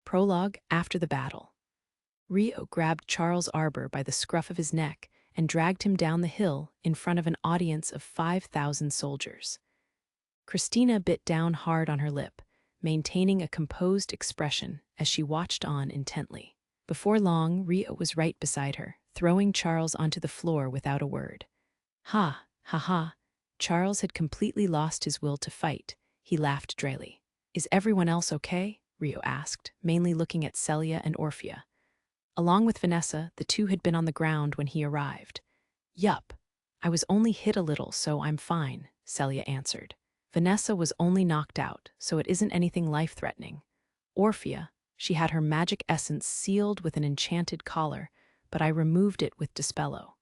Prologue after the battle. Rio grabbed Charles Arbor by the scruff of his neck and dragged him down the hill in front of an audience of 5,000 soldiers. Christina bit down hard on her lip, maintaining a composed expression as she watched on intently. Before long, Rio was right beside her, throwing Charles onto the floor without a word. Ha, ha ha. Charles had completely lost his will to fight. He laughed dryly. Is everyone else okay? Rio asked, mainly looking at Celia and Orphea. Along with Vanessa, the two had been on the ground when he arrived. Yup. I was only hit a little, so I'm fine, Celia answered. Vanessa was only knocked out, so it isn't anything life-threatening. Orphea, she had her magic essence sealed with an enchanted collar, but I removed it with Dispello.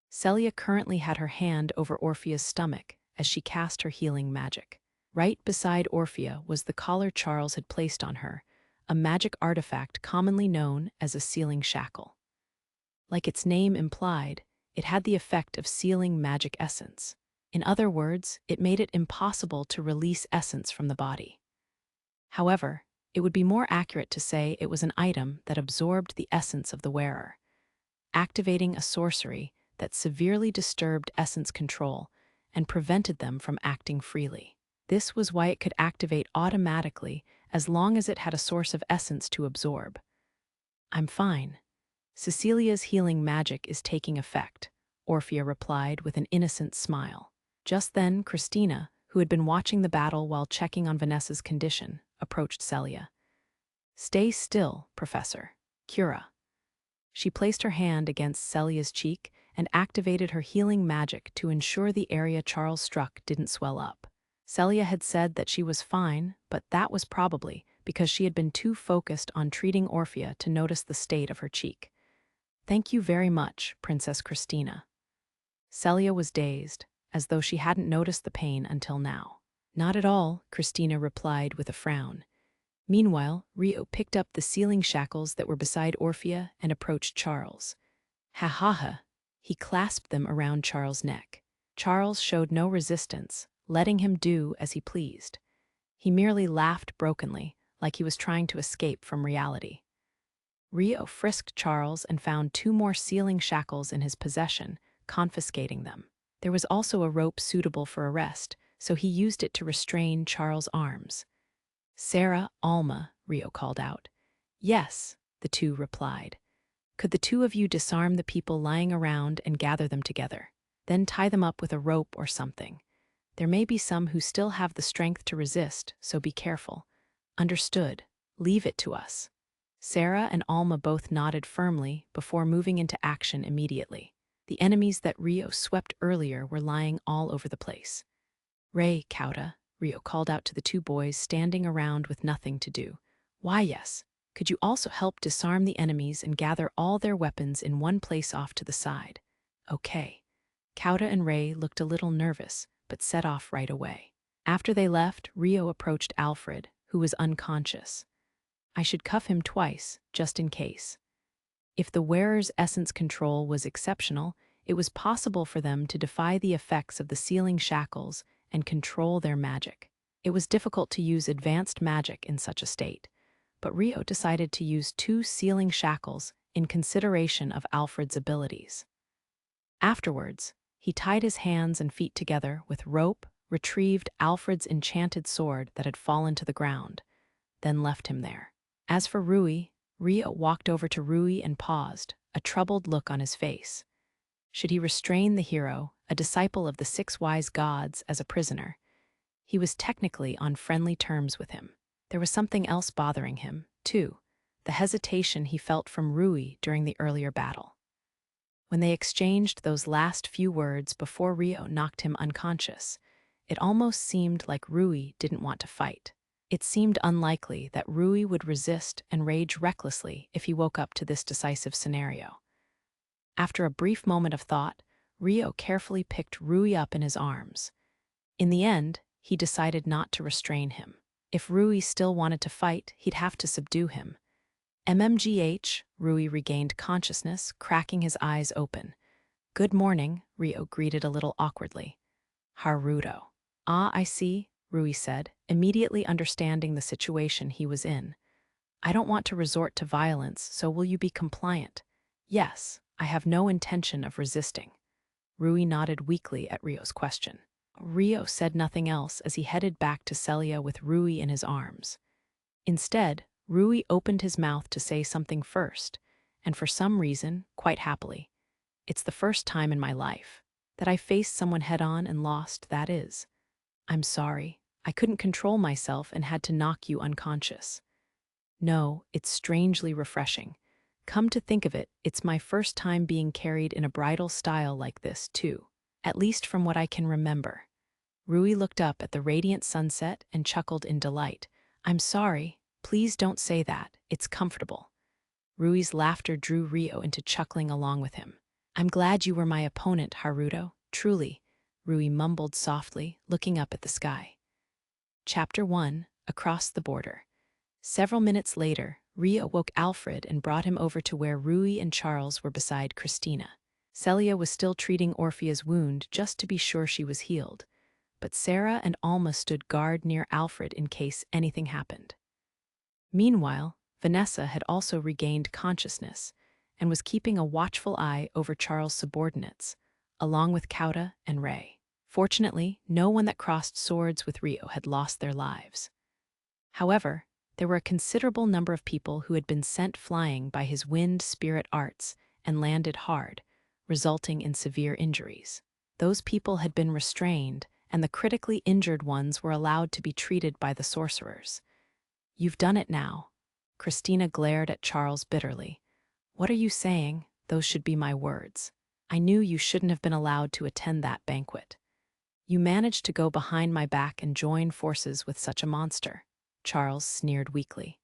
Celia currently had her hand over Orphea's stomach as she cast her healing magic. Right beside Orphea was the collar Charles had placed on her, a magic artifact commonly known as a sealing shackle. Like its name implied, it had the effect of sealing magic essence. In other words, it made it impossible to release essence from the body. However, it would be more accurate to say it was an item that absorbed the essence of the wearer, activating a sorcery that severely disturbed essence control and prevented them from acting freely. This was why it could activate automatically as long as it had a source of essence to absorb. I'm fine. Cecilia's healing magic is taking effect, Orphea replied with an innocent smile. Just then, Christina, who had been watching the battle while checking on Vanessa's condition, approached Celia. Stay still, Professor. Cura. She placed her hand against Celia's cheek and activated her healing magic to ensure the area Charles struck didn't swell up. Celia had said that she was fine, but that was probably because she had been too focused on treating Orphea to notice the state of her cheek. Thank you very much, Princess Christina. Celia was dazed, as though she hadn't noticed the pain until now. Not at all, Christina replied with a frown. Meanwhile, Rio picked up the sealing shackles that were beside Orphea and approached Charles. Ha ha ha. He clasped them around Charles' neck. Charles showed no resistance, letting him do as he pleased. He merely laughed brokenly, like he was trying to escape from reality. Rio frisked Charles and found 2 more sealing shackles in his possession, confiscating them. There was also a rope suitable for arrest, so he used it to restrain Charles' arms. Sarah, Alma, Rio called out. Yes, the two replied. Could the 2 of you disarm the people lying around and gather them together? Then tie them up with a rope or something. There may be some who still have the strength to resist, so be careful. Understood. Leave it to us. Sarah and Alma both nodded firmly before moving into action immediately. The enemies that Rio swept earlier were lying all over the place. Ray, Kauta, Rio called out to the 2 boys standing around with nothing to do. Why, yes. Could you also help disarm the enemies and gather all their weapons in one place off to the side? Okay. Kauta and Ray looked a little nervous, but set off right away. After they left, Rio approached Alfred, who was unconscious. I should cuff him twice, just in case. If the wearer's essence control was exceptional, it was possible for them to defy the effects of the sealing shackles and control their magic. It was difficult to use advanced magic in such a state, but Rio decided to use 2 sealing shackles in consideration of Alfred's abilities. Afterwards, he tied his hands and feet together with rope, retrieved Alfred's enchanted sword that had fallen to the ground, then left him there. As for Rui, Rio walked over to Rui and paused, a troubled look on his face. Should he restrain the hero, a disciple of the 6 wise gods, as a prisoner? He was technically on friendly terms with him. There was something else bothering him, too, the hesitation he felt from Rui during the earlier battle. When they exchanged those last few words before Rio knocked him unconscious, it almost seemed like Rui didn't want to fight. It seemed unlikely that Rui would resist and rage recklessly if he woke up to this decisive scenario. After a brief moment of thought, Rio carefully picked Rui up in his arms. In the end, he decided not to restrain him. If Rui still wanted to fight, he'd have to subdue him. MMGH, Rui regained consciousness, cracking his eyes open. Good morning, Rio greeted a little awkwardly. Haruto. Ah, I see, Rui said, immediately understanding the situation he was in. I don't want to resort to violence, so will you be compliant? Yes, I have no intention of resisting. Rui nodded weakly at Rio's question. Rio said nothing else as he headed back to Celia with Rui in his arms. Instead, Rui opened his mouth to say something first, and for some reason, quite happily. It's the first time in my life that I faced someone head-on and lost, that is. I'm sorry. I couldn't control myself and had to knock you unconscious. No, it's strangely refreshing. Come to think of it, it's my first time being carried in a bridal style like this, too. At least from what I can remember. Rui looked up at the radiant sunset and chuckled in delight. I'm sorry. Please don't say that. It's comfortable. Rui's laughter drew Rio into chuckling along with him. I'm glad you were my opponent, Haruto. Truly, Rui mumbled softly, looking up at the sky. Chapter 1: Across the Border. Several minutes later, Rio woke Alfred and brought him over to where Rui and Charles were beside Christina. Celia was still treating Orphea's wound just to be sure she was healed, but Sarah and Alma stood guard near Alfred in case anything happened. Meanwhile, Vanessa had also regained consciousness and was keeping a watchful eye over Charles' subordinates, along with Kauta and Ray. Fortunately, no one that crossed swords with Rio had lost their lives. However, there were a considerable number of people who had been sent flying by his wind spirit arts and landed hard, resulting in severe injuries. Those people had been restrained, and the critically injured ones were allowed to be treated by the sorcerers. You've done it now. Christina glared at Charles bitterly. What are you saying? Those should be my words. I knew you shouldn't have been allowed to attend that banquet. You managed to go behind my back and join forces with such a monster. Charles sneered weakly.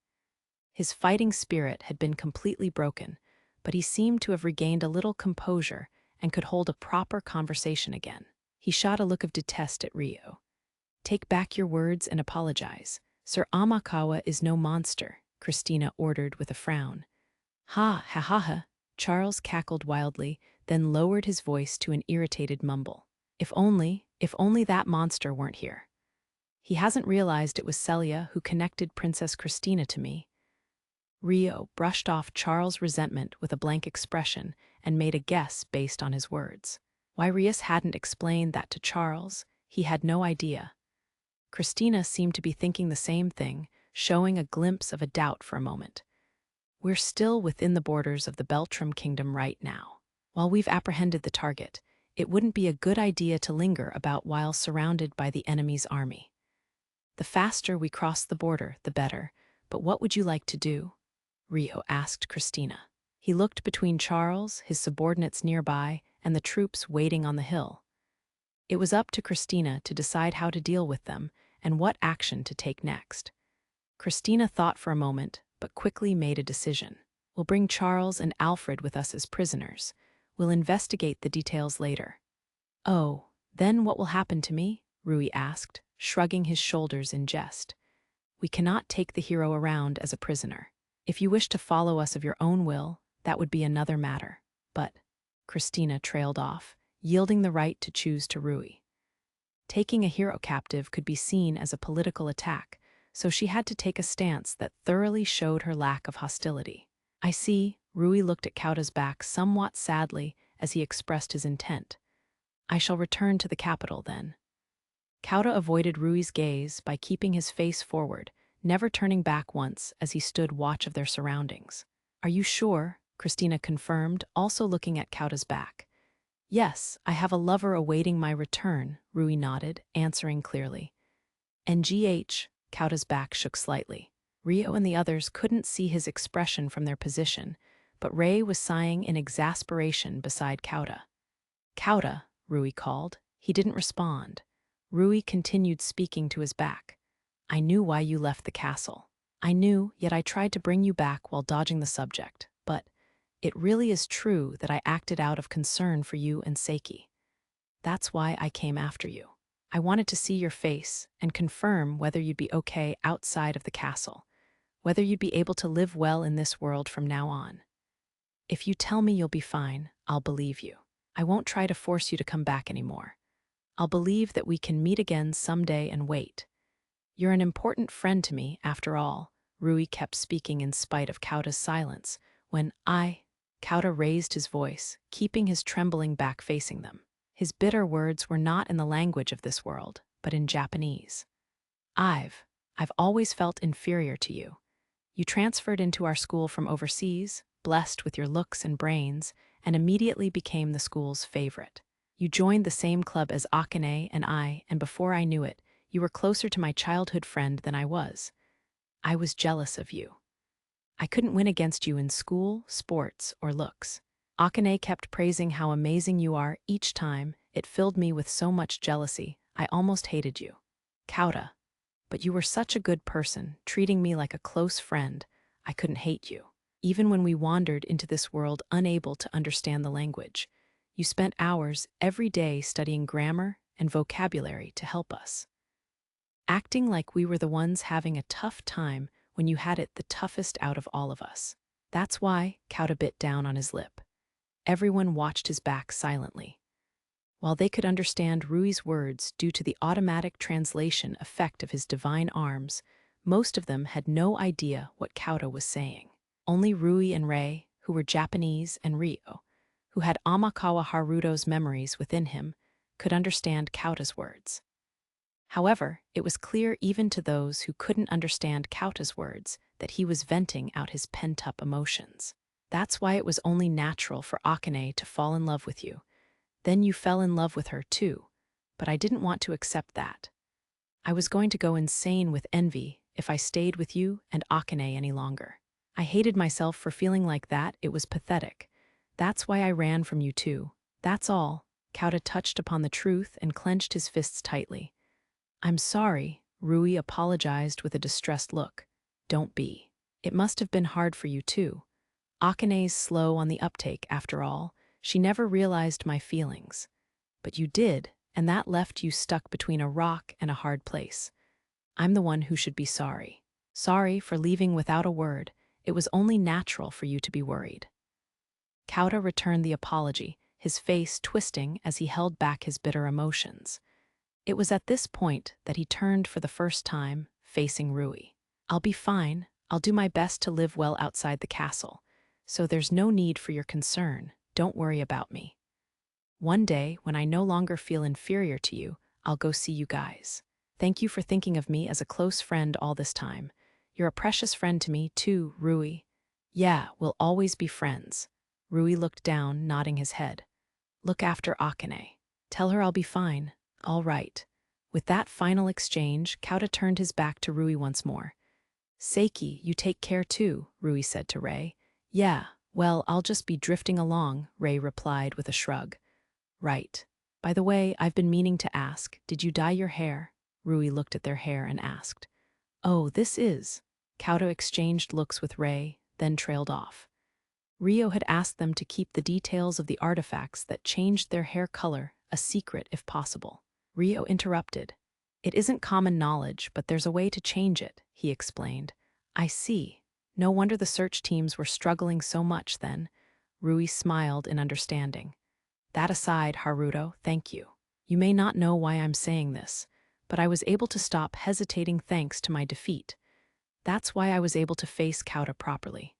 His fighting spirit had been completely broken, but he seemed to have regained a little composure and could hold a proper conversation again. He shot a look of detest at Rio. Take back your words and apologize. Sir Amakawa is no monster, Christina ordered with a frown. Ha, ha, ha, ha. Charles cackled wildly, then lowered his voice to an irritated mumble. If only that monster weren't here. He hasn't realized it was Celia who connected Princess Christina to me. Rio brushed off Charles' resentment with a blank expression and made a guess based on his words. Why Rias hadn't explained that to Charles, he had no idea. Christina seemed to be thinking the same thing, showing a glimpse of a doubt for a moment. We're still within the borders of the Beltrum kingdom right now. While we've apprehended the target, it wouldn't be a good idea to linger about while surrounded by the enemy's army. The faster we cross the border, the better, but what would you like to do? Rio asked Christina. He looked between Charles, his subordinates nearby, and the troops waiting on the hill. It was up to Christina to decide how to deal with them and what action to take next. Christina thought for a moment, but quickly made a decision. We'll bring Charles and Alfred with us as prisoners. We'll investigate the details later. Oh, then what will happen to me? Rui asked, shrugging his shoulders in jest. We cannot take the hero around as a prisoner. If you wish to follow us of your own will, that would be another matter. But Christina trailed off, yielding the right to choose to Rui. Taking a hero captive could be seen as a political attack, so she had to take a stance that thoroughly showed her lack of hostility. I see, Rui looked at Kauta's back somewhat sadly as he expressed his intent. I shall return to the capital then. Kauta avoided Rui's gaze by keeping his face forward, never turning back once as he stood watch of their surroundings. Are you sure? Christina confirmed, also looking at Kauta's back. Yes, I have a lover awaiting my return, Rui nodded, answering clearly. NGH, Kauta's back shook slightly. Rio and the others couldn't see his expression from their position, but Ray was sighing in exasperation beside Kauta. Kauta, Rui called. He didn't respond. Rui continued speaking to his back. I knew why you left the castle. I knew, yet I tried to bring you back while dodging the subject, but it really is true that I acted out of concern for you and Seiki. That's why I came after you. I wanted to see your face and confirm whether you'd be okay outside of the castle, whether you'd be able to live well in this world from now on. If you tell me you'll be fine, I'll believe you. I won't try to force you to come back anymore. I'll believe that we can meet again someday and wait. You're an important friend to me, after all, Rui kept speaking in spite of Kauta's silence. Kauta raised his voice, keeping his trembling back facing them. His bitter words were not in the language of this world, but in Japanese. I've always felt inferior to you. You transferred into our school from overseas, blessed with your looks and brains, and immediately became the school's favorite. You joined the same club as Akane and I, and before I knew it, you were closer to my childhood friend than I was. I was jealous of you. I couldn't win against you in school, sports, or looks. Akane kept praising how amazing you are each time. It filled me with so much jealousy, I almost hated you. Kauta. But you were such a good person, treating me like a close friend. I couldn't hate you. Even when we wandered into this world unable to understand the language, you spent hours every day studying grammar and vocabulary to help us. Acting like we were the ones having a tough time when you had it the toughest out of all of us. That's why Kauta bit down on his lip. Everyone watched his back silently. While they could understand Rui's words due to the automatic translation effect of his divine arms, most of them had no idea what Kauta was saying. Only Rui and Rei, who were Japanese, and Rio, who had Amakawa Haruto's memories within him, could understand Kauta's words. However, it was clear even to those who couldn't understand Kauta's words that he was venting out his pent-up emotions. That's why it was only natural for Akane to fall in love with you. Then you fell in love with her too, but I didn't want to accept that. I was going to go insane with envy if I stayed with you and Akane any longer. I hated myself for feeling like that. It was pathetic. That's why I ran from you too. That's all. Kauta touched upon the truth and clenched his fists tightly. I'm sorry, Rui apologized with a distressed look. Don't be. It must have been hard for you too. Akane's slow on the uptake, after all. She never realized my feelings. But you did, and that left you stuck between a rock and a hard place. I'm the one who should be sorry. Sorry for leaving without a word. It was only natural for you to be worried. Kauta returned the apology, his face twisting as he held back his bitter emotions. It was at this point that he turned for the first time, facing Rui. I'll be fine. I'll do my best to live well outside the castle. So there's no need for your concern. Don't worry about me. One day, when I no longer feel inferior to you, I'll go see you guys. Thank you for thinking of me as a close friend all this time. You're a precious friend to me, too, Rui. Yeah, we'll always be friends. Rui looked down, nodding his head. Look after Akane. Tell her I'll be fine. All right. With that final exchange, Kauta turned his back to Rui once more. Seiki, you take care too, Rui said to Rei. Yeah, well, I'll just be drifting along, Rei replied with a shrug. Right. By the way, I've been meaning to ask, did you dye your hair? Rui looked at their hair and asked. Oh, this is. Kauta exchanged looks with Rei, then trailed off. Rio had asked them to keep the details of the artifacts that changed their hair color a secret if possible. Rio interrupted. It isn't common knowledge, but there's a way to change it, he explained. I see. No wonder the search teams were struggling so much then. Rui smiled in understanding. That aside, Haruto, thank you. You may not know why I'm saying this, but I was able to stop hesitating thanks to my defeat. That's why I was able to face Kauta properly.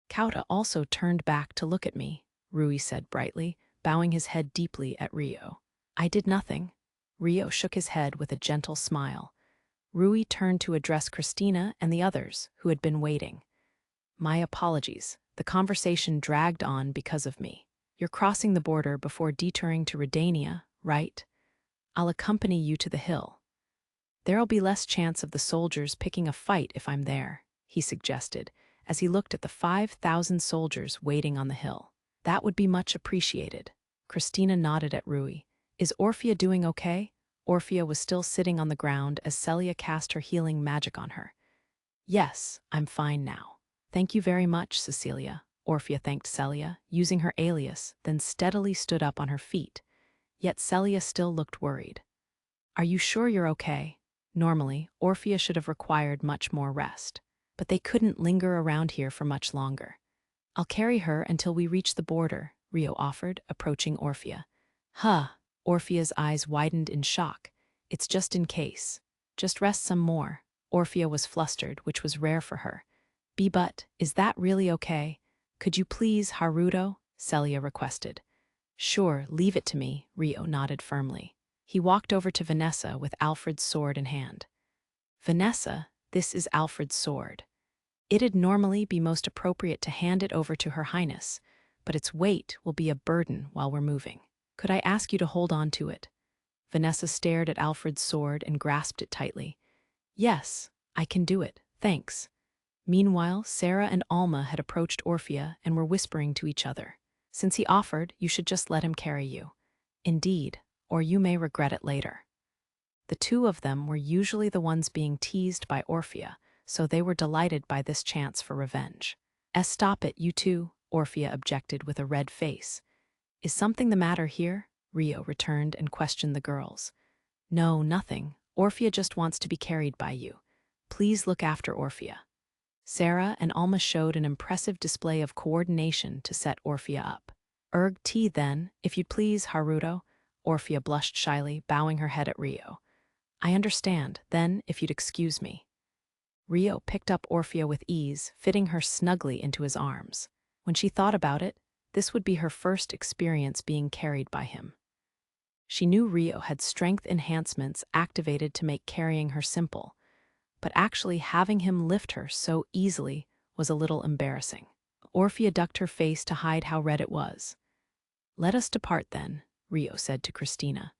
Kauta also turned back to look at me, Rui said brightly, bowing his head deeply at Rio. I did nothing. Rio shook his head with a gentle smile. Rui turned to address Christina and the others, who had been waiting. My apologies. The conversation dragged on because of me. You're crossing the border before detouring to Roenia, right? I'll accompany you to the hill. There'll be less chance of the soldiers picking a fight if I'm there, he suggested, as he looked at the 5,000 soldiers waiting on the hill. That would be much appreciated. Christina nodded at Rui. Is Orphea doing okay? Orphea was still sitting on the ground as Celia cast her healing magic on her. Yes, I'm fine now. Thank you very much, Cecilia. Orphea thanked Celia, using her alias, then steadily stood up on her feet. Yet Celia still looked worried. Are you sure you're okay? Normally, Orphea should have required much more rest. But they couldn't linger around here for much longer. I'll carry her until we reach the border, Rio offered, approaching Orphea. Huh. Orphea's eyes widened in shock. It's just in case. Just rest some more. Orphea was flustered, which was rare for her. But, is that really okay? Could you please, Haruto? Celia requested. Sure, leave it to me, Rio nodded firmly. He walked over to Vanessa with Alfred's sword in hand. Vanessa, this is Alfred's sword. It'd normally be most appropriate to hand it over to Her Highness, but its weight will be a burden while we're moving. Could I ask you to hold on to it? Vanessa stared at Alfred's sword and grasped it tightly. Yes, I can do it, thanks. Meanwhile, Sarah and Alma had approached Orphea and were whispering to each other. Since he offered, you should just let him carry you. Indeed, or you may regret it later. The two of them were usually the ones being teased by Orphea, so they were delighted by this chance for revenge. Stop it, you two, Orphea objected with a red face. Is something the matter here? Rio returned and questioned the girls. No, nothing. Orphea just wants to be carried by you. Please look after Orphea. Sarah and Alma showed an impressive display of coordination to set Orphea up. Tea then, if you'd please, Haruto. Orphea blushed shyly, bowing her head at Rio. I understand, then, if you'd excuse me. Rio picked up Orphea with ease, fitting her snugly into his arms. When she thought about it, this would be her first experience being carried by him. She knew Rio had strength enhancements activated to make carrying her simple, but actually having him lift her so easily was a little embarrassing. Orphea ducked her face to hide how red it was. Let us depart then, Rio said to Christina.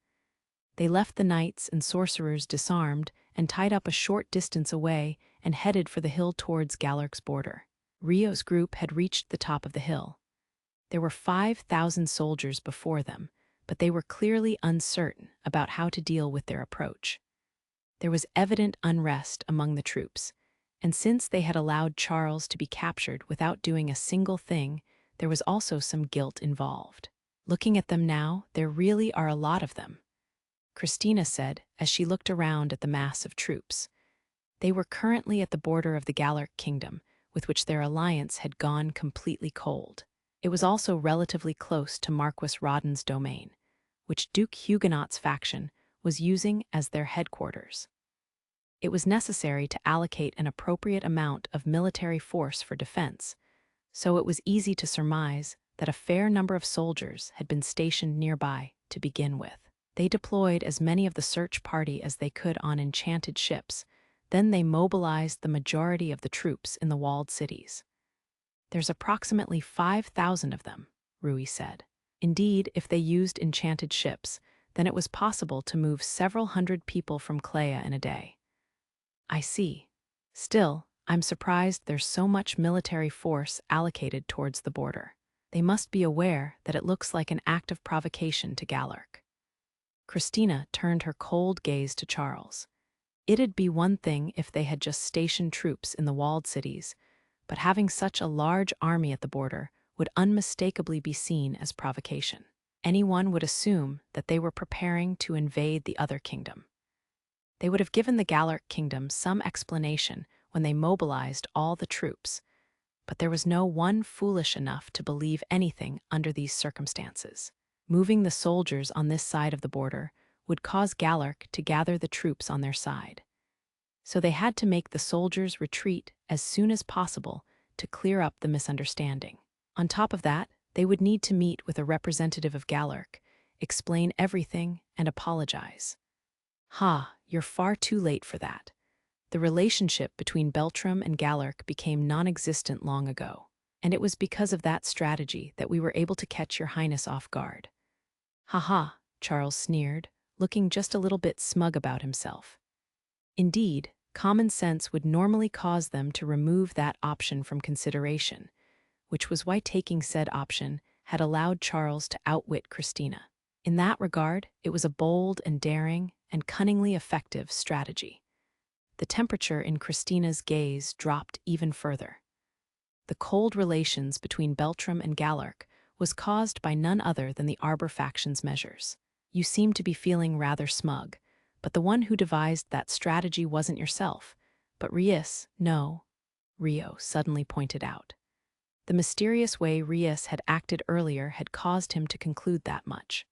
They left the knights and sorcerers disarmed and tied up a short distance away and headed for the hill towards Galarc's border. Rio's group had reached the top of the hill. There were 5,000 soldiers before them, but they were clearly uncertain about how to deal with their approach. There was evident unrest among the troops, and since they had allowed Charles to be captured without doing a single thing, there was also some guilt involved. Looking at them now, there really are a lot of them, Christina said as she looked around at the mass of troops. They were currently at the border of the Galarc kingdom, with which their alliance had gone completely cold. It was also relatively close to Marquis Rodden's domain, which Duke Huguenot's faction was using as their headquarters. It was necessary to allocate an appropriate amount of military force for defense, so it was easy to surmise that a fair number of soldiers had been stationed nearby to begin with. They deployed as many of the search party as they could on enchanted ships. Then they mobilized the majority of the troops in the walled cities. There's approximately 5,000 of them, Rui said. Indeed, if they used enchanted ships, then it was possible to move several hundred people from Clea in a day. I see. Still, I'm surprised there's so much military force allocated towards the border. They must be aware that it looks like an act of provocation to Galarc. Christina turned her cold gaze to Charles. It'd be one thing if they had just stationed troops in the walled cities, but having such a large army at the border would unmistakably be seen as provocation. Anyone would assume that they were preparing to invade the other kingdom. They would have given the Galarc kingdom some explanation when they mobilized all the troops, but there was no one foolish enough to believe anything under these circumstances. Moving the soldiers on this side of the border would cause Galarc to gather the troops on their side. So they had to make the soldiers retreat as soon as possible to clear up the misunderstanding. On top of that, they would need to meet with a representative of Galarc, explain everything, and apologize. You're far too late for that. The relationship between Beltrum and Galarc became non-existent long ago, and it was because of that strategy that we were able to catch your highness off guard. Charles sneered, looking just a little bit smug about himself. Indeed, common sense would normally cause them to remove that option from consideration, which was why taking said option had allowed Charles to outwit Christina. In that regard, it was a bold and daring and cunningly effective strategy. The temperature in Christina's gaze dropped even further. The cold relations between Beltrum and Galarc was caused by none other than the Arbor faction's measures. You seem to be feeling rather smug, but the one who devised that strategy wasn't yourself, but Rius. No, Rio suddenly pointed out. The mysterious way Rius had acted earlier had caused him to conclude that much.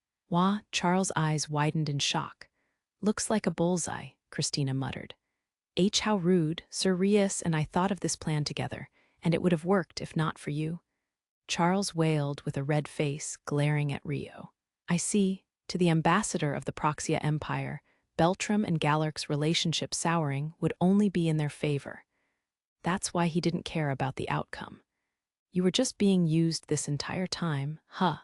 Charles' eyes widened in shock. Looks like a bullseye, Christina muttered. How rude, Sir Rius and I thought of this plan together, and it would have worked if not for you. Charles wailed with a red face, glaring at Rio. I see, to the ambassador of the Proxia Empire, Beltrum and Galarc's relationship souring would only be in their favor. That's why he didn't care about the outcome. You were just being used this entire time, huh?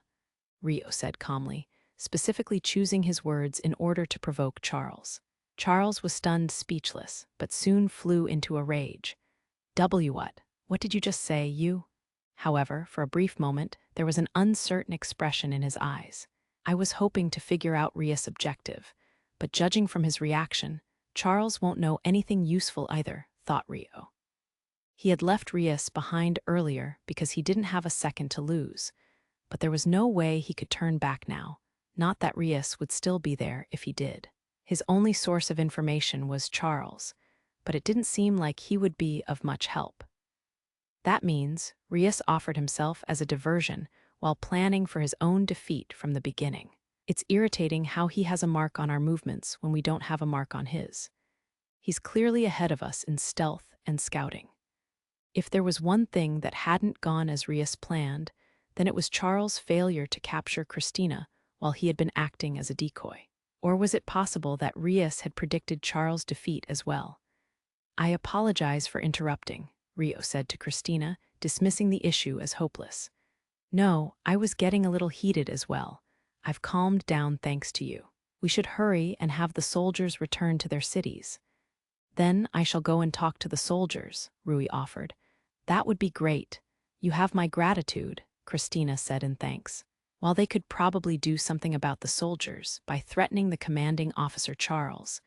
Rio said calmly, specifically choosing his words in order to provoke Charles. Charles was stunned speechless, but soon flew into a rage. What? What did you just say, you? However, for a brief moment, there was an uncertain expression in his eyes. I was hoping to figure out Ria's objective, but judging from his reaction, Charles won't know anything useful either, thought Rio. He had left Rias behind earlier because he didn't have a second to lose, but there was no way he could turn back now, not that Rias would still be there if he did. His only source of information was Charles, but it didn't seem like he would be of much help. That means Rias offered himself as a diversion while planning for his own defeat from the beginning. It's irritating how he has a mark on our movements when we don't have a mark on his. He's clearly ahead of us in stealth and scouting. If there was one thing that hadn't gone as Rias planned, then it was Charles' failure to capture Christina while he had been acting as a decoy. Or was it possible that Rias had predicted Charles' defeat as well? I apologize for interrupting, Rio said to Christina, dismissing the issue as hopeless. No, I was getting a little heated as well. I've calmed down thanks to you. We should hurry and have the soldiers return to their cities. Then I shall go and talk to the soldiers, Rui offered. That would be great. You have my gratitude, Christina said in thanks. While they could probably do something about the soldiers by threatening the commanding officer Charles,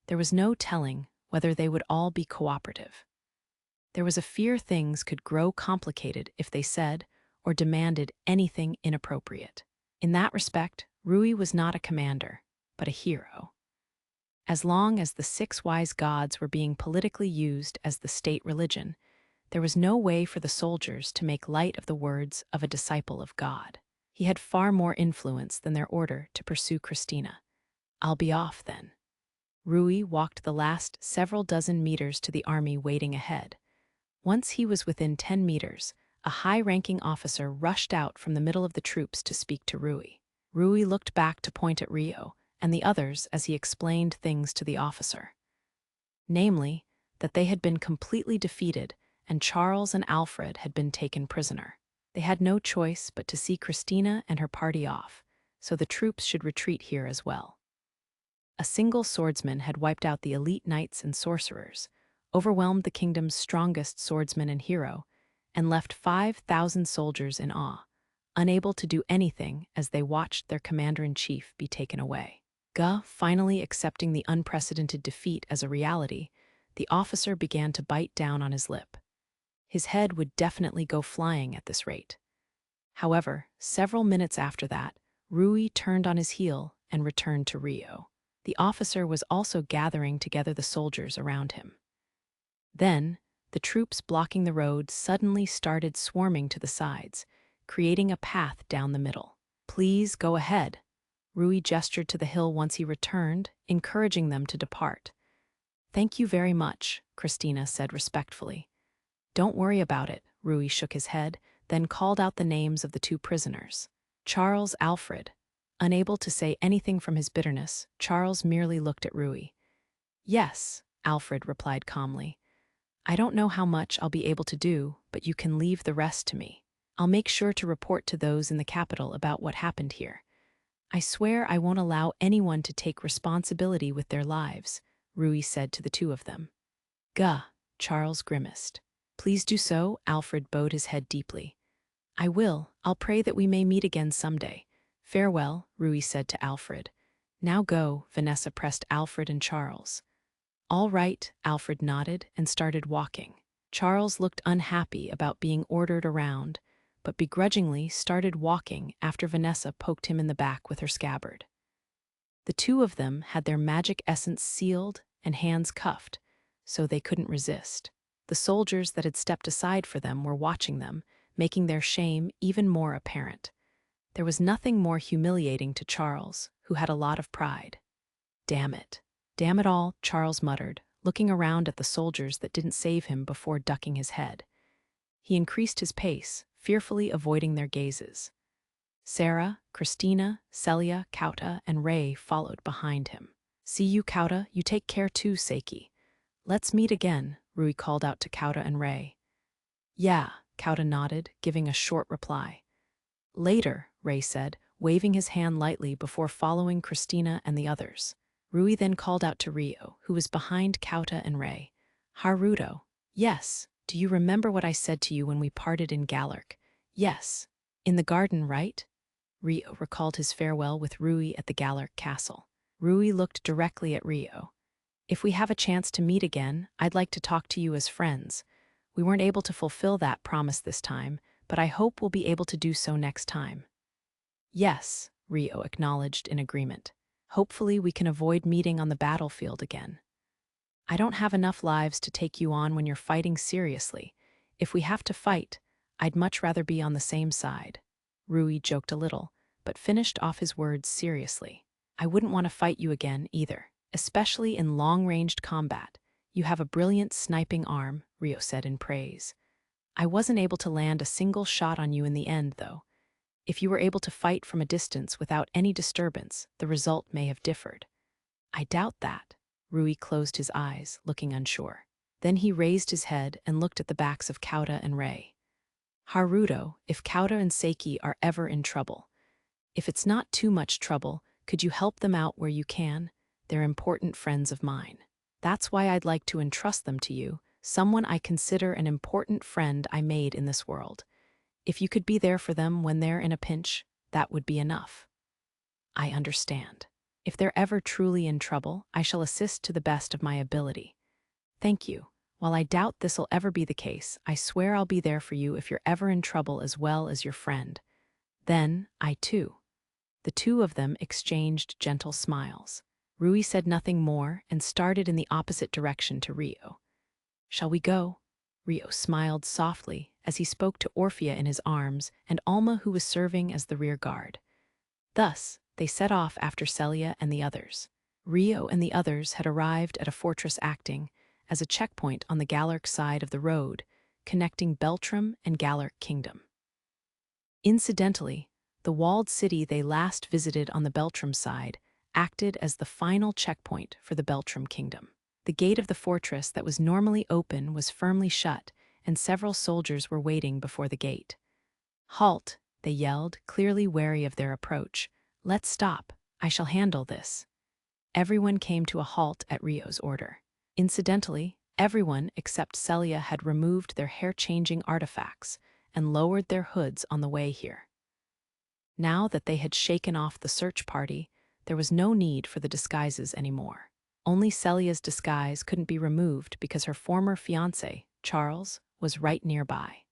there was no telling whether they would all be cooperative. There was a fear things could grow complicated if they said or demanded anything inappropriate. In that respect, Rui was not a commander, but a hero. As long as the 6 wise gods were being politically used as the state religion, there was no way for the soldiers to make light of the words of a disciple of God. He had far more influence than their order to pursue Christina. I'll be off then. Rui walked the last several dozen meters to the army waiting ahead. Once he was within 10 meters, a high-ranking officer rushed out from the middle of the troops to speak to Rui. Rui looked back to point at Rio and the others as he explained things to the officer. Namely, that they had been completely defeated and Charles and Alfred had been taken prisoner. They had no choice but to see Christina and her party off, so the troops should retreat here as well. A single swordsman had wiped out the elite knights and sorcerers, overwhelmed the kingdom's strongest swordsman and hero, and left 5,000 soldiers in awe, unable to do anything as they watched their commander-in-chief be taken away. Finally accepting the unprecedented defeat as a reality, the officer began to bite down on his lip. His head would definitely go flying at this rate. However, several minutes after that, Rui turned on his heel and returned to Rio. The officer was also gathering together the soldiers around him. Then, the troops blocking the road suddenly started swarming to the sides, creating a path down the middle. Please go ahead. Rui gestured to the hill once he returned, encouraging them to depart. Thank you very much, Christina said respectfully. Don't worry about it, Rui shook his head, then called out the names of the 2 prisoners. Charles, Alfred. Unable to say anything from his bitterness, Charles merely looked at Rui. Yes, Alfred replied calmly. I don't know how much I'll be able to do, but you can leave the rest to me. I'll make sure to report to those in the capital about what happened here. I swear I won't allow anyone to take responsibility with their lives, Rui said to the 2 of them. Charles grimaced. Please do so, Alfred bowed his head deeply. I will. I'll pray that we may meet again someday. Farewell, Rui said to Alfred. Now go, Vanessa pressed Alfred and Charles. All right, Alfred nodded and started walking. Charles looked unhappy about being ordered around, but begrudgingly started walking after Vanessa poked him in the back with her scabbard. The 2 of them had their magic essence sealed and hands cuffed, so they couldn't resist. The soldiers that had stepped aside for them were watching them, making their shame even more apparent. There was nothing more humiliating to Charles, who had a lot of pride. Damn it all, Charles muttered, looking around at the soldiers that didn't save him before ducking his head. He increased his pace, fearfully avoiding their gazes. Sarah, Christina, Celia, Kauta, and Ray followed behind him. "See you, Kauta, you take care too, Seiki. Let's meet again," Rui called out to Kauta and Ray. "Yeah," Kauta nodded, giving a short reply. "Later," Ray said, waving his hand lightly before following Christina and the others. Rui then called out to Rio, who was behind Kauta and Ray. "Haruto, yes, do you remember what I said to you when we parted in Galarc? Yes. In the garden, right?" Rio recalled his farewell with Rui at the Galarc castle. Rui looked directly at Rio. "If we have a chance to meet again, I'd like to talk to you as friends. We weren't able to fulfill that promise this time, but I hope we'll be able to do so next time." "Yes," Rio acknowledged in agreement. "Hopefully we can avoid meeting on the battlefield again. I don't have enough lives to take you on when you're fighting seriously. If we have to fight, I'd much rather be on the same side." Rui joked a little, but finished off his words seriously. "I wouldn't want to fight you again, either, especially in long-ranged combat. You have a brilliant sniping arm," Rio said in praise. "I wasn't able to land a single shot on you in the end, though. If you were able to fight from a distance without any disturbance, the result may have differed." "I doubt that." Rui closed his eyes, looking unsure. Then he raised his head and looked at the backs of Kauta and Ray. "Haruto, if Kauta and Seiki are ever in trouble, if it's not too much trouble, could you help them out where you can? They're important friends of mine. That's why I'd like to entrust them to you, someone I consider an important friend I made in this world. If you could be there for them when they're in a pinch, that would be enough." "I understand. If they're ever truly in trouble, I shall assist to the best of my ability." "Thank you. While I doubt this'll ever be the case, I swear I'll be there for you if you're ever in trouble as well as your friend." "Then, I too." The two of them exchanged gentle smiles. Rui said nothing more and started in the opposite direction to Rio. "Shall we go?" Rio smiled softly as he spoke to Orphea in his arms and Alma, who was serving as the rear guard. Thus, they set off after Celia and the others. Rio and the others had arrived at a fortress acting as a checkpoint on the Galarc side of the road, connecting Beltrum and Galarc Kingdom. Incidentally, the walled city they last visited on the Beltrum side acted as the final checkpoint for the Beltrum Kingdom. The gate of the fortress that was normally open was firmly shut, and several soldiers were waiting before the gate. "Halt," they yelled, clearly wary of their approach. "Let's stop. I shall handle this." Everyone came to a halt at Rio's order. Incidentally, everyone except Celia had removed their hair-changing artifacts and lowered their hoods on the way here. Now that they had shaken off the search party, there was no need for the disguises anymore. Only Celia's disguise couldn't be removed because her former fiancé, Charles, was right nearby.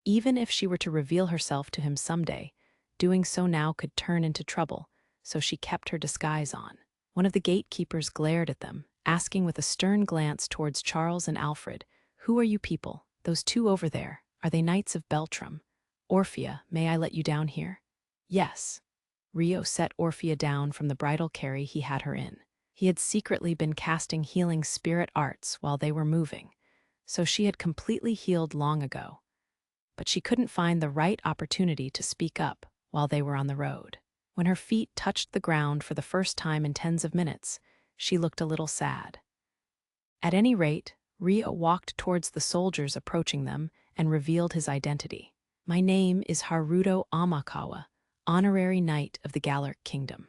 Even if she were to reveal herself to him someday, doing so now could turn into trouble, so she kept her disguise on. One of the gatekeepers glared at them, asking with a stern glance towards Charles and Alfred, "Who are you people? Those two over there, are they knights of Beltrum? Orphea, may I let you down here?" "Yes." Rio set Orphea down from the bridal carry he had her in. He had secretly been casting healing spirit arts while they were moving, so she had completely healed long ago. But she couldn't find the right opportunity to speak up while they were on the road. When her feet touched the ground for the first time in tens of minutes, she looked a little sad. At any rate, Rio walked towards the soldiers approaching them and revealed his identity. "My name is Haruto Amakawa, honorary knight of the Galarc Kingdom.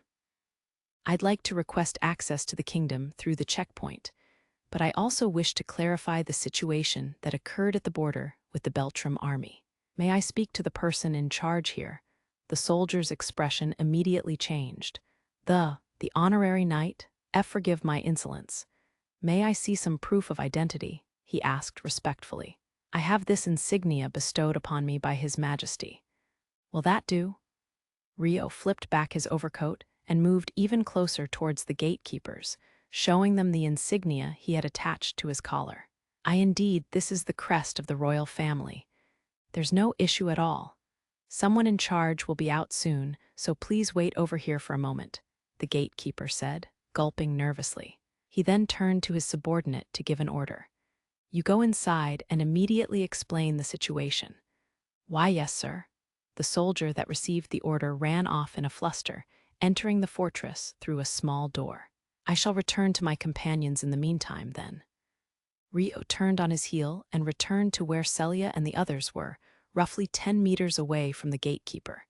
I'd like to request access to the kingdom through the checkpoint, but I also wish to clarify the situation that occurred at the border with the Beltrum army. May I speak to the person in charge here?" The soldier's expression immediately changed. The honorary knight? Forgive my insolence. May I see some proof of identity?" he asked respectfully. "I have this insignia bestowed upon me by His Majesty." "Will that do?" Rio flipped back his overcoat and moved even closer towards the gatekeepers, showing them the insignia he had attached to his collar. Indeed, this is the crest of the royal family. There's no issue at all. Someone in charge will be out soon, so please wait over here for a moment," the gatekeeper said, gulping nervously. He then turned to his subordinate to give an order. "You go inside and immediately explain the situation." "Why, yes, sir." The soldier that received the order ran off in a fluster, entering the fortress through a small door. "I shall return to my companions in the meantime, then." Rio turned on his heel and returned to where Celia and the others were, roughly 10 meters away from the gatekeeper.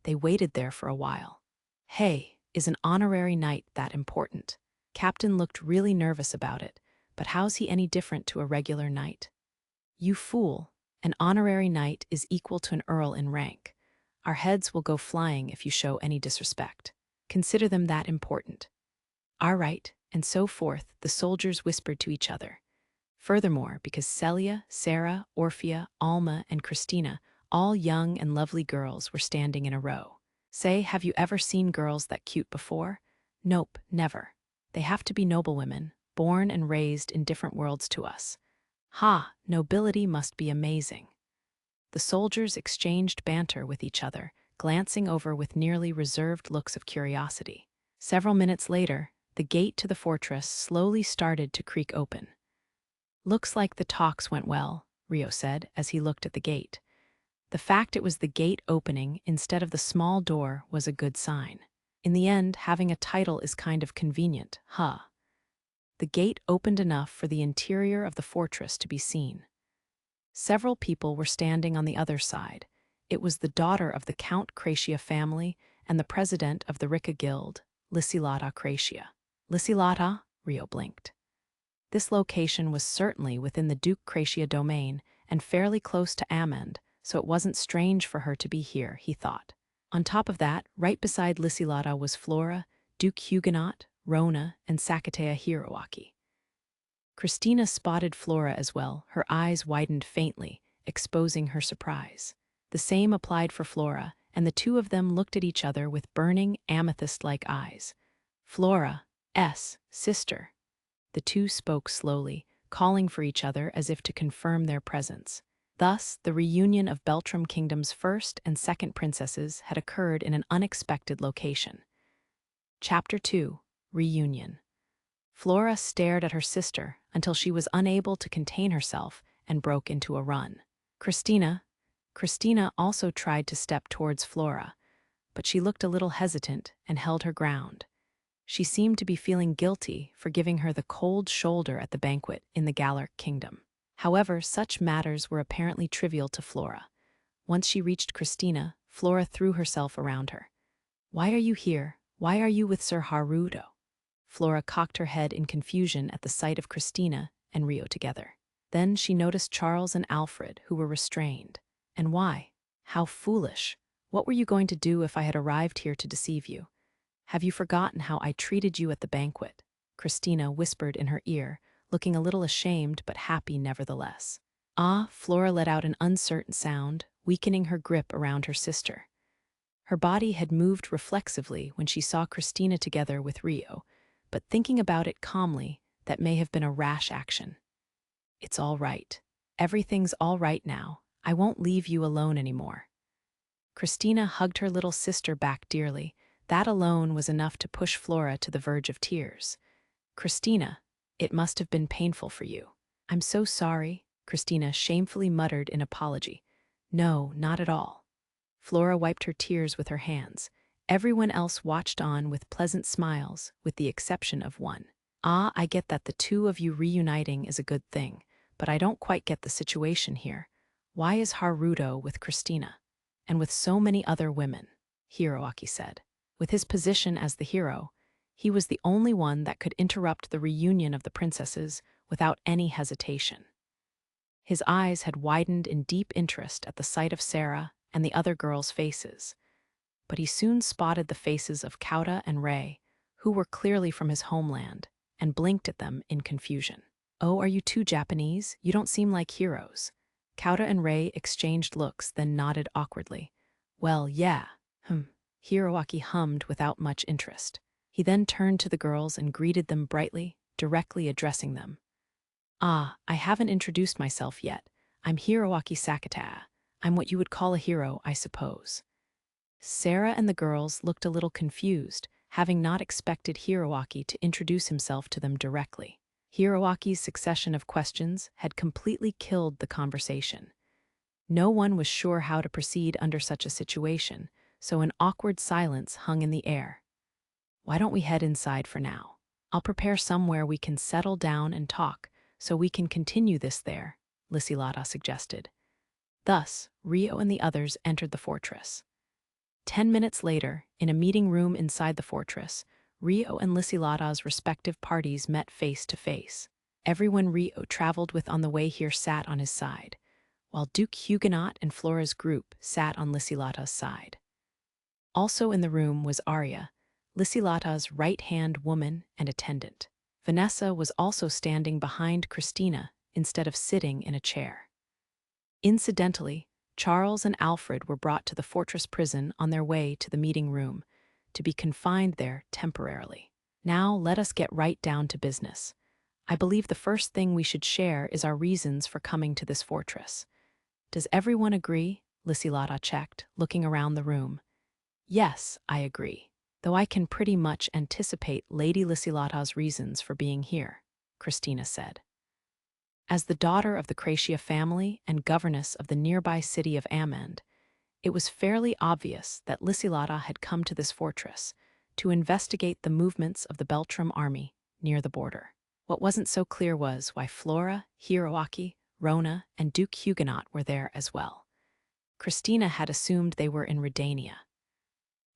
They waited there for a while. "Hey, is an honorary knight that important?" Captain looked really nervous about it, but how's he any different to a regular knight? "You fool, an honorary knight is equal to an earl in rank. Our heads will go flying if you show any disrespect. Consider them that important." "All right," and so forth, the soldiers whispered to each other. Furthermore, because Celia, Sarah, Orphea, Alma, and Christina, all young and lovely girls, were standing in a row. Say, have you ever seen girls that cute before? Nope, never. They have to be noblewomen, born and raised in different worlds to us. Ha, nobility must be amazing. The soldiers exchanged banter with each other, glancing over with nearly reserved looks of curiosity. Several minutes later, the gate to the fortress slowly started to creak open. "Looks like the talks went well," Rio said as he looked at the gate. The fact it was the gate opening instead of the small door was a good sign. In the end, having a title is kind of convenient, huh? The gate opened enough for the interior of the fortress to be seen. Several people were standing on the other side. It was the daughter of the Count Cratia family and the president of the Ricca Guild, Lysilata Cratia. "Lysilata?" Rio blinked. This location was certainly within the Duke Cratia domain and fairly close to Amend, so it wasn't strange for her to be here, he thought. On top of that, right beside Lysilata was Flora, Duke Huguenot, Rona, and Sakata Hiroaki. Christina spotted Flora as well, her eyes widened faintly, exposing her surprise. The same applied for Flora, and the two of them looked at each other with burning, amethyst-like eyes. "Flora, sister." The two spoke slowly, calling for each other as if to confirm their presence. Thus, the reunion of Beltrum Kingdom's first and second princesses had occurred in an unexpected location. Chapter 2: Reunion. Flora stared at her sister until she was unable to contain herself and broke into a run. Christina also tried to step towards Flora, but she looked a little hesitant and held her ground. She seemed to be feeling guilty for giving her the cold shoulder at the banquet in the Galarc kingdom. However, such matters were apparently trivial to Flora. Once she reached Christina, Flora threw herself around her. "Why are you here? Why are you with Sir Haruto?" Flora cocked her head in confusion at the sight of Christina and Rio together. Then she noticed Charles and Alfred, who were restrained. "And why? How foolish. What were you going to do if I had arrived here to deceive you? Have you forgotten how I treated you at the banquet?" Christina whispered in her ear, looking a little ashamed but happy nevertheless. "Ah," Flora let out an uncertain sound, weakening her grip around her sister. Her body had moved reflexively when she saw Christina together with Rio, but thinking about it calmly, that may have been a rash action. "It's all right. Everything's all right now. I won't leave you alone anymore." Christina hugged her little sister back dearly. That alone was enough to push Flora to the verge of tears. "Christina, it must have been painful for you." "I'm so sorry," Christina shamefully muttered in apology. "No, not at all." Flora wiped her tears with her hands. Everyone else watched on with pleasant smiles, with the exception of one. "Ah, I get that the two of you reuniting is a good thing, but I don't quite get the situation here. Why is Haruto with Christina? And with so many other women?" Hiroaki said. With his position as the hero, he was the only one that could interrupt the reunion of the princesses without any hesitation. His eyes had widened in deep interest at the sight of Sarah and the other girls' faces, but he soon spotted the faces of Kauta and Rei, who were clearly from his homeland, and blinked at them in confusion. "Oh, are you too Japanese? You don't seem like heroes." Kauta and Rei exchanged looks, then nodded awkwardly. "Well, yeah, Hiroaki hummed without much interest. He then turned to the girls and greeted them brightly, directly addressing them. "Ah, I haven't introduced myself yet. I'm Hiroaki Sakata. I'm what you would call a hero, I suppose." Sarah and the girls looked a little confused, having not expected Hiroaki to introduce himself to them directly. Hiroaki's succession of questions had completely killed the conversation. No one was sure how to proceed under such a situation, so an awkward silence hung in the air. "Why don't we head inside for now? I'll prepare somewhere we can settle down and talk, so we can continue this there," Lysilata suggested. Thus, Rio and the others entered the fortress. 10 minutes later, in a meeting room inside the fortress, Rio and Lysilata's respective parties met face to face. Everyone Rio traveled with on the way here sat on his side, while Duke Huguenot and Flora's group sat on Lysilata's side. Also in the room was Arya, Lysilata's right-hand woman and attendant. Vanessa was also standing behind Christina instead of sitting in a chair. Incidentally, Charles and Alfred were brought to the fortress prison on their way to the meeting room, to be confined there temporarily. Now let us get right down to business. I believe the first thing we should share is our reasons for coming to this fortress. Does everyone agree? Lysilata checked, looking around the room. Yes, I agree, though I can pretty much anticipate Lady Lysilata's reasons for being here, Christina said. As the daughter of the Cratia family and governess of the nearby city of Amand, it was fairly obvious that Lysilata had come to this fortress to investigate the movements of the Beltrum army near the border. What wasn't so clear was why Flora, Hiroaki, Rona, and Duke Huguenot were there as well. Christina had assumed they were in Roenia.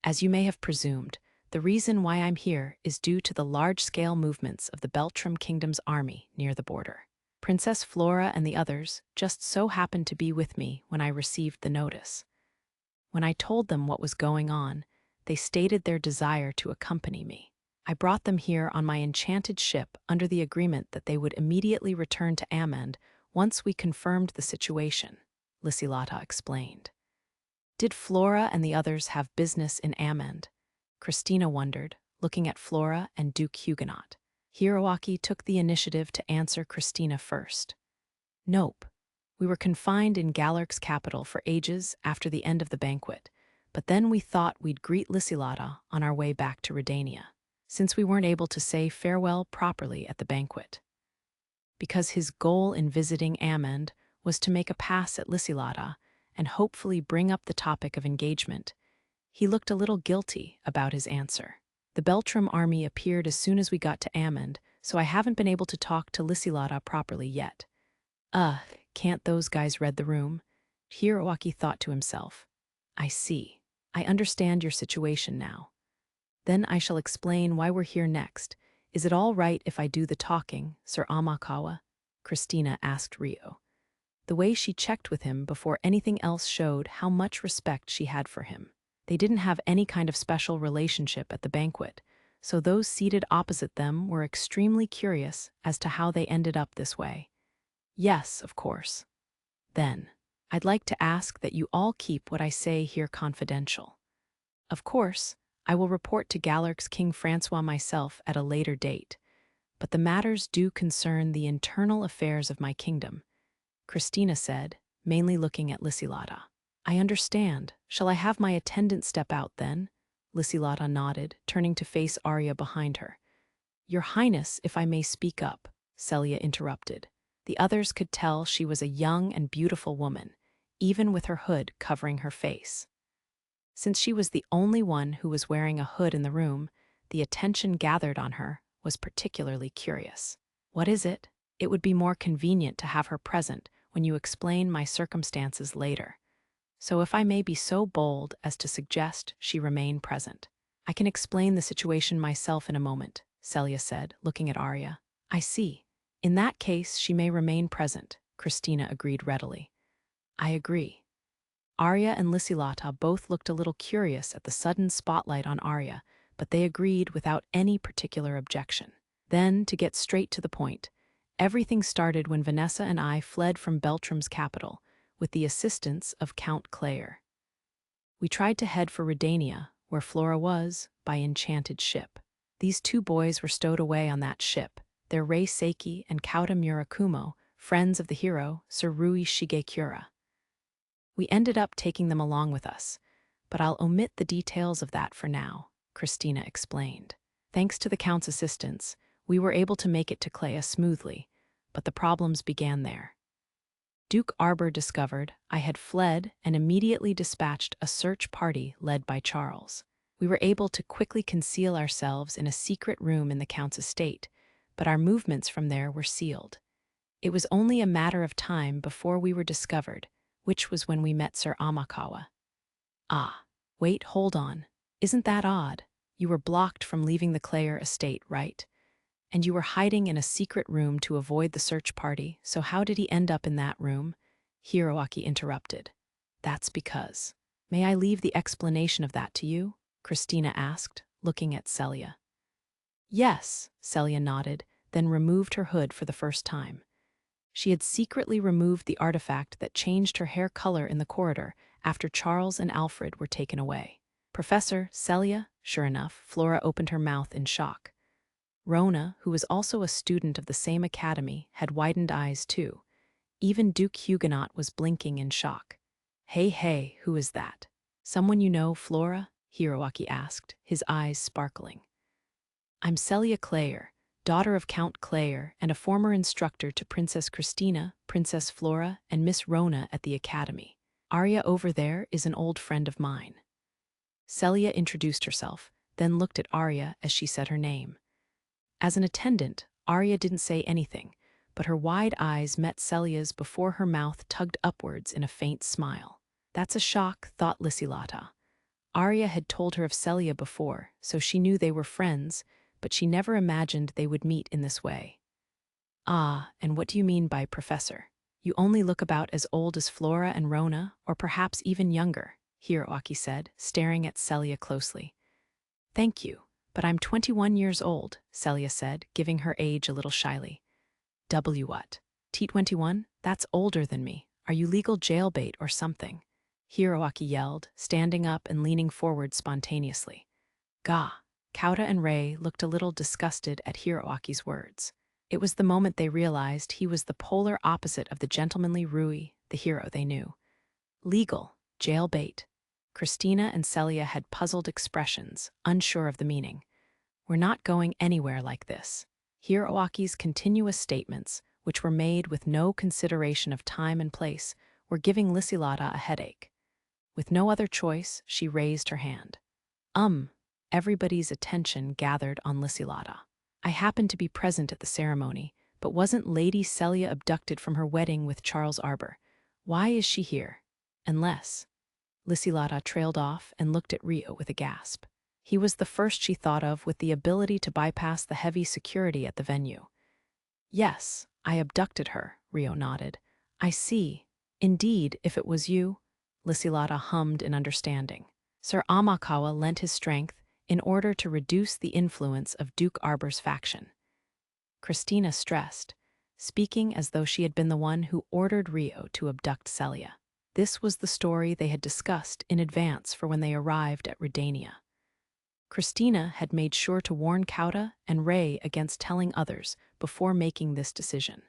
As you may have presumed, the reason why I'm here is due to the large-scale movements of the Beltrum Kingdom's army near the border. Princess Flora and the others just so happened to be with me when I received the notice. When I told them what was going on, they stated their desire to accompany me. I brought them here on my enchanted ship under the agreement that they would immediately return to Amand once we confirmed the situation, Lysilata explained. Did Flora and the others have business in Amand? Christina wondered, looking at Flora and Duke Huguenot. Hiroaki took the initiative to answer Christina first. Nope. We were confined in Galarc's capital for ages after the end of the banquet, but then we thought we'd greet Lysilata on our way back to Roenia, since we weren't able to say farewell properly at the banquet. Because his goal in visiting Amand was to make a pass at Lysilata and hopefully bring up the topic of engagement, he looked a little guilty about his answer. The Beltrum army appeared as soon as we got to Amand, so I haven't been able to talk to Lysilata properly yet. Can't those guys read the room? Hiroaki thought to himself. I see. I understand your situation now. Then I shall explain why we're here next. Is it all right if I do the talking, Sir Amakawa? Christina asked Rio. The way she checked with him before anything else showed how much respect she had for him. They didn't have any kind of special relationship at the banquet, so those seated opposite them were extremely curious as to how they ended up this way. Yes, of course. Then, I'd like to ask that you all keep what I say here confidential. Of course, I will report to Galarc's King Francois myself at a later date, but the matters do concern the internal affairs of my kingdom, Christina said, mainly looking at Lysilata. I understand. Shall I have my attendant step out then? Lysilata nodded, turning to face Arya behind her. Your Highness, if I may speak up, Celia interrupted. The others could tell she was a young and beautiful woman, even with her hood covering her face. Since she was the only one who was wearing a hood in the room, the attention gathered on her was particularly curious. What is it? It would be more convenient to have her present when you explain my circumstances later. So if I may be so bold as to suggest she remain present. I can explain the situation myself in a moment, Celia said, looking at Arya. I see. In that case, she may remain present, Christina agreed readily. I agree. Arya and Lysilata both looked a little curious at the sudden spotlight on Arya, but they agreed without any particular objection. Then, to get straight to the point, everything started when Vanessa and I fled from Beltrum's capital, with the assistance of Count Claire. We tried to head for Roenia, where Flora was, by enchanted ship. These two boys were stowed away on that ship, their Rei Seiki and Kauta Murakumo, friends of the hero, Sir Rui Shigekura. We ended up taking them along with us, but I'll omit the details of that for now. Christina explained. Thanks to the Count's assistance, we were able to make it to Clea smoothly, but the problems began there. Duke Arbor discovered I had fled and immediately dispatched a search party led by Charles. We were able to quickly conceal ourselves in a secret room in the Count's estate, but our movements from there were sealed. It was only a matter of time before we were discovered, which was when we met Sir Amakawa. Ah, wait, hold on. Isn't that odd? You were blocked from leaving the Clare estate, right? And you were hiding in a secret room to avoid the search party, so how did he end up in that room? Hiroaki interrupted. That's because. May I leave the explanation of that to you? Christina asked, looking at Celia. Yes, Celia nodded, then removed her hood for the first time. She had secretly removed the artifact that changed her hair color in the corridor after Charles and Alfred were taken away. Professor, Celia, sure enough, Flora opened her mouth in shock. Rona, who was also a student of the same academy, had widened eyes too. Even Duke Huguenot was blinking in shock. Hey, who is that? Someone you know, Flora? Hiroaki asked, his eyes sparkling. I'm Celia Clare, daughter of Count Clare and a former instructor to Princess Christina, Princess Flora, and Miss Rona at the academy. Arya over there is an old friend of mine. Celia introduced herself, then looked at Arya as she said her name. As an attendant, Arya didn't say anything, but her wide eyes met Celia's before her mouth tugged upwards in a faint smile. That's a shock, thought Lysilata. Arya had told her of Celia before, so she knew they were friends, but she never imagined they would meet in this way. Ah, and what do you mean by professor? You only look about as old as Flora and Rona, or perhaps even younger, Hiroaki said, staring at Celia closely. Thank you. But I'm 21 years old, Celia said, giving her age a little shyly. What? T21? That's older than me. Are you legal jailbait or something? Hiroaki yelled, standing up and leaning forward spontaneously. Gah! Kauta and Rei looked a little disgusted at Hiroaki's words. It was the moment they realized he was the polar opposite of the gentlemanly Rui, the hero they knew. Legal, jailbait. Christina and Celia had puzzled expressions, unsure of the meaning. We're not going anywhere like this. Hiroaki's continuous statements, which were made with no consideration of time and place, were giving Lysilata a headache. With no other choice, she raised her hand. Everybody's attention gathered on Lysilata. I happened to be present at the ceremony, but wasn't Lady Celia abducted from her wedding with Charles Arbor? Why is she here? Unless... Lysilata trailed off and looked at Rio with a gasp. He was the first she thought of with the ability to bypass the heavy security at the venue. Yes, I abducted her, Rio nodded. I see. Indeed, if it was you, Lysilata hummed in understanding. Sir Amakawa lent his strength in order to reduce the influence of Duke Arbor's faction. Christina stressed, speaking as though she had been the one who ordered Rio to abduct Celia. This was the story they had discussed in advance for when they arrived at Roenia. Christina had made sure to warn Kauta and Rei against telling others before making this decision.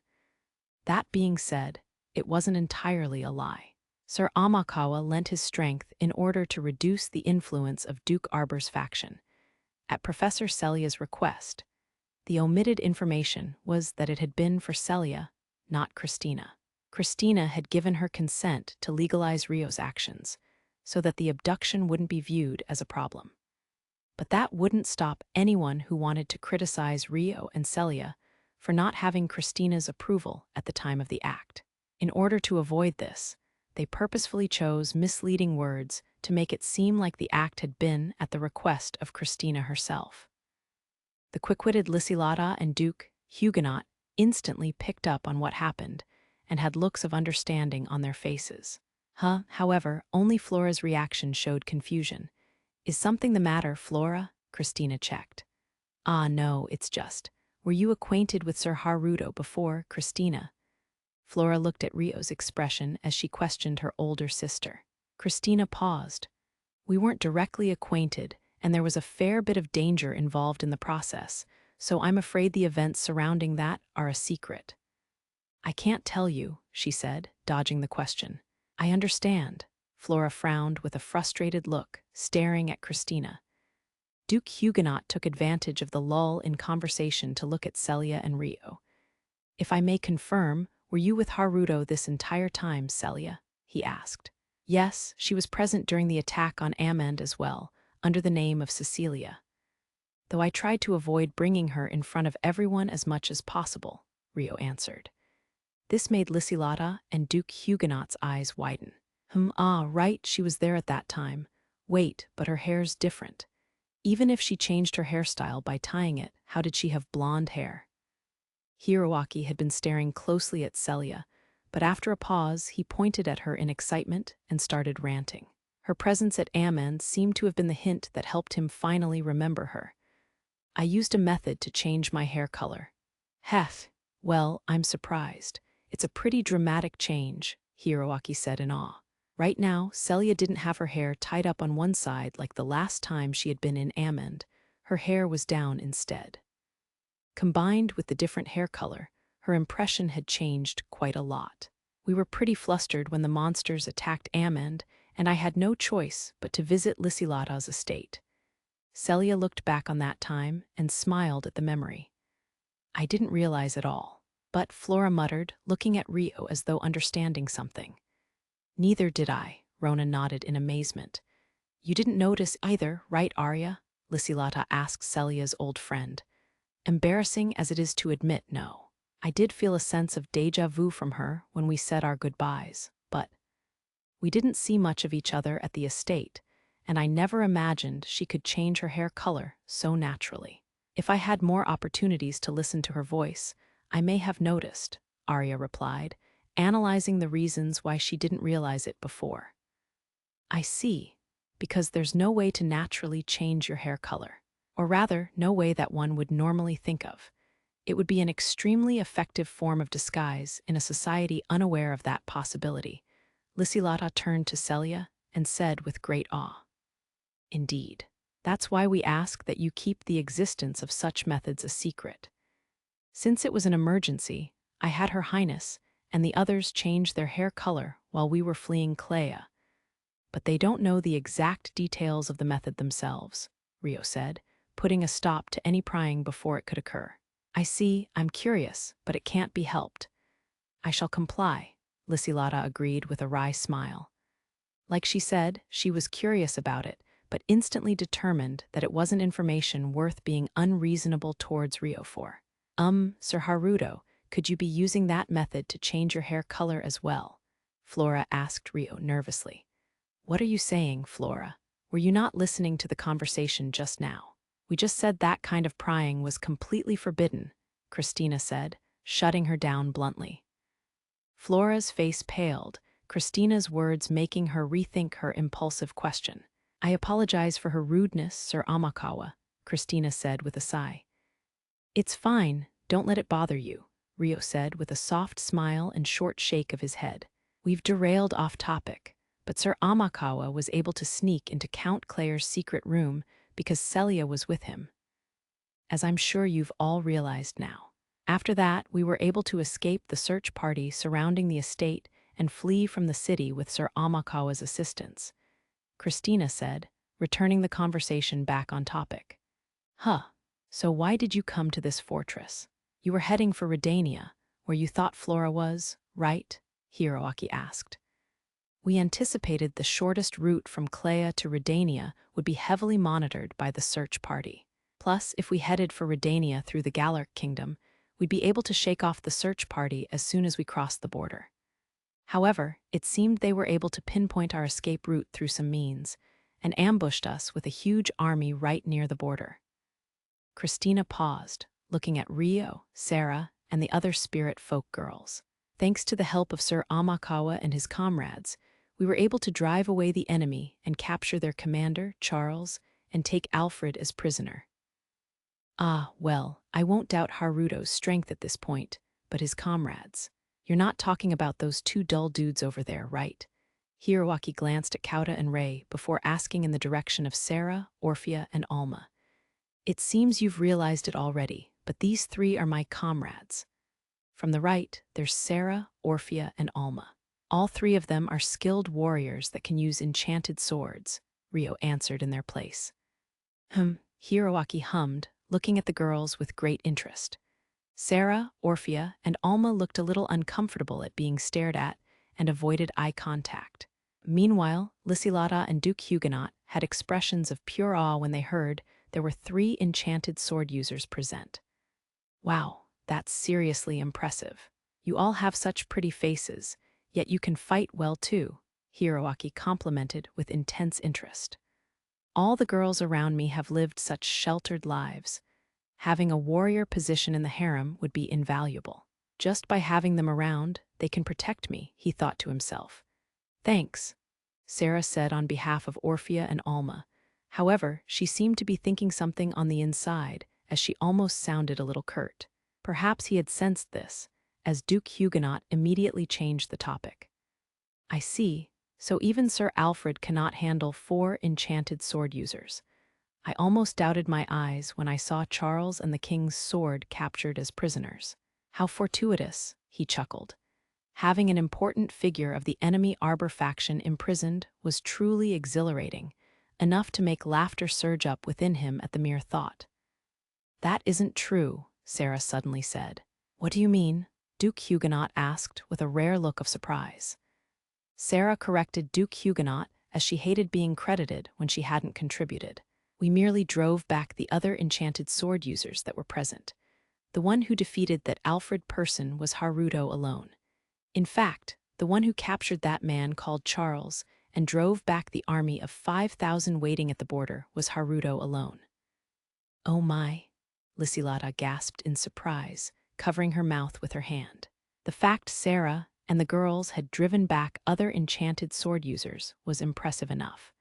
That being said, it wasn't entirely a lie. Sir Amakawa lent his strength in order to reduce the influence of Duke Arbor's faction. At Professor Celia's request, the omitted information was that it had been for Celia, not Christina. Christina had given her consent to legalize Rio's actions, so that the abduction wouldn't be viewed as a problem. But that wouldn't stop anyone who wanted to criticize Rio and Celia for not having Christina's approval at the time of the act. In order to avoid this, they purposefully chose misleading words to make it seem like the act had been at the request of Christina herself. The quick-witted Lysilata and Duke Huguenot instantly picked up on what happened and had looks of understanding on their faces. However, only Flora's reaction showed confusion. Is something the matter, Flora? Christina checked. Ah, no, it's just. Were you acquainted with Sir Haruto before, Christina? Flora looked at Rio's expression as she questioned her older sister. Christina paused. We weren't directly acquainted, and there was a fair bit of danger involved in the process, so I'm afraid the events surrounding that are a secret. I can't tell you, she said, dodging the question. I understand. Flora frowned with a frustrated look, staring at Christina. Duke Huguenot took advantage of the lull in conversation to look at Celia and Rio. "If I may confirm, were you with Haruto this entire time, Celia?" he asked. "Yes, she was present during the attack on Amand as well, under the name of Cecilia. Though I tried to avoid bringing her in front of everyone as much as possible," Rio answered. This made Lysilata and Duke Huguenot's eyes widen. Right, she was there at that time. Wait, but her hair's different. Even if she changed her hairstyle by tying it, how did she have blonde hair?" Hiroaki had been staring closely at Celia, but after a pause, he pointed at her in excitement and started ranting. Her presence at Amand seemed to have been the hint that helped him finally remember her. "I used a method to change my hair color." "Hef, well, I'm surprised. It's a pretty dramatic change," Hiroaki said in awe. Right now, Celia didn't have her hair tied up on one side like the last time she had been in Amand. Her hair was down instead. Combined with the different hair color, her impression had changed quite a lot. "We were pretty flustered when the monsters attacked Amand, and I had no choice but to visit Lysilata's estate." Celia looked back on that time and smiled at the memory. "I didn't realize it all," but Flora muttered, looking at Rio as though understanding something. "Neither did I," Rona nodded in amazement. "You didn't notice either, right, Arya?" Lysilata asked Celia's old friend. "Embarrassing as it is to admit, no. I did feel a sense of déjà vu from her when we said our goodbyes, but we didn't see much of each other at the estate, and I never imagined she could change her hair color so naturally. If I had more opportunities to listen to her voice, I may have noticed," Arya replied, analyzing the reasons why she didn't realize it before. "I see, because there's no way to naturally change your hair color, or rather, no way that one would normally think of. It would be an extremely effective form of disguise in a society unaware of that possibility." Lysilata turned to Celia and said with great awe. "Indeed. That's why we ask that you keep the existence of such methods a secret. Since it was an emergency, I had Her Highness and the others change their hair color while we were fleeing Clea. But they don't know the exact details of the method themselves," Rio said, putting a stop to any prying before it could occur. "I see, I'm curious, but it can't be helped." "I shall comply," Lysilata agreed with a wry smile. Like she said, she was curious about it, but instantly determined that it wasn't information worth being unreasonable towards Rio for. Sir Haruto, could you be using that method to change your hair color as well?" Flora asked Rio nervously. "What are you saying, Flora? Were you not listening to the conversation just now?" "We just said that kind of prying was completely forbidden," Christina said, shutting her down bluntly. Flora's face paled, Christina's words making her rethink her impulsive question. "I apologize for her rudeness, Sir Amakawa," Christina said with a sigh. "It's fine, don't let it bother you," Rio said with a soft smile and short shake of his head. "We've derailed off topic, but Sir Amakawa was able to sneak into Count Claire's secret room because Celia was with him, as I'm sure you've all realized now. After that, we were able to escape the search party surrounding the estate and flee from the city with Sir Amakawa's assistance," Christina said, returning the conversation back on topic. So why did you come to this fortress? You were heading for Redania, where you thought Flora was, right?" Hiroaki asked. "We anticipated the shortest route from Clea to Redania would be heavily monitored by the search party. Plus, if we headed for Redania through the Galarc kingdom, we'd be able to shake off the search party as soon as we crossed the border. However, it seemed they were able to pinpoint our escape route through some means, and ambushed us with a huge army right near the border." Christina paused, looking at Rio, Sarah, and the other spirit folk girls. "Thanks to the help of Sir Amakawa and his comrades, we were able to drive away the enemy and capture their commander, Charles, and take Alfred as prisoner." Well, I won't doubt Haruto's strength at this point, but his comrades. You're not talking about those two dull dudes over there, right?" Hiroaki glanced at Kauta and Rei before asking in the direction of Sarah, Orphea, and Alma. "It seems you've realized it already, but these three are my comrades. From the right, there's Sarah, Orphea, and Alma. All three of them are skilled warriors that can use enchanted swords," Rio answered in their place. Hiroaki hummed, looking at the girls with great interest. Sarah, Orphea, and Alma looked a little uncomfortable at being stared at and avoided eye contact. Meanwhile, Lysilata and Duke Huguenot had expressions of pure awe when they heard there were 3 enchanted sword users present. Wow, that's seriously impressive. You all have such pretty faces, yet you can fight well too, Hiroaki complimented with intense interest. All the girls around me have lived such sheltered lives. Having a warrior position in the harem would be invaluable. Just by having them around, they can protect me, he thought to himself. Thanks, Sarah said on behalf of Orphea and Alma. However, she seemed to be thinking something on the inside, as she almost sounded a little curt. Perhaps he had sensed this, as Duke Huguenot immediately changed the topic. I see, so even Sir Alfred cannot handle 4 enchanted sword users. I almost doubted my eyes when I saw Charles and the king's sword captured as prisoners. How fortuitous, he chuckled. Having an important figure of the enemy Arbor faction imprisoned was truly exhilarating, enough to make laughter surge up within him at the mere thought. That isn't true, Sarah suddenly said. What do you mean? Duke Huguenot asked with a rare look of surprise. Sarah corrected Duke Huguenot as she hated being credited when she hadn't contributed. We merely drove back the other enchanted sword users that were present. The one who defeated that Alfred person was Haruto alone. In fact, the one who captured that man called Charles and drove back the army of 5,000 waiting at the border was Haruto alone. Oh my, Lysilata gasped in surprise, covering her mouth with her hand. The fact Sarah and the girls had driven back other enchanted sword users was impressive enough.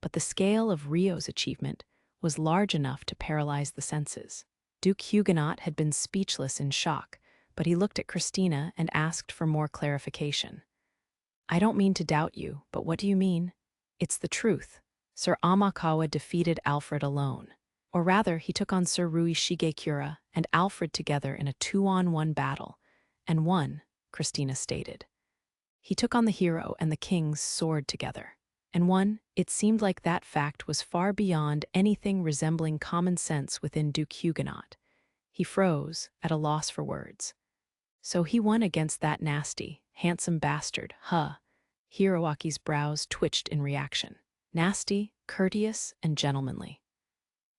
But the scale of Rio's achievement was large enough to paralyze the senses. Duke Huguenot had been speechless in shock, but he looked at Christina and asked for more clarification. I don't mean to doubt you, but what do you mean? It's the truth. Sir Amakawa defeated Alfred alone. Or rather, he took on Sir Rui Shigekura and Alfred together in a 2-on-1 battle, and won, Christina stated. He took on the hero and the king's sword together, and won. It seemed like that fact was far beyond anything resembling common sense within Duke Huguenot. He froze, at a loss for words. So he won against that nasty, handsome bastard, huh? Hiroaki's brows twitched in reaction. Nasty, courteous, and gentlemanly.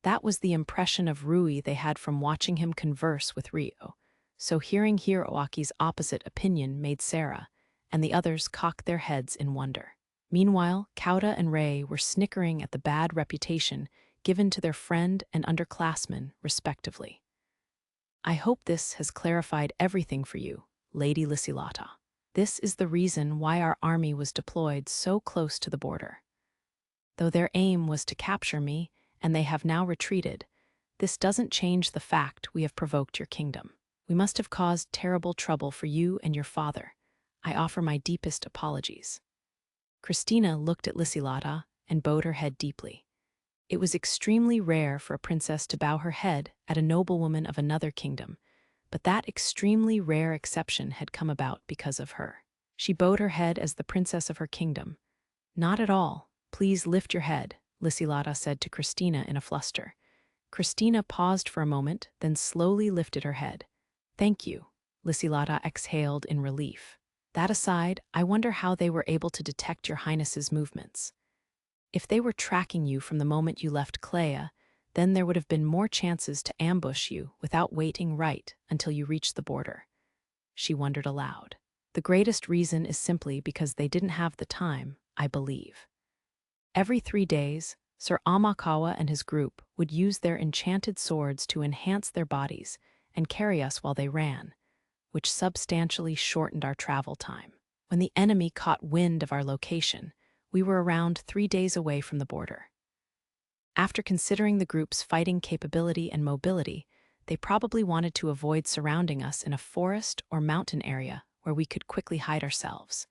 That was the impression of Rui they had from watching him converse with Rio, so hearing Hiroaki's opposite opinion made Sarah and the others cock their heads in wonder. Meanwhile, Kauta and Rei were snickering at the bad reputation given to their friend and underclassmen, respectively. I hope this has clarified everything for you, Lady Lysilata. This is the reason why our army was deployed so close to the border. Though their aim was to capture me, and they have now retreated, this doesn't change the fact we have provoked your kingdom. We must have caused terrible trouble for you and your father. I offer my deepest apologies. Christina looked at Lysilata and bowed her head deeply. It was extremely rare for a princess to bow her head at a noblewoman of another kingdom, but that extremely rare exception had come about because of her. She bowed her head as the princess of her kingdom. Not at all. Please lift your head, Lysilata said to Christina in a fluster. Christina paused for a moment, then slowly lifted her head. Thank you, Lysilata exhaled in relief. That aside, I wonder how they were able to detect your highness's movements. If they were tracking you from the moment you left Clea, then there would have been more chances to ambush you without waiting right until you reached the border. She wondered aloud. The greatest reason is simply because they didn't have the time, I believe. Every 3 days, Sir Amakawa and his group would use their enchanted swords to enhance their bodies and carry us while they ran, which substantially shortened our travel time. When the enemy caught wind of our location, we were around 3 days away from the border. After considering the group's fighting capability and mobility, they probably wanted to avoid surrounding us in a forest or mountain area where we could quickly hide ourselves.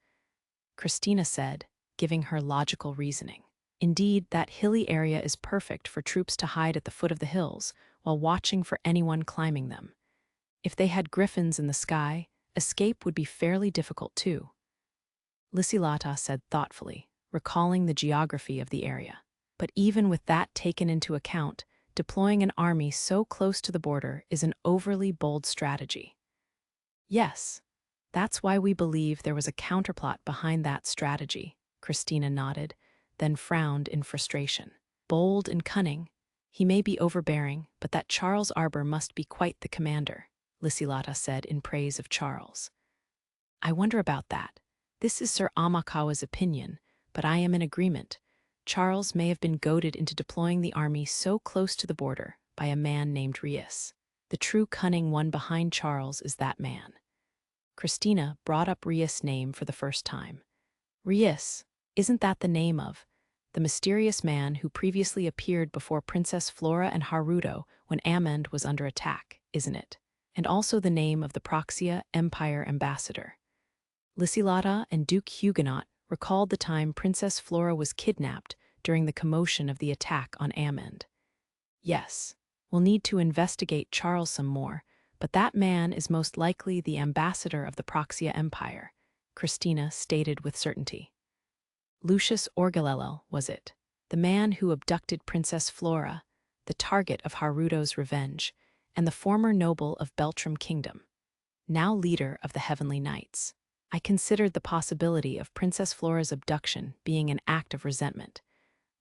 Christina said, giving her logical reasoning. Indeed, that hilly area is perfect for troops to hide at the foot of the hills while watching for anyone climbing them. If they had griffins in the sky, escape would be fairly difficult too. Lysilata said thoughtfully, recalling the geography of the area. But even with that taken into account, deploying an army so close to the border is an overly bold strategy. Yes, that's why we believe there was a counterplot behind that strategy, Christina nodded, then frowned in frustration. Bold and cunning. He may be overbearing, but that Charles Arbor must be quite the commander, Lysilata said in praise of Charles. I wonder about that. This is Sir Amakawa's opinion, but I am in agreement. Charles may have been goaded into deploying the army so close to the border by a man named Rius. The true cunning one behind Charles is that man. Christina brought up Rius' name for the first time. Rius, isn't that the name of the mysterious man who previously appeared before Princess Flora and Haruto when Amand was under attack, isn't it? And also the name of the Proxia Empire ambassador. Lysilata and Duke Huguenot recalled the time Princess Flora was kidnapped during the commotion of the attack on Amand. Yes, we'll need to investigate Charles some more, but that man is most likely the ambassador of the Proxia Empire, Christina stated with certainty. Lucius Orgalello, was it? The man who abducted Princess Flora, the target of Haruto's revenge, and the former noble of Beltrum Kingdom, now leader of the Heavenly Knights. I considered the possibility of Princess Flora's abduction being an act of resentment,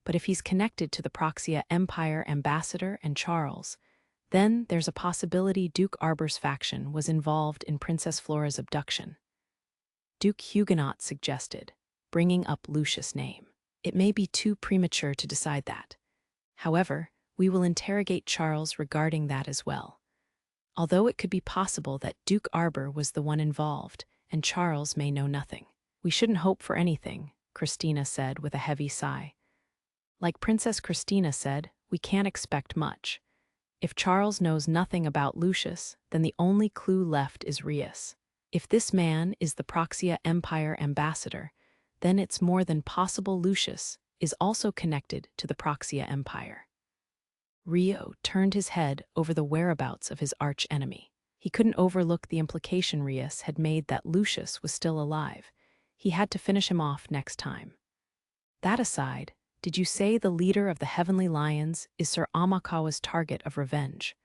but if he's connected to the Proxia Empire ambassador and Charles, then there's a possibility Duke Arbor's faction was involved in Princess Flora's abduction. Duke Huguenot suggested, bringing up Lucius' name. It may be too premature to decide that. However, we will interrogate Charles regarding that as well. Although it could be possible that Duke Arbor was the one involved, and Charles may know nothing. We shouldn't hope for anything, Christina said with a heavy sigh. Like Princess Christina said, we can't expect much. If Charles knows nothing about Lucius, then the only clue left is Rius. If this man is the Proxia Empire ambassador, then it's more than possible Lucius is also connected to the Proxia Empire. Rio turned his head over the whereabouts of his arch-enemy. He couldn't overlook the implication Rius had made that Lucius was still alive. He had to finish him off next time. That aside, did you say the leader of the Heavenly Lions is Sir Amakawa's target of revenge?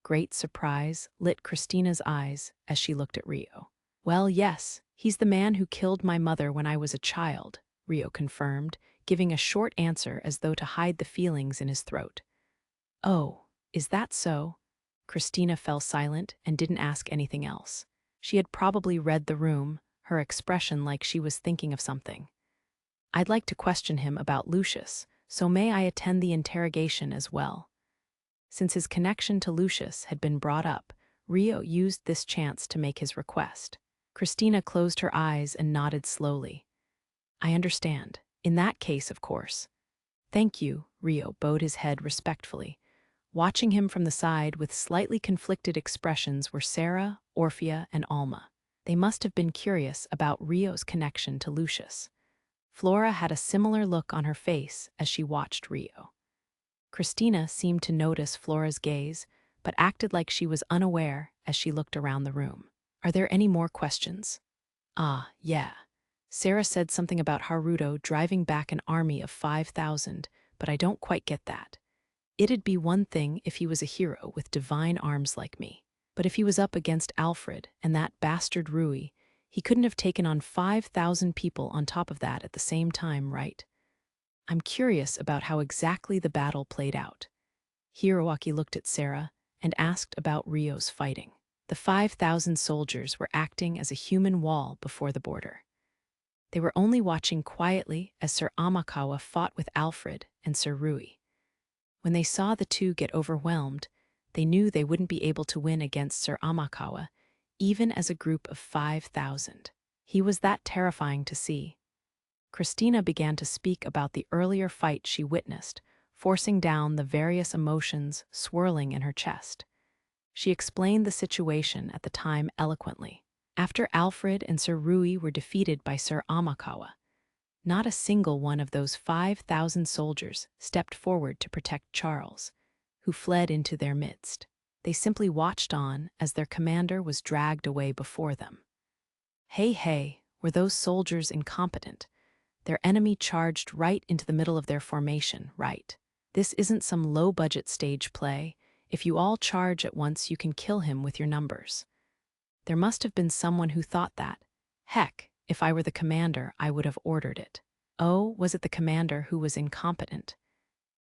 Great surprise lit Christina's eyes as she looked at Rio. Well, yes, he's the man who killed my mother when I was a child, Rio confirmed, giving a short answer as though to hide the feelings in his throat. Oh, is that so? Christina fell silent and didn't ask anything else. She had probably read the room, her expression like she was thinking of something. I'd like to question him about Lucius, so may I attend the interrogation as well? Since his connection to Lucius had been brought up, Rio used this chance to make his request. Christina closed her eyes and nodded slowly. I understand. In that case, of course. Thank you, Rio bowed his head respectfully. Watching him from the side with slightly conflicted expressions were Sarah, Orphea, and Alma. They must have been curious about Rio's connection to Lucius. Flora had a similar look on her face as she watched Rio. Christina seemed to notice Flora's gaze, but acted like she was unaware as she looked around the room. Are there any more questions? Ah, yeah. Sarah said something about Haruto driving back an army of 5,000, but I don't quite get that. It'd be one thing if he was a hero with divine arms like me, but if he was up against Alfred and that bastard Rui, he couldn't have taken on 5,000 people on top of that at the same time, right? I'm curious about how exactly the battle played out. Hiroaki looked at Sarah and asked about Rio's fighting. The 5,000 soldiers were acting as a human wall before the border. They were only watching quietly as Sir Amakawa fought with Alfred and Sir Rui. When they saw the two get overwhelmed, they knew they wouldn't be able to win against Sir Amakawa, even as a group of 5,000. He was that terrifying to see. Christina began to speak about the earlier fight she witnessed, forcing down the various emotions swirling in her chest. She explained the situation at the time eloquently. After Alfred and Sir Rui were defeated by Sir Amakawa, not a single one of those 5,000 soldiers stepped forward to protect Charles, who fled into their midst. They simply watched on as their commander was dragged away before them. Hey, were those soldiers incompetent? Their enemy charged right into the middle of their formation, right? This isn't some low-budget stage play. If you all charge at once, you can kill him with your numbers. There must have been someone who thought that. Heck, if I were the commander, I would have ordered it. Oh, was it the commander who was incompetent?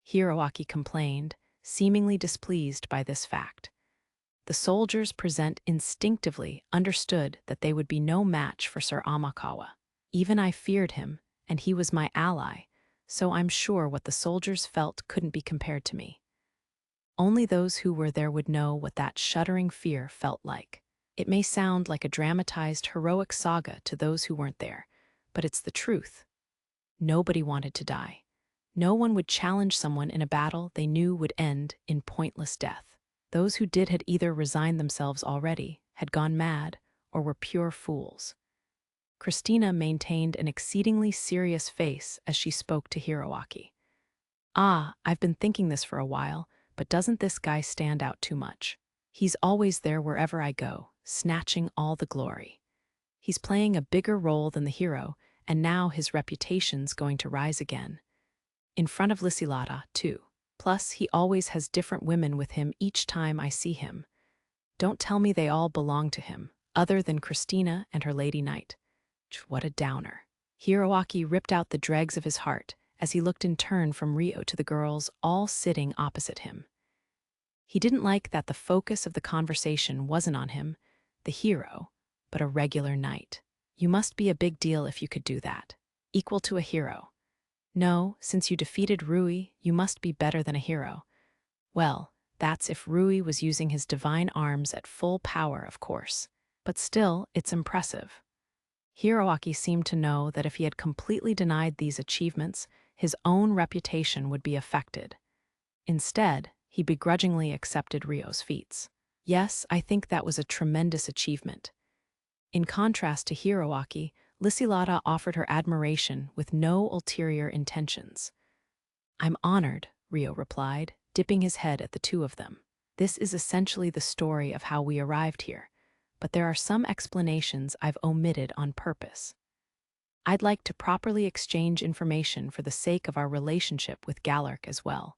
Hiroaki complained, seemingly displeased by this fact. The soldiers present instinctively understood that they would be no match for Sir Amakawa. Even I feared him, and he was my ally, so I'm sure what the soldiers felt couldn't be compared to me. Only those who were there would know what that shuddering fear felt like. It may sound like a dramatized heroic saga to those who weren't there, but it's the truth. Nobody wanted to die. No one would challenge someone in a battle they knew would end in pointless death. Those who did had either resigned themselves already, had gone mad, or were pure fools. Christina maintained an exceedingly serious face as she spoke to Hiroaki. I've been thinking this for a while, but doesn't this guy stand out too much? He's always there wherever I go, snatching all the glory. He's playing a bigger role than the hero, and now his reputation's going to rise again. In front of Lysilata, too. Plus, he always has different women with him each time I see him. Don't tell me they all belong to him, other than Christina and her lady knight. What a downer. Hiroaki ripped out the dregs of his heart as he looked in turn from Rio to the girls all sitting opposite him. He didn't like that the focus of the conversation wasn't on him, the hero, but a regular knight. You must be a big deal if you could do that. Equal to a hero. No, since you defeated Rui, you must be better than a hero. Well, that's if Rui was using his divine arms at full power, of course. But still, it's impressive. Hiroaki seemed to know that if he had completely denied these achievements, his own reputation would be affected. Instead, he begrudgingly accepted Rio's feats. Yes, I think that was a tremendous achievement. In contrast to Hiroaki, Lysilata offered her admiration with no ulterior intentions. I'm honored, Rio replied, dipping his head at the two of them. This is essentially the story of how we arrived here, but there are some explanations I've omitted on purpose. I'd like to properly exchange information for the sake of our relationship with Galarc as well.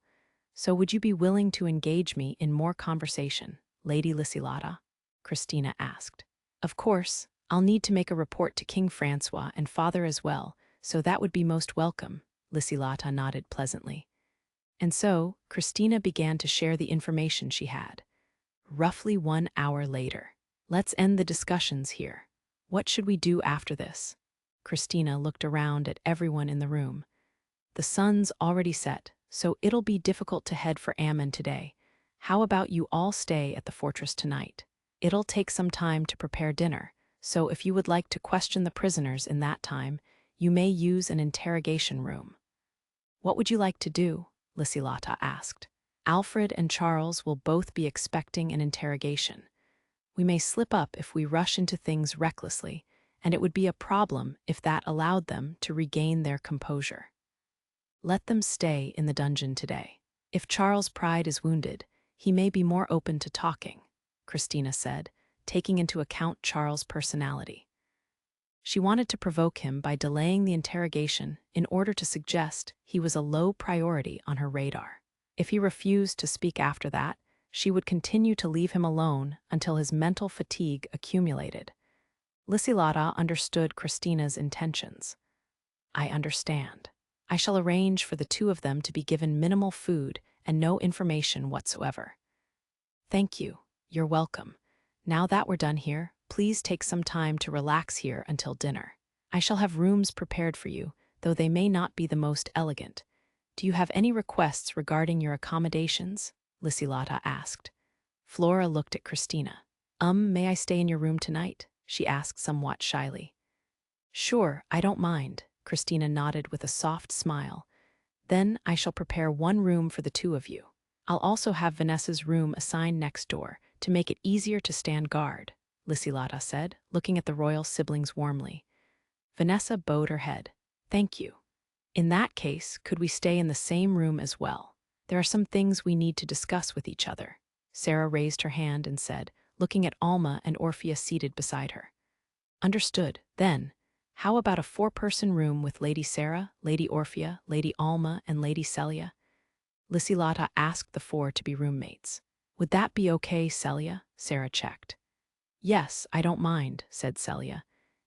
So would you be willing to engage me in more conversation, Lady Lysilata? Christina asked. Of course, I'll need to make a report to King Francois and Father as well, so that would be most welcome, Lysilata nodded pleasantly. And so, Christina began to share the information she had. Roughly 1 hour later. Let's end the discussions here. What should we do after this? Christina looked around at everyone in the room. The sun's already set, so it'll be difficult to head for Ammon today. How about you all stay at the fortress tonight? It'll take some time to prepare dinner, so if you would like to question the prisoners in that time, you may use an interrogation room. What would you like to do? Lysilata asked. Alfred and Charles will both be expecting an interrogation. We may slip up if we rush into things recklessly, and it would be a problem if that allowed them to regain their composure. Let them stay in the dungeon today. If Charles' pride is wounded, he may be more open to talking, Christina said, taking into account Charles' personality. She wanted to provoke him by delaying the interrogation in order to suggest he was a low priority on her radar. If he refused to speak after that, she would continue to leave him alone until his mental fatigue accumulated. Lysilata understood Christina's intentions. I understand. I shall arrange for the two of them to be given minimal food and no information whatsoever. Thank you. You're welcome. Now that we're done here, please take some time to relax here until dinner. I shall have rooms prepared for you, though they may not be the most elegant. Do you have any requests regarding your accommodations? Lysilata asked. Flora looked at Christina. May I stay in your room tonight? She asked somewhat shyly. Sure, I don't mind, Christina nodded with a soft smile. Then I shall prepare one room for the two of you. I'll also have Vanessa's room assigned next door to make it easier to stand guard, Lysilata said, looking at the royal siblings warmly. Vanessa bowed her head. Thank you. In that case, could we stay in the same room as well? There are some things we need to discuss with each other. Sarah raised her hand and said, looking at Alma and Orphea seated beside her. Understood. Then, how about a 4-person room with Lady Sarah, Lady Orphea, Lady Alma, and Lady Celia? Lysilata asked the four to be roommates. Would that be okay, Celia? Sarah checked. Yes, I don't mind, said Celia.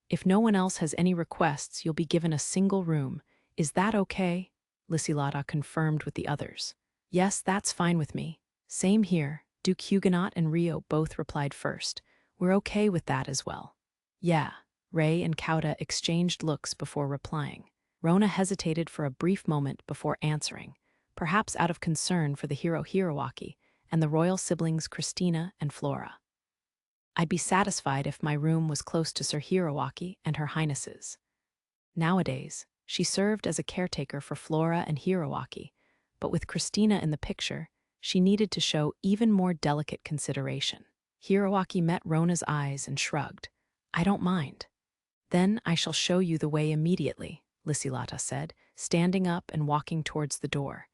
If no one else has any requests, you'll be given a single room. Is that okay? Lysilata confirmed with the others. Yes, that's fine with me. Same here. Duke Huguenot and Rio both replied first. We're okay with that as well. Yeah. Ray and Kauta exchanged looks before replying. Rona hesitated for a brief moment before answering, perhaps out of concern for the hero Hiroaki and the royal siblings Christina and Flora. I'd be satisfied if my room was close to Sir Hiroaki and Her Highness's. Nowadays, she served as a caretaker for Flora and Hiroaki, but with Christina in the picture, she needed to show even more delicate consideration. Hiroaki met Rona's eyes and shrugged. I don't mind. Then I shall show you the way immediately, Lysilata said, standing up and walking towards the door.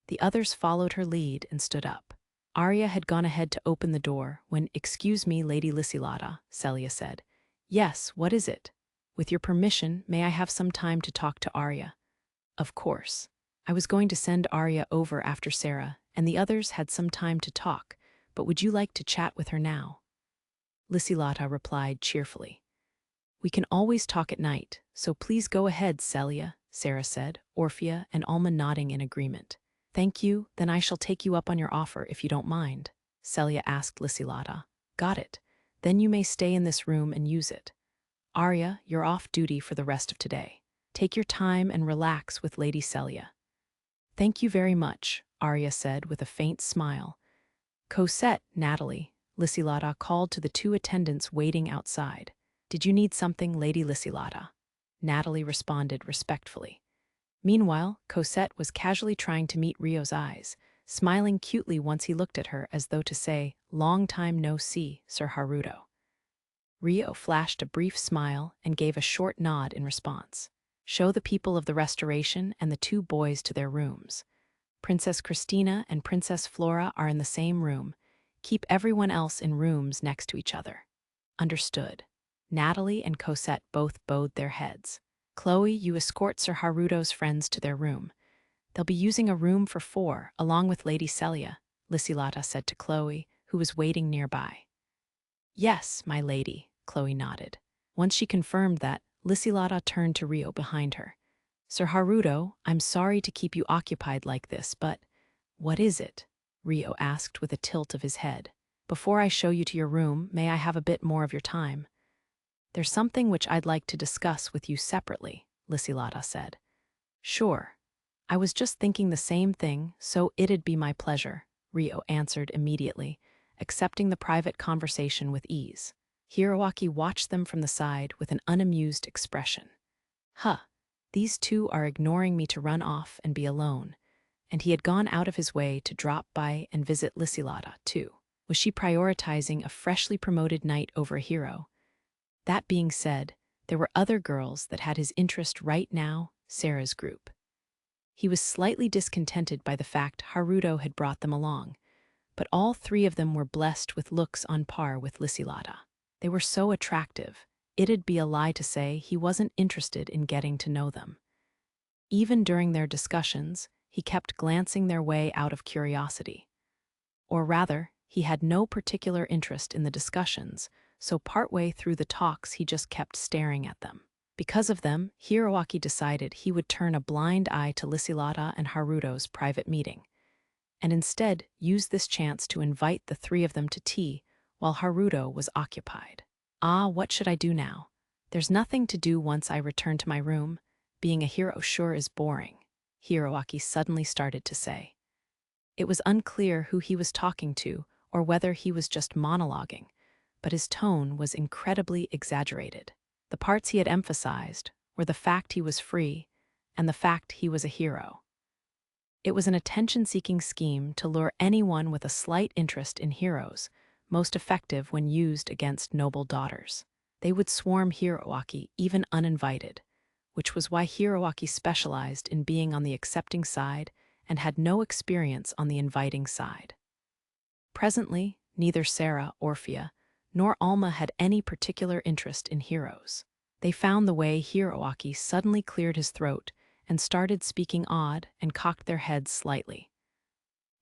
The others followed her lead and stood up. Arya had gone ahead to open the door when, Excuse me, Lady Lysilata, Celia said. Yes, what is it? With your permission, may I have some time to talk to Arya? Of course. I was going to send Arya over after Sarah, and the others had some time to talk, but would you like to chat with her now? Lysilata replied cheerfully. We can always talk at night, so please go ahead, Celia, Sarah said, Orphea and Alma nodding in agreement. Thank you, then I shall take you up on your offer if you don't mind, Celia asked Lysilata. Got it. Then you may stay in this room and use it. Arya, you're off duty for the rest of today. Take your time and relax with Lady Celia. Thank you very much, Arya said with a faint smile. Cosette, Natalie, Lysilata called to the two attendants waiting outside. Did you need something, Lady Lysilata? Natalie responded respectfully. Meanwhile, Cosette was casually trying to meet Rio's eyes, smiling cutely once he looked at her as though to say, Long time no see, Sir Haruto. Rio flashed a brief smile and gave a short nod in response. Show the people of the Restoration and the two boys to their rooms. Princess Christina and Princess Flora are in the same room. Keep everyone else in rooms next to each other. Understood. Natalie and Cosette both bowed their heads. Chloe, you escort Sir Haruto's friends to their room. They'll be using a room for 4, along with Lady Celia, Lysilata said to Chloe, who was waiting nearby. Yes, my lady, Chloe nodded. Once she confirmed that, Lysilata turned to Rio behind her. Sir Haruto, I'm sorry to keep you occupied like this, but what is it? Rio asked with a tilt of his head. Before I show you to your room, may I have a bit more of your time? There's something which I'd like to discuss with you separately, Lysilata said. Sure. I was just thinking the same thing, so it'd be my pleasure, Rio answered immediately, accepting the private conversation with ease. Hiroaki watched them from the side with an unamused expression. These two are ignoring me to run off and be alone, and he had gone out of his way to drop by and visit Lysilata, too. Was she prioritizing a freshly promoted knight over a hero? That being said, there were other girls that had his interest right now, Sarah's group. He was slightly discontented by the fact Haruto had brought them along, but all 3 of them were blessed with looks on par with Lysilata. They were so attractive, it'd be a lie to say he wasn't interested in getting to know them. Even during their discussions, he kept glancing their way out of curiosity. Or rather, he had no particular interest in the discussions, so partway through the talks he just kept staring at them. Because of them, Hiroaki decided he would turn a blind eye to Lysilata and Haruto's private meeting, and instead use this chance to invite the 3 of them to tea while Haruto was occupied. What should I do now? There's nothing to do once I return to my room. Being a hero sure is boring, Hiroaki suddenly started to say. It was unclear who he was talking to or whether he was just monologuing, but his tone was incredibly exaggerated. The parts he had emphasized were the fact he was free and the fact he was a hero. It was an attention-seeking scheme to lure anyone with a slight interest in heroes, most effective when used against noble daughters. They would swarm Hiroaki even uninvited, which was why Hiroaki specialized in being on the accepting side and had no experience on the inviting side. Presently, neither Sarah, Orphea, nor Alma had any particular interest in heroes. They found the way Hiroaki suddenly cleared his throat and started speaking odd and cocked their heads slightly.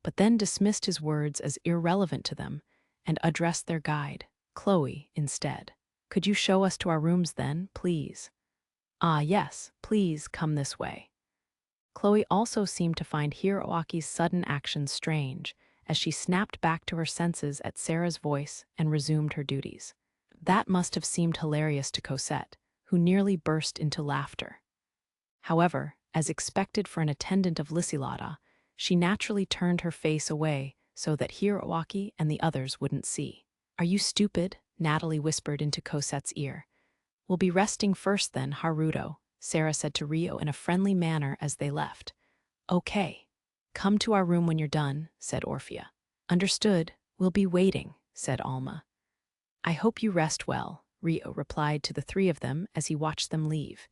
but then dismissed his words as irrelevant to them and addressed their guide, Chloe, instead. "Could you show us to our rooms then, please?" "Ah, yes, please come this way." Chloe also seemed to find Hiroaki's sudden action strange, as she snapped back to her senses at Sarah's voice and resumed her duties. That must have seemed hilarious to Cosette, who nearly burst into laughter. However, as expected for an attendant of Lysilata, she naturally turned her face away so that Hiroaki and the others wouldn't see. "Are you stupid?" Natalie whispered into Cosette's ear. "We'll be resting first then, Haruto," Sarah said to Rio in a friendly manner as they left. "Okay. Come to our room when you're done," said Orphea. "Understood. We'll be waiting," said Alma. "I hope you rest well," Rio replied to the three of them as he watched them leave.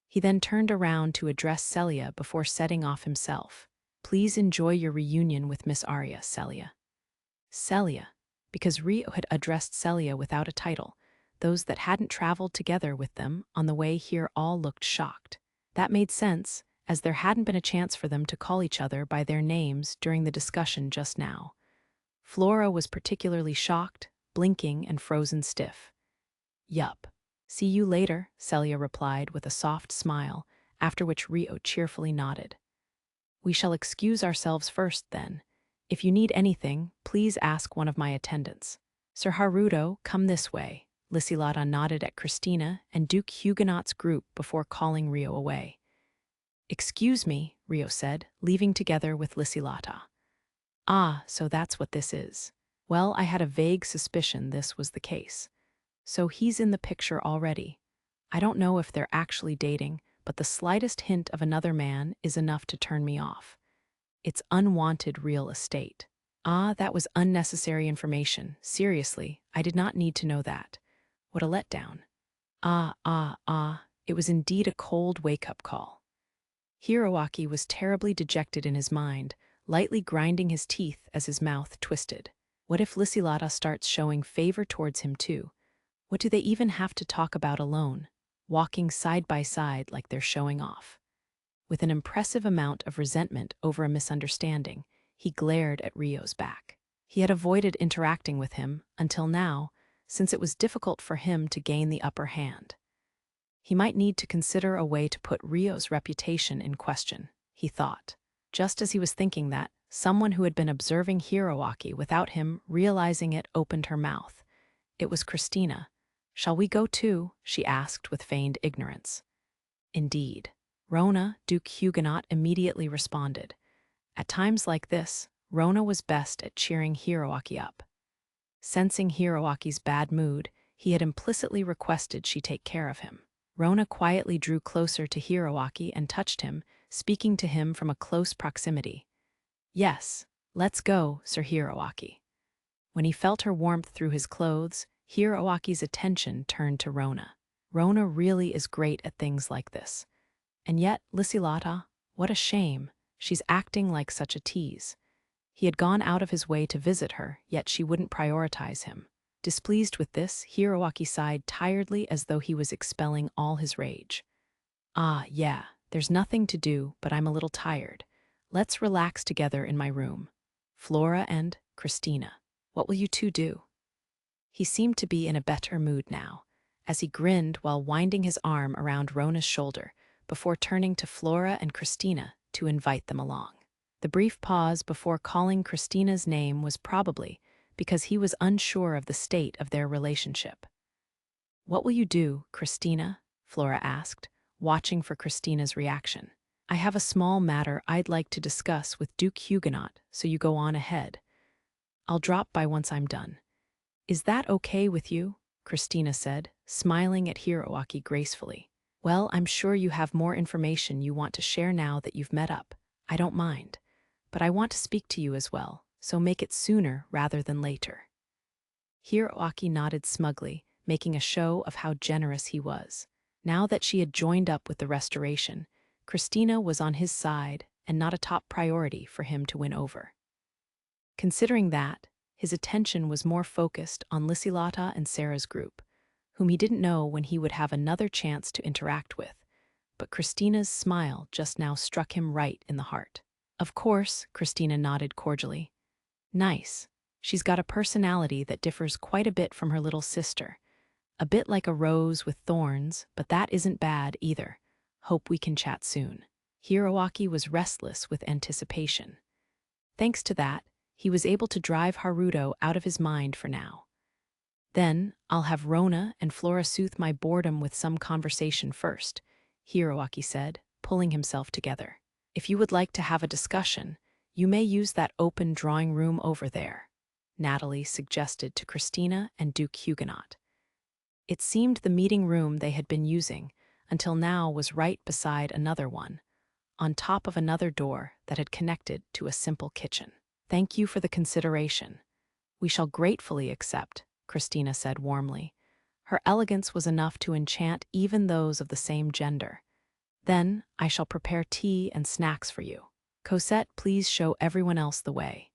He then turned around to address Celia before setting off himself. "Please enjoy your reunion with Miss Arya, Celia." Celia, because Rio had addressed Celia without a title. Those that hadn't traveled together with them on the way here all looked shocked. That made sense, as there hadn't been a chance for them to call each other by their names during the discussion just now. Flora was particularly shocked, blinking and frozen stiff. "Yup. See you later," Celia replied with a soft smile, after which Rio cheerfully nodded. "We shall excuse ourselves first, then. If you need anything, please ask one of my attendants. Sir Haruto, come this way." Lysilata nodded at Christina and Duke Huguenot's group before calling Rio away. "Excuse me," Rio said, leaving together with Lysilata. "Ah, so that's what this is. Well, I had a vague suspicion this was the case. So he's in the picture already. I don't know if they're actually dating, but the slightest hint of another man is enough to turn me off. It's unwanted real estate." "Ah, that was unnecessary information. Seriously, I did not need to know that. What a letdown." It was indeed a cold wake-up call. Hiroaki was terribly dejected in his mind, lightly grinding his teeth as his mouth twisted. What if Lysilata starts showing favor towards him too? What do they even have to talk about alone, walking side by side like they're showing off? With an impressive amount of resentment over a misunderstanding, he glared at Rio's back. He had avoided interacting with him until now, since it was difficult for him to gain the upper hand. He might need to consider a way to put Rio's reputation in question, he thought. Just as he was thinking that, someone who had been observing Hiroaki without him realizing it opened her mouth. It was Christina. "Shall we go too?" she asked with feigned ignorance. "Indeed." Rona, Duke Huguenot, immediately responded. At times like this, Rona was best at cheering Hiroaki up. Sensing Hiroaki's bad mood, he had implicitly requested she take care of him. Rona quietly drew closer to Hiroaki and touched him, speaking to him from a close proximity. "Yes, let's go, Sir Hiroaki." When he felt her warmth through his clothes, Hiroaki's attention turned to Rona. Rona really is great at things like this. And yet, Lysilata, what a shame, she's acting like such a tease. He had gone out of his way to visit her, yet she wouldn't prioritize him. Displeased with this, Hiroaki sighed tiredly as though he was expelling all his rage. "Ah, yeah, there's nothing to do, but I'm a little tired. Let's relax together in my room. Flora and Christina, what will you two do?" He seemed to be in a better mood now, as he grinned while winding his arm around Rona's shoulder before turning to Flora and Christina to invite them along. The brief pause before calling Christina's name was probably because he was unsure of the state of their relationship. "What will you do, Christina?" Flora asked, watching for Christina's reaction. "I have a small matter I'd like to discuss with Duke Huguenot, so you go on ahead. I'll drop by once I'm done." "Is that okay with you?" Christina said, smiling at Hiroaki gracefully. "Well, I'm sure you have more information you want to share now that you've met up. I don't mind. But I want to speak to you as well, so make it sooner rather than later." Hiroaki nodded smugly, making a show of how generous he was. Now that she had joined up with the restoration, Christina was on his side and not a top priority for him to win over. Considering that, his attention was more focused on Lysilata and Sarah's group, whom he didn't know when he would have another chance to interact with, but Christina's smile just now struck him right in the heart. Of course, Christina nodded cordially. Nice. She's got a personality that differs quite a bit from her little sister. A bit like a rose with thorns, but that isn't bad either. Hope we can chat soon. Hiroaki was restless with anticipation. Thanks to that, he was able to drive Haruto out of his mind for now. Then, I'll have Rona and Flora soothe my boredom with some conversation first, Hiroaki said, pulling himself together. If you would like to have a discussion, you may use that open drawing room over there, Natalie suggested to Christina and Duke Huguenot. It seemed the meeting room they had been using until now was right beside another one, on top of another door that had connected to a simple kitchen. Thank you for the consideration. We shall gratefully accept, Christina said warmly. Her elegance was enough to enchant even those of the same gender. Then I shall prepare tea and snacks for you. Cosette, please show everyone else the way.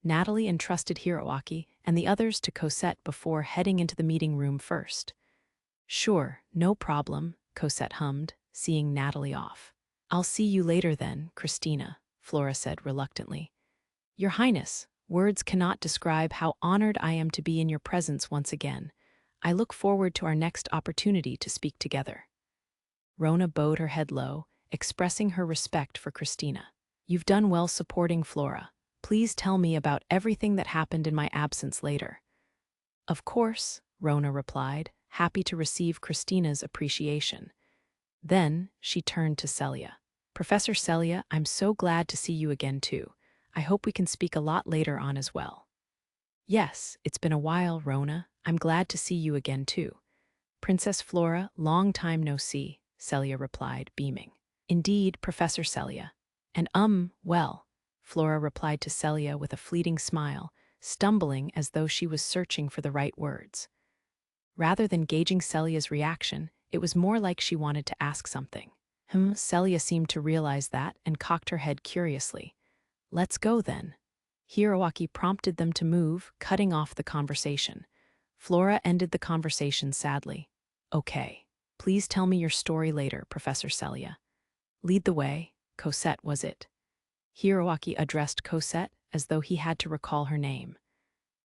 Natalie entrusted Hiroaki and the others to Cosette before heading into the meeting room first. Sure, no problem, Cosette hummed, seeing Natalie off. I'll see you later then, Christina, Flora said reluctantly. Your Highness, words cannot describe how honored I am to be in your presence once again. I look forward to our next opportunity to speak together. Rona bowed her head low, expressing her respect for Christina. You've done well supporting Flora. Please tell me about everything that happened in my absence later. Of course, Rona replied, happy to receive Christina's appreciation. Then she turned to Celia. Professor Celia, I'm so glad to see you again too. I hope we can speak a lot later on as well. Yes, it's been a while, Rona. I'm glad to see you again too. Princess Flora, long time no see, Celia replied, beaming. Indeed, Professor Celia. And well, Flora replied to Celia with a fleeting smile, stumbling as though she was searching for the right words. Rather than gauging Celia's reaction, it was more like she wanted to ask something. Celia seemed to realize that and cocked her head curiously. Let's go then. Hiroaki prompted them to move, cutting off the conversation. Flora ended the conversation sadly. Okay, please tell me your story later, Professor Celia. Lead the way, Cosette was it. Hiroaki addressed Cosette as though he had to recall her name.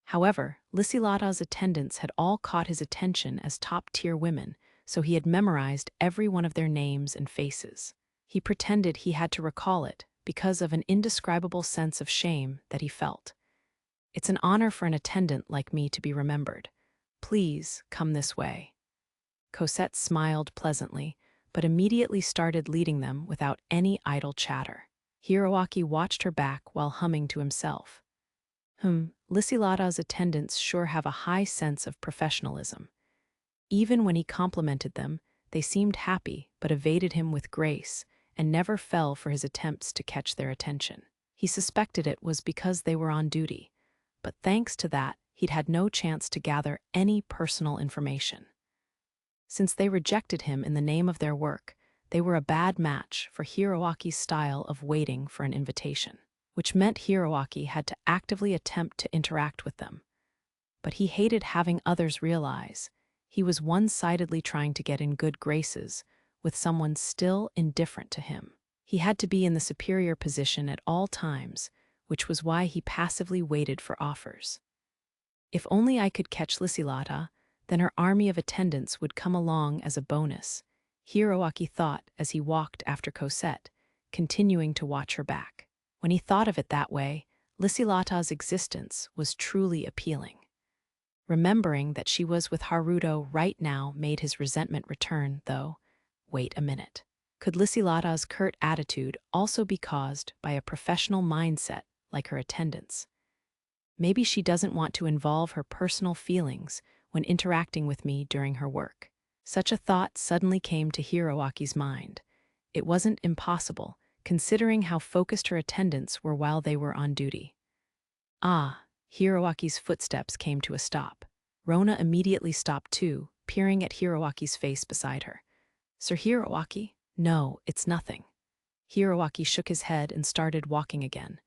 However, Lysilata's attendants had all caught his attention as top-tier women, so he had memorized every one of their names and faces. He pretended he had to recall it because of an indescribable sense of shame that he felt. It's an honor for an attendant like me to be remembered. Please come this way. Cosette smiled pleasantly, but immediately started leading them without any idle chatter. Hiroaki watched her back while humming to himself. Lysilata's attendants sure have a high sense of professionalism. Even when he complimented them, they seemed happy but evaded him with grace and never fell for his attempts to catch their attention. He suspected it was because they were on duty, but thanks to that, he'd had no chance to gather any personal information. Since they rejected him in the name of their work, they were a bad match for Hiroaki's style of waiting for an invitation, which meant Hiroaki had to actively attempt to interact with them. But he hated having others realize he was one-sidedly trying to get in good graces with someone still indifferent to him. He had to be in the superior position at all times, which was why he passively waited for offers. If only I could catch Lysilata, then her army of attendants would come along as a bonus, Hiroaki thought as he walked after Cosette, continuing to watch her back. When he thought of it that way, Lysilata's existence was truly appealing. Remembering that she was with Haruto right now made his resentment return, though. Wait a minute. Could Lysilata's curt attitude also be caused by a professional mindset like her attendants? Maybe she doesn't want to involve her personal feelings when interacting with me during her work. Such a thought suddenly came to Hiroaki's mind. It wasn't impossible, considering how focused her attendants were while they were on duty. Hiroaki's footsteps came to a stop. Rona immediately stopped too, peering at Hiroaki's face beside her. Sir Hiroaki? No, it's nothing. Hiroaki shook his head and started walking again.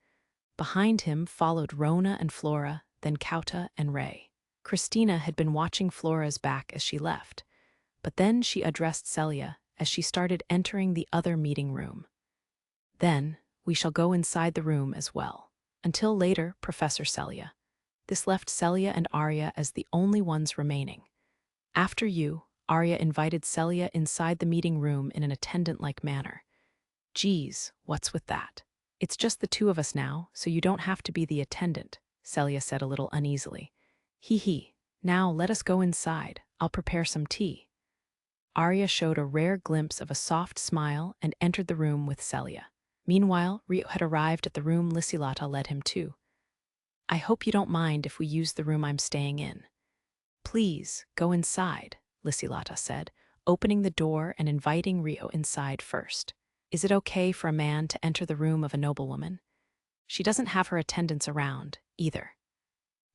Behind him followed Rona and Flora, then Kauta and Ray. Christina had been watching Flora's back as she left, but then she addressed Celia as she started entering the other meeting room. Then, we shall go inside the room as well. Until later, Professor Celia. This left Celia and Arya as the only ones remaining. After you, Arya invited Celia inside the meeting room in an attendant-like manner. Geez, what's with that? It's just the two of us now, so you don't have to be the attendant, Celia said a little uneasily. Hee. Now let us go inside. I'll prepare some tea. Arya showed a rare glimpse of a soft smile and entered the room with Celia. Meanwhile, Rio had arrived at the room Lysilata led him to. I hope you don't mind if we use the room I'm staying in. Please, go inside, Lysilata said, opening the door and inviting Rio inside first. Is it okay for a man to enter the room of a noblewoman? She doesn't have her attendants around, either.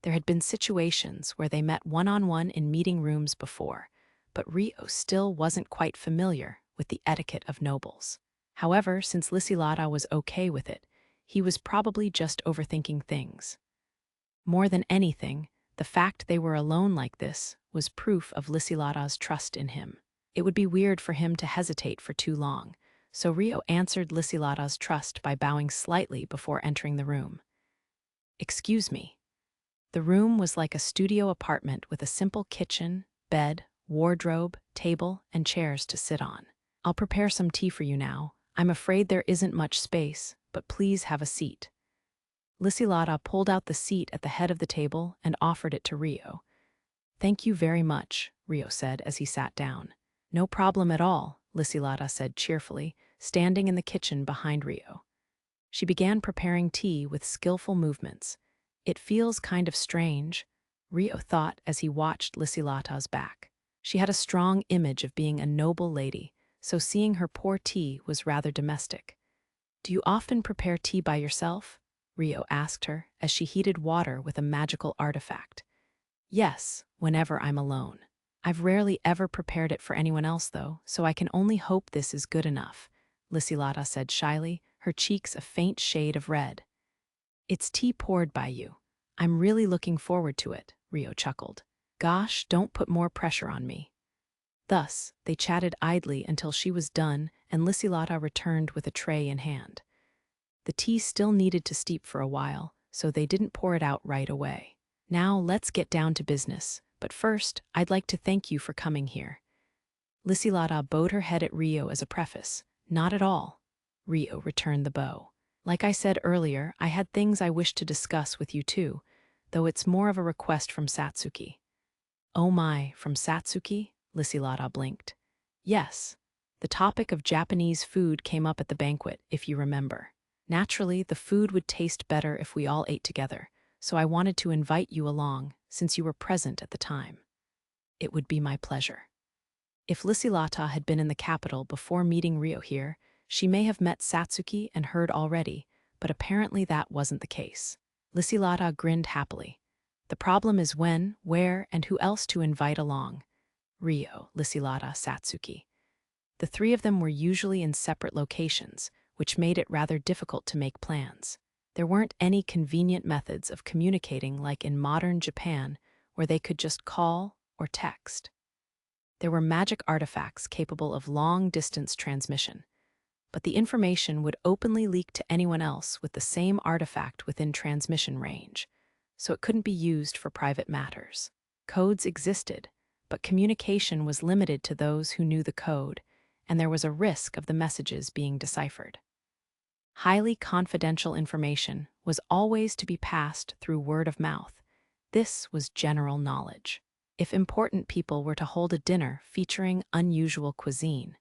There had been situations where they met one-on-one in meeting rooms before, but Rio still wasn't quite familiar with the etiquette of nobles. However, since Lysilata was okay with it, he was probably just overthinking things. More than anything, the fact they were alone like this was proof of Lysilata's trust in him. It would be weird for him to hesitate for too long, so Rio answered Lysilata's trust by bowing slightly before entering the room. Excuse me. The room was like a studio apartment with a simple kitchen, bed, wardrobe, table, and chairs to sit on. I'll prepare some tea for you now. I'm afraid there isn't much space, but please have a seat. Lysilata pulled out the seat at the head of the table and offered it to Rio. Thank you very much, Rio said as he sat down. No problem at all, Lysilata said cheerfully, standing in the kitchen behind Rio. She began preparing tea with skillful movements. It feels kind of strange, Rio thought as he watched Lysilata's back. She had a strong image of being a noble lady, so seeing her pour tea was rather domestic. Do you often prepare tea by yourself? Rio asked her as she heated water with a magical artifact. Yes, whenever I'm alone. I've rarely ever prepared it for anyone else though, so I can only hope this is good enough, Lysilata said shyly, her cheeks a faint shade of red. It's tea poured by you. I'm really looking forward to it, Rio chuckled. Gosh, don't put more pressure on me. Thus, they chatted idly until she was done and Lysilata returned with a tray in hand. The tea still needed to steep for a while, so they didn't pour it out right away. Now let's get down to business, but first, I'd like to thank you for coming here. Lysilata bowed her head at Rio as a preface. Not at all. Rio returned the bow. Like I said earlier, I had things I wished to discuss with you too, though it's more of a request from Satsuki. Oh my, from Satsuki? Lysilata blinked. Yes. The topic of Japanese food came up at the banquet, if you remember. Naturally, the food would taste better if we all ate together, so I wanted to invite you along, since you were present at the time. It would be my pleasure. If Lysilata had been in the capital before meeting Rio here, she may have met Satsuki and heard already, but apparently that wasn't the case. Lysilata grinned happily. The problem is when, where, and who else to invite along. Rio, Lysilata, Satsuki. The three of them were usually in separate locations, which made it rather difficult to make plans. There weren't any convenient methods of communicating like in modern Japan, where they could just call or text. There were magic artifacts capable of long-distance transmission, but the information would openly leak to anyone else with the same artifact within transmission range, so it couldn't be used for private matters. Codes existed, but communication was limited to those who knew the code, and there was a risk of the messages being deciphered. Highly confidential information was always to be passed through word of mouth. This was general knowledge. If important people were to hold a dinner featuring unusual cuisine,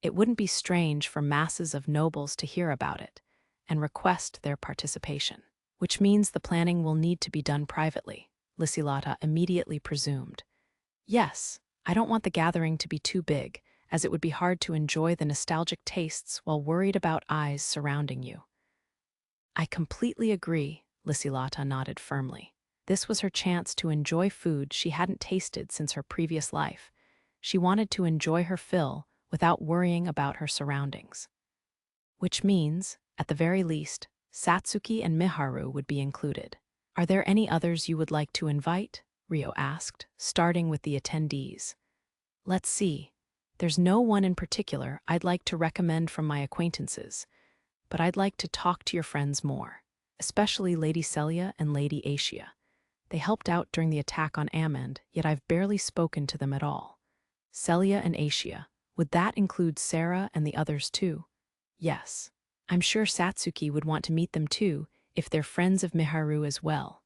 it wouldn't be strange for masses of nobles to hear about it and request their participation, which means the planning will need to be done privately, Lysilata immediately presumed. Yes, I don't want the gathering to be too big, as it would be hard to enjoy the nostalgic tastes while worried about eyes surrounding you. I completely agree, Lysilata nodded firmly. This was her chance to enjoy food she hadn't tasted since her previous life. She wanted to enjoy her fill without worrying about her surroundings. Which means, at the very least, Satsuki and Miharu would be included. Are there any others you would like to invite? Rio asked, starting with the attendees. Let's see. There's no one in particular I'd like to recommend from my acquaintances, but I'd like to talk to your friends more, especially Lady Celia and Lady Asia. They helped out during the attack on Amend, yet I've barely spoken to them at all. Celia and Asia, would that include Sarah and the others too? Yes. I'm sure Satsuki would want to meet them too, if they're friends of Miharu as well.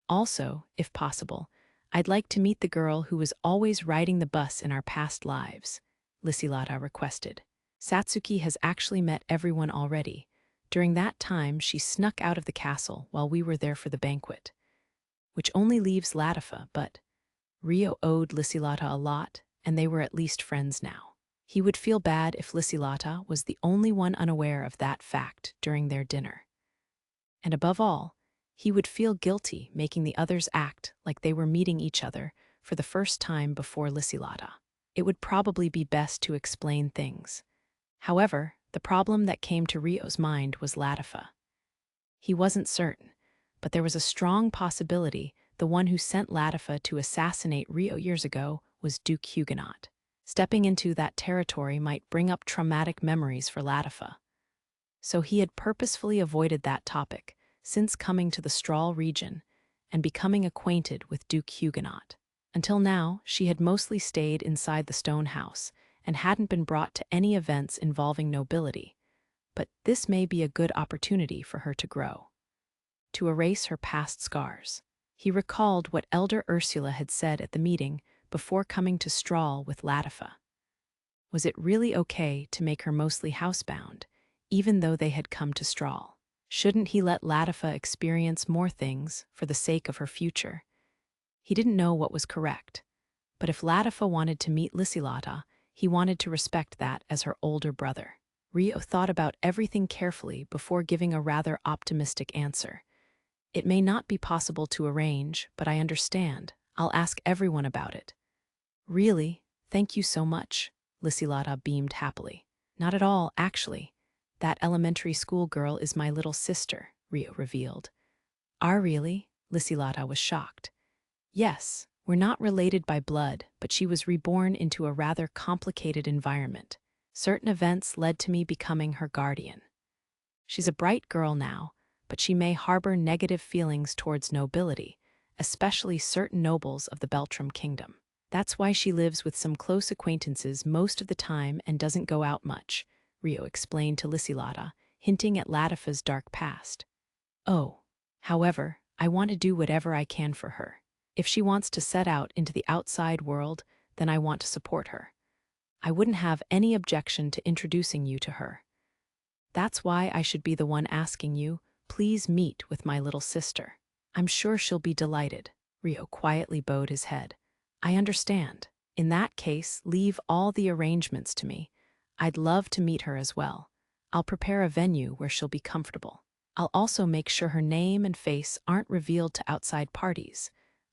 Also, if possible, I'd like to meet the girl who was always riding the bus in our past lives, Lysilata requested. Satsuki has actually met everyone already. During that time, she snuck out of the castle while we were there for the banquet, which only leaves Latifa, but Rio owed Lysilata a lot, and they were at least friends now. He would feel bad if Lysilata was the only one unaware of that fact during their dinner. And above all, he would feel guilty making the others act like they were meeting each other for the first time before Lysilata. It would probably be best to explain things. However, the problem that came to Rio's mind was Latifa. He wasn't certain, but there was a strong possibility the one who sent Latifa to assassinate Rio years ago was Duke Huguenot. Stepping into that territory might bring up traumatic memories for Latifa. So he had purposefully avoided that topic since coming to the Strahl region and becoming acquainted with Duke Huguenot. Until now, she had mostly stayed inside the stone house and hadn't been brought to any events involving nobility, but this may be a good opportunity for her to grow, to erase her past scars. He recalled what Elder Ursula had said at the meeting before coming to Strahl with Latifa. Was it really okay to make her mostly housebound, even though they had come to Strahl? Shouldn't he let Latifa experience more things for the sake of her future? He didn't know what was correct, but if Latifa wanted to meet Lysilata, he wanted to respect that as her older brother. Rio thought about everything carefully before giving a rather optimistic answer. It may not be possible to arrange, but I understand. I'll ask everyone about it. Really? Thank you so much. Lysilata beamed happily. Not at all, actually. That elementary school girl is my little sister, Rio revealed. Are really? Lysilata was shocked. Yes, we're not related by blood, but she was reborn into a rather complicated environment. Certain events led to me becoming her guardian. She's a bright girl now, but she may harbor negative feelings towards nobility, especially certain nobles of the Beltrum kingdom. That's why she lives with some close acquaintances most of the time and doesn't go out much, Rio explained to Lysilata, hinting at Latifa's dark past. Oh, however, I want to do whatever I can for her. If she wants to set out into the outside world, then I want to support her. I wouldn't have any objection to introducing you to her. That's why I should be the one asking you, please meet with my little sister. I'm sure she'll be delighted. Rio quietly bowed his head. I understand. In that case, leave all the arrangements to me. I'd love to meet her as well. I'll prepare a venue where she'll be comfortable. I'll also make sure her name and face aren't revealed to outside parties.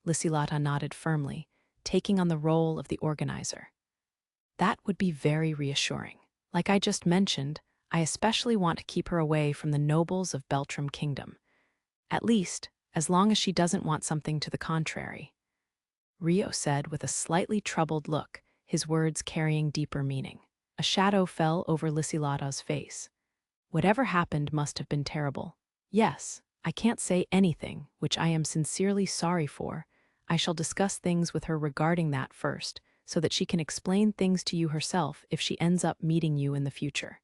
Lysilata nodded firmly, taking on the role of the organizer. That would be very reassuring. Like I just mentioned, I especially want to keep her away from the nobles of Beltrum Kingdom. At least, as long as she doesn't want something to the contrary. Rio said with a slightly troubled look, his words carrying deeper meaning. A shadow fell over Lysilata's face. Whatever happened must have been terrible. Yes, I can't say anything, which I am sincerely sorry for. I shall discuss things with her regarding that first, so that she can explain things to you herself if she ends up meeting you in the future.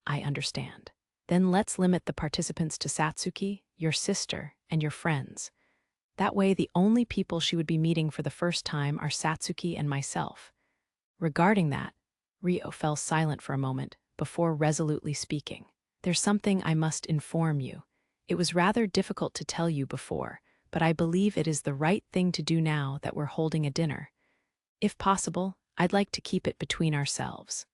I understand. Then let's limit the participants to Satsuki, your sister, and your friends. That way the only people she would be meeting for the first time are Satsuki and myself. Regarding that, Rio fell silent for a moment before resolutely speaking. There's something I must inform you. It was rather difficult to tell you before, but I believe it is the right thing to do now that we're holding a dinner. If possible, I'd like to keep it between ourselves.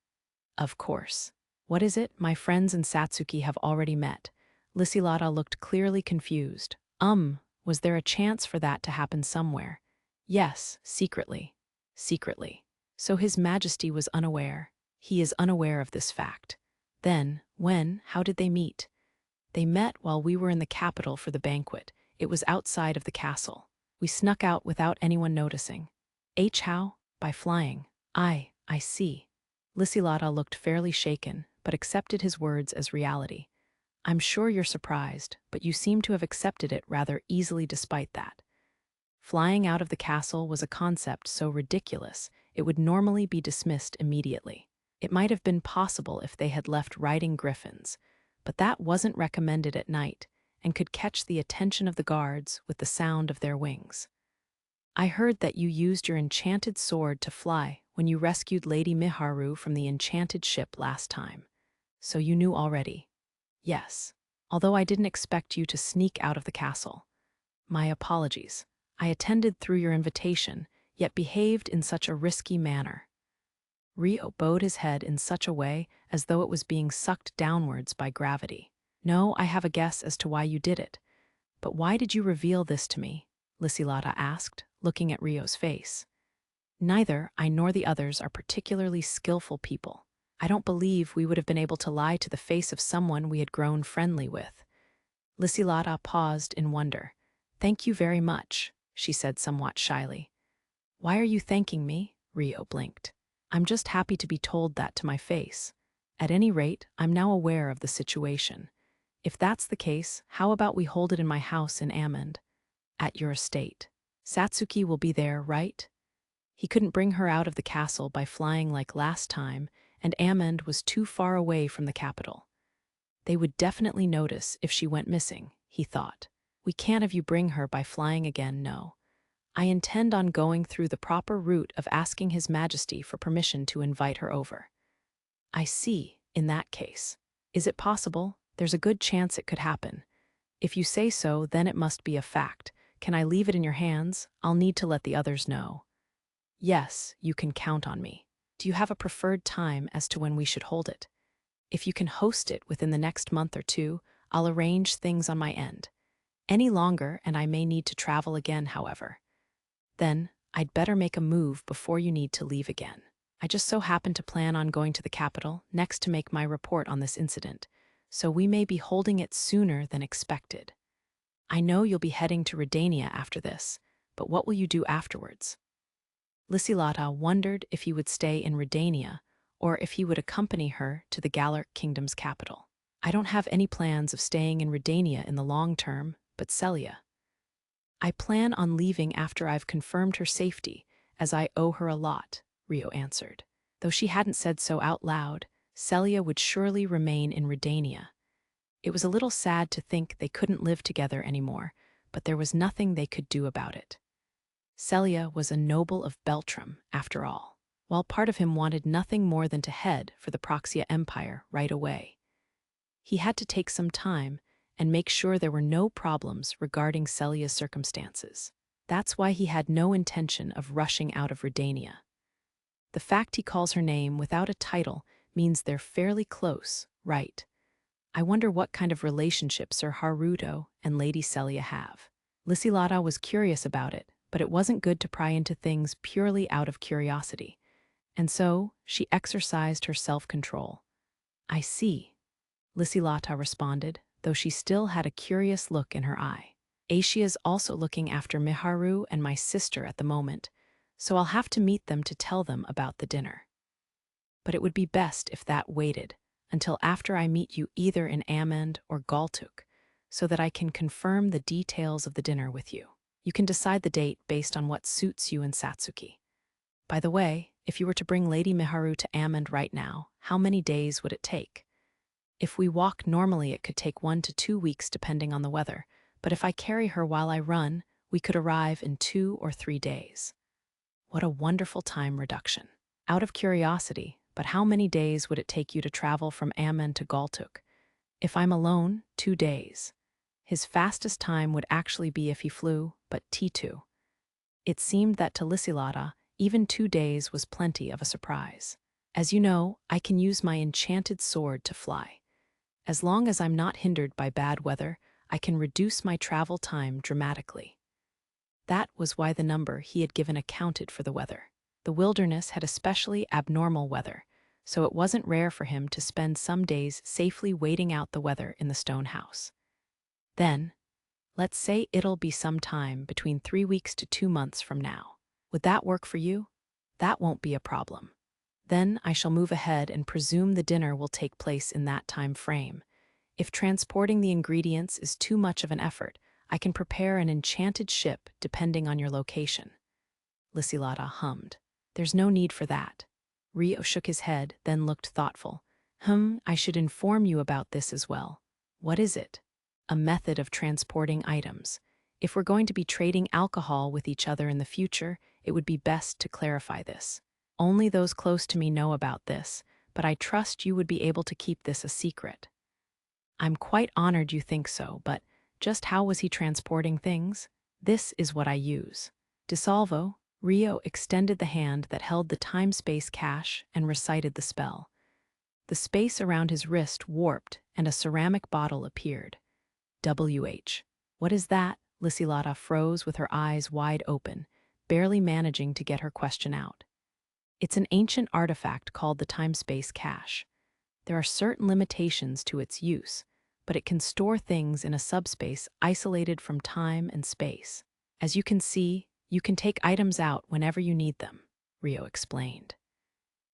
Of course. What is it? My friends and Satsuki have already met. Lysilata looked clearly confused. Was there a chance for that to happen somewhere? Yes, secretly. Secretly. So His Majesty was unaware. He is unaware of this fact. Then, when, how did they meet? They met while we were in the capital for the banquet. It was outside of the castle. We snuck out without anyone noticing. How? By flying. I see. Lysilata looked fairly shaken, but accepted his words as reality. I'm sure you're surprised, but you seem to have accepted it rather easily despite that. Flying out of the castle was a concept so ridiculous it would normally be dismissed immediately. It might have been possible if they had left riding griffins, but that wasn't recommended at night and could catch the attention of the guards with the sound of their wings. I heard that you used your enchanted sword to fly when you rescued Lady Miharu from the enchanted ship last time. So you knew already. Yes, although I didn't expect you to sneak out of the castle. My apologies. I attended through your invitation, yet behaved in such a risky manner. Rio bowed his head in such a way as though it was being sucked downwards by gravity. No, I have a guess as to why you did it. But why did you reveal this to me? Lysilata asked, looking at Rio's face. Neither I nor the others are particularly skillful people. I don't believe we would have been able to lie to the face of someone we had grown friendly with. Lysilata paused in wonder. Thank you very much, she said somewhat shyly. Why are you thanking me? Rio blinked. I'm just happy to be told that to my face. At any rate, I'm now aware of the situation. If that's the case, how about we hold it in my house in Amend? At your estate. Satsuki will be there, right? He couldn't bring her out of the castle by flying like last time, and Amend was too far away from the capital. They would definitely notice if she went missing, he thought. We can't have you bring her by flying again, no. I intend on going through the proper route of asking His Majesty for permission to invite her over. I see, in that case. Is it possible? There's a good chance it could happen. If you say so, then it must be a fact. Can I leave it in your hands? I'll need to let the others know. Yes, you can count on me. Do you have a preferred time as to when we should hold it? If you can host it within the next month or two, I'll arrange things on my end. Any longer, and I may need to travel again, however. Then, I'd better make a move before you need to leave again. I just so happen to plan on going to the capital next to make my report on this incident, so we may be holding it sooner than expected. I know you'll be heading to Roenia after this, but what will you do afterwards? Lysilata wondered if he would stay in Roenia or if he would accompany her to the Galarc kingdom's capital. I don't have any plans of staying in Roenia in the long term, but Celia. I plan on leaving after I've confirmed her safety, as I owe her a lot, Rio answered. Though she hadn't said so out loud, Celia would surely remain in Roenia. It was a little sad to think they couldn't live together anymore, but there was nothing they could do about it. Celia was a noble of Beltrum, after all, while part of him wanted nothing more than to head for the Proxia Empire right away. He had to take some time and make sure there were no problems regarding Celia's circumstances. That's why he had no intention of rushing out of Roenia. The fact he calls her name without a title means they're fairly close, right? I wonder what kind of relationship Sir Haruto and Lady Celia have. Lysilata was curious about it, but it wasn't good to pry into things purely out of curiosity, and so she exercised her self-control. I see, Lysilata responded, though she still had a curious look in her eye. Aishia's also looking after Miharu and my sister at the moment, so I'll have to meet them to tell them about the dinner. But it would be best if that waited until after I meet you either in Amend or Galtuk, so that I can confirm the details of the dinner with you. You can decide the date based on what suits you and Satsuki. By the way, if you were to bring Lady Miharu to Amend right now, how many days would it take? If we walk normally, it could take 1 to 2 weeks depending on the weather, but if I carry her while I run, we could arrive in 2 or 3 days. What a wonderful time reduction. Out of curiosity, but how many days would it take you to travel from Amend to Galtuk? If I'm alone, 2 days. His fastest time would actually be if he flew, but T2. It seemed that to Lysilata, even 2 days was plenty of a surprise. As you know, I can use my enchanted sword to fly. As long as I'm not hindered by bad weather, I can reduce my travel time dramatically. That was why the number he had given accounted for the weather. The wilderness had especially abnormal weather, so it wasn't rare for him to spend some days safely waiting out the weather in the stone house. Then, let's say it'll be some time between 3 weeks to 2 months from now. Would that work for you? That won't be a problem. Then I shall move ahead and presume the dinner will take place in that time frame. If transporting the ingredients is too much of an effort, I can prepare an enchanted ship depending on your location. Lysilata hummed. There's no need for that. Rio shook his head, then looked thoughtful. I should inform you about this as well. What is it? A method of transporting items. If we're going to be trading alcohol with each other in the future, it would be best to clarify this. Only those close to me know about this, but I trust you would be able to keep this a secret. I'm quite honored you think so, but just how was he transporting things? This is what I use. Dissolvo, Rio extended the hand that held the time-space cache and recited the spell. The space around his wrist warped and a ceramic bottle appeared. WH. What is that? Lysilata froze with her eyes wide open, barely managing to get her question out. It's an ancient artifact called the time-space cache. There are certain limitations to its use, but it can store things in a subspace isolated from time and space. As you can see, you can take items out whenever you need them, Rio explained.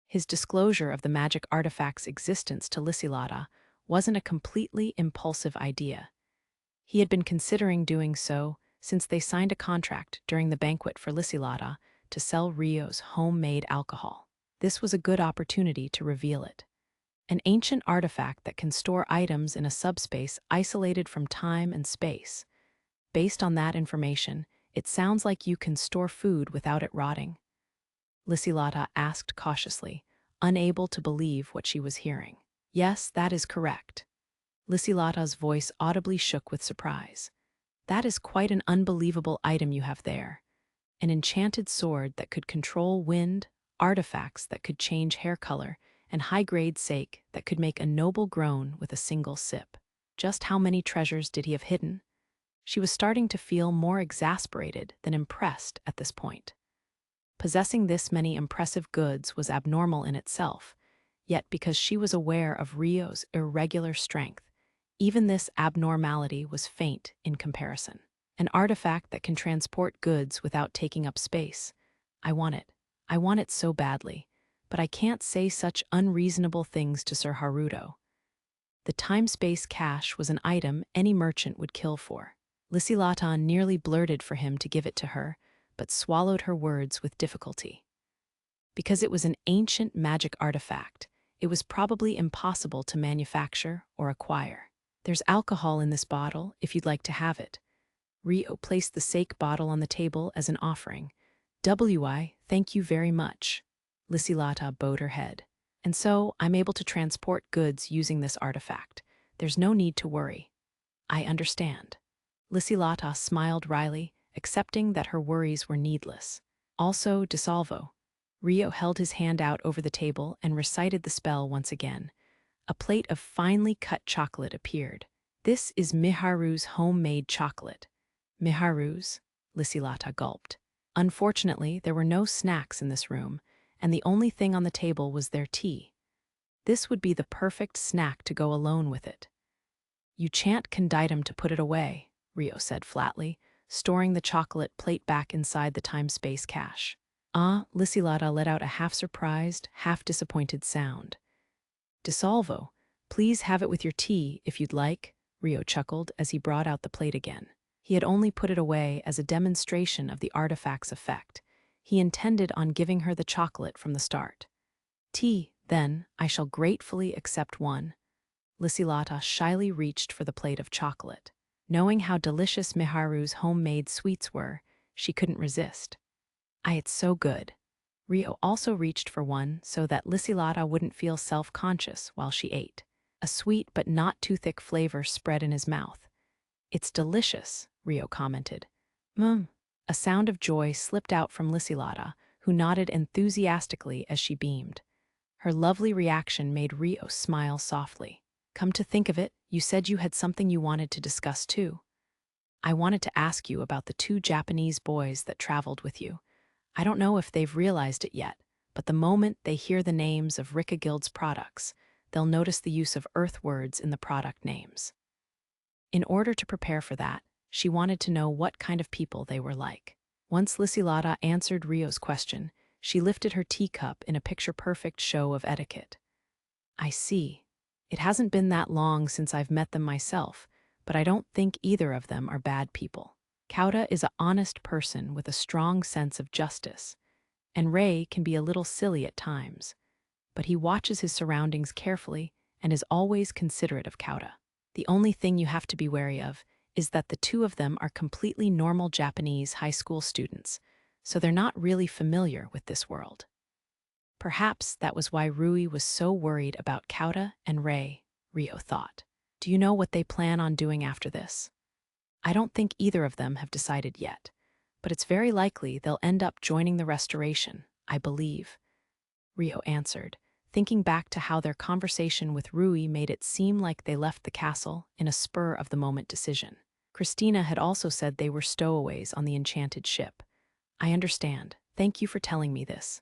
His disclosure of the magic artifact's existence to Lysilata wasn't a completely impulsive idea. He had been considering doing so since they signed a contract during the banquet for Lysilata to sell Rio's homemade alcohol. This was a good opportunity to reveal it. An ancient artifact that can store items in a subspace isolated from time and space. Based on that information, it sounds like you can store food without it rotting. Lysilata asked cautiously, unable to believe what she was hearing. Yes, that is correct. Lysilata's voice audibly shook with surprise. That is quite an unbelievable item you have there. An enchanted sword that could control wind, artifacts that could change hair color, and high-grade sake that could make a noble groan with a single sip. Just how many treasures did he have hidden? She was starting to feel more exasperated than impressed at this point. Possessing this many impressive goods was abnormal in itself, yet because she was aware of Rio's irregular strength, even this abnormality was faint in comparison. An artifact that can transport goods without taking up space. I want it. I want it so badly, but I can't say such unreasonable things to Sir Haruto. The time-space cache was an item any merchant would kill for. Lysilata nearly blurted for him to give it to her, but swallowed her words with difficulty. Because it was an ancient magic artifact, it was probably impossible to manufacture or acquire. There's alcohol in this bottle if you'd like to have it. Rio placed the sake bottle on the table as an offering. Thank you very much. Lysilata bowed her head. And so I'm able to transport goods using this artifact. There's no need to worry. I understand. Lysilata smiled wryly, accepting that her worries were needless. Also, Dissolvo. Rio held his hand out over the table and recited the spell once again. A plate of finely cut chocolate appeared. This is Miharu's homemade chocolate. Miharu's? Lysilata gulped. Unfortunately, there were no snacks in this room, and the only thing on the table was their tea. This would be the perfect snack to go alone with it. You can't condict him to put it away, Rio said flatly, storing the chocolate plate back inside the time-space cache. Lysilata let out a half-surprised, half-disappointed sound. Dissolvo, please have it with your tea if you'd like, Rio chuckled as he brought out the plate again. He had only put it away as a demonstration of the artifact's effect. He intended on giving her the chocolate from the start. Tea, then, I shall gratefully accept one. Lysilata shyly reached for the plate of chocolate. Knowing how delicious Miharu's homemade sweets were, she couldn't resist. It's so good. Rio also reached for one so that Lysilata wouldn't feel self-conscious while she ate. A sweet but not too thick flavor spread in his mouth. It's delicious, Rio commented. A sound of joy slipped out from Lysilata, who nodded enthusiastically as she beamed. Her lovely reaction made Rio smile softly. Come to think of it, you said you had something you wanted to discuss too. I wanted to ask you about the 2 Japanese boys that traveled with you. I don't know if they've realized it yet, but the moment they hear the names of Rika Guild's products, they'll notice the use of Earth words in the product names. In order to prepare for that, she wanted to know what kind of people they were like. Once Lysilata answered Rio's question, She lifted her teacup in a picture-perfect show of etiquette. I see. It hasn't been that long since I've met them myself, but I don't think either of them are bad people. Kauta is an honest person with a strong sense of justice, and Ray can be a little silly at times, but he watches his surroundings carefully and is always considerate of Kauta. The only thing you have to be wary of is that the two of them are completely normal Japanese high school students, so they're not really familiar with this world. Perhaps that was why Rui was so worried about Kauta and Ray, Rio thought. Do you know what they plan on doing after this? I don't think either of them have decided yet, but it's very likely they'll end up joining the restoration, I believe, Rio answered, thinking back to how their conversation with Rui made it seem like they left the castle in a spur-of-the-moment decision. Christina had also said they were stowaways on the enchanted ship. I understand. Thank you for telling me this.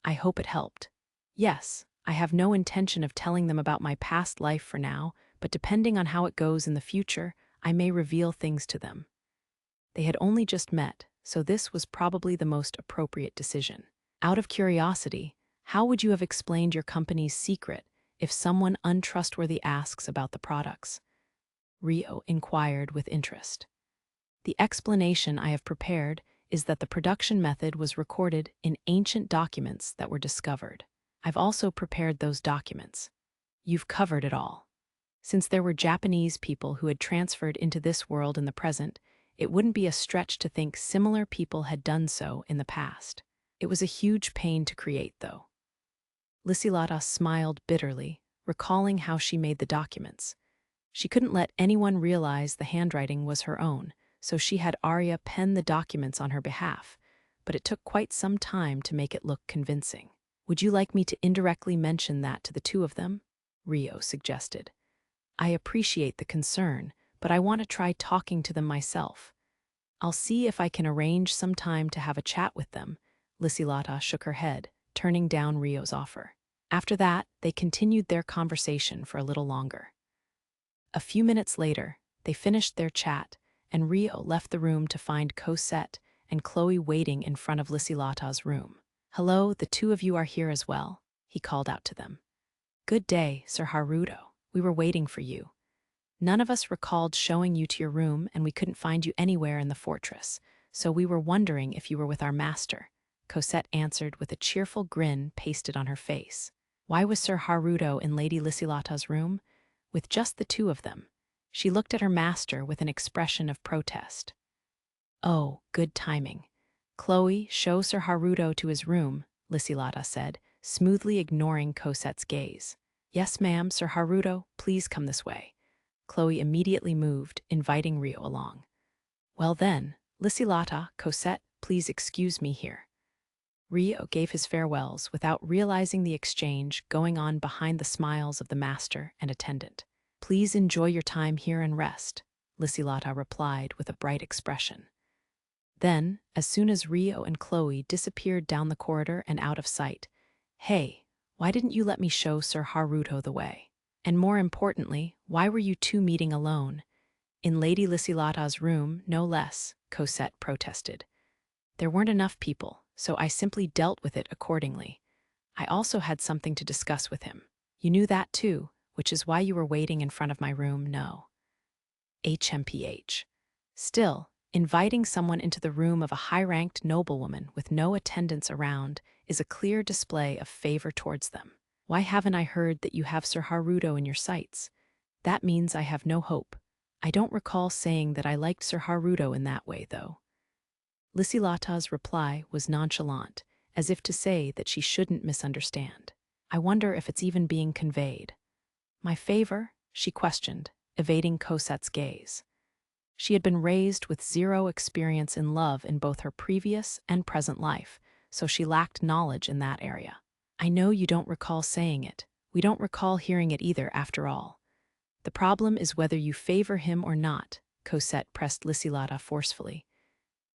I hope it helped. Yes, I have no intention of telling them about my past life for now, but depending on how it goes in the future, I may reveal things to them. They had only just met, so this was probably the most appropriate decision. Out of curiosity, how would you have explained your company's secret if someone untrustworthy asks about the products? Rio inquired with interest. The explanation I have prepared is that the production method was recorded in ancient documents that were discovered. I've also prepared those documents. You've covered it all. Since there were Japanese people who had transferred into this world in the present, it wouldn't be a stretch to think similar people had done so in the past. It was a huge pain to create, though. Lysilata smiled bitterly, recalling how she made the documents. She couldn't let anyone realize the handwriting was her own, so she had Arya pen the documents on her behalf, but it took quite some time to make it look convincing. Would you like me to indirectly mention that to the two of them? Rio suggested. I appreciate the concern, but I want to try talking to them myself. I'll see if I can arrange some time to have a chat with them. Lysilata shook her head, turning down Rio's offer. After that, they continued their conversation for a little longer. A few minutes later, they finished their chat, and Rio left the room to find Cosette and Chloe waiting in front of Lysilata's room. Hello, the two of you are here as well, he called out to them. Good day, Sir Haruto. We were waiting for you. None of us recalled showing you to your room, and we couldn't find you anywhere in the fortress, so we were wondering if you were with our master, Cosette answered with a cheerful grin pasted on her face. Why was Sir Haruto in Lady Lysilata's room? With just the two of them. She looked at her master with an expression of protest. Oh, good timing. Chloe, show Sir Haruto to his room, Lysilata said, smoothly ignoring Cosette's gaze. Yes, ma'am, Sir Haruto, please come this way. Chloe immediately moved, inviting Rio along. Well then, Lysilata, Cosette, please excuse me here. Rio gave his farewells without realizing the exchange going on behind the smiles of the master and attendant. Please enjoy your time here and rest, Lysilata replied with a bright expression. Then, as soon as Rio and Chloe disappeared down the corridor and out of sight, hey, why didn't you let me show Sir Haruto the way? And more importantly, why were you two meeting alone? In Lady Lysilata's room, no less, Cosette protested. There weren't enough people, so I simply dealt with it accordingly. I also had something to discuss with him. You knew that too, which is why you were waiting in front of my room, no. HMPH. Still, inviting someone into the room of a high-ranked noblewoman with no attendants around is a clear display of favor towards them. Why haven't I heard that you have Sir Haruto in your sights? That means I have no hope. I don't recall saying that I liked Sir Haruto in that way, though. Lysilata's reply was nonchalant, as if to say that she shouldn't misunderstand. I wonder if it's even being conveyed. My favor? She questioned, evading Cosette's gaze. She had been raised with zero experience in love in both her previous and present life, so she lacked knowledge in that area. I know you don't recall saying it. We don't recall hearing it either, after all. The problem is whether you favor him or not, Cosette pressed Lysilata forcefully.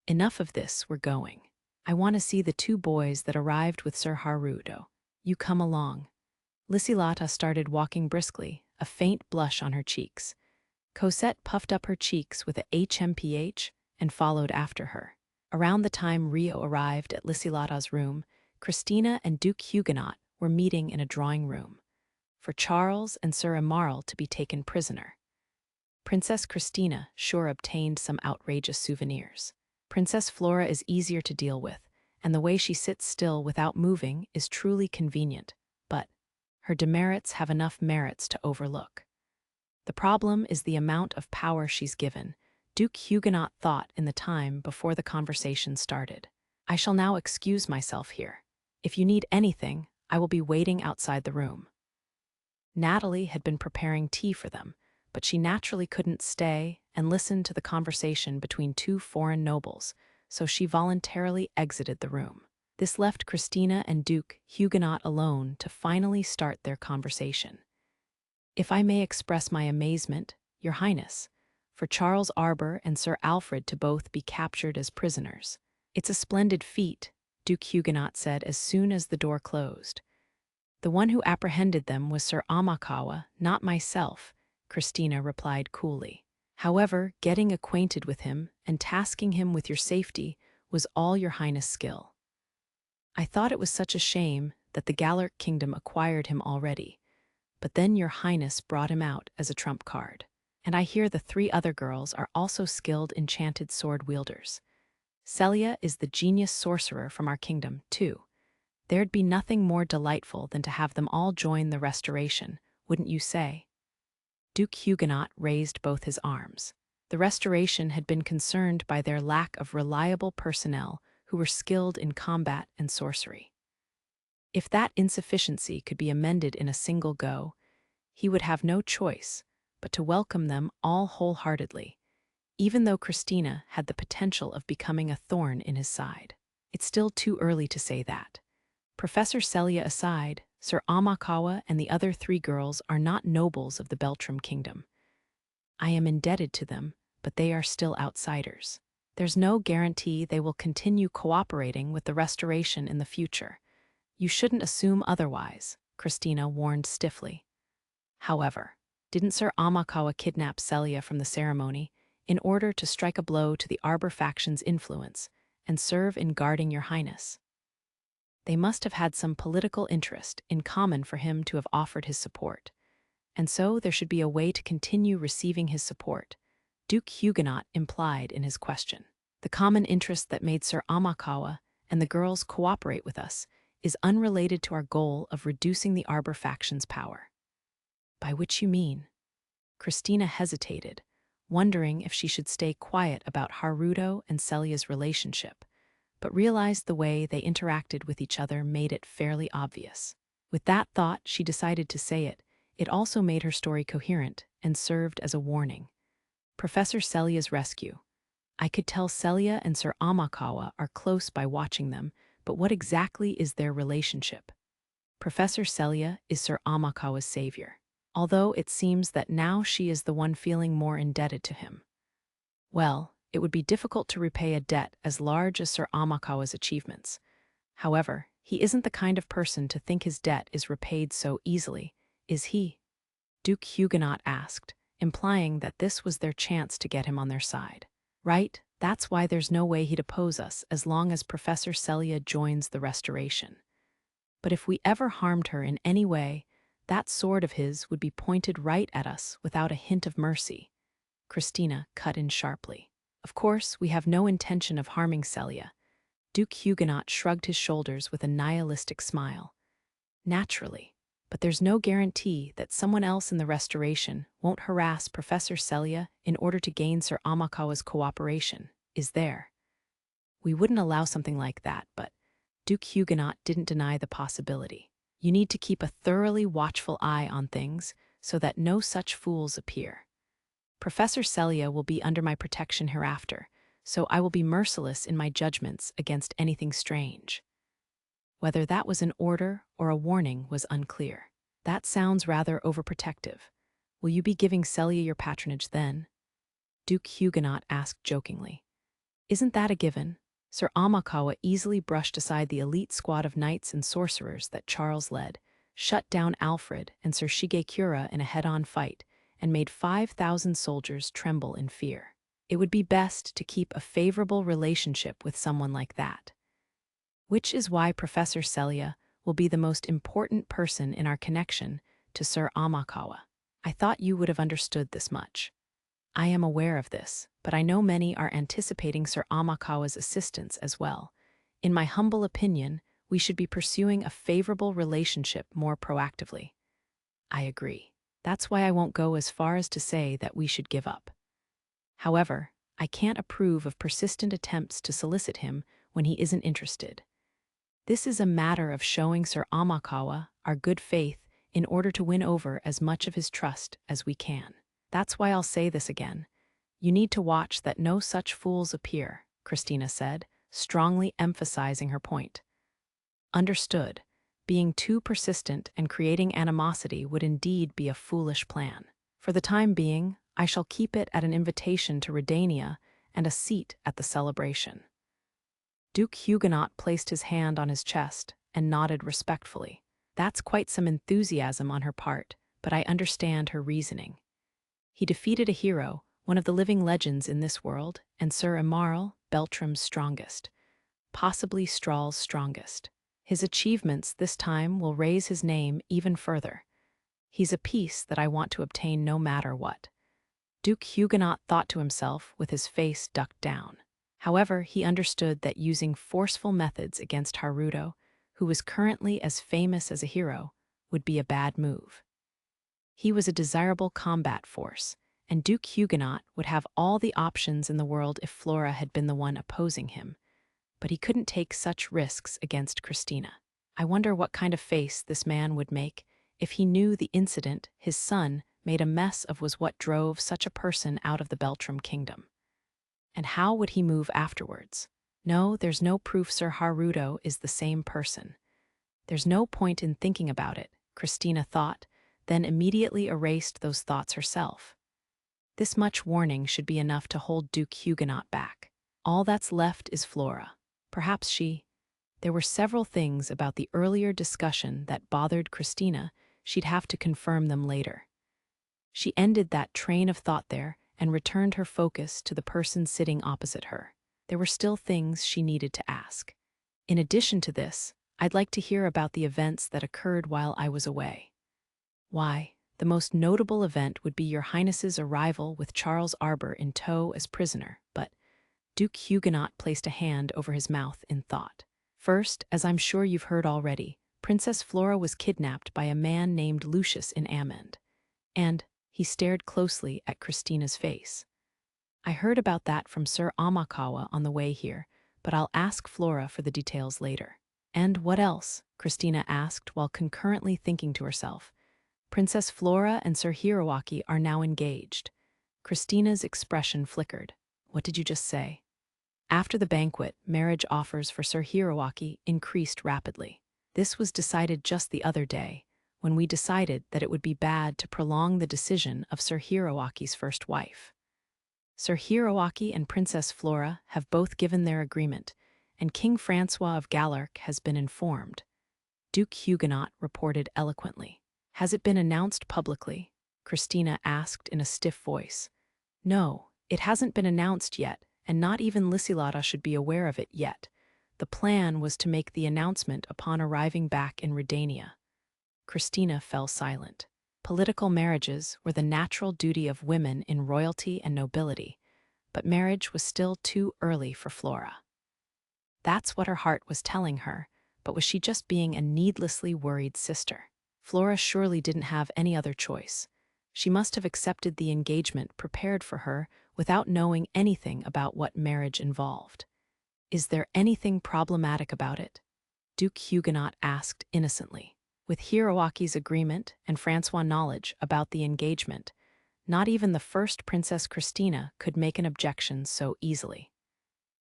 Enough of this, we're going. I want to see the two boys that arrived with Sir Haruto. You come along. Lysilata started walking briskly, a faint blush on her cheeks. Cosette puffed up her cheeks with a HMPH and followed after her. Around the time Rio arrived at Lysilata's room, Christina and Duke Huguenot were meeting in a drawing room for Charles and Sir Emarl to be taken prisoner. Princess Christina sure obtained some outrageous souvenirs. Princess Flora is easier to deal with, and the way she sits still without moving is truly convenient, but her demerits have enough merits to overlook. The problem is the amount of power she's given. Duke Huguenot thought in the time before the conversation started. I shall now excuse myself here. If you need anything, I will be waiting outside the room. Natalie had been preparing tea for them, but she naturally couldn't stay and listen to the conversation between two foreign nobles, so she voluntarily exited the room. This left Christina and Duke Huguenot alone to finally start their conversation. If I may express my amazement, Your Highness, for Charles Arbor and Sir Alfred to both be captured as prisoners. It's a splendid feat, Duke Huguenot said as soon as the door closed. The one who apprehended them was Sir Amakawa, not myself, Christina replied coolly. However, getting acquainted with him and tasking him with your safety was all Your Highness' skill. I thought it was such a shame that the Galarc kingdom acquired him already, but then Your Highness brought him out as a trump card. And I hear the 3 other girls are also skilled enchanted sword wielders. Celia is the genius sorcerer from our kingdom, too. There'd be nothing more delightful than to have them all join the restoration, wouldn't you say? Duke Huguenot raised both his arms. The restoration had been concerned by their lack of reliable personnel who were skilled in combat and sorcery. If that insufficiency could be amended in a single go, he would have no choice but to welcome them all wholeheartedly, even though Christina had the potential of becoming a thorn in his side. It's still too early to say that. Professor Celia aside, Sir Amakawa and the other 3 girls are not nobles of the Beltrum kingdom. I am indebted to them, but they are still outsiders. There's no guarantee they will continue cooperating with the restoration in the future. You shouldn't assume otherwise, Christina warned stiffly. However, didn't Sir Amakawa kidnap Celia from the ceremony in order to strike a blow to the Arbor faction's influence and serve in guarding Your Highness? They must have had some political interest in common for him to have offered his support, and so there should be a way to continue receiving his support, Duke Huguenot implied in his question. The common interest that made Sir Amakawa and the girls cooperate with us is unrelated to our goal of reducing the Arbor faction's power. By which you mean? Christina hesitated, wondering if she should stay quiet about Haruto and Celia's relationship, but realized the way they interacted with each other made it fairly obvious. With that thought, she decided to say it. It also made her story coherent and served as a warning. Professor Celia's rescue. I could tell Celia and Sir Amakawa are close by watching them, but what exactly is their relationship? Professor Celia is Sir Amakawa's savior, although it seems that now she is the one feeling more indebted to him. Well, it would be difficult to repay a debt as large as Sir Amakawa's achievements. However, he isn't the kind of person to think his debt is repaid so easily, is he? Duke Huguenot asked, implying that this was their chance to get him on their side. Right, that's why there's no way he'd oppose us as long as Professor Celia joins the restoration. But if we ever harmed her in any way, that sword of his would be pointed right at us without a hint of mercy. Christina cut in sharply. Of course, we have no intention of harming Celia. Duke Huguenot shrugged his shoulders with a nihilistic smile. Naturally, but there's no guarantee that someone else in the restoration won't harass Professor Celia in order to gain Sir Amakawa's cooperation, is there? We wouldn't allow something like that, but Duke Huguenot didn't deny the possibility. You need to keep a thoroughly watchful eye on things so that no such fools appear. Professor Celia will be under my protection hereafter, so I will be merciless in my judgments against anything strange. Whether that was an order or a warning was unclear. That sounds rather overprotective. Will you be giving Celia your patronage then? Duke Huguenot asked jokingly. Isn't that a given? Sir Amakawa easily brushed aside the elite squad of knights and sorcerers that Charles led, shut down Alfred and Sir Shigekura in a head-on fight, and made 5,000 soldiers tremble in fear. It would be best to keep a favorable relationship with someone like that. which is why Professor Celia will be the most important person in our connection to Sir Amakawa. I thought you would have understood this much. I am aware of this, but I know many are anticipating Sir Amakawa's assistance as well. In my humble opinion, we should be pursuing a favorable relationship more proactively. I agree. That's why I won't go as far as to say that we should give up. However, I can't approve of persistent attempts to solicit him when he isn't interested. This is a matter of showing Sir Amakawa our good faith in order to win over as much of his trust as we can. That's why I'll say this again. You need to watch that no such fools appear, Christina said, strongly emphasizing her point. Understood. Being too persistent and creating animosity would indeed be a foolish plan. For the time being, I shall keep it at an invitation to Roenia and a seat at the celebration. Duke Huguenot placed his hand on his chest and nodded respectfully. That's quite some enthusiasm on her part, but I understand her reasoning. He defeated a hero, one of the living legends in this world, and Sir Emarl, Beltrum's strongest, possibly Strahl's strongest. His achievements this time will raise his name even further. He's a piece that I want to obtain no matter what. Duke Huguenot thought to himself with his face ducked down. However, he understood that using forceful methods against Haruto, who was currently as famous as a hero, would be a bad move. He was a desirable combat force, and Duke Huguenot would have all the options in the world if Flora had been the one opposing him. But he couldn't take such risks against Christina. I wonder what kind of face this man would make if he knew the incident his son made a mess of was what drove such a person out of the Beltrum kingdom. And how would he move afterwards? No, there's no proof Sir Haruto is the same person. There's no point in thinking about it, Christina thought, then immediately erased those thoughts herself. This much warning should be enough to hold Duke Huguenot back. All that's left is Flora. Perhaps she... There were several things about the earlier discussion that bothered Christina. She'd have to confirm them later. She ended that train of thought there and returned her focus to the person sitting opposite her. There were still things she needed to ask. In addition to this, I'd like to hear about the events that occurred while I was away. Why, the most notable event would be Your Highness's arrival with Charles Arbor in tow as prisoner, but Duke Huguenot placed a hand over his mouth in thought. First, as I'm sure you've heard already, Princess Flora was kidnapped by a man named Lucius in Amend. And he stared closely at Christina's face. I heard about that from Sir Amakawa on the way here, but I'll ask Flora for the details later. And what else? Christina asked while concurrently thinking to herself. Princess Flora and Sir Hiroaki are now engaged. Christina's expression flickered. What did you just say? After the banquet, marriage offers for Sir Hiroaki increased rapidly. This was decided just the other day, when we decided that it would be bad to prolong the decision of Sir Hiroaki's first wife. Sir Hiroaki and Princess Flora have both given their agreement, and King Francois of Galarc has been informed. Duke Huguenot reported eloquently. Has it been announced publicly? Christina asked in a stiff voice. No, it hasn't been announced yet, and not even Lysilata should be aware of it yet. The plan was to make the announcement upon arriving back in Roenia. Christina fell silent. Political marriages were the natural duty of women in royalty and nobility, but marriage was still too early for Flora. That's what her heart was telling her, but was she just being a needlessly worried sister? Flora surely didn't have any other choice. She must have accepted the engagement prepared for her without knowing anything about what marriage involved. Is there anything problematic about it? Duke Huguenot asked innocently. With Hiroaki's agreement and Francois' knowledge about the engagement, not even the first Princess Christina could make an objection so easily.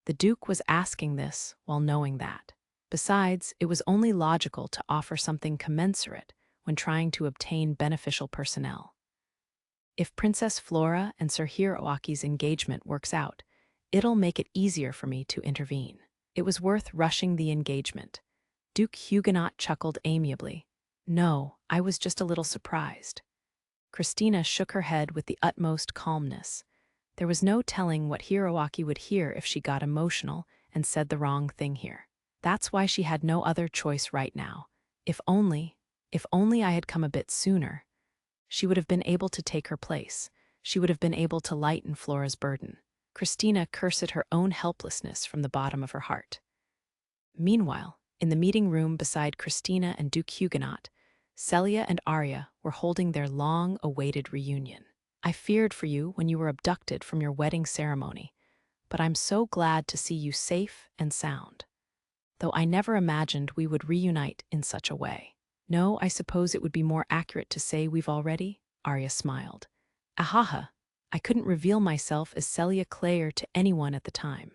The Duke was asking this while knowing that. Besides, it was only logical to offer something commensurate when trying to obtain beneficial personnel. If Princess Flora and Sir Hiroaki's engagement works out, it'll make it easier for me to intervene. It was worth rushing the engagement. Duke Huguenot chuckled amiably. No, I was just a little surprised. Christina shook her head with the utmost calmness. There was no telling what Hiroaki would hear if she got emotional and said the wrong thing here. That's why she had no other choice right now. If only I had come a bit sooner. She would have been able to take her place. She would have been able to lighten Flora's burden. Christina cursed her own helplessness from the bottom of her heart. Meanwhile, in the meeting room beside Christina and Duke Huguenot, Celia and Arya were holding their long-awaited reunion. I feared for you when you were abducted from your wedding ceremony, but I'm so glad to see you safe and sound. Though I never imagined we would reunite in such a way. No, I suppose it would be more accurate to say we've already, Arya smiled. Ahaha, I couldn't reveal myself as Celia Clare to anyone at the time.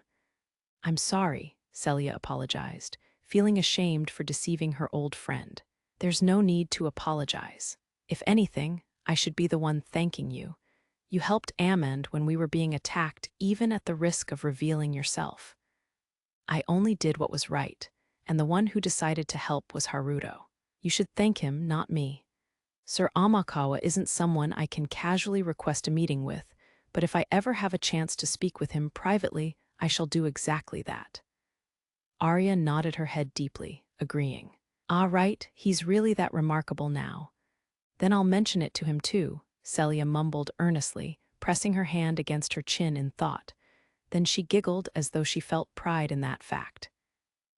I'm sorry, Celia apologized, feeling ashamed for deceiving her old friend. There's no need to apologize. If anything, I should be the one thanking you. You helped Amand when we were being attacked, even at the risk of revealing yourself. I only did what was right, and the one who decided to help was Haruto. You should thank him, not me. Sir Amakawa isn't someone I can casually request a meeting with, but if I ever have a chance to speak with him privately, I shall do exactly that. Arya nodded her head deeply, agreeing. Ah, right, he's really that remarkable now. Then I'll mention it to him too, Celia mumbled earnestly, pressing her hand against her chin in thought. Then she giggled as though she felt pride in that fact.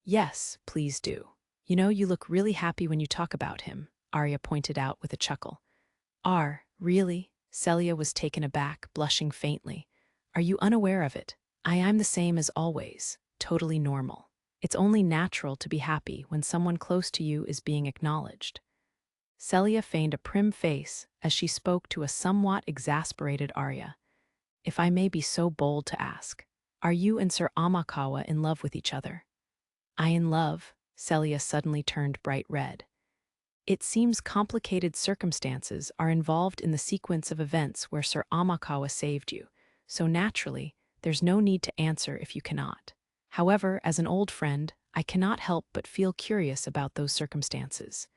Yes, please do. You know, you look really happy when you talk about him, Arya pointed out with a chuckle. Really? Celia was taken aback, blushing faintly. Are you unaware of it? I'm the same as always, totally normal. It's only natural to be happy when someone close to you is being acknowledged. Celia feigned a prim face as she spoke to a somewhat exasperated Arya. If I may be so bold to ask, are you and Sir Amakawa in love with each other? I in love? Celia suddenly turned bright red. It seems complicated circumstances are involved in the sequence of events where Sir Amakawa saved you, so naturally, there's no need to answer if you cannot. However, as an old friend, I cannot help but feel curious about those circumstances.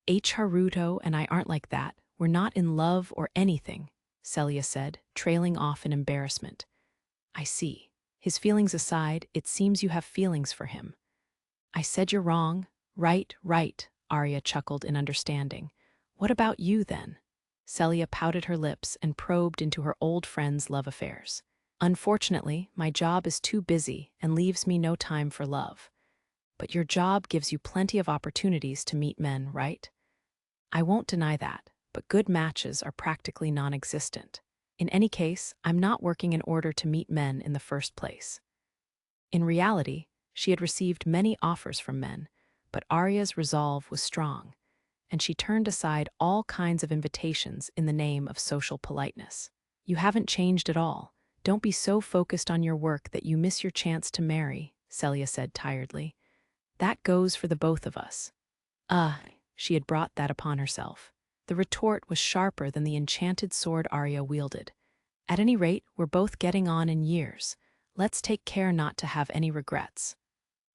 Haruto and I aren't like that. We're not in love or anything, Celia said, trailing off in embarrassment. I see. His feelings aside, it seems you have feelings for him. I said you're wrong. Right, Arya chuckled in understanding. What about you, then? Celia pouted her lips and probed into her old friend's love affairs. Unfortunately, my job is too busy and leaves me no time for love. But your job gives you plenty of opportunities to meet men, right? I won't deny that, but good matches are practically non-existent. In any case, I'm not working in order to meet men in the first place. In reality, she had received many offers from men, but Arya's resolve was strong, and she turned aside all kinds of invitations in the name of social politeness. You haven't changed at all. Don't be so focused on your work that you miss your chance to marry, Celia said tiredly. That goes for the both of us. She had brought that upon herself. The retort was sharper than the enchanted sword Arya wielded. At any rate, we're both getting on in years. Let's take care not to have any regrets.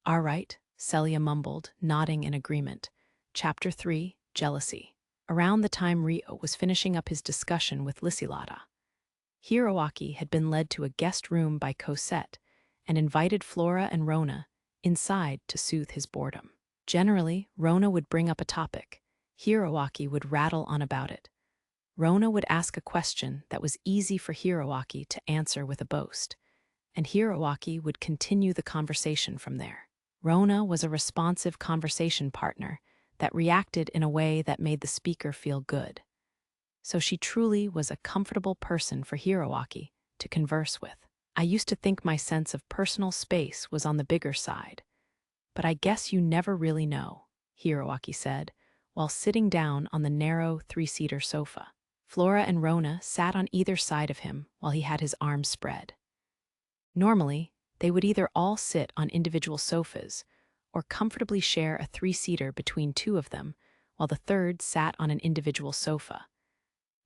All right, Celia mumbled, nodding in agreement. Chapter 3, Jealousy. Around the time Rio was finishing up his discussion with Lysilata, Hiroaki had been led to a guest room by Cosette and invited Flora and Rona inside to soothe his boredom. Generally, Rona would bring up a topic. Hiroaki would rattle on about it. Rona would ask a question that was easy for Hiroaki to answer with a boast, and Hiroaki would continue the conversation from there. Rona was a responsive conversation partner that reacted in a way that made the speaker feel good. So she truly was a comfortable person for Hiroaki to converse with. I used to think my sense of personal space was on the bigger side, but I guess you never really know, Hiroaki said, while sitting down on the narrow three-seater sofa. Flora and Rona sat on either side of him while he had his arms spread. Normally, they would either all sit on individual sofas or comfortably share a three-seater between two of them, while the third sat on an individual sofa.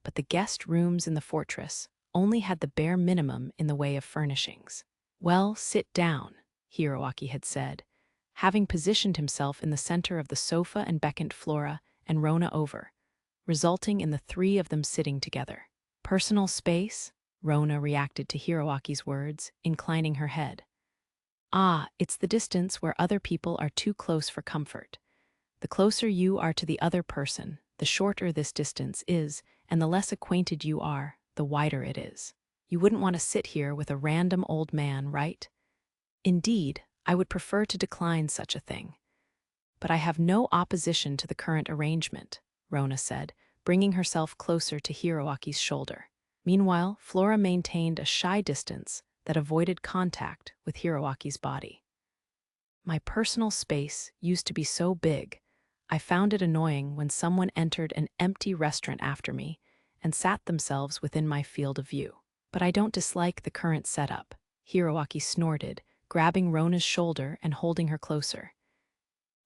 But the guest rooms in the fortress only had the bare minimum in the way of furnishings. Well, sit down, Hiroaki had said, having positioned himself in the center of the sofa and beckoned Flora and Rona over, resulting in the three of them sitting together. Personal space? Rona reacted to Hiroaki's words, inclining her head. Ah, it's the distance where other people are too close for comfort. The closer you are to the other person, the shorter this distance is, and the less acquainted you are, the wider it is. You wouldn't want to sit here with a random old man, right? Indeed, I would prefer to decline such a thing. But I have no opposition to the current arrangement, Rona said, bringing herself closer to Hiroaki's shoulder. Meanwhile, Flora maintained a shy distance that avoided contact with Hiroaki's body. My personal space used to be so big, I found it annoying when someone entered an empty restaurant after me and sat themselves within my field of view. But I don't dislike the current setup, Hiroaki snorted, grabbing Rona's shoulder and holding her closer.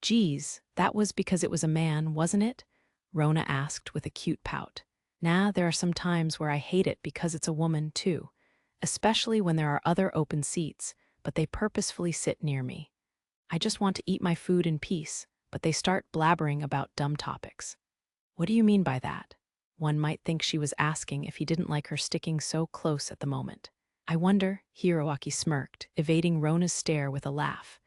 Geez, that was because it was a man, wasn't it? Rona asked with a cute pout. Nah, there are some times where I hate it because it's a woman, too, especially when there are other open seats, but they purposefully sit near me. I just want to eat my food in peace, but they start blabbering about dumb topics. What do you mean by that? One might think she was asking if he didn't like her sticking so close at the moment. I wonder, Hiroaki smirked, evading Rona's stare with a laugh.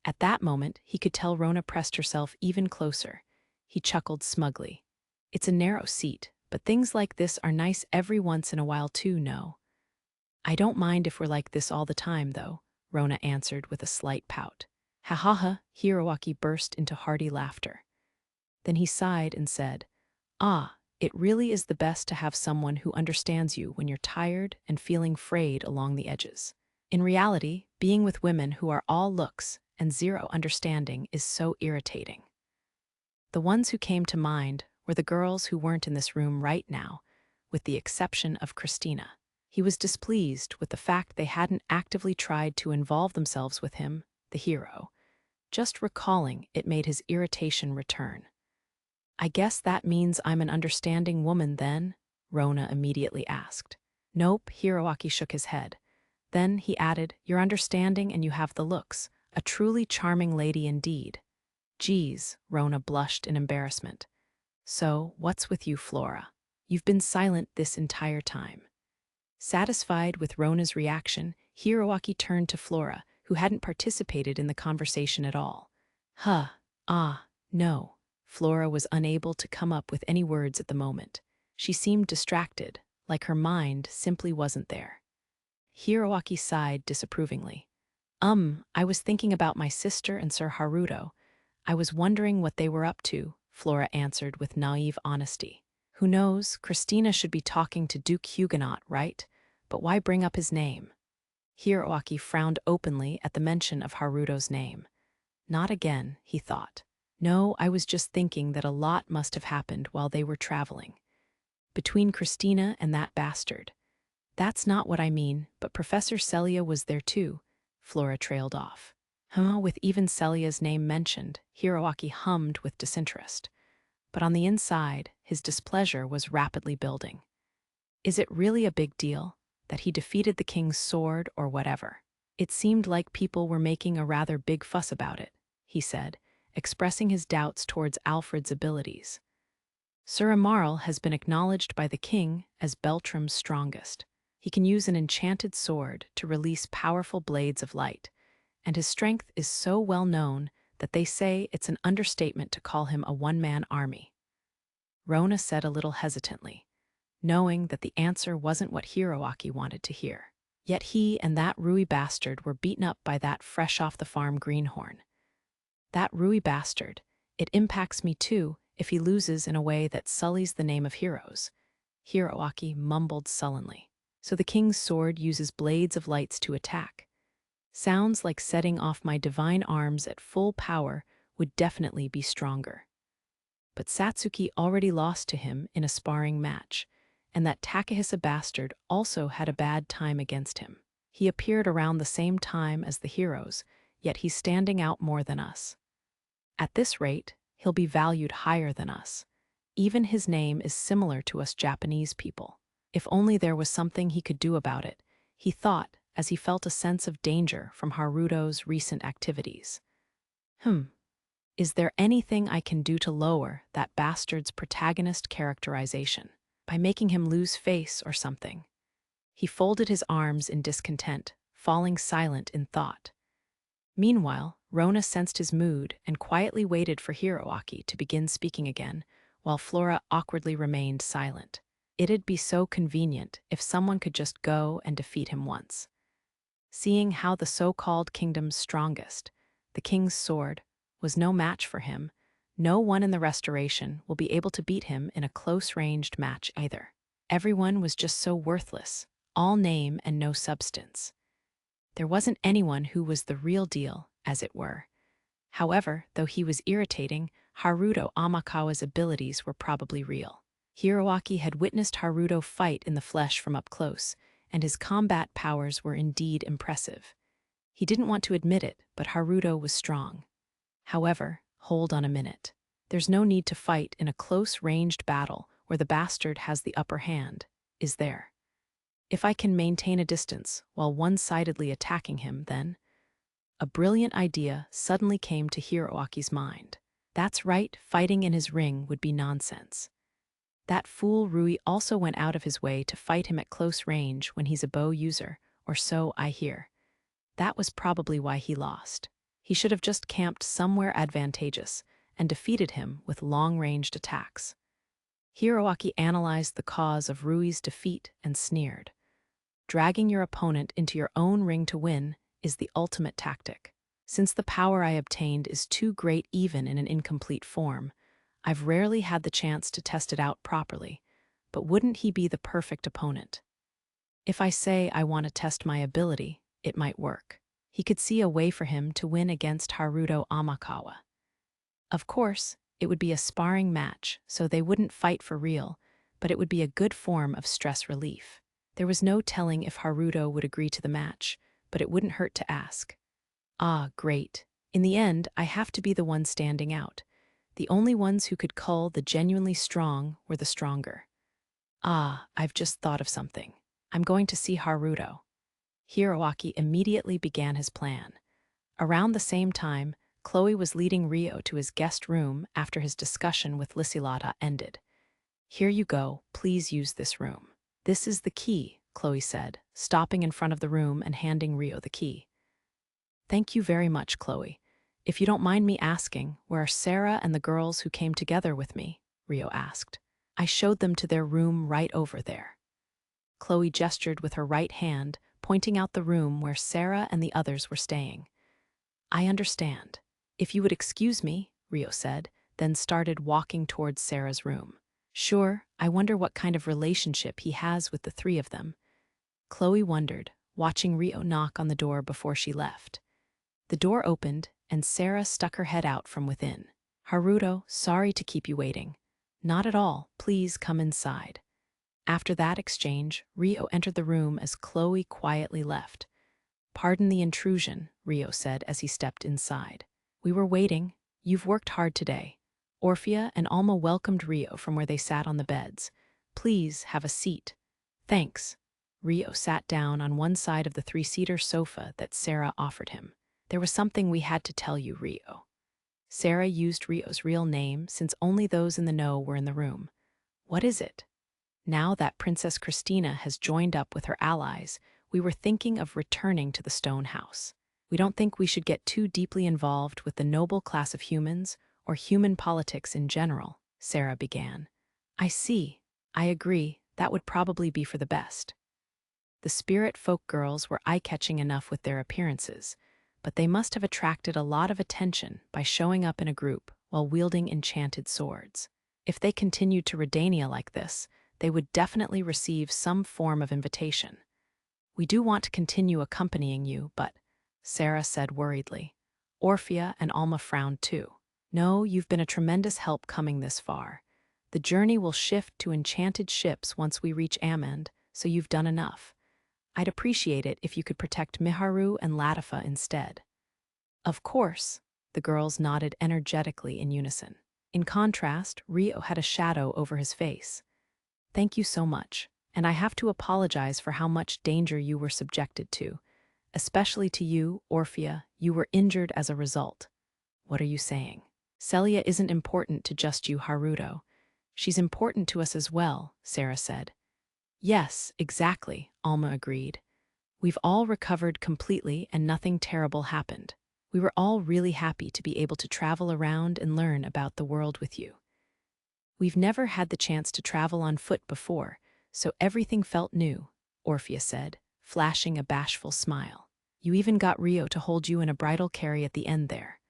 At that moment, he could tell Rona pressed herself even closer. He chuckled smugly. It's a narrow seat, but things like this are nice every once in a while too, no? I don't mind if we're like this all the time, though, Rona answered with a slight pout. Ha ha ha, Hiroaki burst into hearty laughter. Then he sighed and said, Ah, it really is the best to have someone who understands you when you're tired and feeling frayed along the edges. In reality, being with women who are all looks and zero understanding is so irritating. The ones who came to mind were the girls who weren't in this room right now, with the exception of Christina. He was displeased with the fact they hadn't actively tried to involve themselves with him, the hero. Just recalling it made his irritation return. I guess that means I'm an understanding woman then? Rona immediately asked. Nope, Hiroaki shook his head. Then he added, You're understanding and you have the looks. A truly charming lady indeed. Geez, Rona blushed in embarrassment. So, what's with you, Flora? You've been silent this entire time. Satisfied with Rona's reaction, Hiroaki turned to Flora, who hadn't participated in the conversation at all. No. Flora was unable to come up with any words at the moment. She seemed distracted, like her mind simply wasn't there. Hiroaki sighed disapprovingly. I was thinking about my sister and Sir Haruto. I was wondering what they were up to, Flora answered with naive honesty. Who knows, Christina should be talking to Duke Huguenot, right? But why bring up his name? Hiroaki frowned openly at the mention of Haruto's name. Not again, he thought. No, I was just thinking that a lot must have happened while they were traveling. Between Christina and that bastard. That's not what I mean, but Professor Celia was there too, Flora trailed off. With even Celia's name mentioned, Hiroaki hummed with disinterest. But on the inside, his displeasure was rapidly building. Is it really a big deal that he defeated the king's sword or whatever? It seemed like people were making a rather big fuss about it, he said, expressing his doubts towards Alfred's abilities. Sir Amaral has been acknowledged by the king as Beltrum's strongest. He can use an enchanted sword to release powerful blades of light, and his strength is so well known that they say it's an understatement to call him a one-man army. Rona said a little hesitantly, knowing that the answer wasn't what Hiroaki wanted to hear. Yet he and that Rui bastard were beaten up by that fresh-off-the-farm greenhorn. That Rui bastard, it impacts me too if he loses in a way that sullies the name of heroes. Hiroaki mumbled sullenly. So the king's sword uses blades of lights to attack. Sounds like setting off my divine arms at full power would definitely be stronger. But Satsuki already lost to him in a sparring match, and that Takahisa bastard also had a bad time against him. He appeared around the same time as the heroes, yet he's standing out more than us. At this rate, he'll be valued higher than us. Even his name is similar to us Japanese people. If only there was something he could do about it, he thought as he felt a sense of danger from Haruto's recent activities. Is there anything I can do to lower that bastard's protagonist characterization? By making him lose face or something? He folded his arms in discontent, falling silent in thought. Meanwhile, Rona sensed his mood and quietly waited for Hiroaki to begin speaking again, while Flora awkwardly remained silent. It'd be so convenient if someone could just go and defeat him once. Seeing how the so-called kingdom's strongest, the king's sword, was no match for him, no one in the Restoration will be able to beat him in a close-ranged match either. Everyone was just so worthless, all name and no substance. There wasn't anyone who was the real deal, as it were. However, though he was irritating, Haruto Amakawa's abilities were probably real. Hiroaki had witnessed Haruto fight in the flesh from up close, and his combat powers were indeed impressive. He didn't want to admit it, but Haruto was strong. However, hold on a minute. There's no need to fight in a close-ranged battle where the bastard has the upper hand, is there? If I can maintain a distance while one-sidedly attacking him, then... A brilliant idea suddenly came to Hiroaki's mind. That's right, fighting in his ring would be nonsense. That fool Rui also went out of his way to fight him at close range when he's a bow user, or so I hear. That was probably why he lost. He should have just camped somewhere advantageous and defeated him with long-ranged attacks. Hiroaki analyzed the cause of Rui's defeat and sneered. Dragging your opponent into your own ring to win is the ultimate tactic. Since the power I obtained is too great even in an incomplete form, I've rarely had the chance to test it out properly, but wouldn't he be the perfect opponent? If I say I want to test my ability, it might work. He could see a way for him to win against Haruto Amakawa. Of course, it would be a sparring match, so they wouldn't fight for real, but it would be a good form of stress relief. There was no telling if Haruto would agree to the match, but it wouldn't hurt to ask. Ah, great. In the end, I have to be the one standing out. The only ones who could cull the genuinely strong were the stronger. Ah, I've just thought of something. I'm going to see Haruto. Hiroaki immediately began his plan. Around the same time, Chloe was leading Rio to his guest room after his discussion with Lysilata ended. Here you go, please use this room. This is the key, Chloe said, stopping in front of the room and handing Rio the key. Thank you very much, Chloe. If you don't mind me asking, where are Sarah and the girls who came together with me? Rio asked. I showed them to their room right over there. Chloe gestured with her right hand, pointing out the room where Sarah and the others were staying. I understand. If you would excuse me, Rio said, then started walking towards Sarah's room. Sure, I wonder what kind of relationship he has with the three of them. Chloe wondered, watching Rio knock on the door before she left. The door opened, and Sarah stuck her head out from within. Haruto, sorry to keep you waiting. Not at all, please come inside. After that exchange, Rio entered the room as Chloe quietly left. Pardon the intrusion, Rio said as he stepped inside. We were waiting. You've worked hard today. Orphea and Alma welcomed Rio from where they sat on the beds. Please have a seat. Thanks. Rio sat down on one side of the three-seater sofa that Sarah offered him. There was something we had to tell you, Rio. Sarah used Rio's real name since only those in the know were in the room. What is it? Now that Princess Christina has joined up with her allies, we were thinking of returning to the stone house. We don't think we should get too deeply involved with the noble class of humans or human politics in general, Sarah began. I see. I agree. That would probably be for the best. The spirit folk girls were eye-catching enough with their appearances, but they must have attracted a lot of attention by showing up in a group while wielding enchanted swords. If they continued to Roenia like this, they would definitely receive some form of invitation. We do want to continue accompanying you, but, Sarah said worriedly. Orphea and Alma frowned too. No, you've been a tremendous help coming this far. The journey will shift to enchanted ships once we reach Amend, so you've done enough. I'd appreciate it if you could protect Miharu and Latifa instead. Of course, the girls nodded energetically in unison. In contrast, Rio had a shadow over his face. Thank you so much, and I have to apologize for how much danger you were subjected to. Especially to you, Orphea, you were injured as a result. What are you saying? Celia isn't important to just you, Haruto. She's important to us as well, Sarah said. Yes, exactly, Alma agreed. We've all recovered completely and nothing terrible happened. We were all really happy to be able to travel around and learn about the world with you. We've never had the chance to travel on foot before, so everything felt new, Orphea said, flashing a bashful smile. You even got Rio to hold you in a bridal carry at the end there.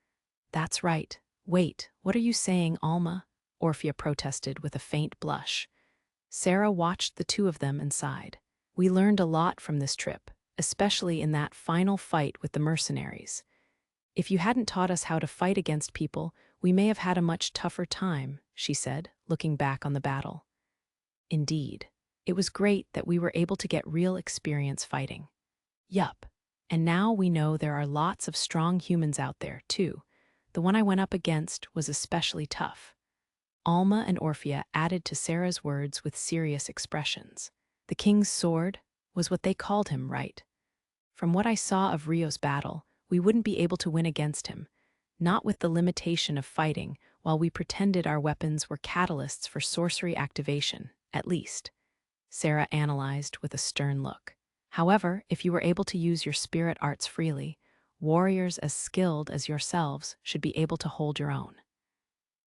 That's right. Wait, what are you saying, Alma? Orphea protested with a faint blush. Sarah watched the two of them and sighed. We learned a lot from this trip, especially in that final fight with the mercenaries. If you hadn't taught us how to fight against people, we may have had a much tougher time, she said, looking back on the battle. Indeed, it was great that we were able to get real experience fighting. Yup. And now we know there are lots of strong humans out there, too. The one I went up against was especially tough. Alma and Orphea added to Sarah's words with serious expressions. The king's sword was what they called him, right? From what I saw of Rio's battle, we wouldn't be able to win against him, not with the limitation of fighting, while we pretended our weapons were catalysts for sorcery activation, at least. Sarah analyzed with a stern look. However, if you were able to use your spirit arts freely, warriors as skilled as yourselves should be able to hold your own.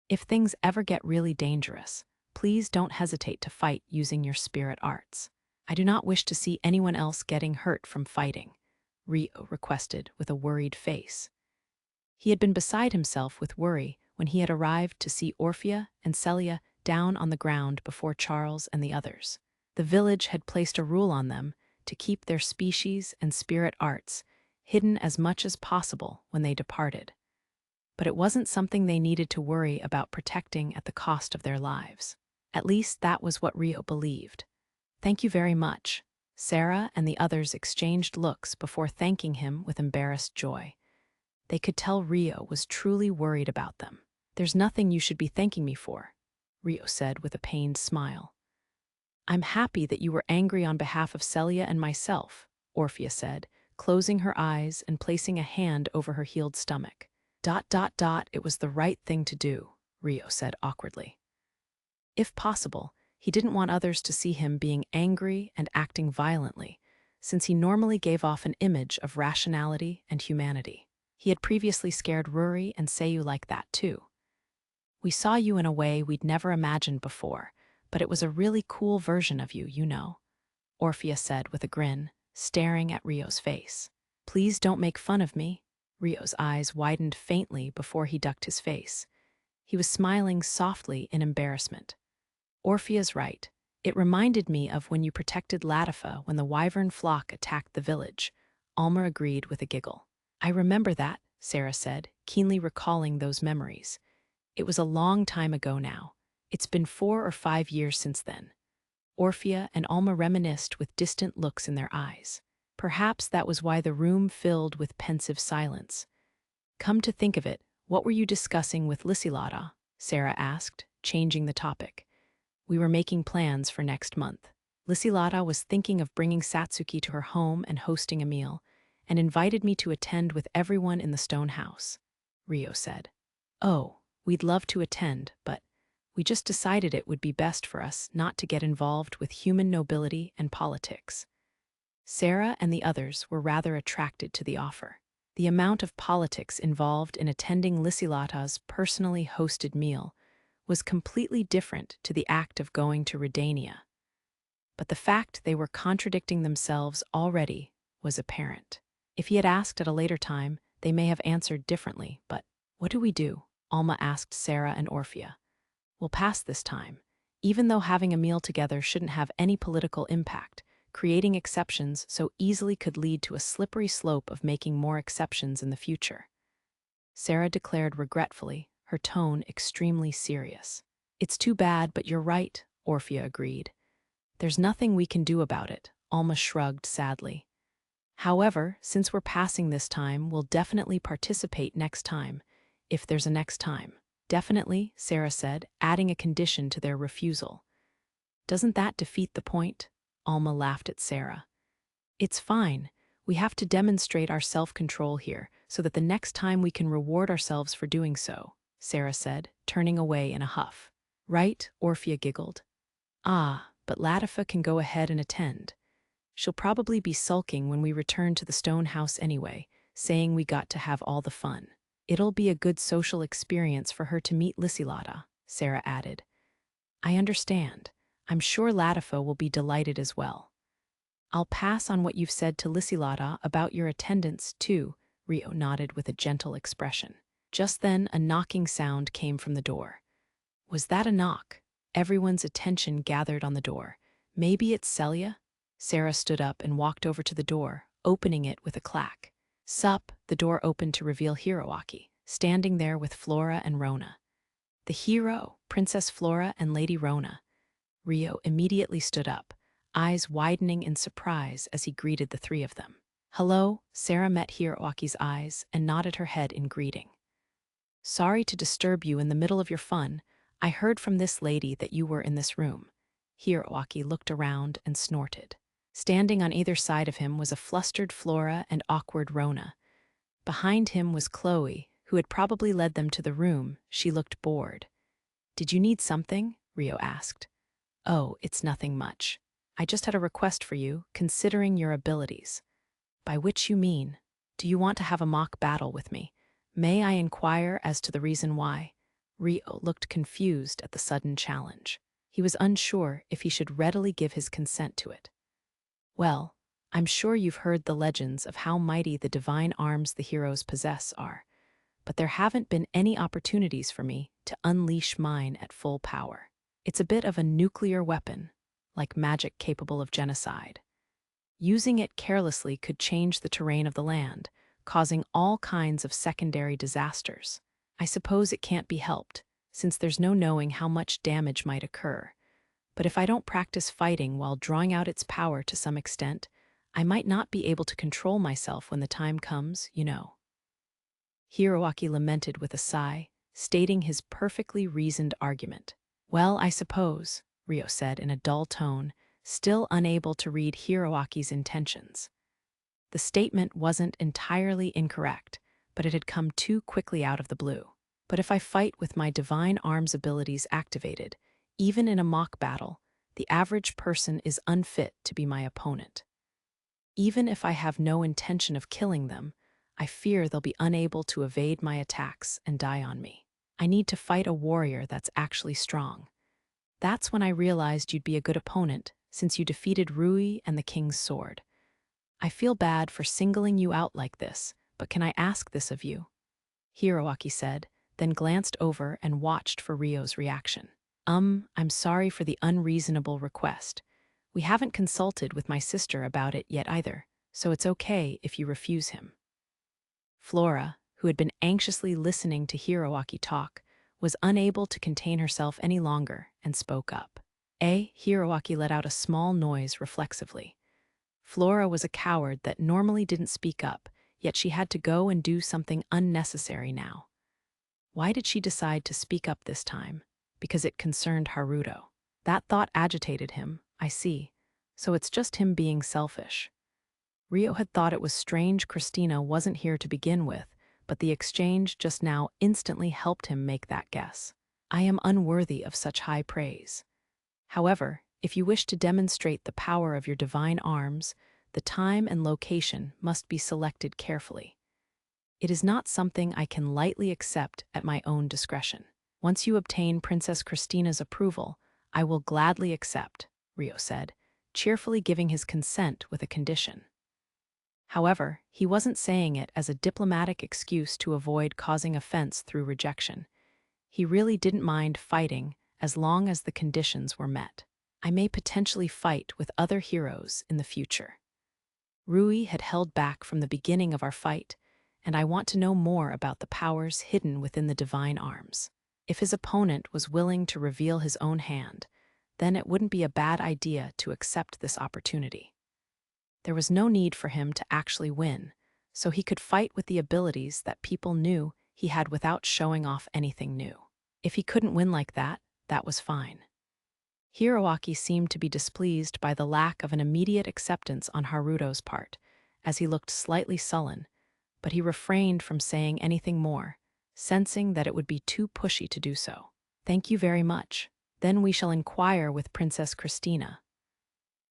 If things ever get really dangerous, please don't hesitate to fight using your spirit arts. I do not wish to see anyone else getting hurt from fighting, Rio requested with a worried face. He had been beside himself with worry when he had arrived to see Orphea and Celia down on the ground before Charles and the others. The village had placed a rule on them to keep their species and spirit arts hidden as much as possible when they departed. But it wasn't something they needed to worry about protecting at the cost of their lives. At least that was what Rio believed. Thank you very much. Sarah and the others exchanged looks before thanking him with embarrassed joy. They could tell Rio was truly worried about them. There's nothing you should be thanking me for, Rio said with a pained smile. I'm happy that you were angry on behalf of Celia and myself, Orphea said, closing her eyes and placing a hand over her healed stomach. It was the right thing to do, Rio said awkwardly. If possible, he didn't want others to see him being angry and acting violently, since he normally gave off an image of rationality and humanity. He had previously scared Ruri and Seiyu like that too. We saw you in a way we'd never imagined before, but it was a really cool version of you, you know, Orphea said with a grin, staring at Rio's face. Please don't make fun of me. Rio's eyes widened faintly before he ducked his face. He was smiling softly in embarrassment. Orphea's right. It reminded me of when you protected Latifa when the wyvern flock attacked the village. Alma agreed with a giggle. I remember that, Sarah said, keenly recalling those memories. It was a long time ago now. It's been 4 or 5 years since then. Orphea and Alma reminisced with distant looks in their eyes. Perhaps that was why the room filled with pensive silence. Come to think of it, what were you discussing with Lysilata? Sarah asked, changing the topic. We were making plans for next month. Lysilata was thinking of bringing Satsuki to her home and hosting a meal, and invited me to attend with everyone in the stone house, Rio said. Oh, we'd love to attend, but we just decided it would be best for us not to get involved with human nobility and politics. Sarah and the others were rather attracted to the offer. The amount of politics involved in attending Lysilata's personally hosted meal was completely different to the act of going to Redania. But the fact they were contradicting themselves already was apparent. If he had asked at a later time, they may have answered differently, but what do we do? Alma asked Sarah and Orphea. We'll pass this time. Even though having a meal together shouldn't have any political impact, creating exceptions so easily could lead to a slippery slope of making more exceptions in the future. Sarah declared regretfully, her tone extremely serious. It's too bad, but you're right, Orphea agreed. There's nothing we can do about it, Alma shrugged sadly. However, since we're passing this time, we'll definitely participate next time, if there's a next time. Definitely, Sarah said, adding a condition to their refusal. Doesn't that defeat the point? Alma laughed at Sarah. It's fine. We have to demonstrate our self-control here so that the next time we can reward ourselves for doing so, Sarah said, turning away in a huff. Right? Orphea giggled. Ah, but Latifa can go ahead and attend. She'll probably be sulking when we return to the stone house anyway, saying we got to have all the fun. It'll be a good social experience for her to meet Lysilata, Sarah added. I understand. I'm sure Latifa will be delighted as well. I'll pass on what you've said to Lysilata about your attendance, too, Rio nodded with a gentle expression. Just then, a knocking sound came from the door. Was that a knock? Everyone's attention gathered on the door. Maybe it's Celia? Sarah stood up and walked over to the door, opening it with a clack. Sup, the door opened to reveal Hiroaki, standing there with Flora and Rona. The hero, Princess Flora and Lady Rona. Rio immediately stood up, eyes widening in surprise as he greeted the three of them. Hello, Sarah met Hiroaki's eyes and nodded her head in greeting. Sorry to disturb you in the middle of your fun. I heard from this lady that you were in this room. Hiroaki looked around and snorted. Standing on either side of him was a flustered Flora and awkward Rona. Behind him was Chloe, who had probably led them to the room. She looked bored. Did you need something? Rio asked. Oh, it's nothing much. I just had a request for you, considering your abilities. By which you mean, do you want to have a mock battle with me? May I inquire as to the reason why? Rio looked confused at the sudden challenge. He was unsure if he should readily give his consent to it. Well, I'm sure you've heard the legends of how mighty the divine arms the heroes possess are, but there haven't been any opportunities for me to unleash mine at full power. It's a bit of a nuclear weapon, like magic capable of genocide. Using it carelessly could change the terrain of the land, causing all kinds of secondary disasters. I suppose it can't be helped, since there's no knowing how much damage might occur. But if I don't practice fighting while drawing out its power to some extent, I might not be able to control myself when the time comes, you know. Hiroaki lamented with a sigh, stating his perfectly reasoned argument. Well, I suppose, Rio said in a dull tone, still unable to read Hiroaki's intentions. The statement wasn't entirely incorrect, but it had come too quickly out of the blue. But if I fight with my divine arms abilities activated, even in a mock battle, the average person is unfit to be my opponent. Even if I have no intention of killing them, I fear they'll be unable to evade my attacks and die on me. I need to fight a warrior that's actually strong. That's when I realized you'd be a good opponent, since you defeated Rui and the King's Sword. I feel bad for singling you out like this, but can I ask this of you? Hiroaki said, then glanced over and watched for Rio's reaction. I'm sorry for the unreasonable request. We haven't consulted with my sister about it yet either, so it's okay if you refuse him. Flora, who had been anxiously listening to Hiroaki talk, was unable to contain herself any longer and spoke up. Hiroaki let out a small noise reflexively. Flora was a coward that normally didn't speak up, yet she had to go and do something unnecessary now. Why did she decide to speak up this time? Because it concerned Haruto. That thought agitated him, I see, so it's just him being selfish. Rio had thought it was strange Christina wasn't here to begin with, but the exchange just now instantly helped him make that guess. I am unworthy of such high praise. However, if you wish to demonstrate the power of your divine arms, the time and location must be selected carefully. It is not something I can lightly accept at my own discretion. Once you obtain Princess Christina's approval, I will gladly accept, Rio said, cheerfully giving his consent with a condition. However, he wasn't saying it as a diplomatic excuse to avoid causing offense through rejection. He really didn't mind fighting as long as the conditions were met. I may potentially fight with other heroes in the future. Rui had held back from the beginning of our fight, and I want to know more about the powers hidden within the divine arms. If his opponent was willing to reveal his own hand, then it wouldn't be a bad idea to accept this opportunity. There was no need for him to actually win, so he could fight with the abilities that people knew he had without showing off anything new. If he couldn't win like that, that was fine. Hiroaki seemed to be displeased by the lack of an immediate acceptance on Haruto's part, as he looked slightly sullen, but he refrained from saying anything more, sensing that it would be too pushy to do so. Thank you very much. Then we shall inquire with Princess Christina.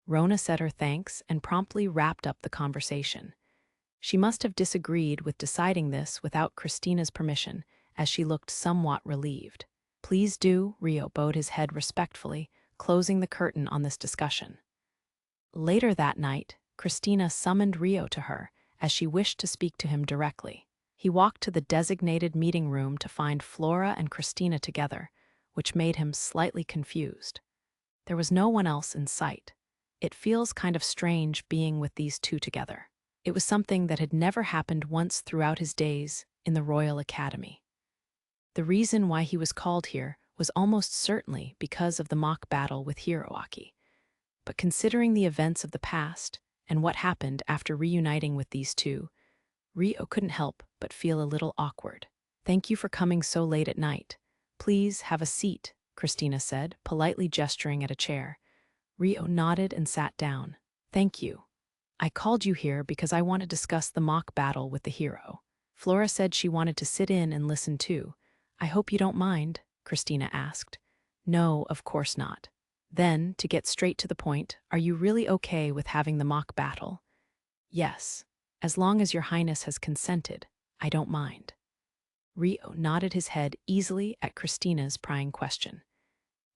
Rona said her thanks and promptly wrapped up the conversation. She must have disagreed with deciding this without Christina's permission, as she looked somewhat relieved. Please do, Rio bowed his head respectfully, closing the curtain on this discussion. Later that night, Christina summoned Rio to her, as she wished to speak to him directly. He walked to the designated meeting room to find Flora and Christina together, which made him slightly confused. There was no one else in sight. It feels kind of strange being with these two together. It was something that had never happened once throughout his days in the Royal Academy. The reason why he was called here was almost certainly because of the mock battle with Hiroaki. But considering the events of the past and what happened after reuniting with these two, Rio couldn't help but feel a little awkward. "Thank you for coming so late at night. Please have a seat," Christina said, politely gesturing at a chair. Rio nodded and sat down. "Thank you. I called you here because I want to discuss the mock battle with the hero." Flora said she wanted to sit in and listen too. "I hope you don't mind," Christina asked. "No, of course not." Then, to get straight to the point, "Are you really okay with having the mock battle?" "Yes. As long as your highness has consented, I don't mind." Rio nodded his head easily at Christina's prying question.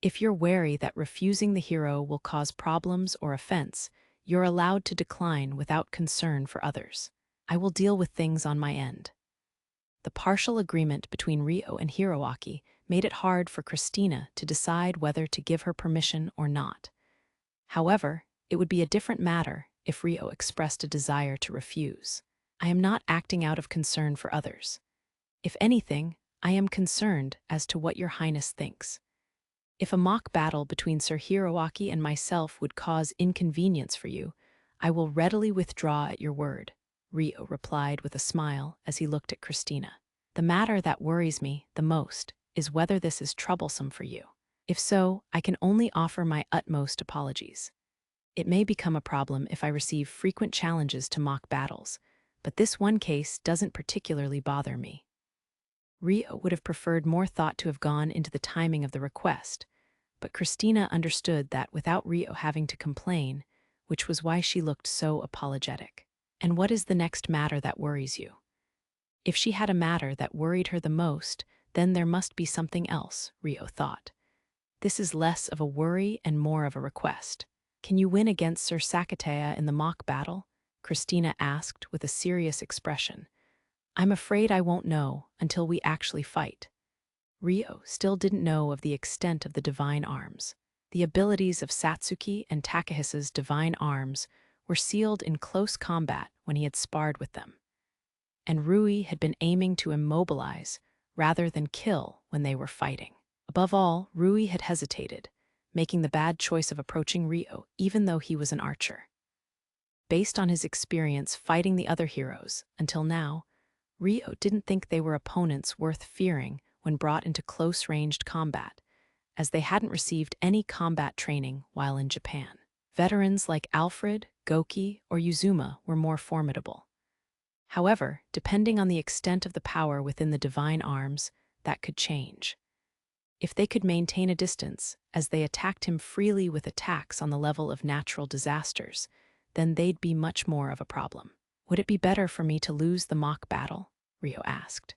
"If you're wary that refusing the hero will cause problems or offense, you're allowed to decline without concern for others. I will deal with things on my end." The partial agreement between Rio and Hiroaki made it hard for Christina to decide whether to give her permission or not. However, it would be a different matter if Rio expressed a desire to refuse. "I am not acting out of concern for others. If anything, I am concerned as to what your highness thinks. If a mock battle between Sir Hiroaki and myself would cause inconvenience for you, I will readily withdraw at your word," Rio replied with a smile as he looked at Christina. "The matter that worries me the most is whether this is troublesome for you. If so, I can only offer my utmost apologies. It may become a problem if I receive frequent challenges to mock battles, but this one case doesn't particularly bother me." Rio would have preferred more thought to have gone into the timing of the request, but Christina understood that without Rio having to complain, which was why she looked so apologetic. "And what is the next matter that worries you?" If she had a matter that worried her the most, then there must be something else, Rio thought. This is less of a worry and more of a request. "Can you win against Sir Sakata in the mock battle?" Christina asked with a serious expression. "I'm afraid I won't know until we actually fight." Rio still didn't know of the extent of the divine arms. The abilities of Satsuki and Takahisa's divine arms were sealed in close combat when he had sparred with them. And Rui had been aiming to immobilize rather than kill when they were fighting. Above all, Rui had hesitated, making the bad choice of approaching Rio even though he was an archer. Based on his experience fighting the other heroes until now, Rio didn't think they were opponents worth fearing when brought into close-ranged combat, as they hadn't received any combat training while in Japan. Veterans like Alfred, Goki, or Yuzuma were more formidable. However, depending on the extent of the power within the divine arms, that could change. If they could maintain a distance, as they attacked him freely with attacks on the level of natural disasters, then they'd be much more of a problem. "Would it be better for me to lose the mock battle?" Rio asked.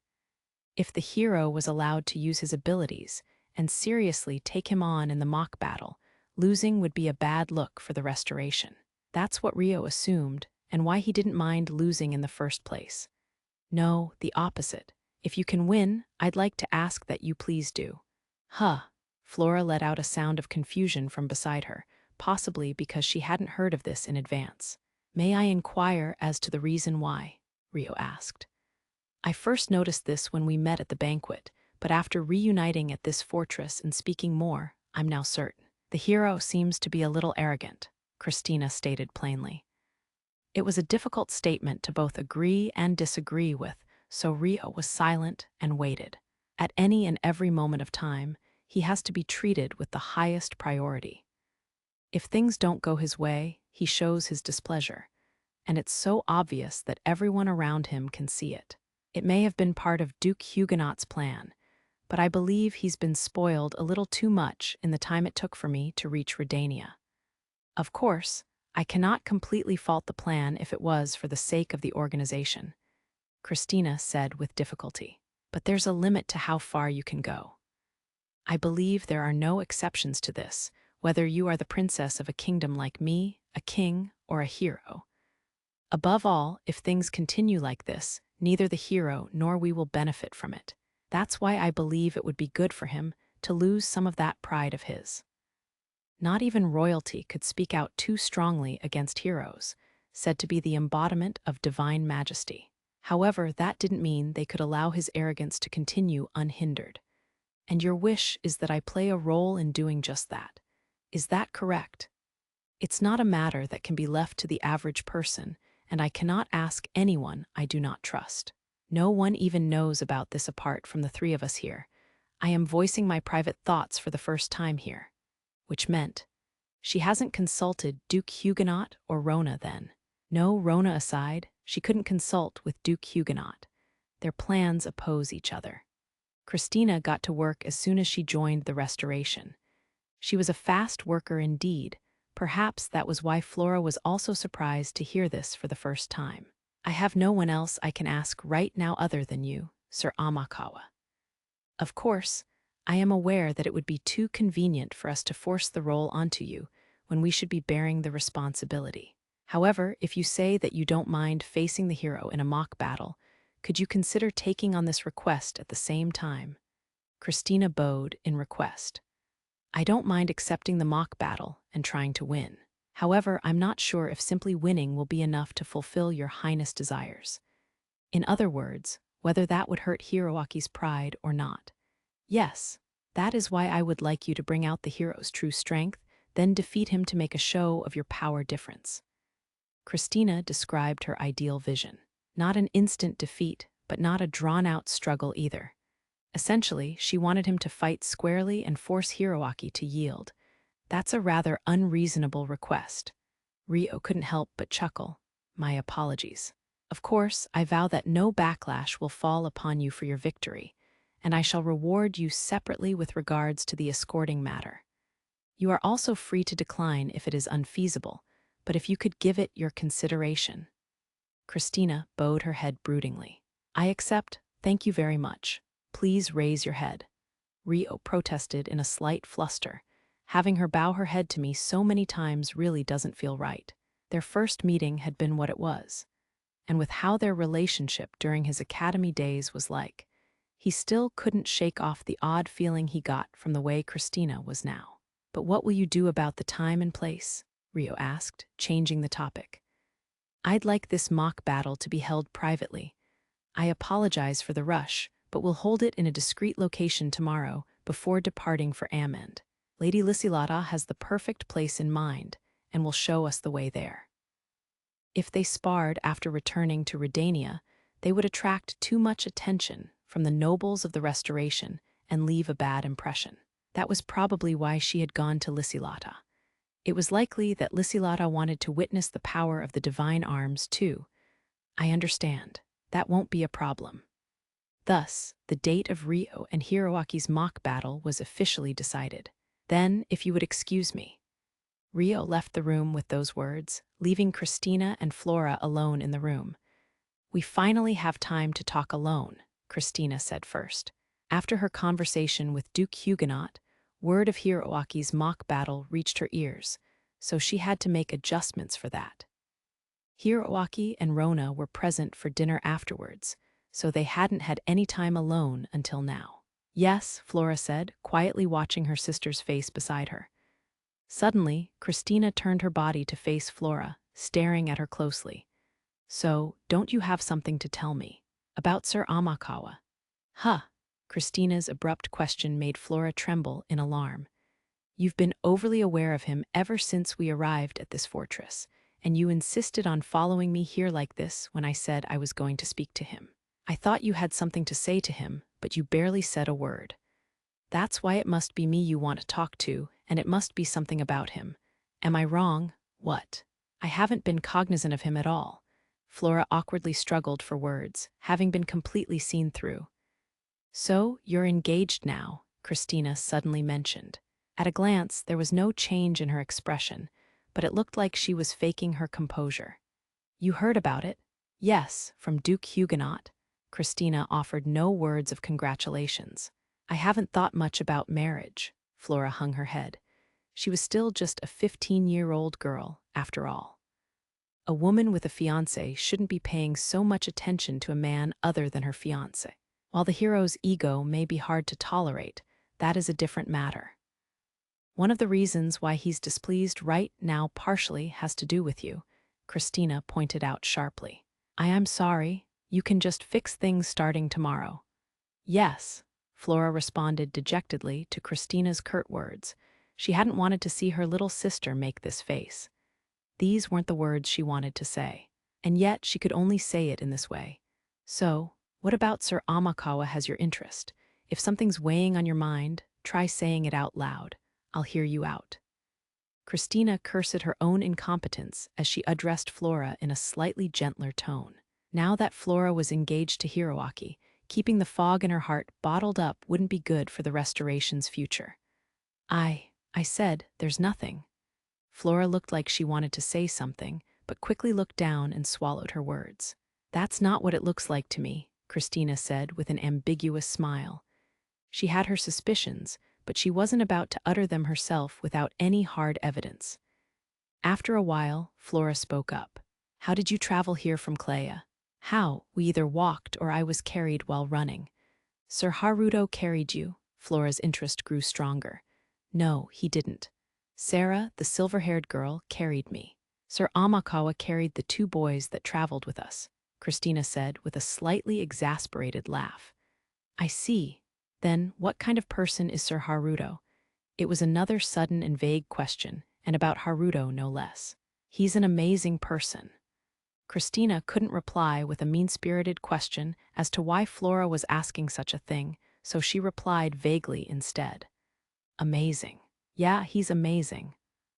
If the hero was allowed to use his abilities and seriously take him on in the mock battle, losing would be a bad look for the restoration. That's what Rio assumed, and why he didn't mind losing in the first place. "No, the opposite. If you can win, I'd like to ask that you please do." "Huh." Flora let out a sound of confusion from beside her, possibly because she hadn't heard of this in advance. "May I inquire as to the reason why?" Rio asked. "I first noticed this when we met at the banquet, but after reuniting at this fortress and speaking more, I'm now certain. The hero seems to be a little arrogant," Christina stated plainly. It was a difficult statement to both agree and disagree with, so Rio was silent and waited. At any and every moment of time, he has to be treated with the highest priority. If things don't go his way, he shows his displeasure, and it's so obvious that everyone around him can see it. It may have been part of Duke Huguenot's plan, but I believe he's been spoiled a little too much in the time it took for me to reach Redania. Of course, I cannot completely fault the plan if it was for the sake of the organization, Christina said with difficulty. But there's a limit to how far you can go. I believe there are no exceptions to this, whether you are the princess of a kingdom like me, a king, or a hero. Above all, if things continue like this, neither the hero nor we will benefit from it. That's why I believe it would be good for him to lose some of that pride of his. Not even royalty could speak out too strongly against heroes, said to be the embodiment of divine majesty. However, that didn't mean they could allow his arrogance to continue unhindered. And your wish is that I play a role in doing just that. Is that correct? It's not a matter that can be left to the average person, and I cannot ask anyone I do not trust. No one even knows about this apart from the three of us here. I am voicing my private thoughts for the first time here. Which meant, she hasn't consulted Duke Huguenot or Rona then. No, Rona aside, she couldn't consult with Duke Huguenot. Their plans oppose each other. Christina got to work as soon as she joined the Restoration. She was a fast worker indeed. Perhaps that was why Flora was also surprised to hear this for the first time. I have no one else I can ask right now other than you, Sir Amakawa. Of course, I am aware that it would be too convenient for us to force the role onto you when we should be bearing the responsibility. However, if you say that you don't mind facing the hero in a mock battle, could you consider taking on this request at the same time? Christina bowed in request. I don't mind accepting the mock battle and trying to win. However, I'm not sure if simply winning will be enough to fulfill your highness' desires. In other words, whether that would hurt Hiroaki's pride or not. Yes, that is why I would like you to bring out the hero's true strength, then defeat him to make a show of your power difference. Christina described her ideal vision. Not an instant defeat, but not a drawn-out struggle either. Essentially, she wanted him to fight squarely and force Hiroaki to yield. That's a rather unreasonable request. Ryo couldn't help but chuckle. My apologies. Of course, I vow that no backlash will fall upon you for your victory, and I shall reward you separately with regards to the escorting matter. You are also free to decline if it is unfeasible, but if you could give it your consideration. Christina bowed her head broodingly. I accept, thank you very much. Please raise your head. Ryo protested in a slight fluster. Having her bow her head to me so many times really doesn't feel right. Their first meeting had been what it was. And with how their relationship during his academy days was like, he still couldn't shake off the odd feeling he got from the way Christina was now. But what will you do about the time and place? Ryo asked, changing the topic. I'd like this mock battle to be held privately. I apologize for the rush, but we'll hold it in a discreet location tomorrow before departing for Amend. Lady Lysilata has the perfect place in mind and will show us the way there. If they sparred after returning to Redania, they would attract too much attention from the nobles of the Restoration and leave a bad impression. That was probably why she had gone to Lysilata. It was likely that Lysilata wanted to witness the power of the divine arms too. I understand. That won't be a problem. Thus, the date of Ryo and Hiroaki's mock battle was officially decided. Then, if you would excuse me. Ryo left the room with those words, leaving Christina and Flora alone in the room. We finally have time to talk alone, Christina said first. After her conversation with Duke Huguenot, word of Hiroaki's mock battle reached her ears, so she had to make adjustments for that. Hiroaki and Rona were present for dinner afterwards, so they hadn't had any time alone until now. Yes, Flora said, quietly watching her sister's face beside her. Suddenly, Christina turned her body to face Flora, staring at her closely. So, don't you have something to tell me? About Sir Amakawa? Huh. Christina's abrupt question made Flora tremble in alarm. You've been overly aware of him ever since we arrived at this fortress, and you insisted on following me here like this when I said I was going to speak to him. I thought you had something to say to him, but you barely said a word. That's why it must be me you want to talk to, and it must be something about him. Am I wrong? What? I haven't been cognizant of him at all. Flora awkwardly struggled for words, having been completely seen through. So, you're engaged now, Christina suddenly mentioned. At a glance, there was no change in her expression, but it looked like she was faking her composure. You heard about it? Yes, from Duke Huguenot. Christina offered no words of congratulations. I haven't thought much about marriage. Flora hung her head. She was still just a 15-year-old girl, after all. A woman with a fiancé shouldn't be paying so much attention to a man other than her fiancé. While the hero's ego may be hard to tolerate, that is a different matter. One of the reasons why he's displeased right now partially has to do with you, Christina pointed out sharply. I am sorry, you can just fix things starting tomorrow. Yes, Flora responded dejectedly to Christina's curt words. She hadn't wanted to see her little sister make this face. These weren't the words she wanted to say, and yet she could only say it in this way. So, what about Sir Amakawa has your interest? If something's weighing on your mind, try saying it out loud. I'll hear you out. Christina cursed her own incompetence as she addressed Flora in a slightly gentler tone. Now that Flora was engaged to Hiroaki, keeping the fog in her heart bottled up wouldn't be good for the restoration's future. I said, there's nothing. Flora looked like she wanted to say something, but quickly looked down and swallowed her words. That's not what it looks like to me, Christina said with an ambiguous smile. She had her suspicions, but she wasn't about to utter them herself without any hard evidence. After a while, Flora spoke up. How did you travel here from Clea? How? We either walked or I was carried while running. Sir Haruto carried you. Flora's interest grew stronger. No, he didn't. Sarah, the silver-haired girl, carried me. Sir Amakawa carried the two boys that traveled with us, Christina said with a slightly exasperated laugh. I see. Then, what kind of person is Sir Haruto? It was another sudden and vague question, and about Haruto no less. He's an amazing person. Christina couldn't reply with a mean-spirited question as to why Flora was asking such a thing, so she replied vaguely instead. Amazing. Yeah, he's amazing.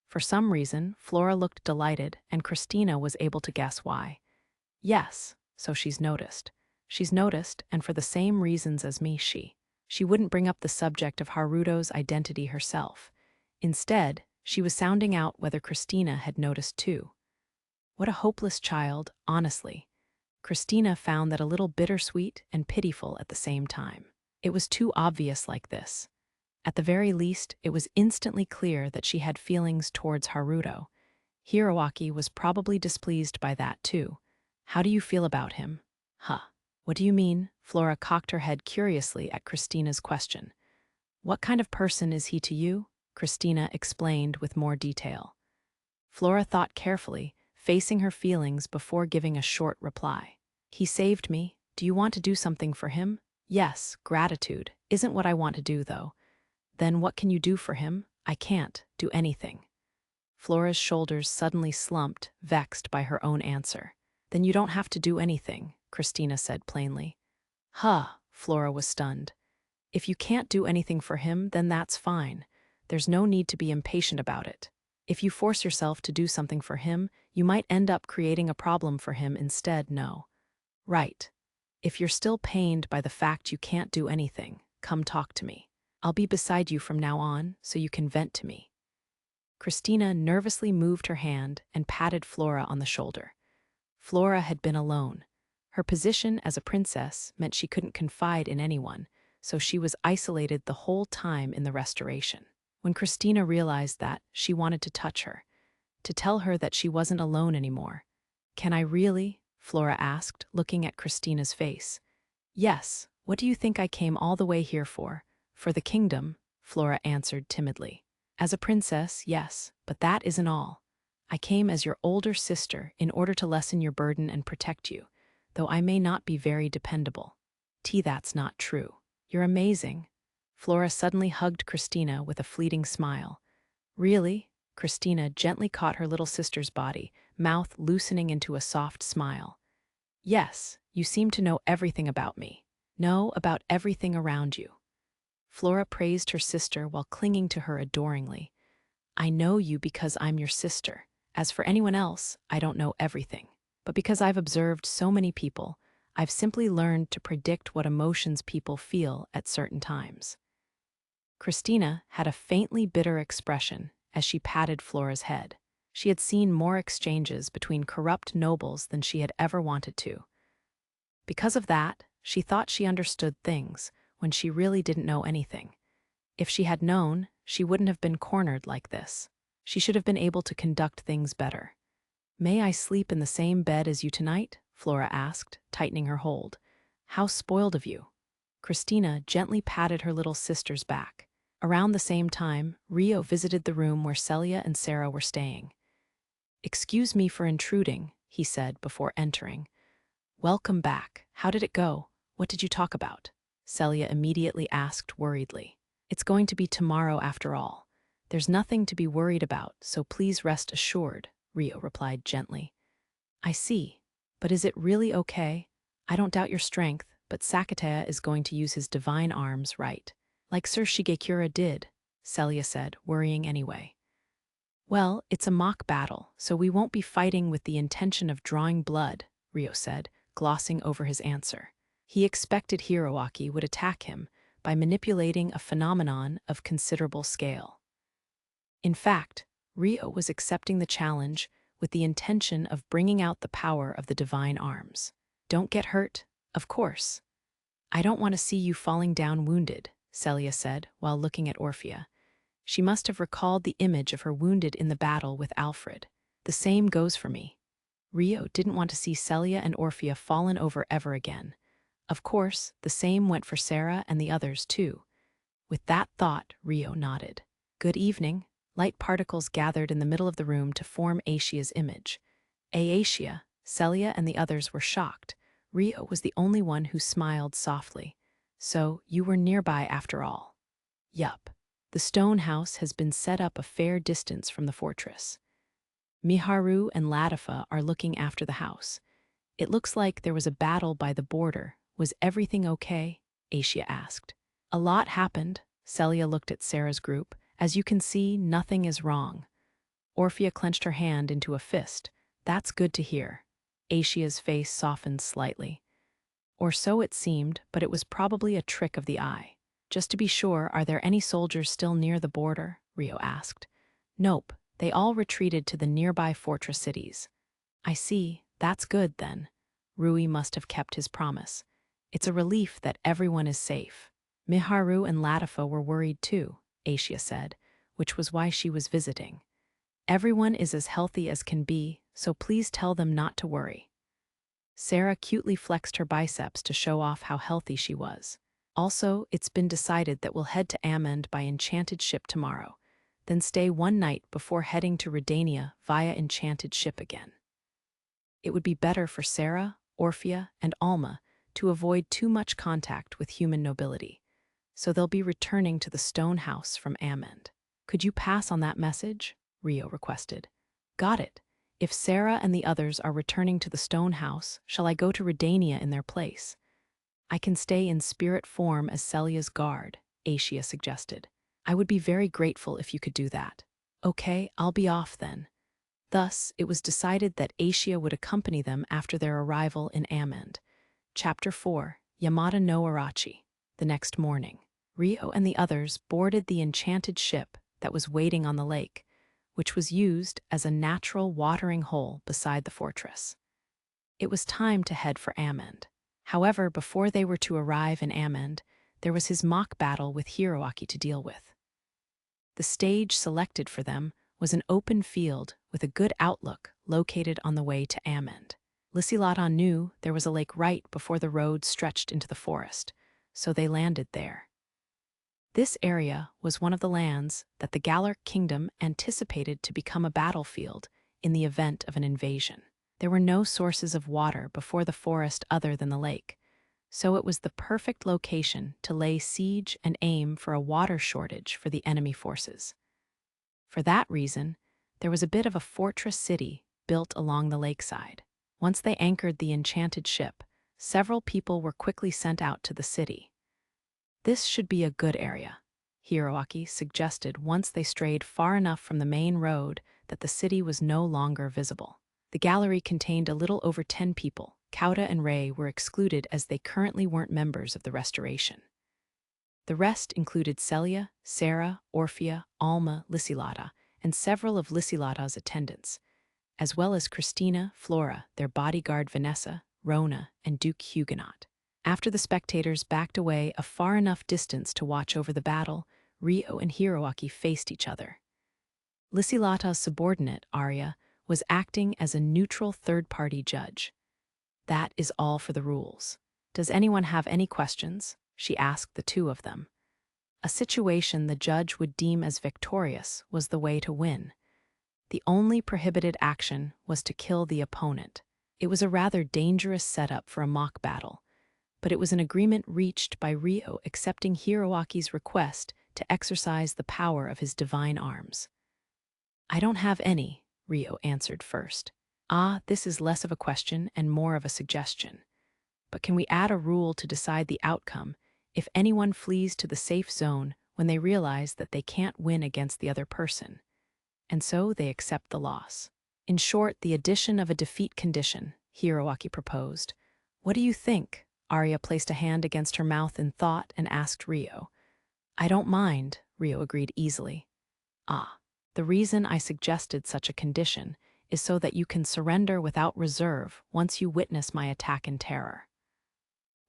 For some reason, Flora looked delighted, and Christina was able to guess why. Yes, so she's noticed. She's noticed, and for the same reasons as me, she wouldn't bring up the subject of Haruto's identity herself. Instead, she was sounding out whether Christina had noticed too. What a hopeless child, honestly. Christina found that a little bittersweet and pitiful at the same time. It was too obvious like this. At the very least, it was instantly clear that she had feelings towards Haruto. Hiroaki was probably displeased by that too. How do you feel about him? Huh. What do you mean? Flora cocked her head curiously at Christina's question. What kind of person is he to you? Christina explained with more detail. Flora thought carefully, facing her feelings before giving a short reply. He saved me. Do you want to do something for him? Yes, gratitude. Isn't what I want to do, though. Then what can you do for him? I can't do anything. Flora's shoulders suddenly slumped, vexed by her own answer. Then you don't have to do anything, Christina said plainly. Huh, Flora was stunned. If you can't do anything for him, then that's fine. There's no need to be impatient about it. If you force yourself to do something for him, you might end up creating a problem for him instead, no. Right. If you're still pained by the fact you can't do anything, come talk to me. I'll be beside you from now on, so you can vent to me. Christina nervously moved her hand and patted Flora on the shoulder. Flora had been alone. Her position as a princess meant she couldn't confide in anyone, so she was isolated the whole time in the restoration. When Christina realized that, she wanted to touch her, to tell her that she wasn't alone anymore. Can I really? Flora asked, looking at Christina's face. Yes, what do you think I came all the way here for? For the kingdom, Flora answered timidly. As a princess, yes, but that isn't all. I came as your older sister in order to lessen your burden and protect you, though I may not be very dependable. That's not true. You're amazing. Flora suddenly hugged Christina with a fleeting smile. Really? Christina gently caught her little sister's body, mouth loosening into a soft smile. Yes, you seem to know everything about me. Know about everything around you. Flora praised her sister while clinging to her adoringly. I know you because I'm your sister. As for anyone else, I don't know everything. But because I've observed so many people, I've simply learned to predict what emotions people feel at certain times. Christina had a faintly bitter expression as she patted Flora's head. She had seen more exchanges between corrupt nobles than she had ever wanted to. Because of that, she thought she understood things when she really didn't know anything. If she had known, she wouldn't have been cornered like this. She should have been able to conduct things better. "May I sleep in the same bed as you tonight?" Flora asked, tightening her hold. "How spoiled of you." Christina gently patted her little sister's back. Around the same time, Rio visited the room where Celia and Sarah were staying. "Excuse me for intruding," he said before entering. "Welcome back. How did it go? What did you talk about?" Celia immediately asked worriedly. "It's going to be tomorrow after all. There's nothing to be worried about, so please rest assured," Rio replied gently. "I see. But is it really okay? I don't doubt your strength, but Sakata is going to use his divine arms, right? Like Sir Shigekura did," Celia said, worrying anyway. "Well, it's a mock battle, so we won't be fighting with the intention of drawing blood," Rio said, glossing over his answer. He expected Hiroaki would attack him by manipulating a phenomenon of considerable scale. In fact, Rio was accepting the challenge with the intention of bringing out the power of the divine arms. "Don't get hurt, of course. I don't want to see you falling down wounded," Celia said while looking at Orphea. She must have recalled the image of her wounded in the battle with Alfred. "The same goes for me." Rio didn't want to see Celia and Orphea fallen over ever again. Of course, the same went for Sarah and the others too. With that thought, Rio nodded. "Good evening." Light particles gathered in the middle of the room to form Aishia's image. Aisha, Celia and the others were shocked. Rio was the only one who smiled softly. "So, you were nearby after all." "Yup. The stone house has been set up a fair distance from the fortress. Miharu and Latifa are looking after the house. It looks like there was a battle by the border. Was everything okay?" Aisha asked. "A lot happened." Celia looked at Sarah's group. "As you can see, nothing is wrong." Orphea clenched her hand into a fist. "That's good to hear." Aishia's face softened slightly. "Or so it seemed, but it was probably a trick of the eye." "Just to be sure, are there any soldiers still near the border?" Rio asked. "Nope, they all retreated to the nearby fortress cities." "I see, that's good then." Rui must have kept his promise. "It's a relief that everyone is safe." Miharu and Latifa were worried too, Aisha said, which was why she was visiting. "Everyone is as healthy as can be, so please tell them not to worry." Sarah cutely flexed her biceps to show off how healthy she was. "Also, it's been decided that we'll head to Amend by enchanted ship tomorrow, then stay one night before heading to Redania via enchanted ship again. It would be better for Sarah, Orphea, and Alma to avoid too much contact with human nobility, so they'll be returning to the stone house from Amend." "Could you pass on that message?" Rio requested. "Got it. If Sarah and the others are returning to the stone house, shall I go to Redania in their place?" "I can stay in spirit form as Celia's guard," Aisha suggested. "I would be very grateful if you could do that." "Okay, I'll be off then." Thus, it was decided that Aisha would accompany them after their arrival in Amend. Chapter 4, Yamada no Arachi. The next morning, Rio and the others boarded the enchanted ship that was waiting on the lake, which was used as a natural watering hole beside the fortress. It was time to head for Amend. However, before they were to arrive in Amend, there was his mock battle with Hiroaki to deal with. The stage selected for them was an open field with a good outlook located on the way to Amend. Lysilata knew there was a lake right before the road stretched into the forest, so they landed there. This area was one of the lands that the Galarc kingdom anticipated to become a battlefield in the event of an invasion. There were no sources of water before the forest other than the lake, so it was the perfect location to lay siege and aim for a water shortage for the enemy forces. For that reason, there was a bit of a fortress city built along the lakeside. Once they anchored the enchanted ship, several people were quickly sent out to the city. "This should be a good area," Hiroaki suggested once they strayed far enough from the main road that the city was no longer visible. The gallery contained a little over 10 people. Kauta and Rei were excluded as they currently weren't members of the Restoration. The rest included Celia, Sarah, Orphea, Alma, Lysilata, and several of Lysilata's attendants, as well as Christina, Flora, their bodyguard Vanessa, Rona, and Duke Huguenot. After the spectators backed away a far enough distance to watch over the battle, Rio and Hiroaki faced each other. Lysilata's subordinate, Arya, was acting as a neutral third-party judge. "That is all for the rules. Does anyone have any questions?" she asked the two of them. A situation the judge would deem as victorious was the way to win. The only prohibited action was to kill the opponent. It was a rather dangerous setup for a mock battle, but it was an agreement reached by Rio accepting Hiroaki's request to exercise the power of his divine arms. "I don't have any," Rio answered first. "Ah, this is less of a question and more of a suggestion. But can we add a rule to decide the outcome if anyone flees to the safe zone when they realize that they can't win against the other person, and so they accept the loss? In short, the addition of a defeat condition," Hiroaki proposed. "What do you think?" Arya placed a hand against her mouth in thought and asked Rio. "I don't mind," Rio agreed easily. "Ah, the reason I suggested such a condition is so that you can surrender without reserve once you witness my attack in terror.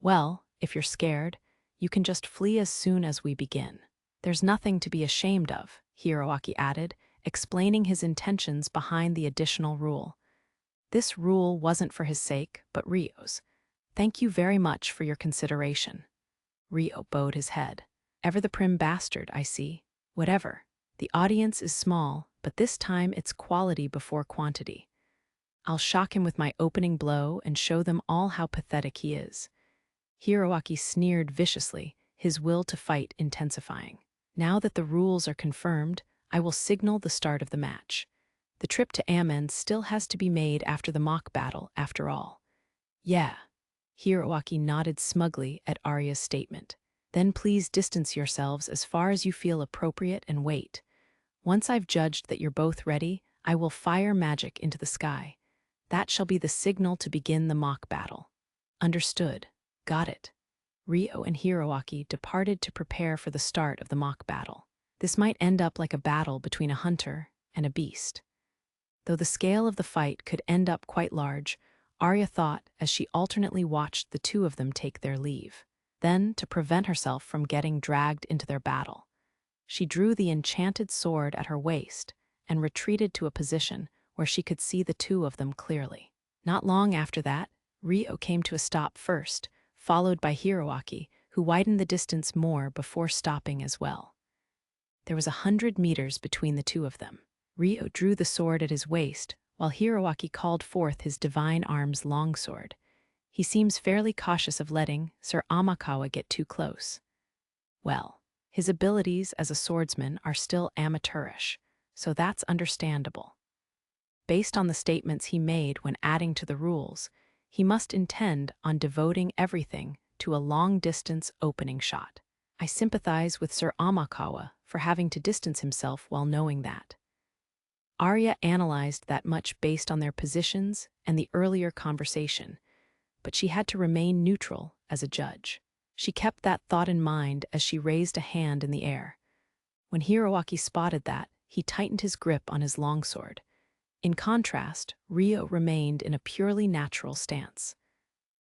Well, if you're scared, you can just flee as soon as we begin. There's nothing to be ashamed of," Hiroaki added, explaining his intentions behind the additional rule. This rule wasn't for his sake, but Rio's. "Thank you very much for your consideration." Rio bowed his head. "Ever the prim bastard, I see. Whatever. The audience is small, but this time it's quality before quantity. I'll shock him with my opening blow and show them all how pathetic he is." Hiroaki sneered viciously, his will to fight intensifying. "Now that the rules are confirmed, I will signal the start of the match. The trip to Amen still has to be made after the mock battle, after all." "Yeah." Hiroaki nodded smugly at Arya's statement. "Then please distance yourselves as far as you feel appropriate and wait. Once I've judged that you're both ready, I will fire magic into the sky. That shall be the signal to begin the mock battle." "Understood. Got it." Rio and Hiroaki departed to prepare for the start of the mock battle. This might end up like a battle between a hunter and a beast. Though the scale of the fight could end up quite large, Arya thought as she alternately watched the two of them take their leave. Then, to prevent herself from getting dragged into their battle, she drew the enchanted sword at her waist and retreated to a position where she could see the two of them clearly. Not long after that, Rio came to a stop first, followed by Hiroaki, who widened the distance more before stopping as well. There was 100 meters between the two of them. Rio drew the sword at his waist, while Hiroaki called forth his divine arm's longsword. He seems fairly cautious of letting Sir Amakawa get too close. Well, his abilities as a swordsman are still amateurish, so that's understandable. Based on the statements he made when adding to the rules, he must intend on devoting everything to a long-distance opening shot. I sympathize with Sir Amakawa for having to distance himself while knowing that. Arya analyzed that much based on their positions and the earlier conversation, but she had to remain neutral as a judge. She kept that thought in mind as she raised a hand in the air. When Hiroaki spotted that, he tightened his grip on his longsword. In contrast, Rio remained in a purely natural stance.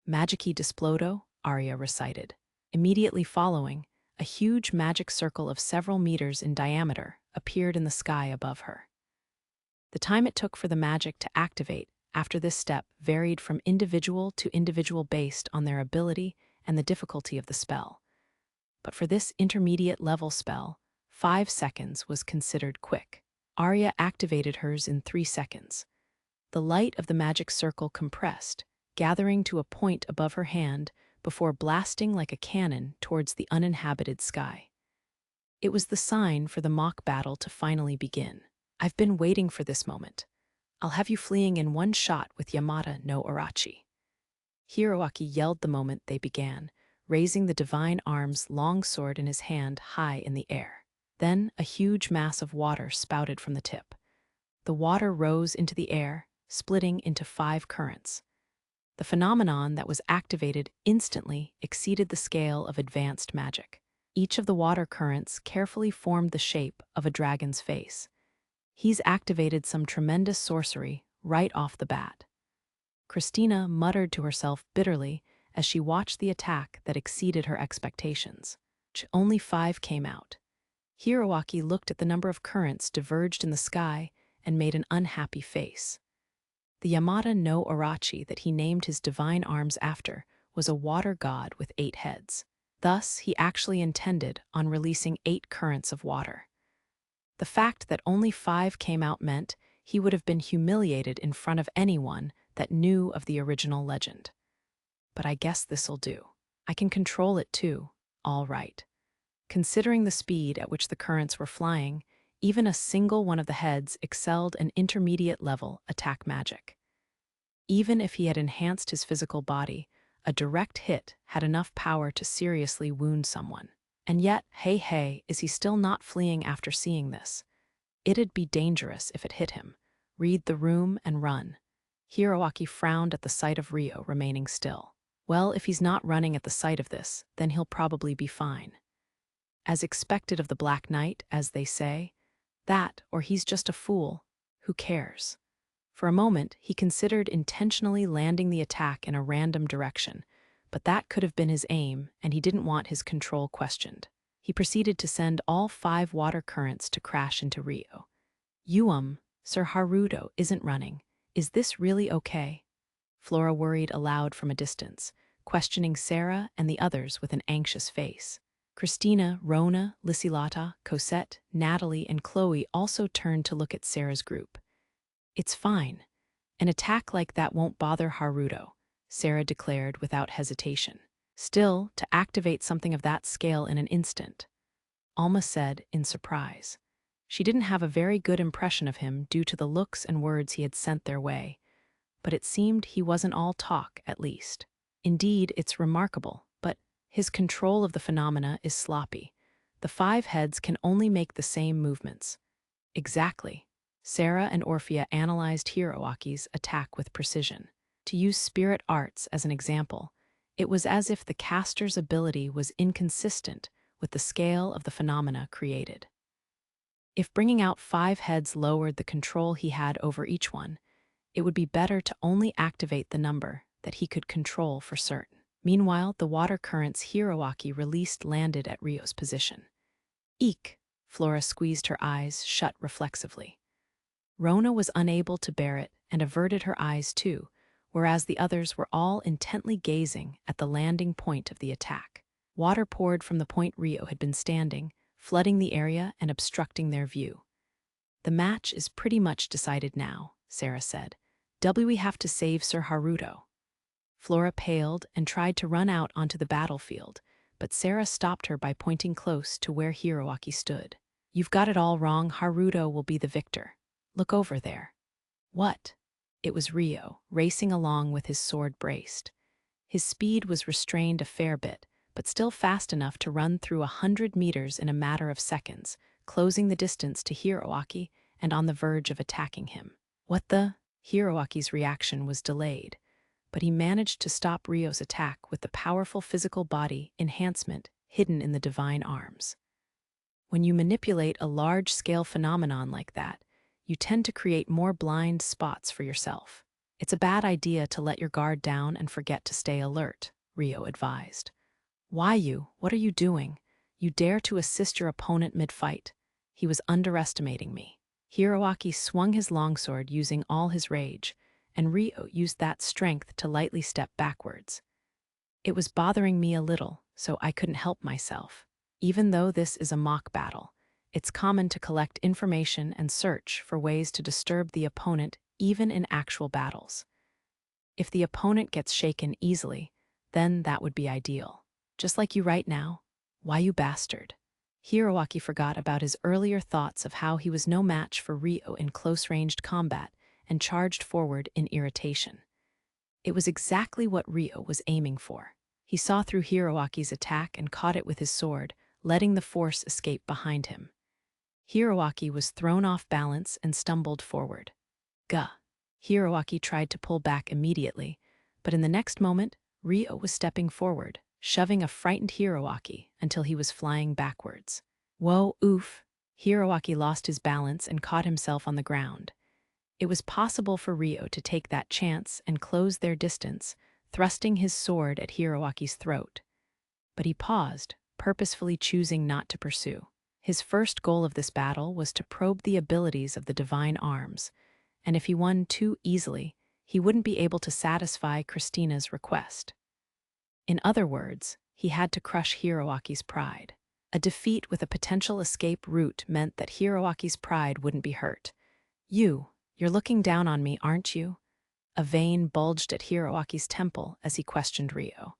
"Magici Displodo," Arya recited. Immediately following, a huge magic circle of several meters in diameter appeared in the sky above her. The time it took for the magic to activate after this step varied from individual to individual based on their ability and the difficulty of the spell. But for this intermediate-level spell, 5 seconds was considered quick. Arya activated hers in 3 seconds. The light of the magic circle compressed, gathering to a point above her hand before blasting like a cannon towards the uninhabited sky. It was the sign for the mock battle to finally begin. "I've been waiting for this moment. I'll have you fleeing in one shot with Yamata no Urachi." Hiroaki yelled the moment they began, raising the divine arm's long sword in his hand high in the air. Then a huge mass of water spouted from the tip. The water rose into the air, splitting into 5 currents. The phenomenon that was activated instantly exceeded the scale of advanced magic. Each of the water currents carefully formed the shape of a dragon's face. He's activated some tremendous sorcery right off the bat. Christina muttered to herself bitterly as she watched the attack that exceeded her expectations. Only 5 came out. Hiroaki looked at the number of currents diverged in the sky and made an unhappy face. The Yamada no Arachi that he named his divine arms after was a water god with 8 heads. Thus, he actually intended on releasing 8 currents of water. The fact that only 5 came out meant he would have been humiliated in front of anyone that knew of the original legend. But I guess this'll do. I can control it too, all right. Considering the speed at which the currents were flying, even a single one of the heads excelled an intermediate-level attack magic. Even if he had enhanced his physical body, a direct hit had enough power to seriously wound someone. And yet, hey, is he still not fleeing after seeing this? It'd be dangerous if it hit him. Read the room and run. Hiroaki frowned at the sight of Ryo remaining still. Well, if he's not running at the sight of this, then he'll probably be fine. As expected of the Black Knight, as they say, that, or he's just a fool. Who cares? For a moment, he considered intentionally landing the attack in a random direction, but that could have been his aim, and he didn't want his control questioned. He proceeded to send all 5 water currents to crash into Ryo. Sir Haruto isn't running. Is this really okay? Flora worried aloud from a distance, questioning Sarah and the others with an anxious face. Christina, Rona, Lysilata, Cosette, Natalie, and Chloe also turned to look at Sarah's group. It's fine. An attack like that won't bother Haruto, Sarah declared without hesitation. Still, to activate something of that scale in an instant, Alma said in surprise. She didn't have a very good impression of him due to the looks and words he had sent their way, but it seemed he wasn't all talk, at least. Indeed, it's remarkable, but his control of the phenomena is sloppy. The 5 heads can only make the same movements. Exactly. Sarah and Orphea analyzed Hiroaki's attack with precision. To use spirit arts as an example, it was as if the caster's ability was inconsistent with the scale of the phenomena created. If bringing out 5 heads lowered the control he had over each one, it would be better to only activate the number that he could control for certain. Meanwhile, the water currents Hiroaki released landed at Ryo's position. Eek! Flora squeezed her eyes shut reflexively. Rona was unable to bear it and averted her eyes too, whereas the others were all intently gazing at the landing point of the attack. Water poured from the point Ryo had been standing, flooding the area and obstructing their view. The match is pretty much decided now, Sarah said. We have to save Sir Haruto. Flora paled and tried to run out onto the battlefield, but Sarah stopped her by pointing close to where Hiroaki stood. You've got it all wrong. Haruto will be the victor. Look over there. What? It was Ryo, racing along with his sword braced. His speed was restrained a fair bit, but still fast enough to run through 100 meters in a matter of seconds, closing the distance to Hiroaki and on the verge of attacking him. What the? Hiroaki's reaction was delayed, but he managed to stop Ryo's attack with the powerful physical body enhancement hidden in the divine arms. When you manipulate a large-scale phenomenon like that, you tend to create more blind spots for yourself. It's a bad idea to let your guard down and forget to stay alert, Ryo advised. Why you? What are you doing? You dare to assist your opponent mid-fight? He was underestimating me. Hiroaki swung his longsword using all his rage, and Ryo used that strength to lightly step backwards. It was bothering me a little, so I couldn't help myself. Even though this is a mock battle, it's common to collect information and search for ways to disturb the opponent even in actual battles. If the opponent gets shaken easily, then that would be ideal. Just like you right now. Why, you bastard? Hiroaki forgot about his earlier thoughts of how he was no match for Ryo in close-ranged combat and charged forward in irritation. It was exactly what Ryo was aiming for. He saw through Hiroaki's attack and caught it with his sword, letting the force escape behind him. Hiroaki was thrown off balance and stumbled forward. Gah! Hiroaki tried to pull back immediately, but in the next moment, Ryo was stepping forward, shoving a frightened Hiroaki until he was flying backwards. Whoa, oof! Hiroaki lost his balance and caught himself on the ground. It was possible for Ryo to take that chance and close their distance, thrusting his sword at Hiroaki's throat. But he paused, purposefully choosing not to pursue. His first goal of this battle was to probe the abilities of the divine arms, and if he won too easily, he wouldn't be able to satisfy Christina's request. In other words, he had to crush Hiroaki's pride. A defeat with a potential escape route meant that Hiroaki's pride wouldn't be hurt. You're looking down on me, aren't you? A vein bulged at Hiroaki's temple as he questioned Ryo.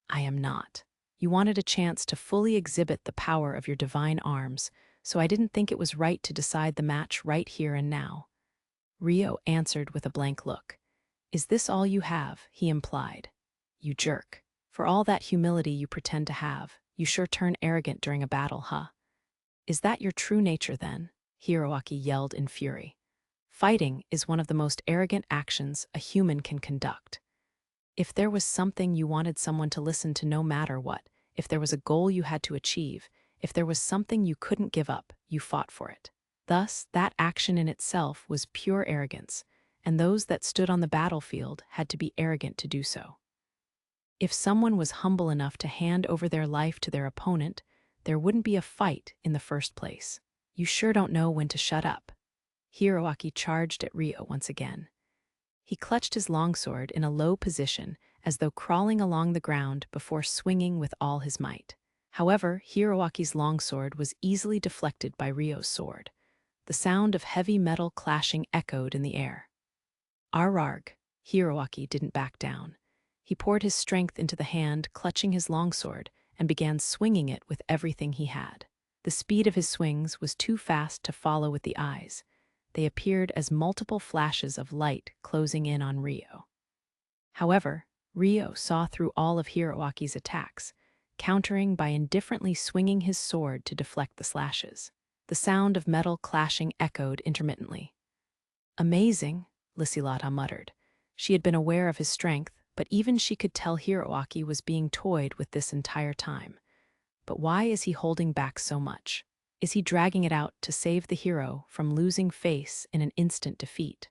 I am not. You wanted a chance to fully exhibit the power of your divine arms, so I didn't think it was right to decide the match right here and now. Ryo answered with a blank look. Is this all you have? He implied. You jerk. For all that humility you pretend to have, you sure turn arrogant during a battle, huh? Is that your true nature then? Hiroaki yelled in fury. Fighting is one of the most arrogant actions a human can conduct. If there was something you wanted someone to listen to no matter what, if there was a goal you had to achieve, if there was something you couldn't give up, you fought for it. Thus, that action in itself was pure arrogance, and those that stood on the battlefield had to be arrogant to do so. If someone was humble enough to hand over their life to their opponent, there wouldn't be a fight in the first place. You sure don't know when to shut up. Hiroaki charged at Ryo once again. He clutched his longsword in a low position, as though crawling along the ground before swinging with all his might. However, Hiroaki's longsword was easily deflected by Ryo's sword. The sound of heavy metal clashing echoed in the air. Arrgh! Hiroaki didn't back down. He poured his strength into the hand, clutching his longsword, and began swinging it with everything he had. The speed of his swings was too fast to follow with the eyes. They appeared as multiple flashes of light closing in on Ryo. However, Ryo saw through all of Hiroaki's attacks, countering by indifferently swinging his sword to deflect the slashes. The sound of metal clashing echoed intermittently. Amazing, Lysilata muttered. She had been aware of his strength, but even she could tell Hiroaki was being toyed with this entire time. But why is he holding back so much? Is he dragging it out to save the hero from losing face in an instant defeat?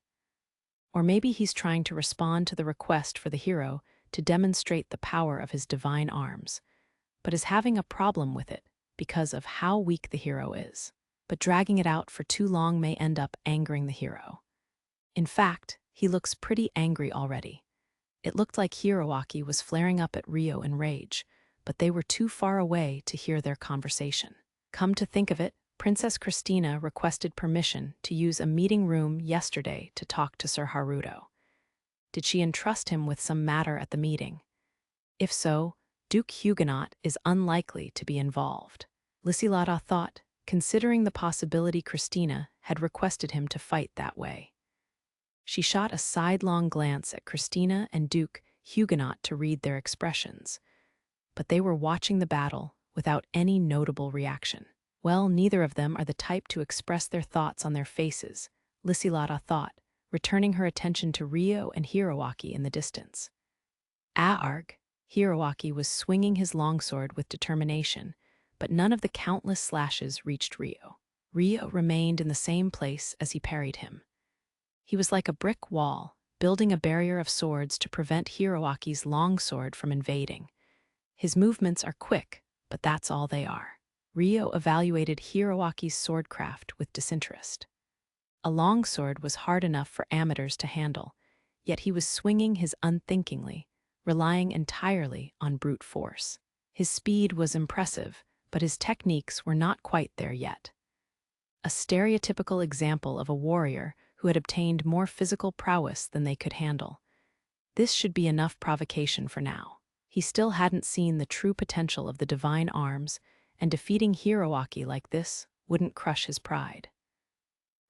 Or maybe he's trying to respond to the request for the hero to demonstrate the power of his divine arms, but is having a problem with it because of how weak the hero is. But dragging it out for too long may end up angering the hero. In fact, he looks pretty angry already. It looked like Hiroaki was flaring up at Ryo in rage, but they were too far away to hear their conversation. Come to think of it, Princess Christina requested permission to use a meeting room yesterday to talk to Sir Haruto. Did she entrust him with some matter at the meeting? If so, Duke Huguenot is unlikely to be involved. Lysilata thought, considering the possibility Christina had requested him to fight that way. She shot a sidelong glance at Christina and Duke Huguenot to read their expressions, but they were watching the battle without any notable reaction. Well, neither of them are the type to express their thoughts on their faces, Lysilata thought, returning her attention to Ryo and Hiroaki in the distance. Arrgh! Hiroaki was swinging his longsword with determination, but none of the countless slashes reached Ryo. Ryo remained in the same place as he parried him. He was like a brick wall, building a barrier of swords to prevent Hiroaki's longsword from invading. His movements are quick, but that's all they are. Ryo evaluated Hiroaki's swordcraft with disinterest. A longsword was hard enough for amateurs to handle, yet he was swinging his unthinkingly, relying entirely on brute force. His speed was impressive, but his techniques were not quite there yet. A stereotypical example of a warrior who had obtained more physical prowess than they could handle. This should be enough provocation for now. He still hadn't seen the true potential of the divine arms, and defeating Hiroaki like this wouldn't crush his pride.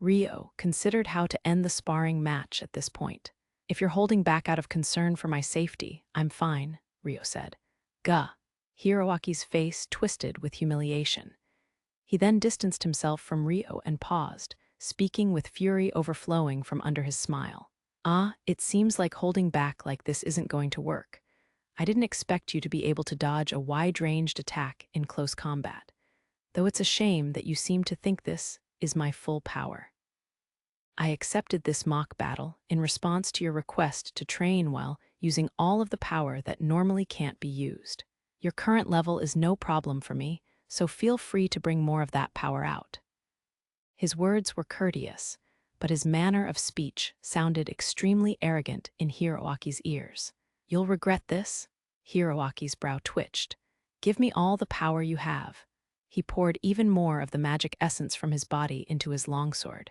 Ryo considered how to end the sparring match at this point. If you're holding back out of concern for my safety, I'm fine, Ryo said. Gah! Hiroaki's face twisted with humiliation. He then distanced himself from Ryo and paused, speaking with fury overflowing from under his smile. It seems like holding back like this isn't going to work. I didn't expect you to be able to dodge a wide-ranged attack in close combat. though it's a shame that you seem to think this is my full power. I accepted this mock battle in response to your request to train well using all of the power that normally can't be used. Your current level is no problem for me, so feel free to bring more of that power out. His words were courteous, but his manner of speech sounded extremely arrogant in Hiroaki's ears. You'll regret this? Hiroaki's brow twitched. Give me all the power you have. He poured even more of the magic essence from his body into his longsword.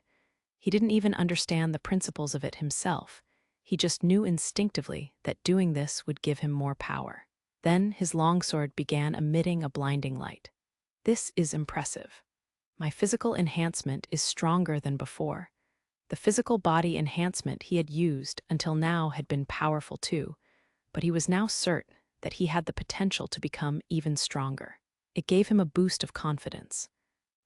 He didn't even understand the principles of it himself. He just knew instinctively that doing this would give him more power. Then his longsword began emitting a blinding light. This is impressive. My physical enhancement is stronger than before. The physical body enhancement he had used until now had been powerful too, but he was now certain that he had the potential to become even stronger. It gave him a boost of confidence.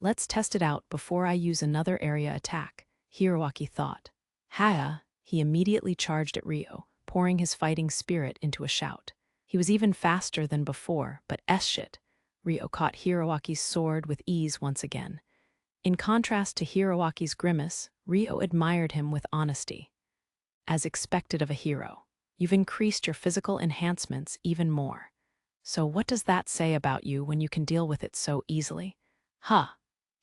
Let's test it out before I use another area attack, Hiroaki thought. Haya, he immediately charged at Ryo, pouring his fighting spirit into a shout. He was even faster than before, but shit, Ryo caught Hiroaki's sword with ease once again. In contrast to Hiroaki's grimace, Ryo admired him with honesty. As expected of a hero, you've increased your physical enhancements even more. So what does that say about you when you can deal with it so easily? Huh.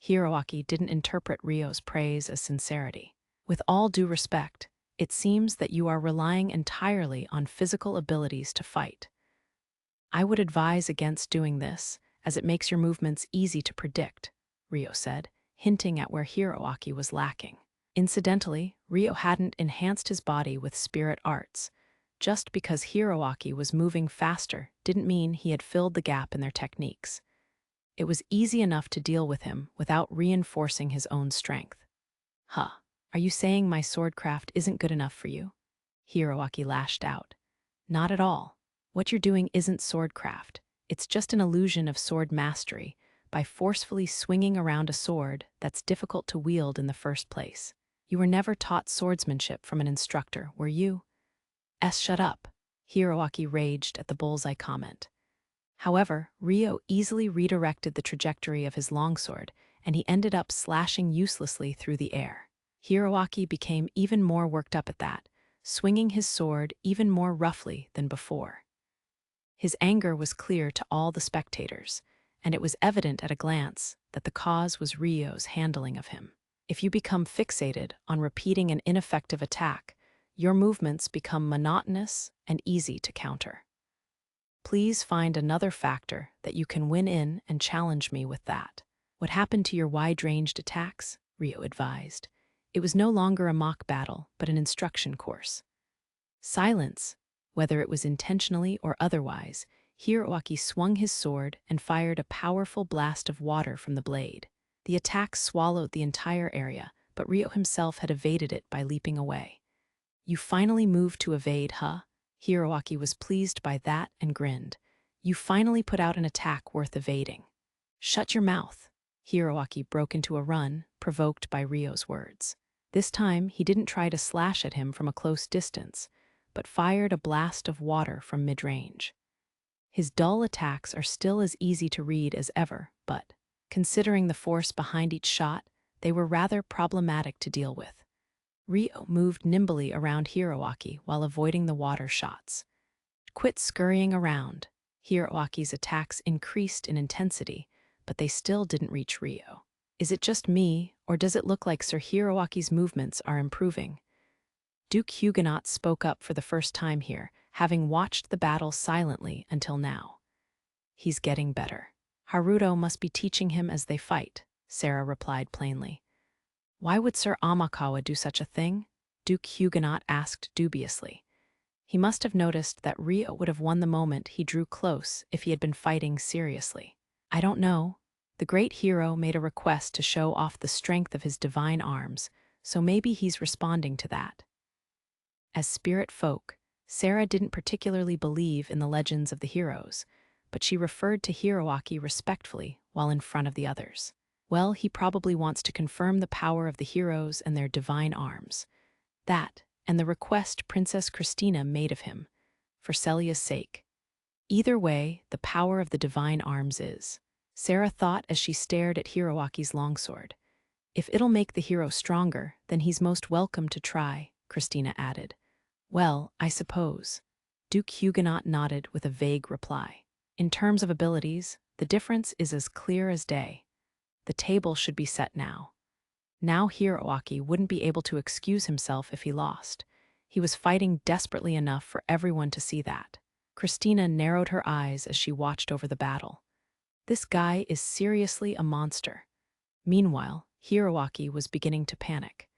Hiroaki didn't interpret Ryo's praise as sincerity. With all due respect, it seems that you are relying entirely on physical abilities to fight. I would advise against doing this, as it makes your movements easy to predict, Ryo said, hinting at where Hiroaki was lacking. Incidentally, Ryo hadn't enhanced his body with spirit arts. Just because Hiroaki was moving faster didn't mean he had filled the gap in their techniques. It was easy enough to deal with him without reinforcing his own strength. Huh, are you saying my swordcraft isn't good enough for you? Hiroaki lashed out. Not at all. What you're doing isn't swordcraft. It's just an illusion of sword mastery by forcefully swinging around a sword that's difficult to wield in the first place. You were never taught swordsmanship from an instructor, were you? Shut up. Hiroaki raged at the bullseye comment. However, Ryo easily redirected the trajectory of his longsword, and he ended up slashing uselessly through the air. Hiroaki became even more worked up at that, swinging his sword even more roughly than before. His anger was clear to all the spectators, and it was evident at a glance that the cause was Ryo's handling of him. If you become fixated on repeating an ineffective attack, your movements become monotonous and easy to counter. Please find another factor that you can win in and challenge me with that. What happened to your wide-ranged attacks? Ryo advised. It was no longer a mock battle, but an instruction course. Silence, whether it was intentionally or otherwise, Hiroaki swung his sword and fired a powerful blast of water from the blade. The attack swallowed the entire area, but Ryo himself had evaded it by leaping away. You finally moved to evade, huh? Hiroaki was pleased by that and grinned. You finally put out an attack worth evading. Shut your mouth. Hiroaki broke into a run, provoked by Ryo's words. This time, he didn't try to slash at him from a close distance, but fired a blast of water from mid-range. His dull attacks are still as easy to read as ever, but, considering the force behind each shot, they were rather problematic to deal with. Ryo moved nimbly around Hiroaki while avoiding the water shots. Quit scurrying around. Hiroaki's attacks increased in intensity, but they still didn't reach Ryo. Is it just me, or does it look like Sir Hiroaki's movements are improving? Duke Huguenot spoke up for the first time here, having watched the battle silently until now. He's getting better. Haruto must be teaching him as they fight, Sarah replied plainly. Why would Sir Amakawa do such a thing? Duke Huguenot asked dubiously. He must have noticed that Ryo would have won the moment he drew close if he had been fighting seriously. I don't know. The great hero made a request to show off the strength of his divine arms, so maybe he's responding to that. As spirit folk, Sarah didn't particularly believe in the legends of the heroes, but she referred to Hiroaki respectfully while in front of the others. Well, he probably wants to confirm the power of the heroes and their divine arms. That, and the request Princess Christina made of him, for Celia's sake. Either way, the power of the divine arms is. Sarah thought as she stared at Hiroaki's longsword. If it'll make the hero stronger, then he's most welcome to try, Christina added. Well, I suppose. Duke Huguenot nodded with a vague reply. In terms of abilities, the difference is as clear as day. The table should be set now. Now Hiroaki wouldn't be able to excuse himself if he lost. He was fighting desperately enough for everyone to see that. Christina narrowed her eyes as she watched over the battle. This guy is seriously a monster. Meanwhile, Hiroaki was beginning to panic.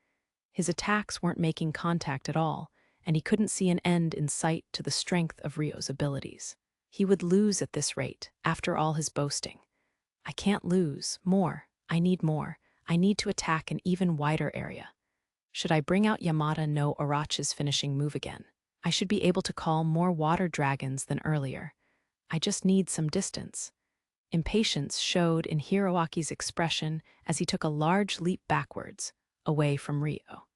His attacks weren't making contact at all, and he couldn't see an end in sight to the strength of Ryo's abilities. He would lose at this rate, after all his boasting. I can't lose. More. I need more. I need to attack an even wider area. Should I bring out Yamada no Orochi's finishing move again? I should be able to call more water dragons than earlier. I just need some distance. Impatience showed in Hiroaki's expression as he took a large leap backwards, away from Ryo.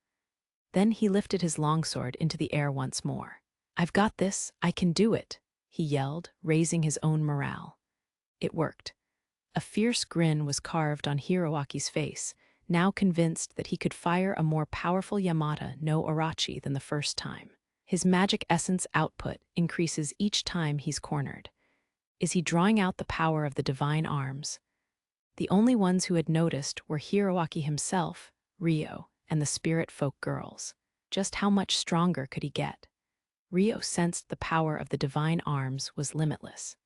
Then he lifted his longsword into the air once more. I've got this, I can do it, he yelled, raising his own morale. It worked. A fierce grin was carved on Hiroaki's face, now convinced that he could fire a more powerful Yamada no Orochi than the first time. His magic essence output increases each time he's cornered. Is he drawing out the power of the divine arms? The only ones who had noticed were Hiroaki himself, Ryo, and the spirit folk girls. Just how much stronger could he get? Ryo sensed the power of the divine arms was limitless.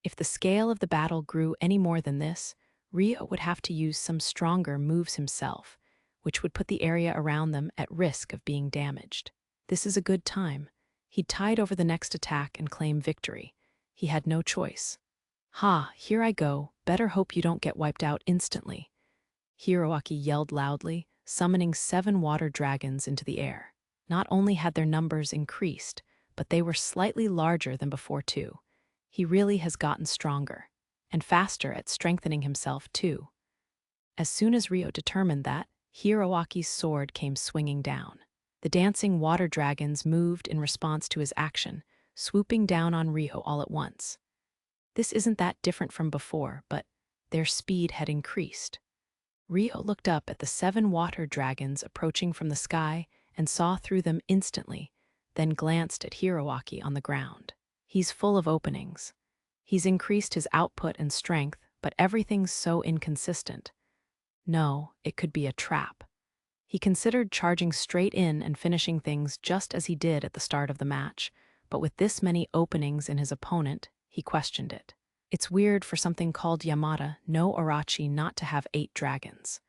If the scale of the battle grew any more than this, Ryo would have to use some stronger moves himself, which would put the area around them at risk of being damaged. This is a good time. He'd tide over the next attack and claim victory. He had no choice. Ha, here I go. Better hope you don't get wiped out instantly. Hiroaki yelled loudly, summoning 7 water dragons into the air. Not only had their numbers increased, but they were slightly larger than before too. He really has gotten stronger, and faster at strengthening himself too. As soon as Ryo determined that, Hiroaki's sword came swinging down. The dancing water dragons moved in response to his action, swooping down on Ryo all at once. This isn't that different from before, but their speed had increased. Ryo looked up at the 7 water dragons approaching from the sky and saw through them instantly, then glanced at Hiroaki on the ground. He's full of openings. He's increased his output and strength, but everything's so inconsistent. No, it could be a trap. He considered charging straight in and finishing things just as he did at the start of the match, but with this many openings in his opponent, he questioned it. It's weird for something called Yamada no Orochi not to have 8 dragons.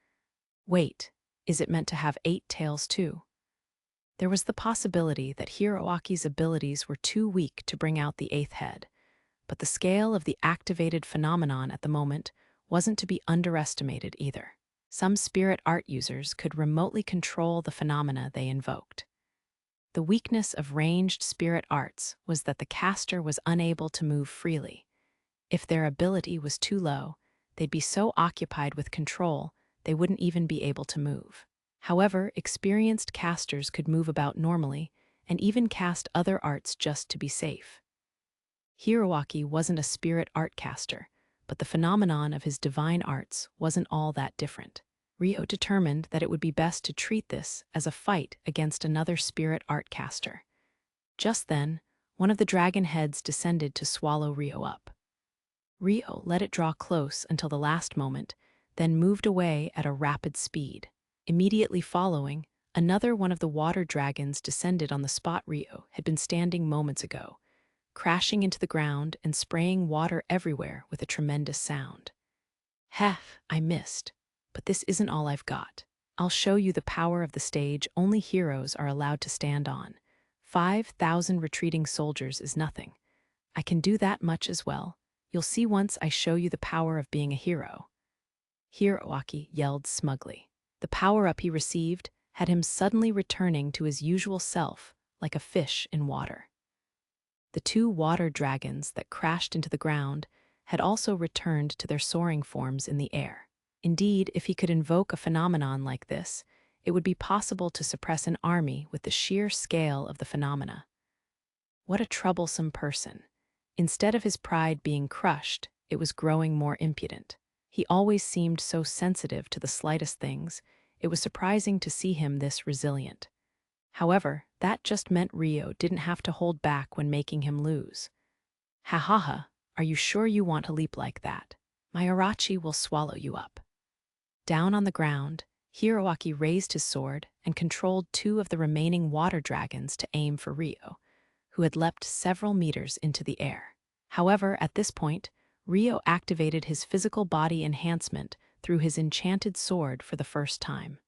Wait, is it meant to have 8 tails too? There was the possibility that Hiroaki's abilities were too weak to bring out the 8th head, but the scale of the activated phenomenon at the moment wasn't to be underestimated either. Some spirit art users could remotely control the phenomena they invoked. The weakness of ranged spirit arts was that the caster was unable to move freely. If their ability was too low, they'd be so occupied with control they wouldn't even be able to move. However, experienced casters could move about normally and even cast other arts just to be safe. Hiroaki wasn't a spirit art caster, but the phenomenon of his divine arts wasn't all that different. Ryo determined that it would be best to treat this as a fight against another spirit art caster. Just then, one of the dragon heads descended to swallow Ryo up. Ryo let it draw close until the last moment, then moved away at a rapid speed. Immediately following, another one of the water dragons descended on the spot Ryo had been standing moments ago, crashing into the ground and spraying water everywhere with a tremendous sound. Heh, I missed. But this isn't all I've got. I'll show you the power of the stage only heroes are allowed to stand on. 5,000 retreating soldiers is nothing. I can do that much as well. You'll see once I show you the power of being a hero. Hiroaki yelled smugly. The power-up he received had him suddenly returning to his usual self, like a fish in water. The 2 water dragons that crashed into the ground had also returned to their soaring forms in the air. Indeed, if he could invoke a phenomenon like this, it would be possible to suppress an army with the sheer scale of the phenomena. What a troublesome person. Instead of his pride being crushed, it was growing more impudent. He always seemed so sensitive to the slightest things. It was surprising to see him this resilient. However, that just meant Rio didn't have to hold back when making him lose. Ha ha ha, are you sure you want to leap like that? My Arachi will swallow you up. Down on the ground, Hiroaki raised his sword and controlled two of the remaining water dragons to aim for Rio, who had leapt several meters into the air. However, at this point, Rio activated his physical body enhancement through his enchanted sword for the first time.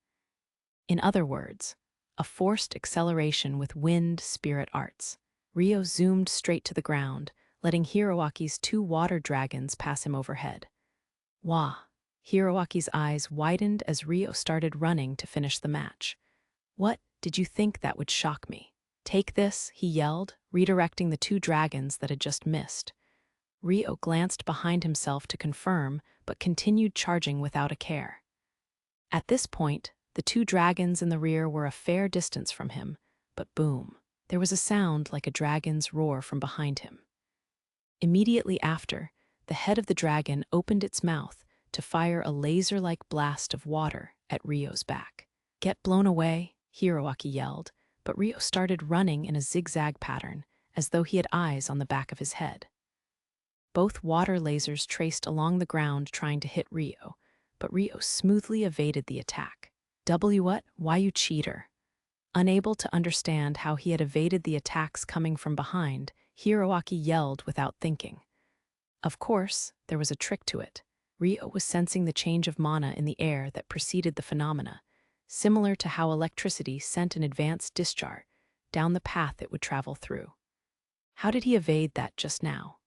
In other words, a forced acceleration with wind spirit arts. Rio zoomed straight to the ground, letting Hiroaki's two water dragons pass him overhead. Wah! Hiroaki's eyes widened as Rio started running to finish the match. What, did you think that would shock me? Take this, he yelled, redirecting the two dragons that had just missed. Rio glanced behind himself to confirm, but continued charging without a care. At this point, the two dragons in the rear were a fair distance from him, but boom, there was a sound like a dragon's roar from behind him. Immediately after, the head of the dragon opened its mouth to fire a laser-like blast of water at Rio's back. Get blown away, Hiroaki yelled, but Rio started running in a zigzag pattern, as though he had eyes on the back of his head. Both water lasers traced along the ground trying to hit Rio, but Rio smoothly evaded the attack. What? Why you cheater? Unable to understand how he had evaded the attacks coming from behind, Hiroaki yelled without thinking. Of course, there was a trick to it. Rio was sensing the change of mana in the air that preceded the phenomena, similar to how electricity sent an advanced discharge down the path it would travel through. How did he evade that just now?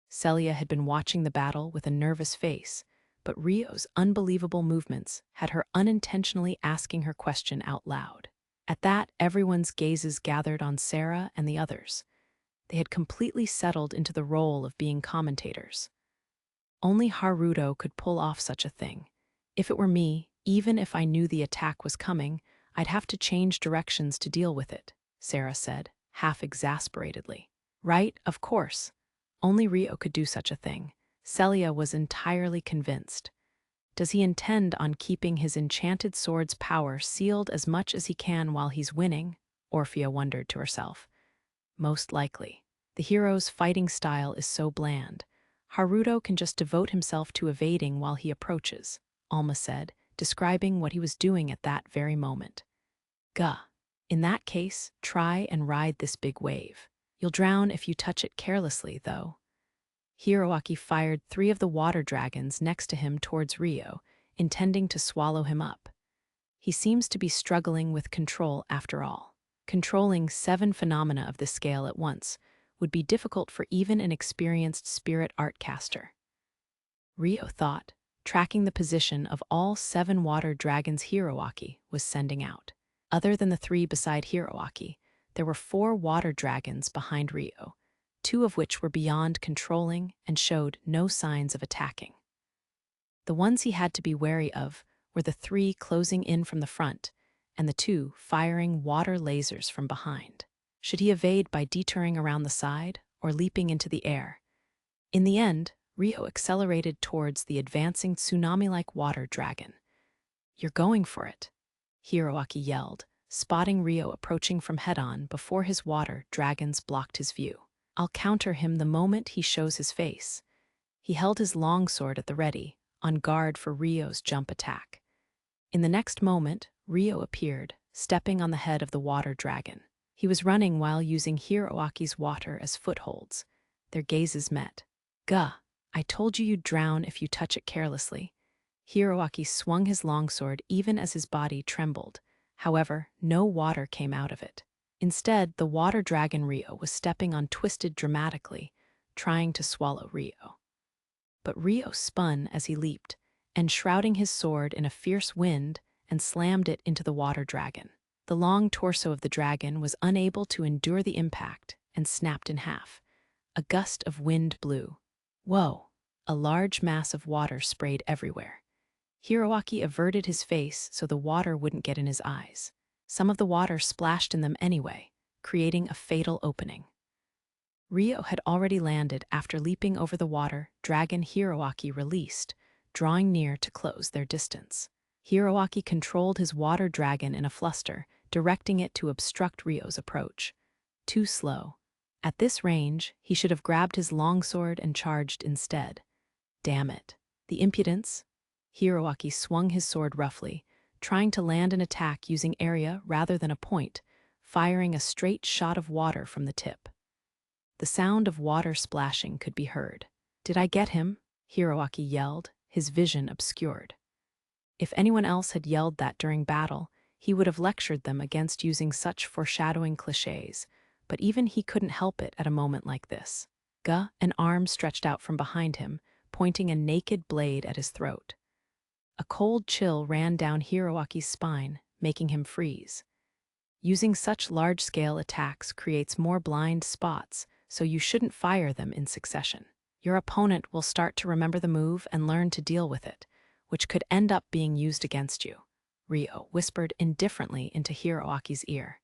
Celia had been watching the battle with a nervous face, but Rio's unbelievable movements had her unintentionally asking her question out loud. At that, everyone's gazes gathered on Sarah and the others. They had completely settled into the role of being commentators. Only Haruto could pull off such a thing. If it were me, even if I knew the attack was coming, I'd have to change directions to deal with it, Sarah said, half exasperatedly. Right, of course. Only Rio could do such a thing. Celia was entirely convinced. Does he intend on keeping his enchanted sword's power sealed as much as he can while he's winning? Orphea wondered to herself. Most likely. The hero's fighting style is so bland. Haruto can just devote himself to evading while he approaches, Alma said, describing what he was doing at that very moment. Gah. In that case, try and ride this big wave. You'll drown if you touch it carelessly, though. Hiroaki fired 3 of the water dragons next to him towards Rio, intending to swallow him up. He seems to be struggling with control after all. Controlling 7 phenomena of this scale at once would be difficult for even an experienced spirit art caster. Rio thought, tracking the position of all 7 water dragons Hiroaki was sending out. Other than the 3 beside Hiroaki, there were 4 water dragons behind Rio, 2 of which were beyond controlling and showed no signs of attacking. The ones he had to be wary of were the 3 closing in from the front and the 2 firing water lasers from behind. Should he evade by detouring around the side or leaping into the air? In the end, Rio accelerated towards the advancing tsunami-like water dragon. You're going for it, Hiroaki yelled, spotting Rio approaching from head-on before his water dragons blocked his view. I'll counter him the moment he shows his face. He held his longsword at the ready, on guard for Rio's jump attack. In the next moment, Rio appeared, stepping on the head of the water dragon. He was running while using Hiroaki's water as footholds. Their gazes met. Gah, I told you you'd drown if you touch it carelessly. Hiroaki swung his longsword even as his body trembled. However, no water came out of it. Instead, the water dragon Rio was stepping on twisted dramatically, trying to swallow Rio. But Rio spun as he leaped, enshrouding his sword in a fierce wind and slammed it into the water dragon. The long torso of the dragon was unable to endure the impact and snapped in half. A gust of wind blew. Whoa! A large mass of water sprayed everywhere. Hiroaki averted his face so the water wouldn't get in his eyes. Some of the water splashed in them anyway, creating a fatal opening. Rio had already landed after leaping over the water. Dragon Hiroaki released, drawing near to close their distance. Hiroaki controlled his water dragon in a fluster, directing it to obstruct Rio's approach. Too slow. At this range, he should have grabbed his longsword and charged instead. Damn it. The impudence? Hiroaki swung his sword roughly, trying to land an attack using area rather than a point, firing a straight shot of water from the tip. The sound of water splashing could be heard. "Did I get him?" Hiroaki yelled, his vision obscured. If anyone else had yelled that during battle, he would have lectured them against using such foreshadowing clichés, but even he couldn't help it at a moment like this. An arm stretched out from behind him, pointing a naked blade at his throat. A cold chill ran down Hiroaki's spine, making him freeze. Using such large-scale attacks creates more blind spots, so you shouldn't fire them in succession. Your opponent will start to remember the move and learn to deal with it, which could end up being used against you, Rio whispered indifferently into Hiroaki's ear.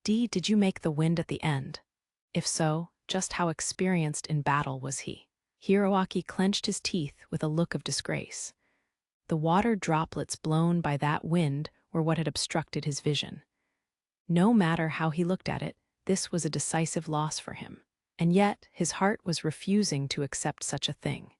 Did you make the wind at the end? If so, just how experienced in battle was he? Hiroaki clenched his teeth with a look of disgrace. The water droplets blown by that wind were what had obstructed his vision. No matter how he looked at it, this was a decisive loss for him. And yet, his heart was refusing to accept such a thing.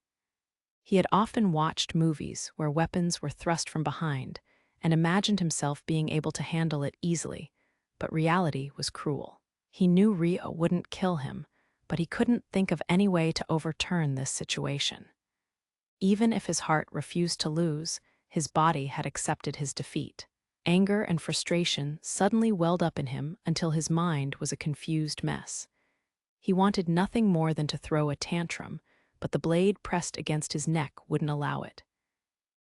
He had often watched movies where weapons were thrust from behind and imagined himself being able to handle it easily, but reality was cruel. He knew Rio wouldn't kill him, but he couldn't think of any way to overturn this situation. Even if his heart refused to lose, his body had accepted his defeat. Anger and frustration suddenly welled up in him until his mind was a confused mess. He wanted nothing more than to throw a tantrum, but the blade pressed against his neck wouldn't allow it.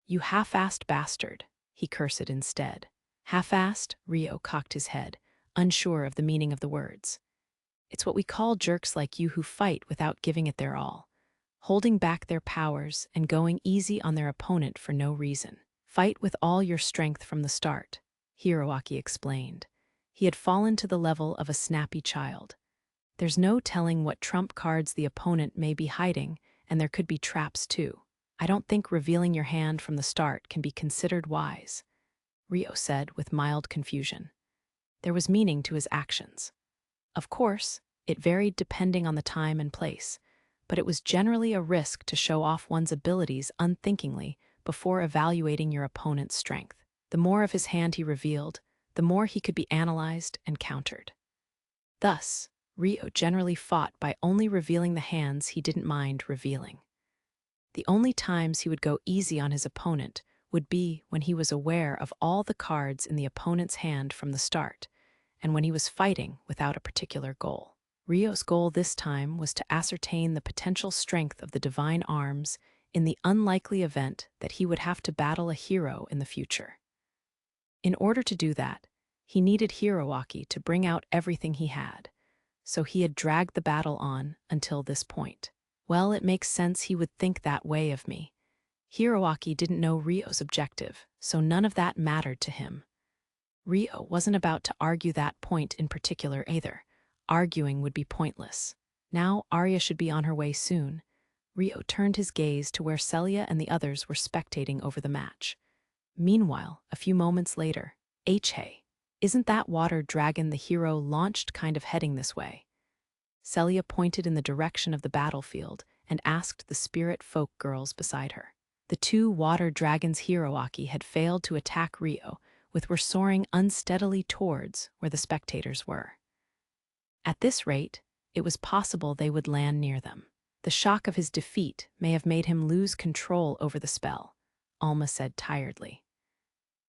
"You half-assed bastard," he cursed instead. "Half-assed?" Rio cocked his head, unsure of the meaning of the words. "It's what we call jerks like you who fight without giving it their all, holding back their powers and going easy on their opponent for no reason. Fight with all your strength from the start," Hiroaki explained. He had fallen to the level of a snappy child. There's no telling what trump cards the opponent may be hiding, and there could be traps too. "I don't think revealing your hand from the start can be considered wise," Rio said with mild confusion. There was meaning to his actions. Of course, it varied depending on the time and place, but it was generally a risk to show off one's abilities unthinkingly before evaluating your opponent's strength. The more of his hand he revealed, the more he could be analyzed and countered. Thus, Rio generally fought by only revealing the hands he didn't mind revealing. The only times he would go easy on his opponent would be when he was aware of all the cards in the opponent's hand from the start, and when he was fighting without a particular goal. Rio's goal this time was to ascertain the potential strength of the divine arms in the unlikely event that he would have to battle a hero in the future. In order to do that, he needed Hiroaki to bring out everything he had, so he had dragged the battle on until this point. Well, it makes sense he would think that way of me. Hiroaki didn't know Rio's objective, so none of that mattered to him. Rio wasn't about to argue that point in particular either. Arguing would be pointless. Now Arya should be on her way soon. Rio turned his gaze to where Celia and the others were spectating over the match. Meanwhile, a few moments later, "Hey, isn't that water dragon the hero launched kind of heading this way?" Celia pointed in the direction of the battlefield and asked the spirit folk girls beside her. The two water dragons Hiroaki had failed to attack Rio, were soaring unsteadily towards where the spectators were. At this rate, it was possible they would land near them. The shock of his defeat may have made him lose control over the spell, Alma said tiredly.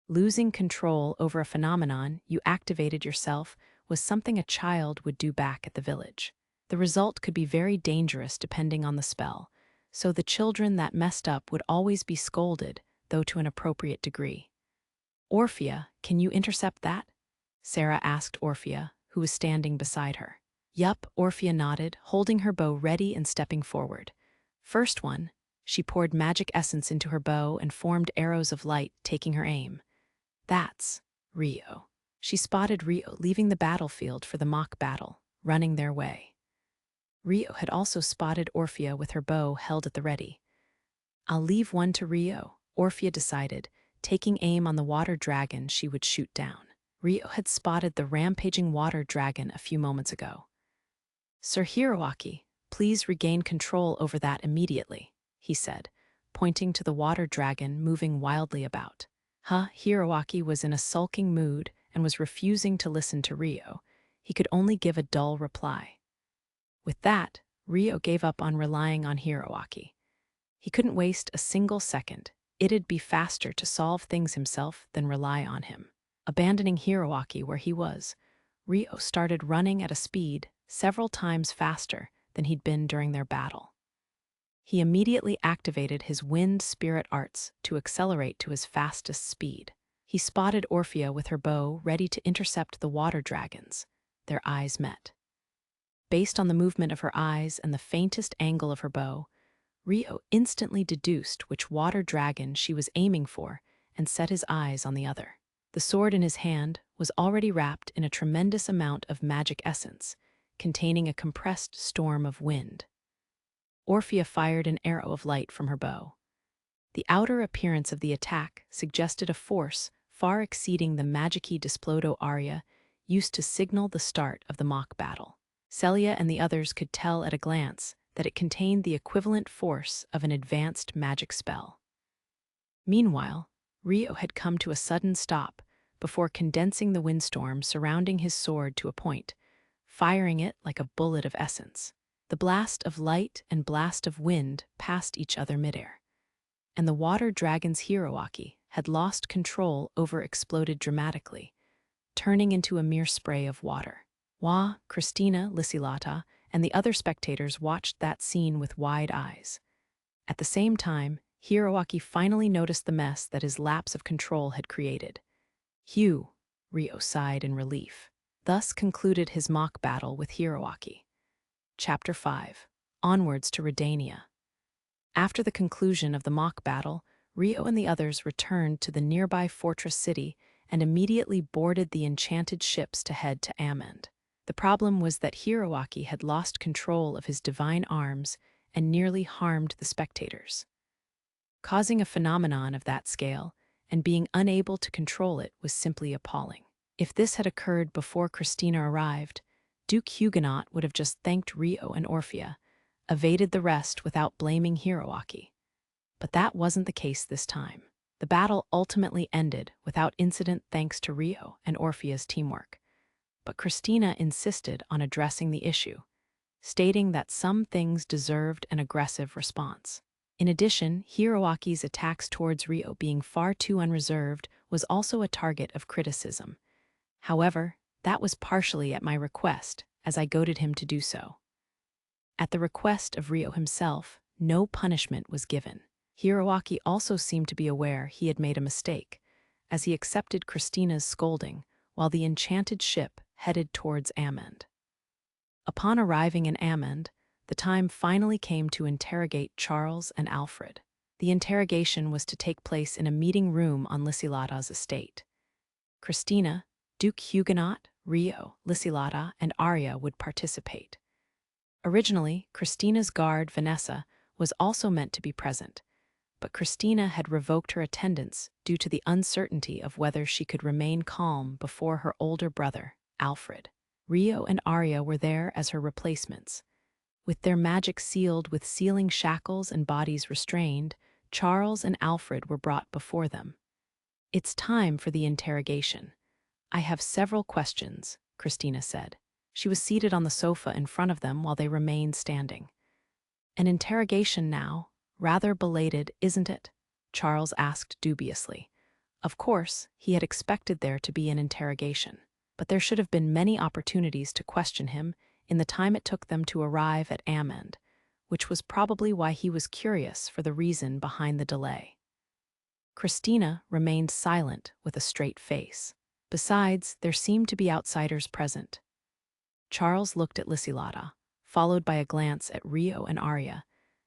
Losing control over a phenomenon you activated yourself was something a child would do back at the village. The result could be very dangerous depending on the spell, so the children that messed up would always be scolded, though to an appropriate degree. "Orphea, can you intercept that?" Sarah asked Orphea, who was standing beside her. "Yup," Orphea nodded, holding her bow ready and stepping forward. "First one." She poured magic essence into her bow and formed arrows of light, taking her aim. "That's Rio." She spotted Rio leaving the battlefield for the mock battle, running their way. Rio had also spotted Orphea with her bow held at the ready. "I'll leave one to Rio," Orphea decided, taking aim on the water dragon she would shoot down. Rio had spotted the rampaging water dragon a few moments ago. "Sir Hiroaki, please regain control over that immediately," he said, pointing to the water dragon moving wildly about. Hiroaki was in a sulking mood and was refusing to listen to Rio. He could only give a dull reply. With that, Rio gave up on relying on Hiroaki. He couldn't waste a single second. It'd be faster to solve things himself than rely on him. Abandoning Hiroaki where he was, Rio started running at a speed several times faster than he'd been during their battle. He immediately activated his wind spirit arts to accelerate to his fastest speed. He spotted Orphea with her bow ready to intercept the water dragons. Their eyes met. Based on the movement of her eyes and the faintest angle of her bow, Rio instantly deduced which water dragon she was aiming for and set his eyes on the other. The sword in his hand was already wrapped in a tremendous amount of magic essence, containing a compressed storm of wind. Orphea fired an arrow of light from her bow. The outer appearance of the attack suggested a force far exceeding the Magici Displodo aria used to signal the start of the mock battle. Celia and the others could tell at a glance that it contained the equivalent force of an advanced magic spell. Meanwhile, Rio had come to a sudden stop before condensing the windstorm surrounding his sword to a point, firing it like a bullet of essence. The blast of light and blast of wind passed each other midair, and the water dragon's Hiroaki had lost control over exploded dramatically, turning into a mere spray of water. Christina, Lysilata, and the other spectators watched that scene with wide eyes. At the same time, Hiroaki finally noticed the mess that his lapse of control had created. "Hugh," Rio sighed in relief. Thus concluded his mock battle with Hiroaki. Chapter 5. Onwards to Roenia. After the conclusion of the mock battle, Rio and the others returned to the nearby fortress city and immediately boarded the enchanted ships to head to Amend. The problem was that Hiroaki had lost control of his divine arms and nearly harmed the spectators. Causing a phenomenon of that scale and being unable to control it was simply appalling. If this had occurred before Christina arrived, Duke Huguenot would have just thanked Rio and Orphea, evaded the rest without blaming Hiroaki. But that wasn't the case this time. The battle ultimately ended without incident thanks to Rio and Orphea's teamwork. But Christina insisted on addressing the issue, stating that some things deserved an aggressive response. In addition, Hiroaki's attacks towards Rio being far too unreserved was also a target of criticism. However, that was partially at my request, as I goaded him to do so. At the request of Rio himself, no punishment was given. Hiroaki also seemed to be aware he had made a mistake, as he accepted Christina's scolding while the enchanted ship headed towards Amend. Upon arriving in Amend, the time finally came to interrogate Charles and Alfred. The interrogation was to take place in a meeting room on Lysilata's estate. Christina, Duke Huguenot, Rio, Lysilata, and Arya would participate. Originally, Christina's guard, Vanessa, was also meant to be present, but Christina had revoked her attendance due to the uncertainty of whether she could remain calm before her older brother, Alfred. Rio and Arya were there as her replacements. With their magic sealed with sealing shackles and bodies restrained, Charles and Alfred were brought before them. "It's time for the interrogation. I have several questions," Christina said. She was seated on the sofa in front of them while they remained standing. "An interrogation now, rather belated, isn't it?" Charles asked dubiously. Of course, he had expected there to be an interrogation, but there should have been many opportunities to question him in the time it took them to arrive at Amend, which was probably why he was curious for the reason behind the delay. Christina remained silent with a straight face. Besides, there seemed to be outsiders present. Charles looked at Lysilata, followed by a glance at Rio and Arya,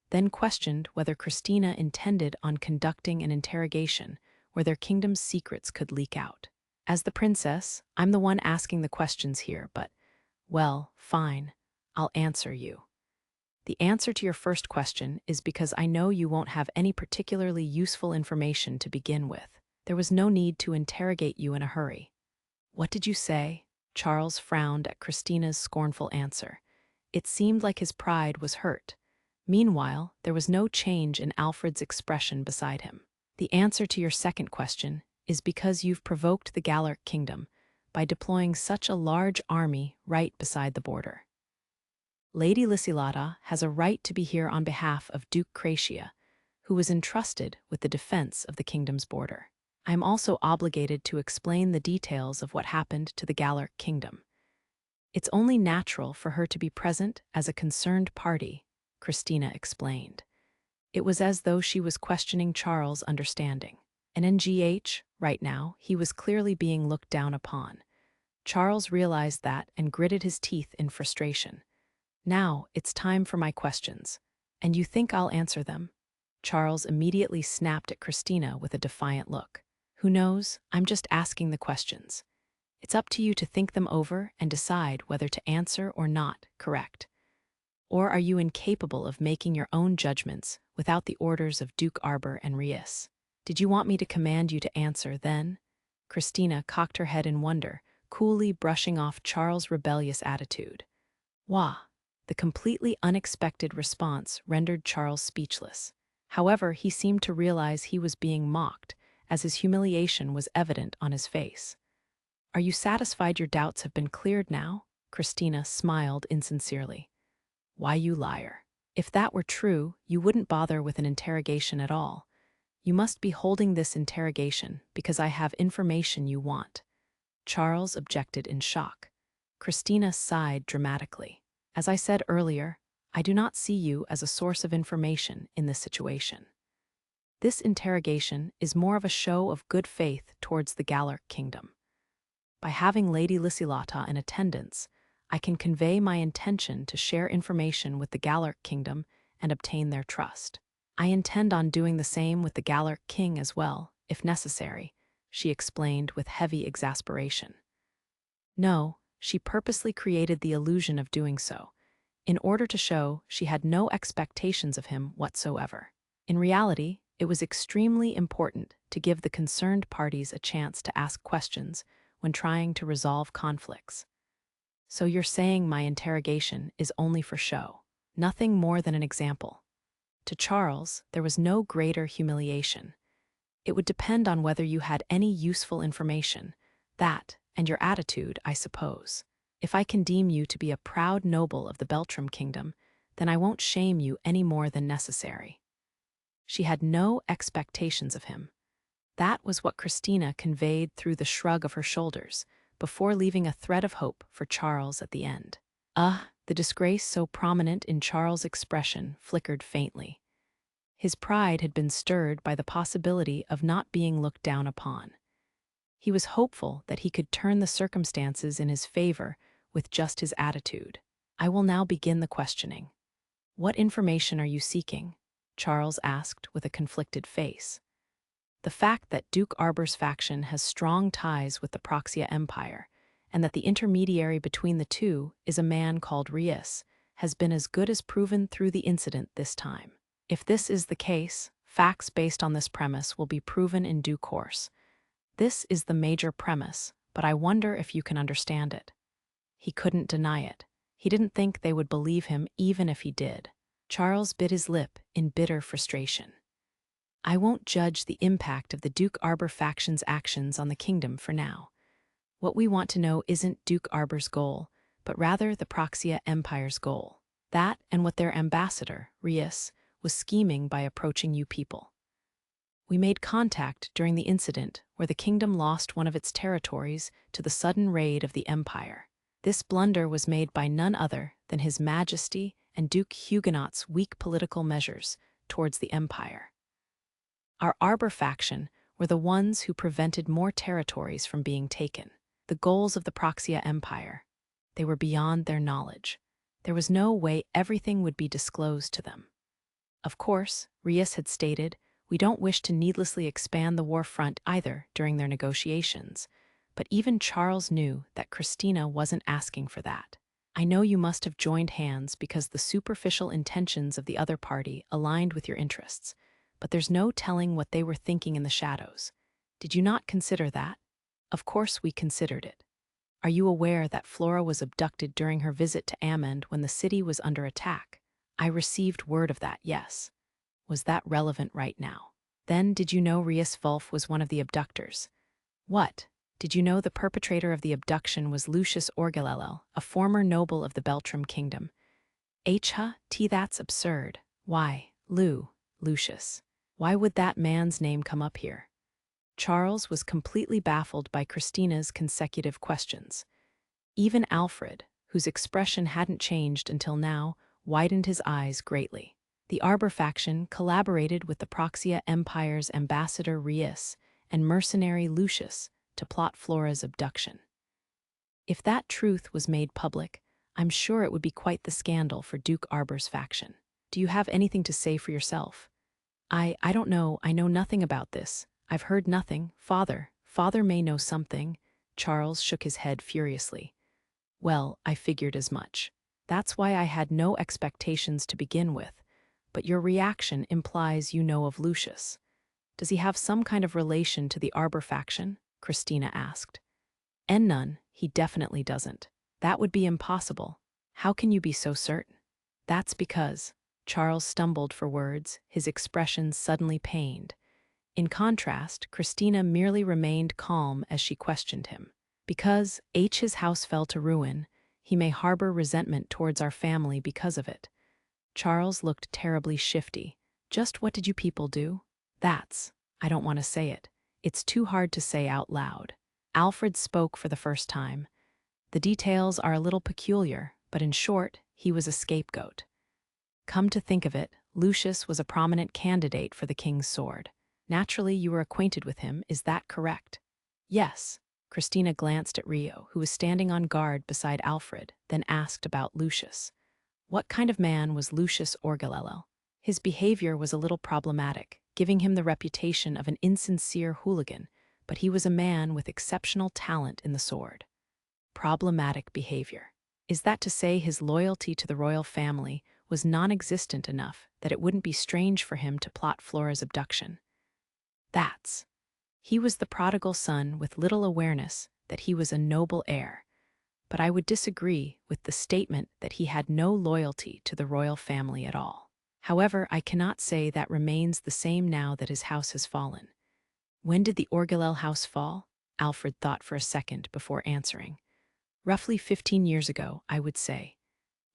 then questioned whether Christina intended on conducting an interrogation where their kingdom's secrets could leak out. "As the princess, I'm the one asking the questions here, but, well, fine, I'll answer you." The answer to your first question is because I know you won't have any particularly useful information to begin with. There was no need to interrogate you in a hurry. What did you say? Charles frowned at Christina's scornful answer. It seemed like his pride was hurt. Meanwhile, there was no change in Alfred's expression beside him. The answer to your second question is because you've provoked the Galarc kingdom by deploying such a large army right beside the border. Lady Lysilata has a right to be here on behalf of Duke Cratia, who was entrusted with the defense of the kingdom's border. I am also obligated to explain the details of what happened to the Galarc kingdom. It's only natural for her to be present as a concerned party, Christina explained. It was as though she was questioning Charles' understanding. And NGH, right now, he was clearly being looked down upon. Charles realized that and gritted his teeth in frustration. Now, it's time for my questions. And you think I'll answer them? Charles immediately snapped at Christina with a defiant look. Who knows? I'm just asking the questions. It's up to you to think them over and decide whether to answer or not, correct? Or are you incapable of making your own judgments without the orders of Duke Arbor and Rius? Did you want me to command you to answer, then? Christina cocked her head in wonder, coolly brushing off Charles' rebellious attitude. Wah! The completely unexpected response rendered Charles speechless. However, he seemed to realize he was being mocked, as his humiliation was evident on his face. Are you satisfied your doubts have been cleared now? Christina smiled insincerely. Why, you liar. If that were true, you wouldn't bother with an interrogation at all. You must be holding this interrogation because I have information you want. Charles objected in shock. Christina sighed dramatically. As I said earlier, I do not see you as a source of information in this situation. This interrogation is more of a show of good faith towards the Galarc kingdom. By having Lady Lysilata in attendance, I can convey my intention to share information with the Galarc kingdom and obtain their trust. I intend on doing the same with the Galarc king as well, if necessary, she explained with heavy exasperation. No, she purposely created the illusion of doing so, in order to show she had no expectations of him whatsoever. In reality, it was extremely important to give the concerned parties a chance to ask questions when trying to resolve conflicts. So you're saying my interrogation is only for show, nothing more than an example. To Charles, there was no greater humiliation. It would depend on whether you had any useful information, that, and your attitude, I suppose. If I can deem you to be a proud noble of the Beltrum kingdom, then I won't shame you any more than necessary. She had no expectations of him. That was what Christina conveyed through the shrug of her shoulders, before leaving a thread of hope for Charles at the end. The disgrace so prominent in Charles' expression flickered faintly. His pride had been stirred by the possibility of not being looked down upon. He was hopeful that he could turn the circumstances in his favor with just his attitude. I will now begin the questioning. What information are you seeking? Charles asked with a conflicted face. The fact that Duke Arbor's faction has strong ties with the Proxia Empire, and that the intermediary between the two is a man called Rius, has been as good as proven through the incident this time. If this is the case, facts based on this premise will be proven in due course. This is the major premise, but I wonder if you can understand it. He couldn't deny it. He didn't think they would believe him even if he did. Charles bit his lip in bitter frustration. I won't judge the impact of the Duke Arbor faction's actions on the kingdom for now. What we want to know isn't Duke Arbor's goal, but rather the Proxia Empire's goal. That and what their ambassador, Rius, was scheming by approaching you people. We made contact during the incident where the kingdom lost one of its territories to the sudden raid of the Empire. This blunder was made by none other than His Majesty and Duke Huguenot's weak political measures towards the Empire. Our Arbor faction were the ones who prevented more territories from being taken. The goals of the Proxia Empire, they were beyond their knowledge. There was no way everything would be disclosed to them. Of course, Rius had stated, we don't wish to needlessly expand the war front either during their negotiations, but even Charles knew that Christina wasn't asking for that. I know you must have joined hands because the superficial intentions of the other party aligned with your interests, but there's no telling what they were thinking in the shadows. Did you not consider that? Of course we considered it. Are you aware that Flora was abducted during her visit to Amend when the city was under attack? I received word of that, yes. Was that relevant right now? Then did you know Rias Wolf was one of the abductors? What? Did you know the perpetrator of the abduction was Lucius Orgelelel, a former noble of the Beltrum kingdom? That's absurd. Why, Lucius. Why would that man's name come up here? Charles was completely baffled by Christina's consecutive questions. Even Alfred, whose expression hadn't changed until now, widened his eyes greatly. The Arbor faction collaborated with the Proxia Empire's ambassador Rias and mercenary Lucius to plot Flora's abduction. If that truth was made public, I'm sure it would be quite the scandal for Duke Arbor's faction. Do you have anything to say for yourself? I don't know. I know nothing about this. I've heard nothing. Father may know something. Charles shook his head furiously. Well, I figured as much. That's why I had no expectations to begin with. But your reaction implies you know of Lucius. Does he have some kind of relation to the Arbor faction? Christina asked. And none, he definitely doesn't. That would be impossible. How can you be so certain? That's because, Charles stumbled for words, his expression suddenly pained. In contrast, Christina merely remained calm as she questioned him. Because his house fell to ruin, he may harbor resentment towards our family because of it. Charles looked terribly shifty. Just what did you people do? I don't want to say it. It's too hard to say out loud. Alfred spoke for the first time. The details are a little peculiar, but in short, he was a scapegoat. Come to think of it, Lucius was a prominent candidate for the king's sword. Naturally, you were acquainted with him, is that correct? Yes. Christina glanced at Rio, who was standing on guard beside Alfred, then asked about Lucius. What kind of man was Lucius Orgelello? His behavior was a little problematic, giving him the reputation of an insincere hooligan, but he was a man with exceptional talent in the sword. Problematic behavior. Is that to say his loyalty to the royal family was non-existent enough that it wouldn't be strange for him to plot Flora's abduction? He was the prodigal son with little awareness that he was a noble heir, but I would disagree with the statement that he had no loyalty to the royal family at all. However, I cannot say that remains the same now that his house has fallen. When did the Orgelel house fall? Alfred thought for a second before answering. Roughly 15 years ago, I would say.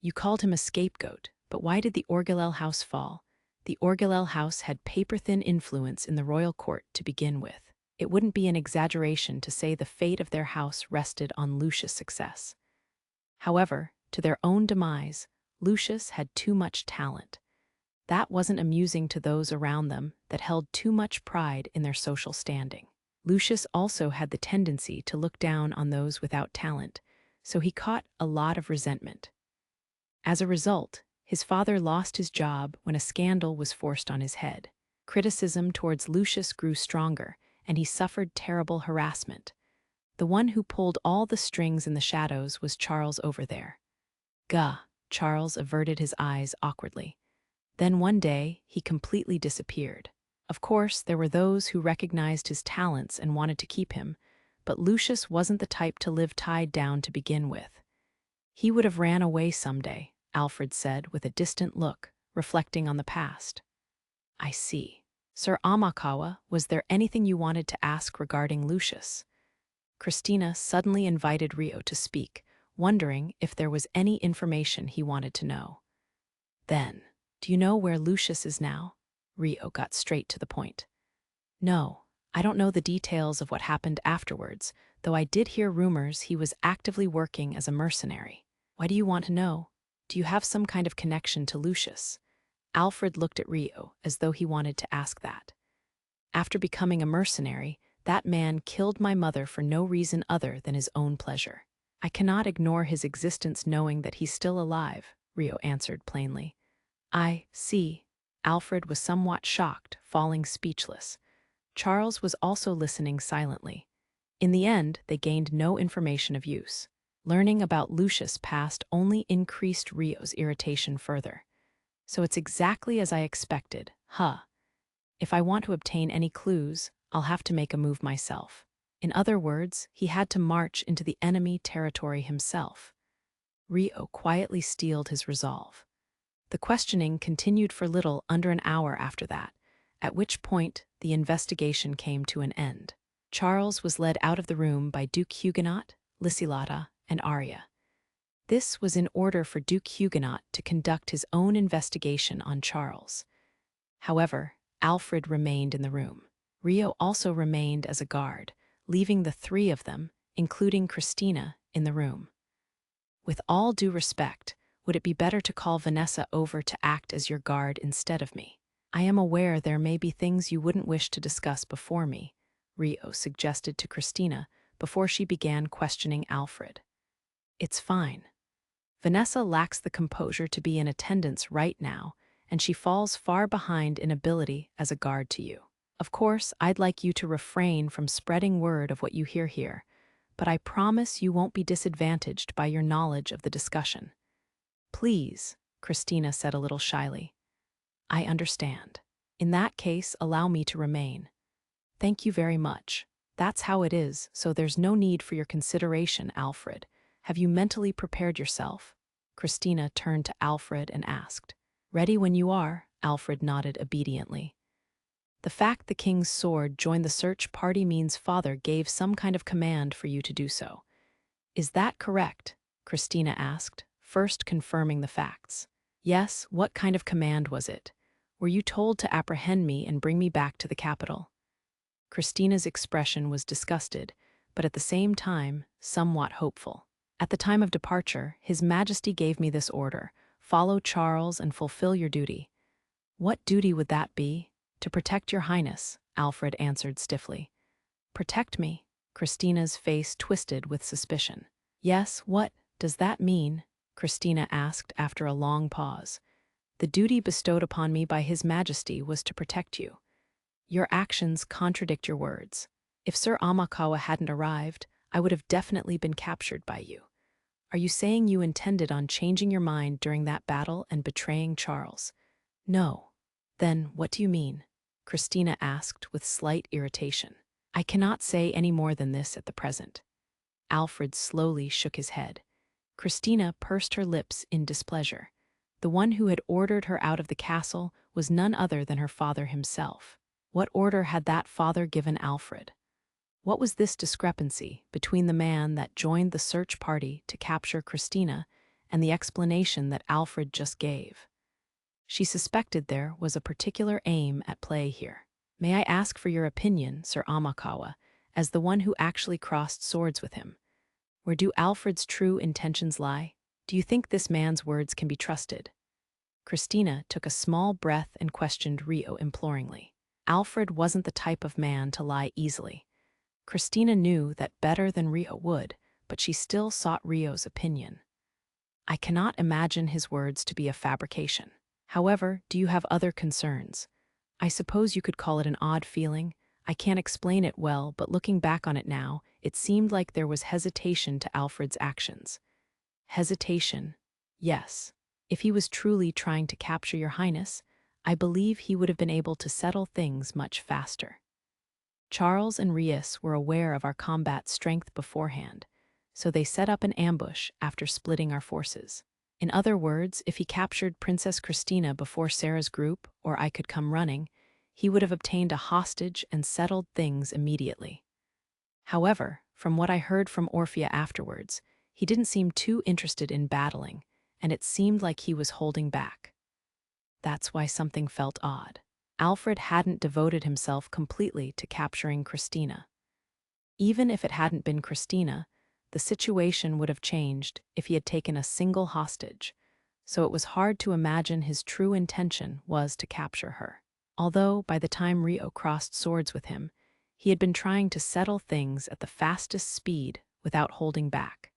You called him a scapegoat, but why did the Orgelel house fall? The Orgelel house had paper-thin influence in the royal court to begin with. It wouldn't be an exaggeration to say the fate of their house rested on Lucius' success. However, to their own demise, Lucius had too much talent. That wasn't amusing to those around them that held too much pride in their social standing. Lucius also had the tendency to look down on those without talent, so he caught a lot of resentment. As a result, his father lost his job when a scandal was forced on his head. Criticism towards Lucius grew stronger, and he suffered terrible harassment. The one who pulled all the strings in the shadows was Charles over there. Charles averted his eyes awkwardly. Then one day, he completely disappeared. Of course, there were those who recognized his talents and wanted to keep him, but Lucius wasn't the type to live tied down to begin with. He would have ran away someday, Alfred said with a distant look, reflecting on the past. I see. Sir Amakawa, was there anything you wanted to ask regarding Lucius? Christina suddenly invited Rio to speak, wondering if there was any information he wanted to know. Then, do you know where Lucius is now? Rio got straight to the point. No, I don't know the details of what happened afterwards, though I did hear rumors he was actively working as a mercenary. Why do you want to know? Do you have some kind of connection to Lucius? Alfred looked at Rio as though he wanted to ask that. After becoming a mercenary, that man killed my mother for no reason other than his own pleasure. I cannot ignore his existence knowing that he's still alive, Rio answered plainly. I see. Alfred was somewhat shocked, falling speechless. Charles was also listening silently. In the end, they gained no information of use. Learning about Lucius' past only increased Rio's irritation further. So it's exactly as I expected, huh? If I want to obtain any clues, I'll have to make a move myself. In other words, he had to march into the enemy territory himself. Rio quietly steeled his resolve. The questioning continued for little under an hour after that, at which point the investigation came to an end. Charles was led out of the room by Duke Huguenot, Lysilata, and Arya. This was in order for Duke Huguenot to conduct his own investigation on Charles. However, Alfred remained in the room. Rio also remained as a guard, leaving the three of them, including Christina, in the room. With all due respect, would it be better to call Vanessa over to act as your guard instead of me? I am aware there may be things you wouldn't wish to discuss before me, Rio suggested to Christina before she began questioning Alfred. It's fine. Vanessa lacks the composure to be in attendance right now, and she falls far behind in ability as a guard to you. Of course, I'd like you to refrain from spreading word of what you hear here, but I promise you won't be disadvantaged by your knowledge of the discussion. Please, Christina said a little shyly. I understand. In that case, allow me to remain. Thank you very much. That's how it is, so there's no need for your consideration, Alfred. Have you mentally prepared yourself? Christina turned to Alfred and asked. Ready when you are, Alfred nodded obediently. The fact the king's sword joined the search party means father gave some kind of command for you to do so. Is that correct? Christina asked, first confirming the facts. Yes, what kind of command was it? Were you told to apprehend me and bring me back to the capital? Christina's expression was disgusted, but at the same time, somewhat hopeful. At the time of departure, His Majesty gave me this order: follow Charles and fulfill your duty. What duty would that be? To protect your highness, Alfred answered stiffly. Protect me? Christina's face twisted with suspicion. Yes, what does that mean? Christina asked after a long pause. The duty bestowed upon me by His Majesty was to protect you. Your actions contradict your words. If Sir Amakawa hadn't arrived, I would have definitely been captured by you. Are you saying you intended on changing your mind during that battle and betraying Charles? No. Then what do you mean? Christina asked with slight irritation. I cannot say any more than this at the present. Alfred slowly shook his head. Christina pursed her lips in displeasure. The one who had ordered her out of the castle was none other than her father himself. What order had that father given Alfred? What was this discrepancy between the man that joined the search party to capture Christina and the explanation that Alfred just gave? She suspected there was a particular aim at play here. May I ask for your opinion, Sir Amakawa, as the one who actually crossed swords with him? Where do Alfred's true intentions lie? Do you think this man's words can be trusted? Christina took a small breath and questioned Rio imploringly. Alfred wasn't the type of man to lie easily. Christina knew that better than Rio would, but she still sought Rio's opinion. I cannot imagine his words to be a fabrication. However, do you have other concerns? I suppose you could call it an odd feeling. I can't explain it well, but looking back on it now, it seemed like there was hesitation to Alfred's actions. Hesitation? Yes. If he was truly trying to capture your highness, I believe he would have been able to settle things much faster. Charles and Rius were aware of our combat strength beforehand, so they set up an ambush after splitting our forces. In other words, if he captured Princess Christina before Sarah's group, or I could come running, he would have obtained a hostage and settled things immediately. However, from what I heard from Orphea afterwards, he didn't seem too interested in battling, and it seemed like he was holding back. That's why something felt odd. Alfred hadn't devoted himself completely to capturing Christina. Even if it hadn't been Christina, the situation would have changed if he had taken a single hostage, so it was hard to imagine his true intention was to capture her. Although, by the time Rio crossed swords with him, he had been trying to settle things at the fastest speed without holding back,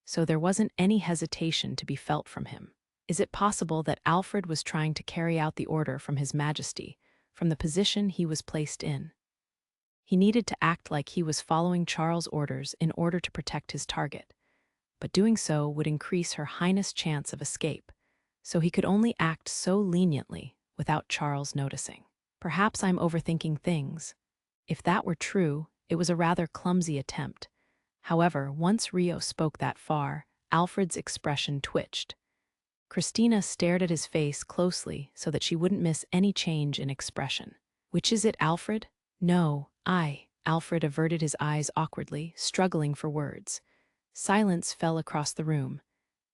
so there wasn't any hesitation to be felt from him. Is it possible that Alfred was trying to carry out the order from His Majesty, from the position he was placed in? He needed to act like he was following Charles' orders in order to protect his target. but doing so would increase Her Highness' chance of escape, so he could only act so leniently without Charles noticing. Perhaps I'm overthinking things. If that were true, it was a rather clumsy attempt. However, once Rio spoke that far, Alfred's expression twitched. Christina stared at his face closely so that she wouldn't miss any change in expression. Which is it, Alfred? No, I. Alfred averted his eyes awkwardly, struggling for words. Silence fell across the room.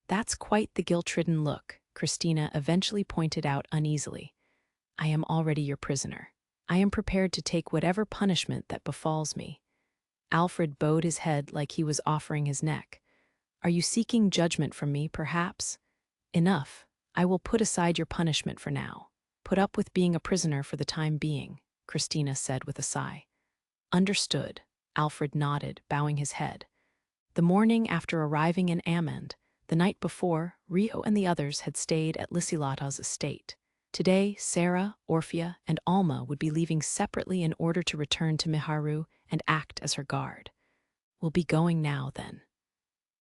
That's quite the guilt-ridden look, Christina eventually pointed out uneasily. I am already your prisoner. I am prepared to take whatever punishment that befalls me. Alfred bowed his head like he was offering his neck. Are you seeking judgment from me, perhaps? Enough. I will put aside your punishment for now. Put up with being a prisoner for the time being, Christina said with a sigh. Understood. Alfred nodded, bowing his head. The morning after arriving in Amend, the night before, Rio and the others had stayed at Lysilata's estate. Today, Sarah, Orphea, and Alma would be leaving separately in order to return to Miharu and act as her guard. We'll be going now, then.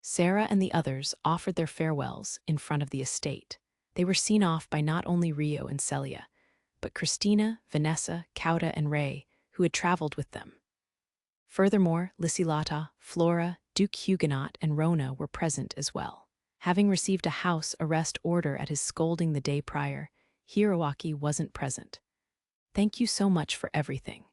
Sarah and the others offered their farewells in front of the estate. They were seen off by not only Rio and Celia, but Christina, Vanessa, Cauda, and Ray, who had traveled with them. Furthermore, Lysilata, Flora, Duke Huguenot, and Rona were present as well. Having received a house arrest order at his scolding the day prior, Hiroaki wasn't present. Thank you so much for everything.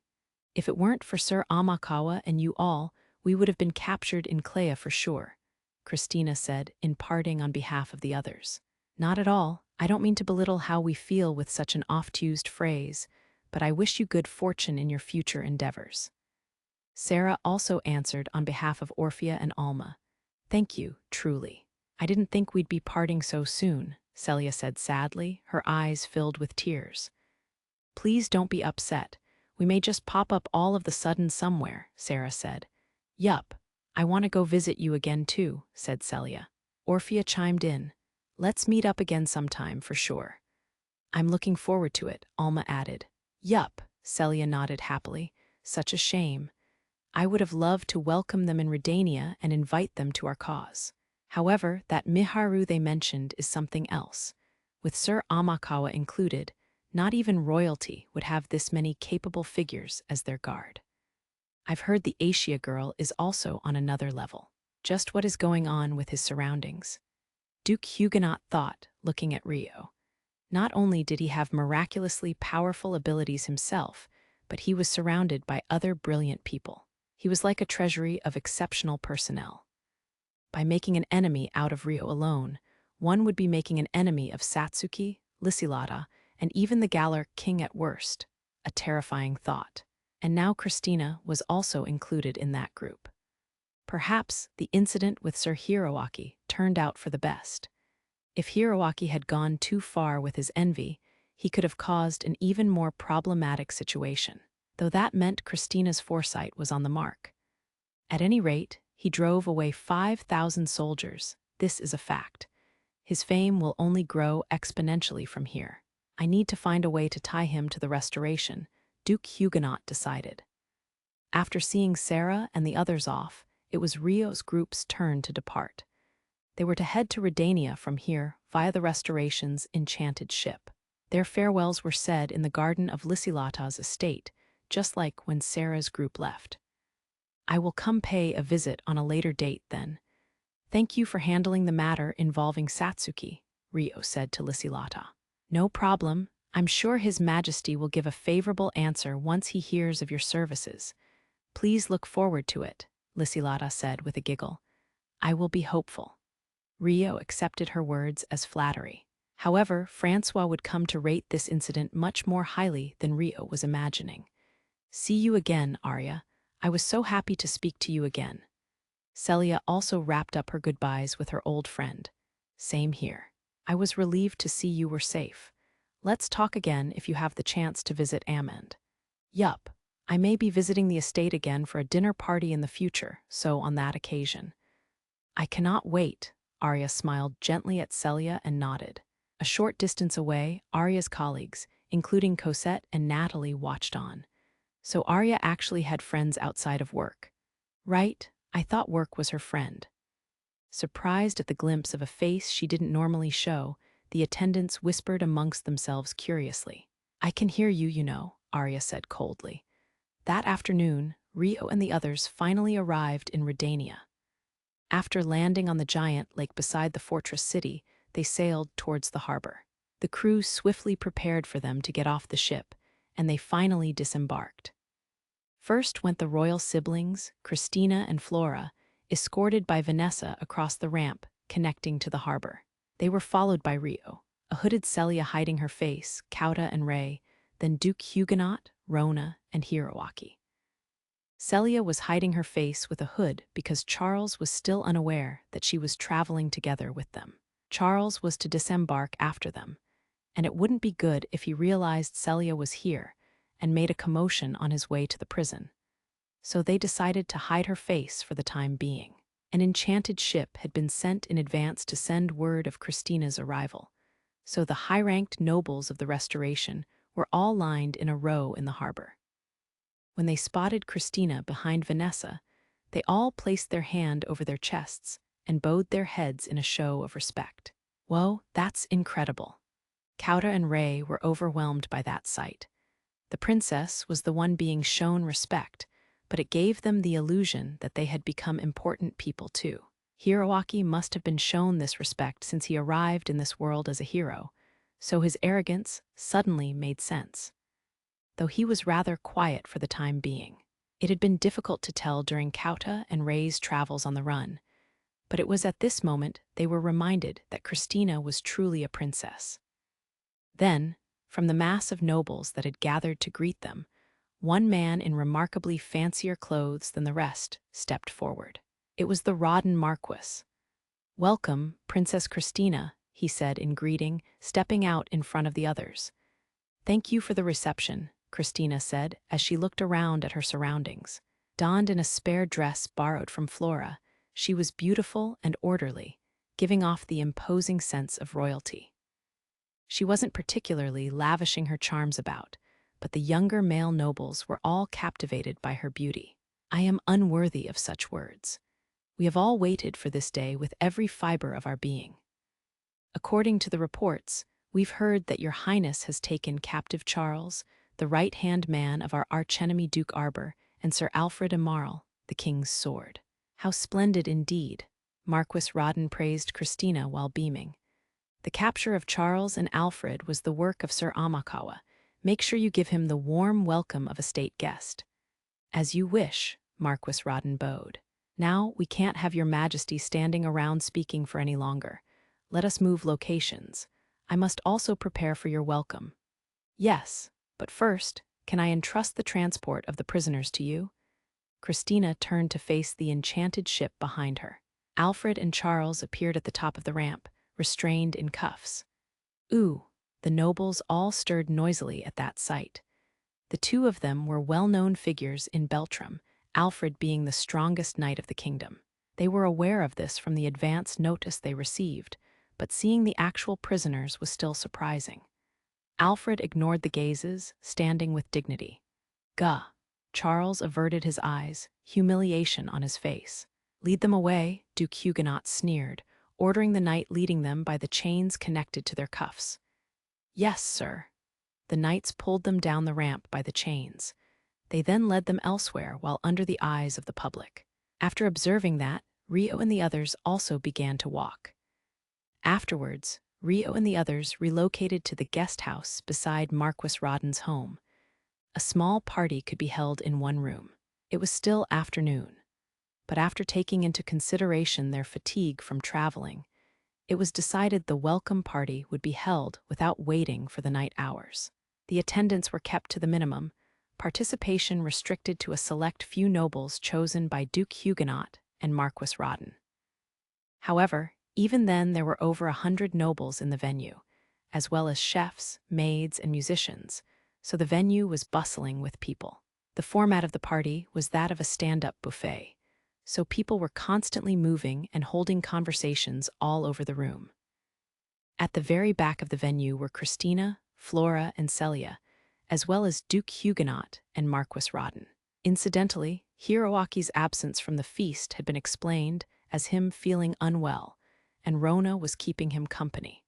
If it weren't for Sir Amakawa and you all, we would have been captured in Clea for sure, Christina said, in parting on behalf of the others. Not at all. I don't mean to belittle how we feel with such an oft-used phrase, but I wish you good fortune in your future endeavors. Sarah also answered on behalf of Orphea and Alma. Thank you, truly. I didn't think we'd be parting so soon, Celia said sadly, her eyes filled with tears. Please don't be upset. We may just pop up all of the sudden somewhere, Sarah said. Yup, I want to go visit you again too, said Celia. Orphea chimed in. Let's meet up again sometime for sure. I'm looking forward to it, Alma added. Yup, Celia nodded happily. Such a shame. I would have loved to welcome them in Redania and invite them to our cause. However, that Miharu they mentioned is something else. With Sir Amakawa included, not even royalty would have this many capable figures as their guard. I've heard the Asia girl is also on another level. Just what is going on with his surroundings? Duke Huguenot thought, looking at Rio. Not only did he have miraculously powerful abilities himself, but he was surrounded by other brilliant people. He was like a treasury of exceptional personnel. By making an enemy out of Rio alone, one would be making an enemy of Satsuki, Lysilata, and even the Galarc king at worst. A terrifying thought. And now Christina was also included in that group. Perhaps the incident with Sir Hiroaki turned out for the best. If Hiroaki had gone too far with his envy, he could have caused an even more problematic situation, though that meant Christina's foresight was on the mark. At any rate, he drove away 5,000 soldiers. This is a fact. His fame will only grow exponentially from here. I need to find a way to tie him to the restoration, Duke Huguenot decided. After seeing Sarah and the others off, it was Rio's group's turn to depart. They were to head to Redania from here via the Restoration's enchanted ship. Their farewells were said in the garden of Lysilata's estate, just like when Sarah's group left. I will come pay a visit on a later date then. Thank you for handling the matter involving Satsuki, Rio said to Lysilata. No problem. I'm sure His Majesty will give a favorable answer once he hears of your services. Please look forward to it, Lysilata said with a giggle. I will be hopeful. Rio accepted her words as flattery. However, Francois would come to rate this incident much more highly than Rio was imagining. See you again, Arya. I was so happy to speak to you again. Celia also wrapped up her goodbyes with her old friend. Same here. I was relieved to see you were safe. Let's talk again if you have the chance to visit Amend. Yup, I may be visiting the estate again for a dinner party in the future, so on that occasion. I cannot wait, Arya smiled gently at Celia and nodded. A short distance away, Arya's colleagues, including Cosette and Natalie, watched on. So Arya actually had friends outside of work. Right? I thought work was her friend. Surprised at the glimpse of a face she didn't normally show, the attendants whispered amongst themselves curiously. "I can hear you, you know," Arya said coldly. That afternoon, Rio and the others finally arrived in Redania. After landing on the giant lake beside the fortress city, they sailed towards the harbor. The crew swiftly prepared for them to get off the ship, and they finally disembarked. First went the royal siblings, Christina and Flora, escorted by Vanessa across the ramp connecting to the harbor. They were followed by Rio, a hooded Celia hiding her face, Kauta and Ray, then Duke Huguenot, Rona, and Hiroaki. Celia was hiding her face with a hood because Charles was still unaware that she was traveling together with them. Charles was to disembark after them, and it wouldn't be good if he realized Celia was here and made a commotion on his way to the prison. So they decided to hide her face for the time being. An enchanted ship had been sent in advance to send word of Christina's arrival, so the high-ranked nobles of the Restoration were all lined in a row in the harbor. When they spotted Christina behind Vanessa, they all placed their hand over their chests and bowed their heads in a show of respect. Whoa, that's incredible. Kauta and Ray were overwhelmed by that sight. The princess was the one being shown respect, but it gave them the illusion that they had become important people too. Hiroaki must have been shown this respect since he arrived in this world as a hero, so his arrogance suddenly made sense. Though he was rather quiet for the time being. It had been difficult to tell during Kauta and Ray's travels on the run, but it was at this moment they were reminded that Christina was truly a princess. Then, from the mass of nobles that had gathered to greet them, one man in remarkably fancier clothes than the rest stepped forward. It was the Rodden Marquis. "Welcome, Princess Christina," he said in greeting, stepping out in front of the others. "Thank you for the reception," Christina said as she looked around at her surroundings. Donned in a spare dress borrowed from Flora, she was beautiful and orderly, giving off the imposing sense of royalty. She wasn't particularly lavishing her charms about, but the younger male nobles were all captivated by her beauty. "I am unworthy of such words. We have all waited for this day with every fiber of our being. According to the reports, we've heard that your highness has taken captive Charles, the right-hand man of our archenemy Duke Arbor, and Sir Alfred Emarl, the king's sword. How splendid indeed," Marquis Rodden praised Christina while beaming. "The capture of Charles and Alfred was the work of Sir Amakawa. Make sure you give him the warm welcome of a state guest." "As you wish," Marquis Rodden bowed. "Now we can't have your majesty standing around speaking for any longer. Let us move locations. I must also prepare for your welcome." "Yes, but first, can I entrust the transport of the prisoners to you?" Christina turned to face the enchanted ship behind her. Alfred and Charles appeared at the top of the ramp, restrained in cuffs. "Ooh," the nobles all stirred noisily at that sight. The two of them were well-known figures in Beltrum, Alfred being the strongest knight of the kingdom. They were aware of this from the advance notice they received, but seeing the actual prisoners was still surprising. Alfred ignored the gazes, standing with dignity. "Gah!" Charles averted his eyes, humiliation on his face. "Lead them away," Duke Huguenot sneered, ordering the knight leading them by the chains connected to their cuffs. "Yes, sir." The knights pulled them down the ramp by the chains. They then led them elsewhere while under the eyes of the public. After observing that, Rio and the others also began to walk. Afterwards, Rio and the others relocated to the guest house beside Marquis Rodden's home. A small party could be held in one room. It was still afternoon, but after taking into consideration their fatigue from traveling, it was decided the welcome party would be held without waiting for the night hours. The attendants were kept to the minimum, participation restricted to a select few nobles chosen by Duke Huguenot and Marquis Rodden. However, even then there were over 100 nobles in the venue, as well as chefs, maids, and musicians, so the venue was bustling with people. The format of the party was that of a stand-up buffet, so people were constantly moving and holding conversations all over the room. At the very back of the venue were Christina, Flora, and Celia, as well as Duke Huguenot and Marquis Rodden. Incidentally, Hiroaki's absence from the feast had been explained as him feeling unwell, and Rona was keeping him company.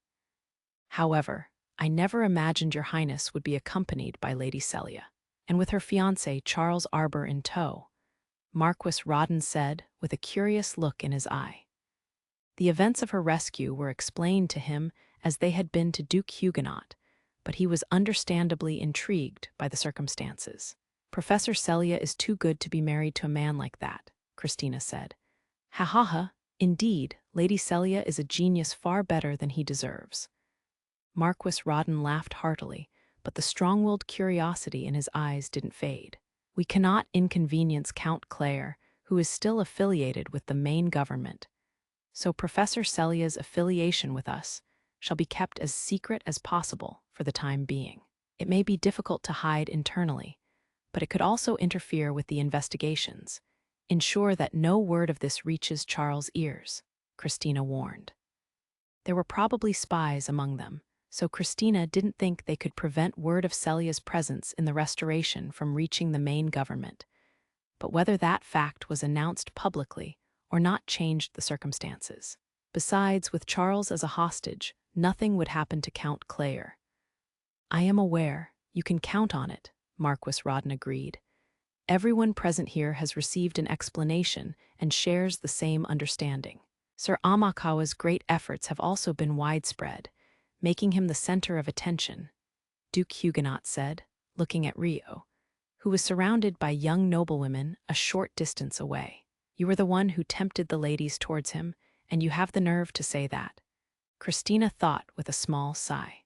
However, I never imagined your highness would be accompanied by Lady Celia, and with her fiancé Charles Arbor in tow, Marquis Rawdon said with a curious look in his eye. The events of her rescue were explained to him as they had been to Duke Huguenot, but he was understandably intrigued by the circumstances. Professor Celia is too good to be married to a man like that, Christina said. Ha ha ha, indeed, Lady Celia is a genius far better than he deserves. Marquis Rawdon laughed heartily, but the strong-willed curiosity in his eyes didn't fade. We cannot inconvenience Count Clare, who is still affiliated with the main government, so Professor Celia's affiliation with us shall be kept as secret as possible for the time being. It may be difficult to hide internally, but it could also interfere with the investigations. Ensure that no word of this reaches Charles' ears, Christina warned. There were probably spies among them, so Christina didn't think they could prevent word of Celia's presence in the Restoration from reaching the main government. But whether that fact was announced publicly or not changed the circumstances. Besides, with Charles as a hostage, nothing would happen to Count Clare. I am aware, you can count on it, Marquis Rawdon agreed. Everyone present here has received an explanation and shares the same understanding. Sir Amakawa's great efforts have also been widespread, making him the center of attention, Duke Huguenot said, looking at Rio, who was surrounded by young noblewomen a short distance away. You were the one who tempted the ladies towards him, and you have the nerve to say that. Christina thought with a small sigh.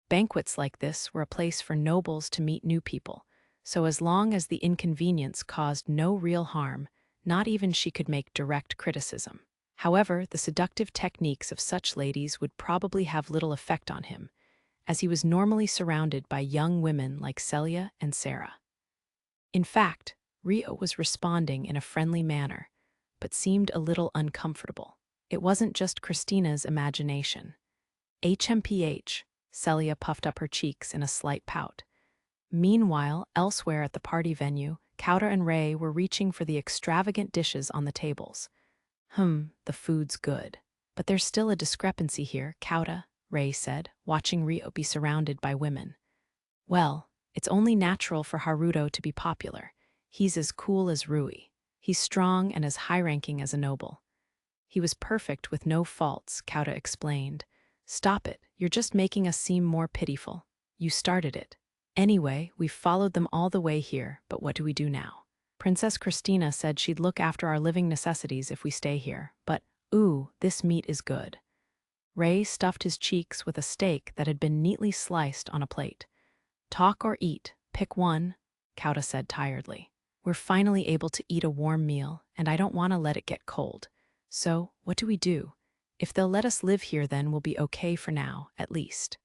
Banquets like this were a place for nobles to meet new people, so as long as the inconvenience caused no real harm, not even she could make direct criticism. However, the seductive techniques of such ladies would probably have little effect on him, as he was normally surrounded by young women like Celia and Sarah. In fact, Rio was responding in a friendly manner, but seemed a little uncomfortable. It wasn't just Christina's imagination. HMPH, Celia puffed up her cheeks in a slight pout. Meanwhile, elsewhere at the party venue, Kauta and Ray were reaching for the extravagant dishes on the tables. The food's good. But there's still a discrepancy here, Kauta, Ray said, watching Rio be surrounded by women. Well, it's only natural for Haruto to be popular. He's as cool as Rui. He's strong and as high-ranking as a noble. He was perfect with no faults, Kauta explained. Stop it, you're just making us seem more pitiful. You started it. Anyway, we've followed them all the way here, but what do we do now? Princess Christina said she'd look after our living necessities if we stay here, but, ooh, this meat is good. Ray stuffed his cheeks with a steak that had been neatly sliced on a plate. Talk or eat, pick one, Kauta said tiredly. We're finally able to eat a warm meal, and I don't want to let it get cold. So, what do we do? If they'll let us live here, then we'll be okay for now, at least.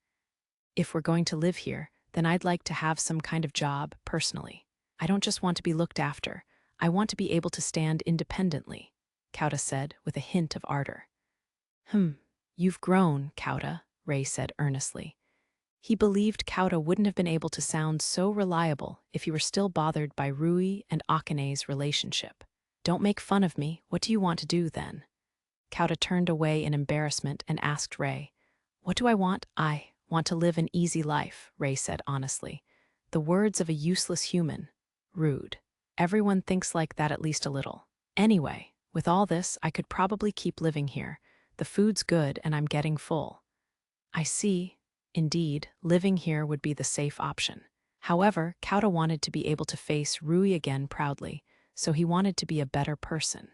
If we're going to live here, then I'd like to have some kind of job, personally. I don't just want to be looked after. I want to be able to stand independently, Kauta said with a hint of ardor. You've grown, Kauta, Ray said earnestly. He believed Kauta wouldn't have been able to sound so reliable if he were still bothered by Rui and Akane's relationship. Don't make fun of me. What do you want to do, then? Kauta turned away in embarrassment and asked Ray. What do I want? I want to live an easy life, Ray said honestly. The words of a useless human. Rude. Everyone thinks like that at least a little. Anyway, with all this, I could probably keep living here. The food's good and I'm getting full. I see. Indeed, living here would be the safe option. However, Kauta wanted to be able to face Rui again proudly, so he wanted to be a better person.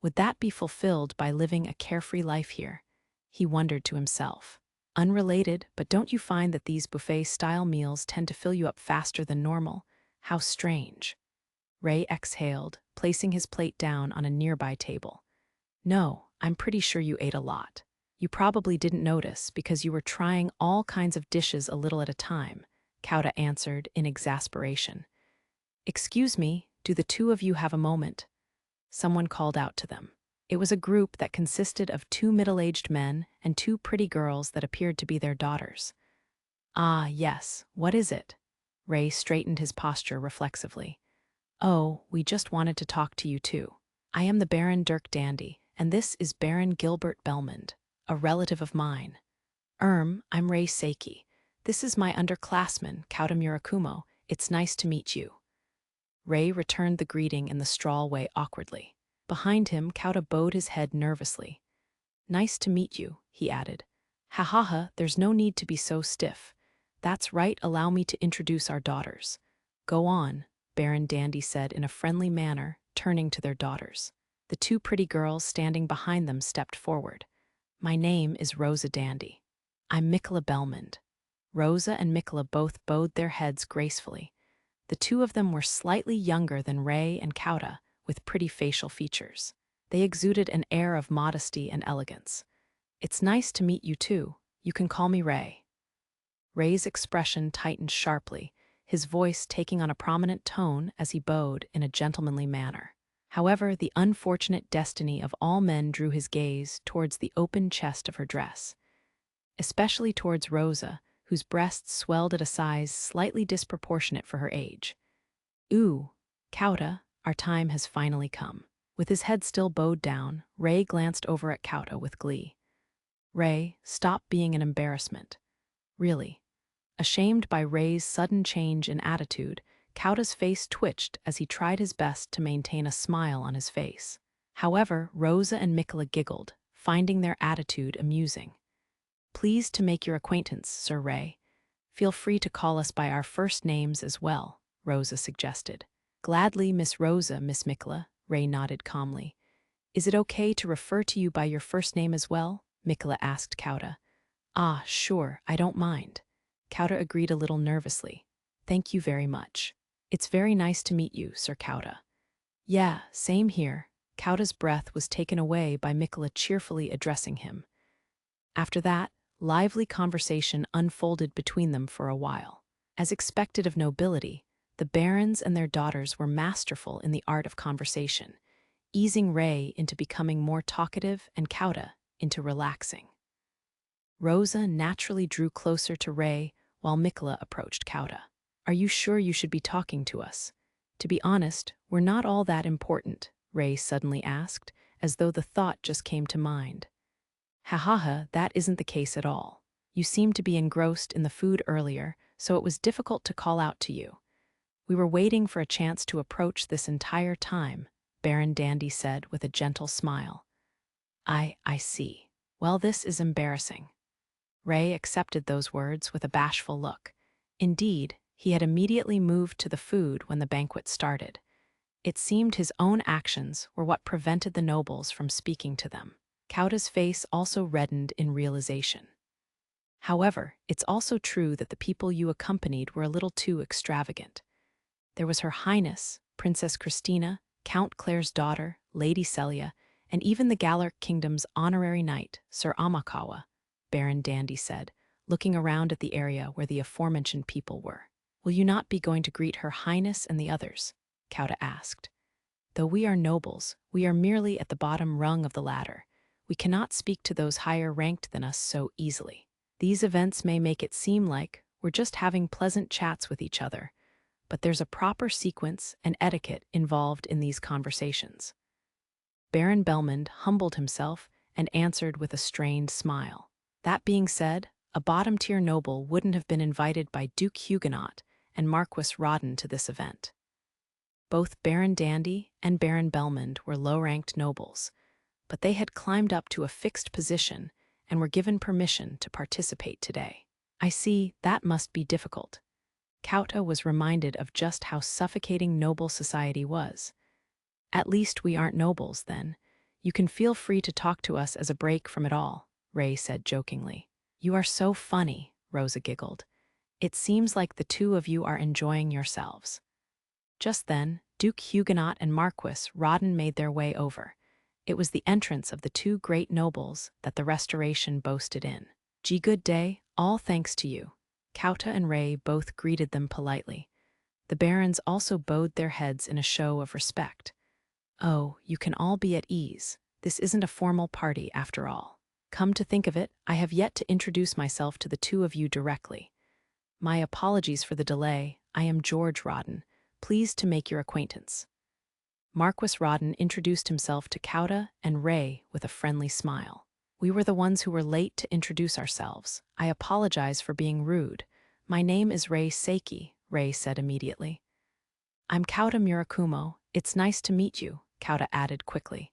Would that be fulfilled by living a carefree life here? He wondered to himself. Unrelated, but don't you find that these buffet-style meals tend to fill you up faster than normal? How strange. Ray exhaled, placing his plate down on a nearby table. No, I'm pretty sure you ate a lot. You probably didn't notice because you were trying all kinds of dishes a little at a time, Kauta answered in exasperation. Excuse me, do the two of you have a moment? Someone called out to them. It was a group that consisted of 2 middle-aged men and 2 pretty girls that appeared to be their daughters. Ah, yes, what is it? Ray straightened his posture reflexively. Oh, we just wanted to talk to you too. I am the Baron Dirk Dandy, and this is Baron Gilbert Belmond, a relative of mine. I'm Rei Seiki. This is my underclassman, Kauta Murakumo. It's nice to meet you. Rei returned the greeting in the straw way awkwardly. Behind him, Kauta bowed his head nervously. Nice to meet you, he added. Ha ha ha, there's no need to be so stiff. That's right, allow me to introduce our daughters. Go on, Baron Dandy said in a friendly manner, turning to their daughters. The two pretty girls standing behind them stepped forward. My name is Rosa Dandy. I'm Mikola Belmond. Rosa and Mikola both bowed their heads gracefully. The two of them were slightly younger than Rei and Kauta, with pretty facial features. They exuded an air of modesty and elegance. It's nice to meet you too. You can call me Rei. Rei's expression tightened sharply, his voice taking on a prominent tone as he bowed in a gentlemanly manner. However, the unfortunate destiny of all men drew his gaze towards the open chest of her dress, especially towards Rosa, whose breasts swelled at a size slightly disproportionate for her age. Ooh, Kauta, our time has finally come. With his head still bowed down, Rei glanced over at Kauta with glee. Rei, stop being an embarrassment. Really. Ashamed by Rei's sudden change in attitude, Kauta's face twitched as he tried his best to maintain a smile on his face. However, Rosa and Mikola giggled, finding their attitude amusing. Pleased to make your acquaintance, Sir Rei. Feel free to call us by our first names as well, Rosa suggested. Gladly, Miss Rosa, Miss Mikola, Rei nodded calmly. Is it okay to refer to you by your first name as well? Mikola asked Kauta. Ah, sure, I don't mind. Kauta agreed a little nervously. Thank you very much. It's very nice to meet you, Sir Kauta. Yeah, same here. Kauta's breath was taken away by Mikola cheerfully addressing him. After that, lively conversation unfolded between them for a while. As expected of nobility, the barons and their daughters were masterful in the art of conversation, easing Rei into becoming more talkative and Kauta into relaxing. Rosa naturally drew closer to Rei while Mikola approached Kauta. Are you sure you should be talking to us? To be honest, we're not all that important, Rei suddenly asked, as though the thought just came to mind. Ha ha ha, that isn't the case at all. You seemed to be engrossed in the food earlier, so it was difficult to call out to you. We were waiting for a chance to approach this entire time, Baron Dandy said with a gentle smile. I see. Well, this is embarrassing. Rei accepted those words with a bashful look. Indeed, he had immediately moved to the food when the banquet started. It seemed his own actions were what prevented the nobles from speaking to them. Kauta's face also reddened in realization. However, it's also true that the people you accompanied were a little too extravagant. There was Her Highness, Princess Christina, Count Claire's daughter, Lady Celia, and even the Galarc Kingdom's honorary knight, Sir Amakawa, Baron Dandy said, looking around at the area where the aforementioned people were. Will you not be going to greet Her Highness and the others? Kauta asked. Though we are nobles, we are merely at the bottom rung of the ladder. We cannot speak to those higher ranked than us so easily. These events may make it seem like we're just having pleasant chats with each other, but there's a proper sequence and etiquette involved in these conversations. Baron Belmond humbled himself and answered with a strained smile. That being said, a bottom-tier noble wouldn't have been invited by Duke Huguenot and Marquis Rawdon to this event. Both Baron Dandy and Baron Belmond were low-ranked nobles, but they had climbed up to a fixed position and were given permission to participate today. I see, that must be difficult. Kauta was reminded of just how suffocating noble society was. At least we aren't nobles, then. You can feel free to talk to us as a break from it all, Rei said jokingly. You are so funny, Rosa giggled. It seems like the two of you are enjoying yourselves. Just then, Duke Huguenot and Marquis Rawdon made their way over. It was the entrance of the two great nobles that the restoration boasted in. Gee, good day, all thanks to you. Kauta and Rei both greeted them politely. The barons also bowed their heads in a show of respect. Oh, you can all be at ease. This isn't a formal party after all. Come to think of it, I have yet to introduce myself to the two of you directly. My apologies for the delay. I am George Rawdon. Pleased to make your acquaintance. Marquis Rodden introduced himself to Kauta and Ray with a friendly smile. "We were the ones who were late to introduce ourselves. I apologize for being rude. My name is Ray Seiki," Ray said immediately. "I'm Kauta Murakumo. It's nice to meet you," Kauta added quickly.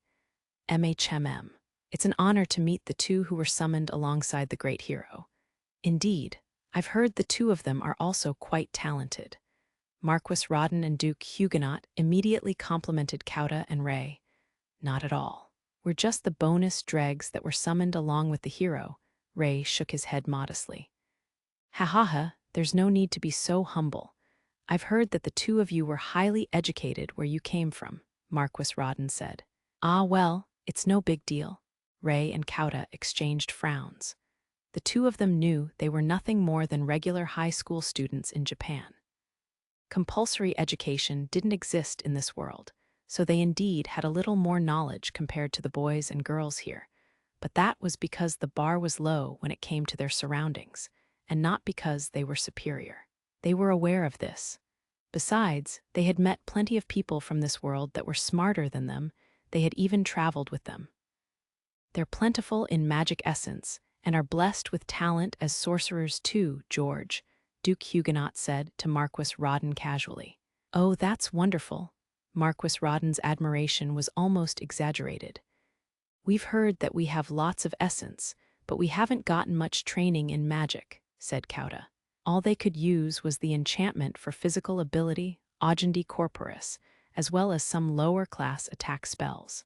"MHMM. It's an honor to meet the two who were summoned alongside the great hero. Indeed, I've heard the two of them are also quite talented." Marquis Rodden and Duke Huguenot immediately complimented Kauta and Ray. "Not at all. We're just the bonus dregs that were summoned along with the hero." Ray shook his head modestly. "Ha ha ha, there's no need to be so humble. I've heard that the two of you were highly educated where you came from," Marquis Rodden said. "Ah well, it's no big deal." Ray and Kauta exchanged frowns. The two of them knew they were nothing more than regular high school students in Japan. Compulsory education didn't exist in this world, so they indeed had a little more knowledge compared to the boys and girls here. But that was because the bar was low when it came to their surroundings, and not because they were superior. They were aware of this. Besides, they had met plenty of people from this world that were smarter than them. They had even traveled with them. "They're plentiful in magic essence, and are blessed with talent as sorcerers too, George," Duke Huguenot said to Marquis Rodden casually. "Oh, that's wonderful." Marquis Rodden's admiration was almost exaggerated. "We've heard that we have lots of essence, but we haven't gotten much training in magic," said Kauta. "All they could use was the enchantment for physical ability, Augendi Corporis, as well as some lower-class attack spells.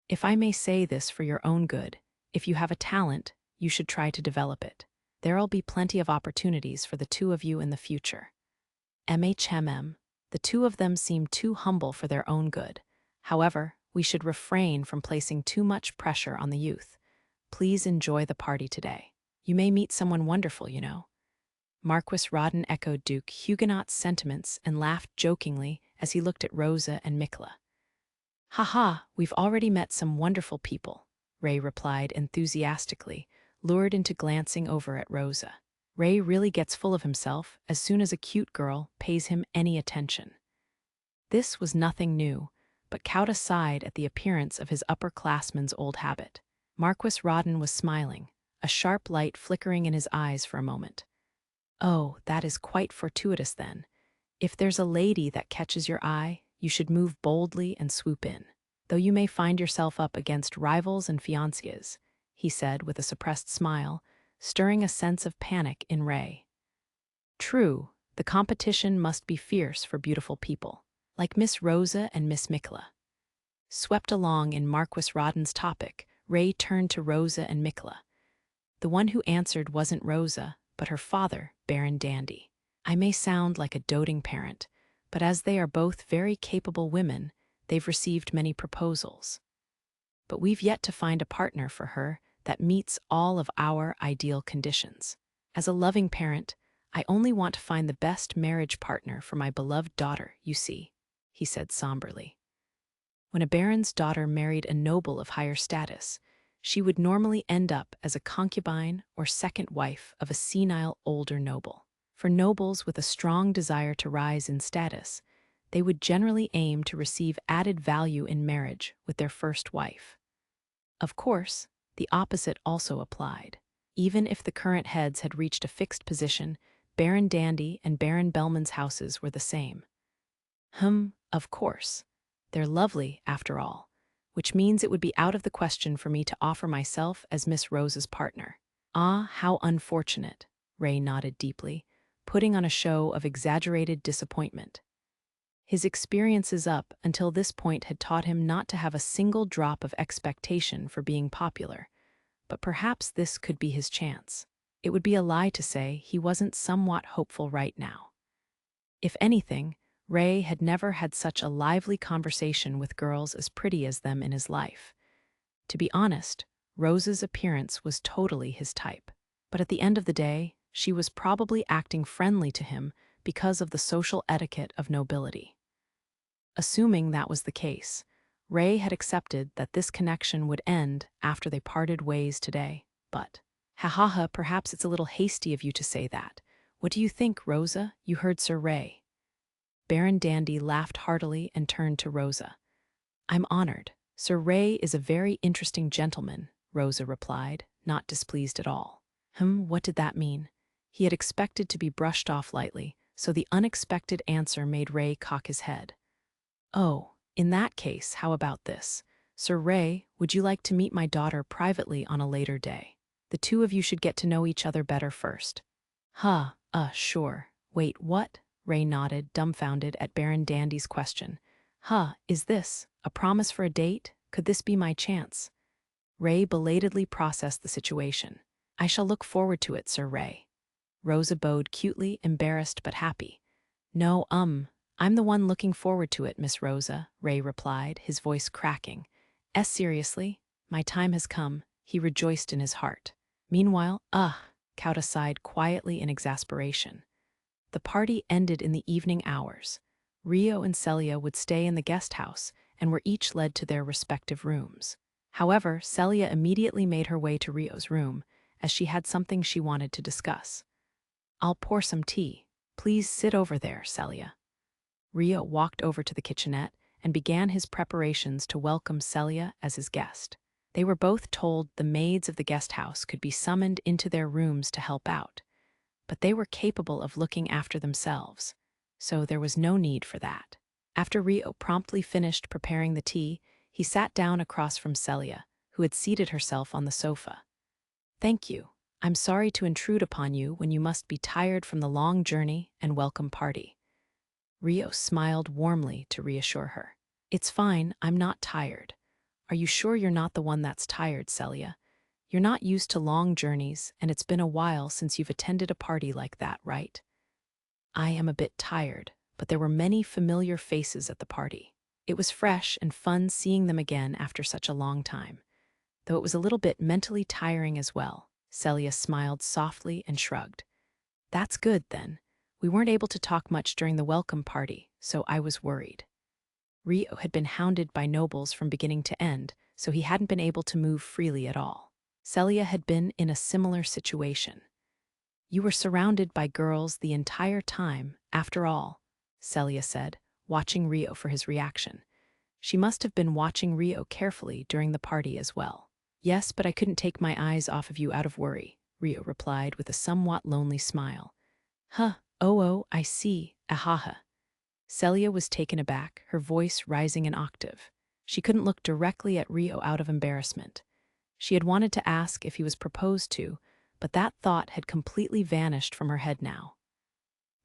If I may say this for your own good, if you have a talent, you should try to develop it. There'll be plenty of opportunities for the two of you in the future." MHMM. The two of them seemed too humble for their own good. However, we should refrain from placing too much pressure on the youth. Please enjoy the party today. You may meet someone wonderful, you know. Marquis Rodden echoed Duke Huguenot's sentiments and laughed jokingly as he looked at Rosa and Mikla. "Ha, we've already met some wonderful people," Ray replied enthusiastically, lured into glancing over at Rosa. Ray really gets full of himself as soon as a cute girl pays him any attention. This was nothing new, but Kauta sighed at the appearance of his upperclassman's old habit. Marquis Rodden was smiling, a sharp light flickering in his eyes for a moment. "Oh, that is quite fortuitous then. If there's a lady that catches your eye, you should move boldly and swoop in, though you may find yourself up against rivals and fiancées," he said with a suppressed smile, stirring a sense of panic in Ray. "True, the competition must be fierce for beautiful people, like Miss Rosa and Miss Mikla." Swept along in Marquis Rodden's topic, Ray turned to Rosa and Mikla. The one who answered wasn't Rosa, but her father, Baron Dandy. I may sound like a doting parent, but as they are both very capable women, they've received many proposals. But we've yet to find a partner for her that meets all of our ideal conditions. As a loving parent, I only want to find the best marriage partner for my beloved daughter, you see," he said somberly. When a baron's daughter married a noble of higher status, she would normally end up as a concubine or second wife of a senile older noble. For nobles with a strong desire to rise in status, they would generally aim to receive added value in marriage with their first wife. Of course, the opposite also applied. Even if the current heads had reached a fixed position, Baron Dandy and Baron Bellman's houses were the same. Of course. They're lovely, after all, which means it would be out of the question for me to offer myself as Miss Rose's partner. Ah, how unfortunate, Ray nodded deeply, putting on a show of exaggerated disappointment. His experiences up until this point had taught him not to have a single drop of expectation for being popular, but perhaps this could be his chance. It would be a lie to say he wasn't somewhat hopeful right now. If anything, Ray had never had such a lively conversation with girls as pretty as them in his life. To be honest, Rose's appearance was totally his type. But at the end of the day, she was probably acting friendly to him because of the social etiquette of nobility. Assuming that was the case, Ray had accepted that this connection would end after they parted ways today. But, perhaps it's a little hasty of you to say that. What do you think, Rosa? You heard Sir Ray. Baron Dandy laughed heartily and turned to Rosa. I'm honored. Sir Ray is a very interesting gentleman, Rosa replied, not displeased at all. What did that mean? He had expected to be brushed off lightly, so the unexpected answer made Ray cock his head. Oh, in that case, how about this? Sir Ray, would you like to meet my daughter privately on a later day? The two of you should get to know each other better first. Sure. Wait, what? Ray nodded, dumbfounded at Baron Dandy's question. Is this a promise for a date? Could this be my chance? Ray belatedly processed the situation. I shall look forward to it, Sir Ray. Rosa bowed cutely, embarrassed but happy. No, I'm the one looking forward to it, Miss Rosa, Ray replied, his voice cracking. Seriously, my time has come, he rejoiced in his heart. Meanwhile, Kauta sighed quietly in exasperation. The party ended in the evening hours. Rio and Celia would stay in the guest house and were each led to their respective rooms. However, Celia immediately made her way to Rio's room, as she had something she wanted to discuss. I'll pour some tea. Please sit over there, Celia. Rio walked over to the kitchenette and began his preparations to welcome Celia as his guest. They were both told the maids of the guest house could be summoned into their rooms to help out, but they were capable of looking after themselves, so there was no need for that. After Rio promptly finished preparing the tea, he sat down across from Celia, who had seated herself on the sofa. Thank you. I'm sorry to intrude upon you when you must be tired from the long journey and welcome party. Rio smiled warmly to reassure her. It's fine, I'm not tired. Are you sure you're not the one that's tired, Celia? You're not used to long journeys, and it's been a while since you've attended a party like that, right? I am a bit tired, but there were many familiar faces at the party. It was fresh and fun seeing them again after such a long time, though it was a little bit mentally tiring as well. Celia smiled softly and shrugged. That's good, then. We weren't able to talk much during the welcome party, so I was worried. Rio had been hounded by nobles from beginning to end, so he hadn't been able to move freely at all. Celia had been in a similar situation. You were surrounded by girls the entire time, after all, Celia said, watching Rio for his reaction. She must have been watching Rio carefully during the party as well. Yes, but I couldn't take my eyes off of you out of worry, Rio replied with a somewhat lonely smile. I see, ahaha. Celia was taken aback, her voice rising an octave. She couldn't look directly at Rio out of embarrassment. She had wanted to ask if he was proposed to, but that thought had completely vanished from her head now.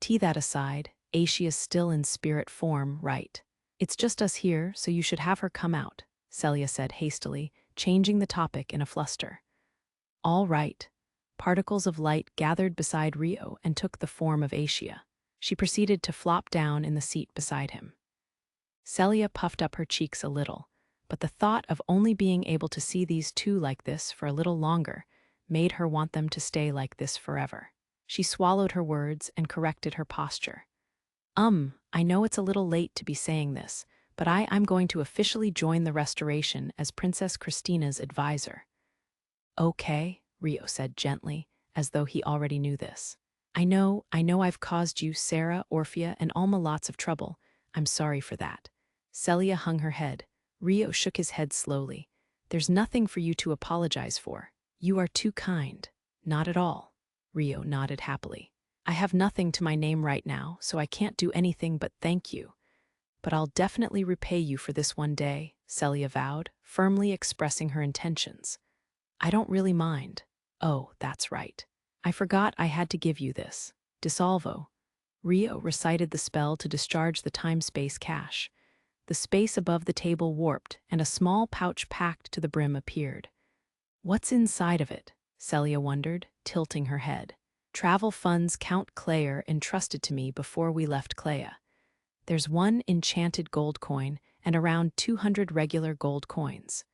That aside, Aishia's still in spirit form, right? It's just us here, so you should have her come out, Celia said hastily, changing the topic in a fluster. All right. Particles of light gathered beside Rio and took the form of Aishia. She proceeded to flop down in the seat beside him. Celia puffed up her cheeks a little, but the thought of only being able to see these two like this for a little longer made her want them to stay like this forever. She swallowed her words and corrected her posture. I know it's a little late to be saying this, but I'm going to officially join the Restoration as Princess Christina's advisor. Okay, Rio said gently, as though he already knew this. I know I've caused you, Sarah, Orphea, and Alma lots of trouble. I'm sorry for that. Celia hung her head. Rio shook his head slowly. There's nothing for you to apologize for. You are too kind. Not at all. Rio nodded happily. I have nothing to my name right now, so I can't do anything but thank you. But I'll definitely repay you for this one day, Celia vowed, firmly expressing her intentions. I don't really mind. Oh, that's right. I forgot I had to give you this. Dissolvo. Rio recited the spell to discharge the time-space cache. The space above the table warped, and a small pouch packed to the brim appeared. What's inside of it? Celia wondered, tilting her head. Travel funds Count Claire entrusted to me before we left Clea. There's one enchanted gold coin and around 200 regular gold coins.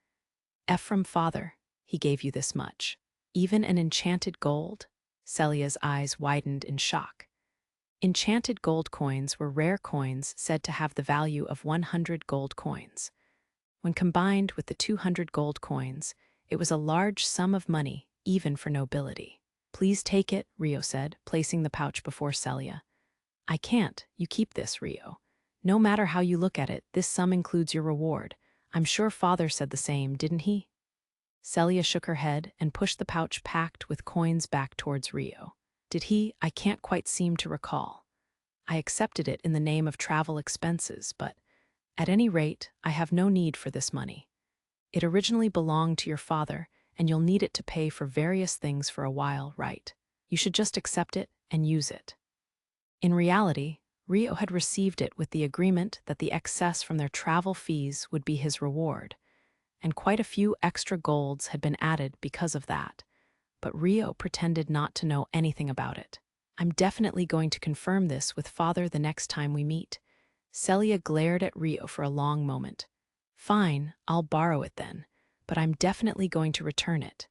Ephraim, father, he gave you this much. Even an enchanted gold? Celia's eyes widened in shock. Enchanted gold coins were rare coins said to have the value of 100 gold coins. When combined with the 200 gold coins, it was a large sum of money, even for nobility. Please take it, Rio said, placing the pouch before Celia. I can't. You keep this, Rio. No matter how you look at it, this sum includes your reward. I'm sure father said the same, didn't he? Celia shook her head and pushed the pouch packed with coins back towards Rio. Did he? I can't quite seem to recall. I accepted it in the name of travel expenses, but at any rate, I have no need for this money. It originally belonged to your father, and you'll need it to pay for various things for a while, right? You should just accept it and use it. In reality, Rio had received it with the agreement that the excess from their travel fees would be his reward, and quite a few extra golds had been added because of that. But Rio pretended not to know anything about it. I'm definitely going to confirm this with father the next time we meet. Celia glared at Rio for a long moment. Fine, I'll borrow it then, but I'm definitely going to return it.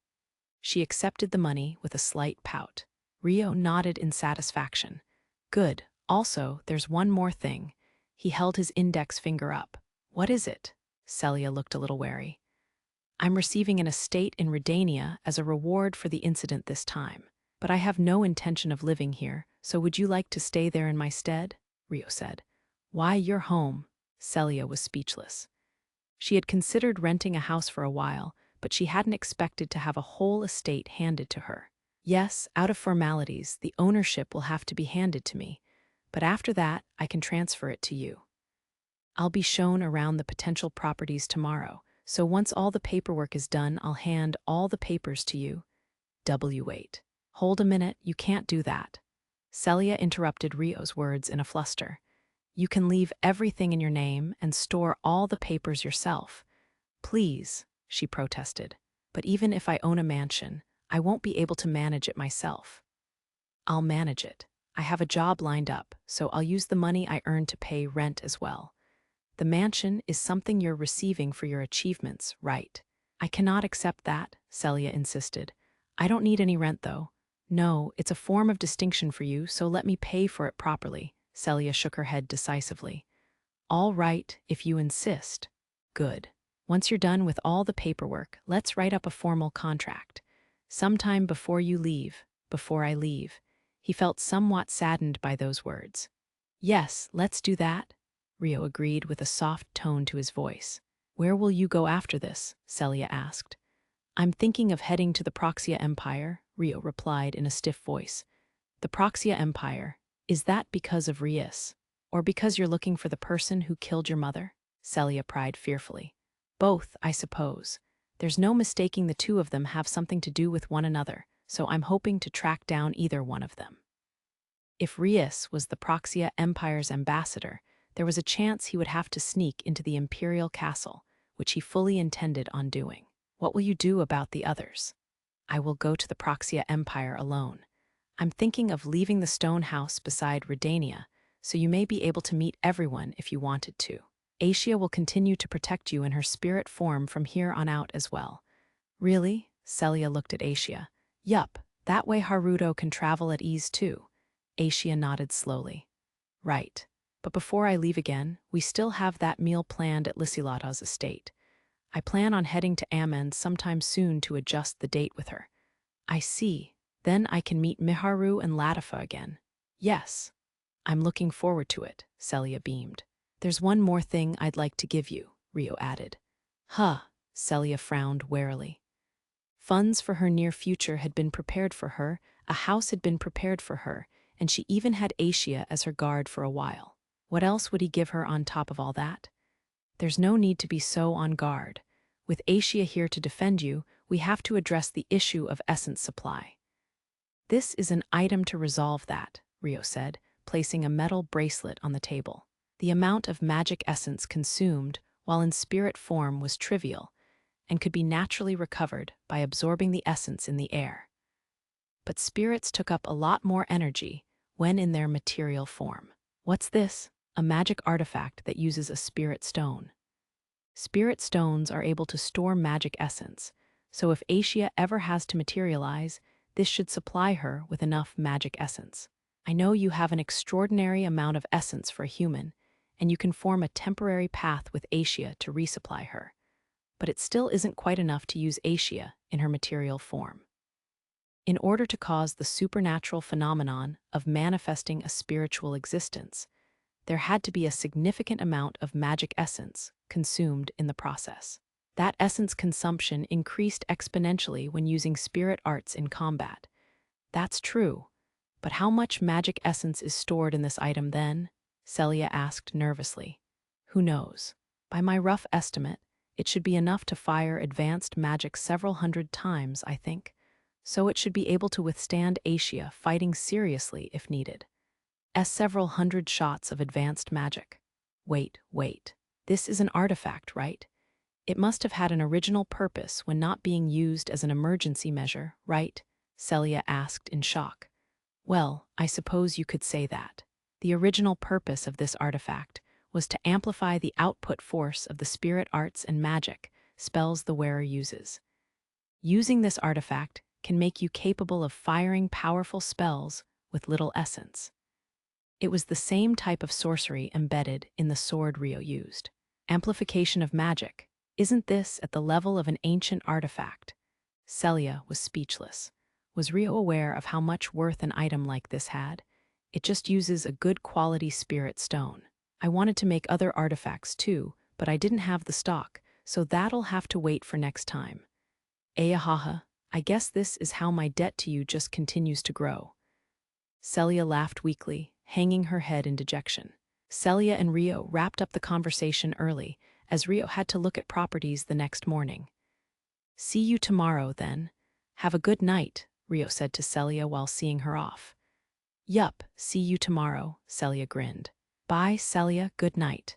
She accepted the money with a slight pout. Rio nodded in satisfaction. Good. Also, there's one more thing. He held his index finger up. What is it? Celia looked a little wary. I'm receiving an estate in Roenia as a reward for the incident this time. But I have no intention of living here, so would you like to stay there in my stead? Rio said. Why, you're home. Celia was speechless. She had considered renting a house for a while, but she hadn't expected to have a whole estate handed to her. Yes, out of formalities, the ownership will have to be handed to me, but after that, I can transfer it to you. I'll be shown around the potential properties tomorrow, so once all the paperwork is done, I'll hand all the papers to you. Wait. Hold a minute, you can't do that. Celia interrupted Rio's words in a fluster. You can leave everything in your name and store all the papers yourself. Please, she protested. But even if I own a mansion, I won't be able to manage it myself. I'll manage it. I have a job lined up, so I'll use the money I earn to pay rent as well. The mansion is something you're receiving for your achievements, right? I cannot accept that, Celia insisted. I don't need any rent, though. No, it's a form of distinction for you, so let me pay for it properly. Celia shook her head decisively. All right, if you insist. Good. Once you're done with all the paperwork, let's write up a formal contract. Sometime before you leave, before I leave. He felt somewhat saddened by those words. Yes, let's do that, Rio agreed with a soft tone to his voice. Where will you go after this? Celia asked. I'm thinking of heading to the Proxia Empire, Rio replied in a stiff voice. The Proxia Empire, is that because of Rius? Or because you're looking for the person who killed your mother? Celia pried fearfully. Both, I suppose. There's no mistaking the two of them have something to do with one another, so I'm hoping to track down either one of them. If Rius was the Proxia Empire's ambassador, there was a chance he would have to sneak into the imperial castle, which he fully intended on doing. What will you do about the others? I will go to the Proxia Empire alone. I'm thinking of leaving the stone house beside Roenia, so you may be able to meet everyone if you wanted to. Asia will continue to protect you in her spirit form from here on out as well. Really? Celia looked at Asia. Yup, that way Haruto can travel at ease too. Asia nodded slowly. Right. But before I leave again, we still have that meal planned at Lysilata's estate. I plan on heading to Amend sometime soon to adjust the date with her. I see. Then I can meet Miharu and Latifa again. Yes. I'm looking forward to it, Celia beamed. There's one more thing I'd like to give you, Rio added. Huh, Celia frowned warily. Funds for her near future had been prepared for her, a house had been prepared for her, and she even had Asia as her guard for a while. What else would he give her on top of all that? There's no need to be so on guard. With Asia here to defend you, we have to address the issue of essence supply. This is an item to resolve that, Rio said, placing a metal bracelet on the table. The amount of magic essence consumed while in spirit form was trivial and could be naturally recovered by absorbing the essence in the air. But spirits took up a lot more energy when in their material form. What's this? A magic artifact that uses a spirit stone. Spirit stones are able to store magic essence, so if Asia ever has to materialize, this should supply her with enough magic essence. I know you have an extraordinary amount of essence for a human, and you can form a temporary path with Asia to resupply her, but it still isn't quite enough to use Asia in her material form. In order to cause the supernatural phenomenon of manifesting a spiritual existence, there had to be a significant amount of magic essence consumed in the process. That essence consumption increased exponentially when using spirit arts in combat. That's true, but how much magic essence is stored in this item then? Celia asked nervously. Who knows? By my rough estimate, it should be enough to fire advanced magic several hundred times, I think, so it should be able to withstand Asia fighting seriously if needed. Several hundred shots of advanced magic. Wait. This is an artifact, right? It must have had an original purpose when not being used as an emergency measure, right? Celia asked in shock. Well, I suppose you could say that. The original purpose of this artifact was to amplify the output force of the spirit arts and magic spells the wearer uses. Using this artifact can make you capable of firing powerful spells with little essence. It was the same type of sorcery embedded in the sword Rio used. Amplification of magic. Isn't this at the level of an ancient artifact? Celia was speechless. Was Rio aware of how much worth an item like this had? It just uses a good quality spirit stone. I wanted to make other artifacts too, but I didn't have the stock, so that'll have to wait for next time. Ayahaha, I guess this is how my debt to you just continues to grow. Celia laughed weakly, hanging her head in dejection. Celia and Rio wrapped up the conversation early, as Rio had to look at properties the next morning. See you tomorrow, then. Have a good night, Rio said to Celia while seeing her off. Yup, see you tomorrow, Celia grinned. Bye, Celia, good night.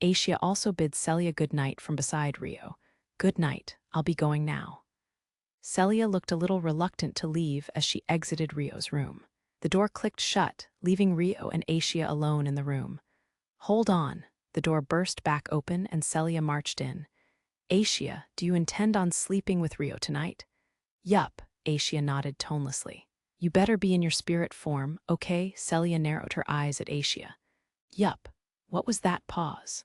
Asia also bid Celia good night from beside Rio. Good night, I'll be going now. Celia looked a little reluctant to leave as she exited Rio's room. The door clicked shut, leaving Rio and Asia alone in the room. Hold on. The door burst back open and Celia marched in. Asia, do you intend on sleeping with Rio tonight? Yup, Asia nodded tonelessly. You better be in your spirit form, okay? Celia narrowed her eyes at Asia. Yup. What was that pause?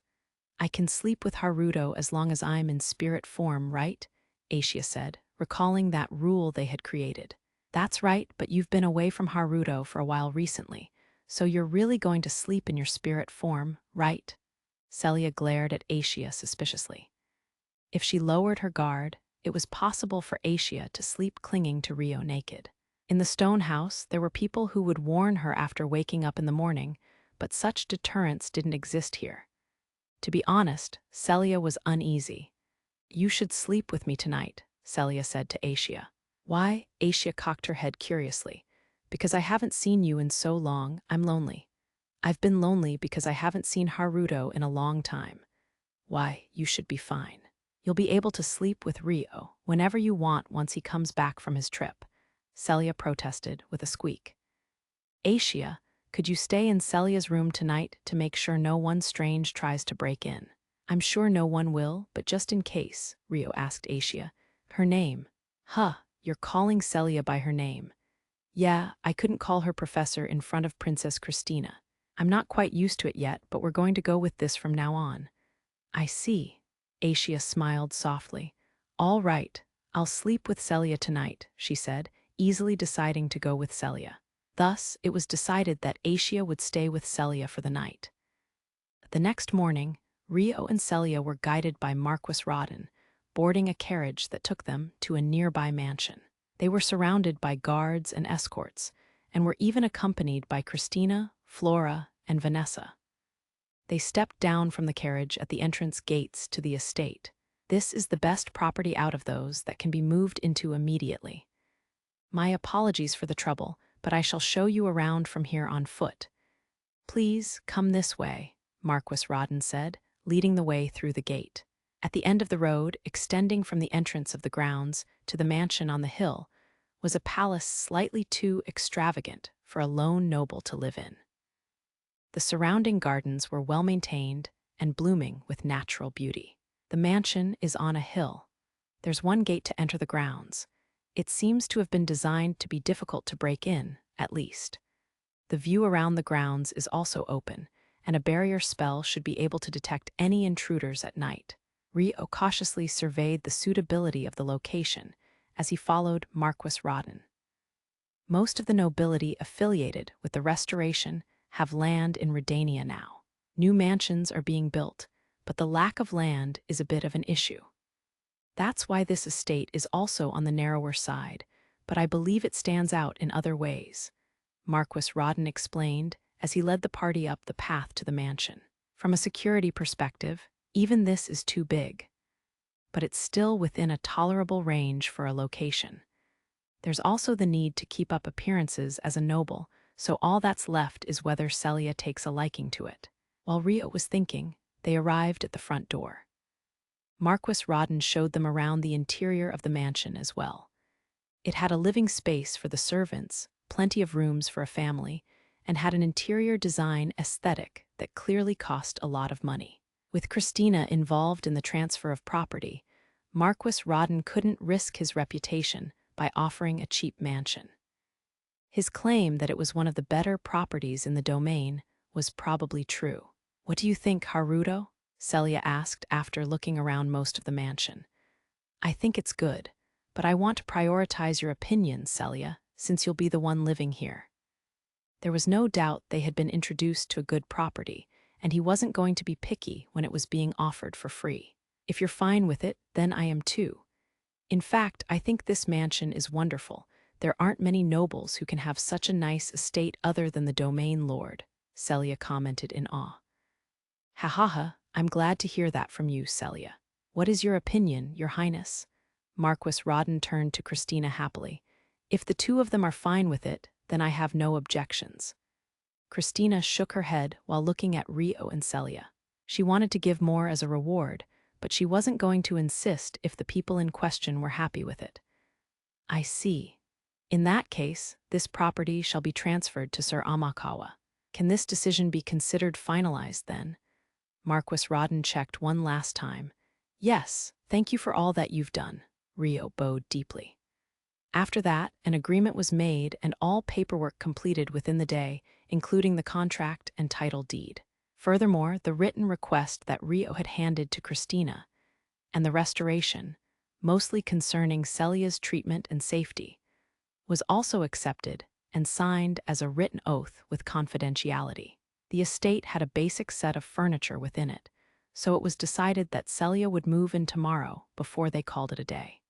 I can sleep with Haruto as long as I'm in spirit form, right? Asia said, recalling that rule they had created. That's right, but you've been away from Haruto for a while recently, so you're really going to sleep in your spirit form, right? Celia glared at Asia suspiciously. If she lowered her guard, it was possible for Asia to sleep clinging to Rio naked. In the stone house, there were people who would warn her after waking up in the morning, but such deterrence didn't exist here. To be honest, Celia was uneasy. You should sleep with me tonight, Celia said to Asia. Why? Asia cocked her head curiously. Because I haven't seen you in so long, I'm lonely. I've been lonely because I haven't seen Haruto in a long time. Why, you should be fine. You'll be able to sleep with Rio whenever you want once he comes back from his trip, Celia protested with a squeak. Asia, could you stay in Celia's room tonight to make sure no one strange tries to break in? I'm sure no one will, but just in case, Rio asked Asia. Her name? Huh, you're calling Celia by her name. Yeah, I couldn't call her professor in front of Princess Christina. I'm not quite used to it yet, but we're going to go with this from now on. I see. Asia smiled softly. All right, I'll sleep with Celia tonight, she said, easily deciding to go with Celia. Thus, it was decided that Asia would stay with Celia for the night. The next morning, Rio and Celia were guided by Marquis Rodin, boarding a carriage that took them to a nearby mansion. They were surrounded by guards and escorts, and were even accompanied by Christina, Flora, and Vanessa. They stepped down from the carriage at the entrance gates to the estate. This is the best property out of those that can be moved into immediately. My apologies for the trouble, but I shall show you around from here on foot. Please come this way, Marquis Rodin said, leading the way through the gate. At the end of the road, extending from the entrance of the grounds to the mansion on the hill, was a palace slightly too extravagant for a lone noble to live in. The surrounding gardens were well-maintained and blooming with natural beauty. The mansion is on a hill. There's one gate to enter the grounds. It seems to have been designed to be difficult to break in, at least. The view around the grounds is also open, and a barrier spell should be able to detect any intruders at night. Rio cautiously surveyed the suitability of the location as he followed Marquis Rodin. Most of the nobility affiliated with the Restoration have land in Redania now. New mansions are being built, but the lack of land is a bit of an issue. That's why this estate is also on the narrower side, but I believe it stands out in other ways, Marquis Rodden explained as he led the party up the path to the mansion. From a security perspective, even this is too big, but it's still within a tolerable range for a location. There's also the need to keep up appearances as a noble, so all that's left is whether Celia takes a liking to it. While Rio was thinking, they arrived at the front door. Marquis Rodden showed them around the interior of the mansion as well. It had a living space for the servants, plenty of rooms for a family, and had an interior design aesthetic that clearly cost a lot of money. With Christina involved in the transfer of property, Marquis Rodden couldn't risk his reputation by offering a cheap mansion. His claim that it was one of the better properties in the domain was probably true. "What do you think, Haruto?" Celia asked after looking around most of the mansion. "I think it's good, but I want to prioritize your opinion, Celia, since you'll be the one living here." There was no doubt they had been introduced to a good property, and he wasn't going to be picky when it was being offered for free. "If you're fine with it, then I am too. In fact, I think this mansion is wonderful. There aren't many nobles who can have such a nice estate other than the domain lord," Celia commented in awe. "Ha ha ha, I'm glad to hear that from you, Celia. What is your opinion, Your Highness?" Marquis Rodden turned to Christina happily. "If the two of them are fine with it, then I have no objections." Christina shook her head while looking at Rio and Celia. She wanted to give more as a reward, but she wasn't going to insist if the people in question were happy with it. "I see. In that case, this property shall be transferred to Sir Amakawa. Can this decision be considered finalized then?" Marquis Rodden checked one last time. "Yes, thank you for all that you've done." Rio bowed deeply. After that, an agreement was made and all paperwork completed within the day, including the contract and title deed. Furthermore, the written request that Rio had handed to Christina, and the restoration, mostly concerning Celia's treatment and safety, was also accepted and signed as a written oath with confidentiality. The estate had a basic set of furniture within it, so it was decided that Celia would move in tomorrow before they called it a day.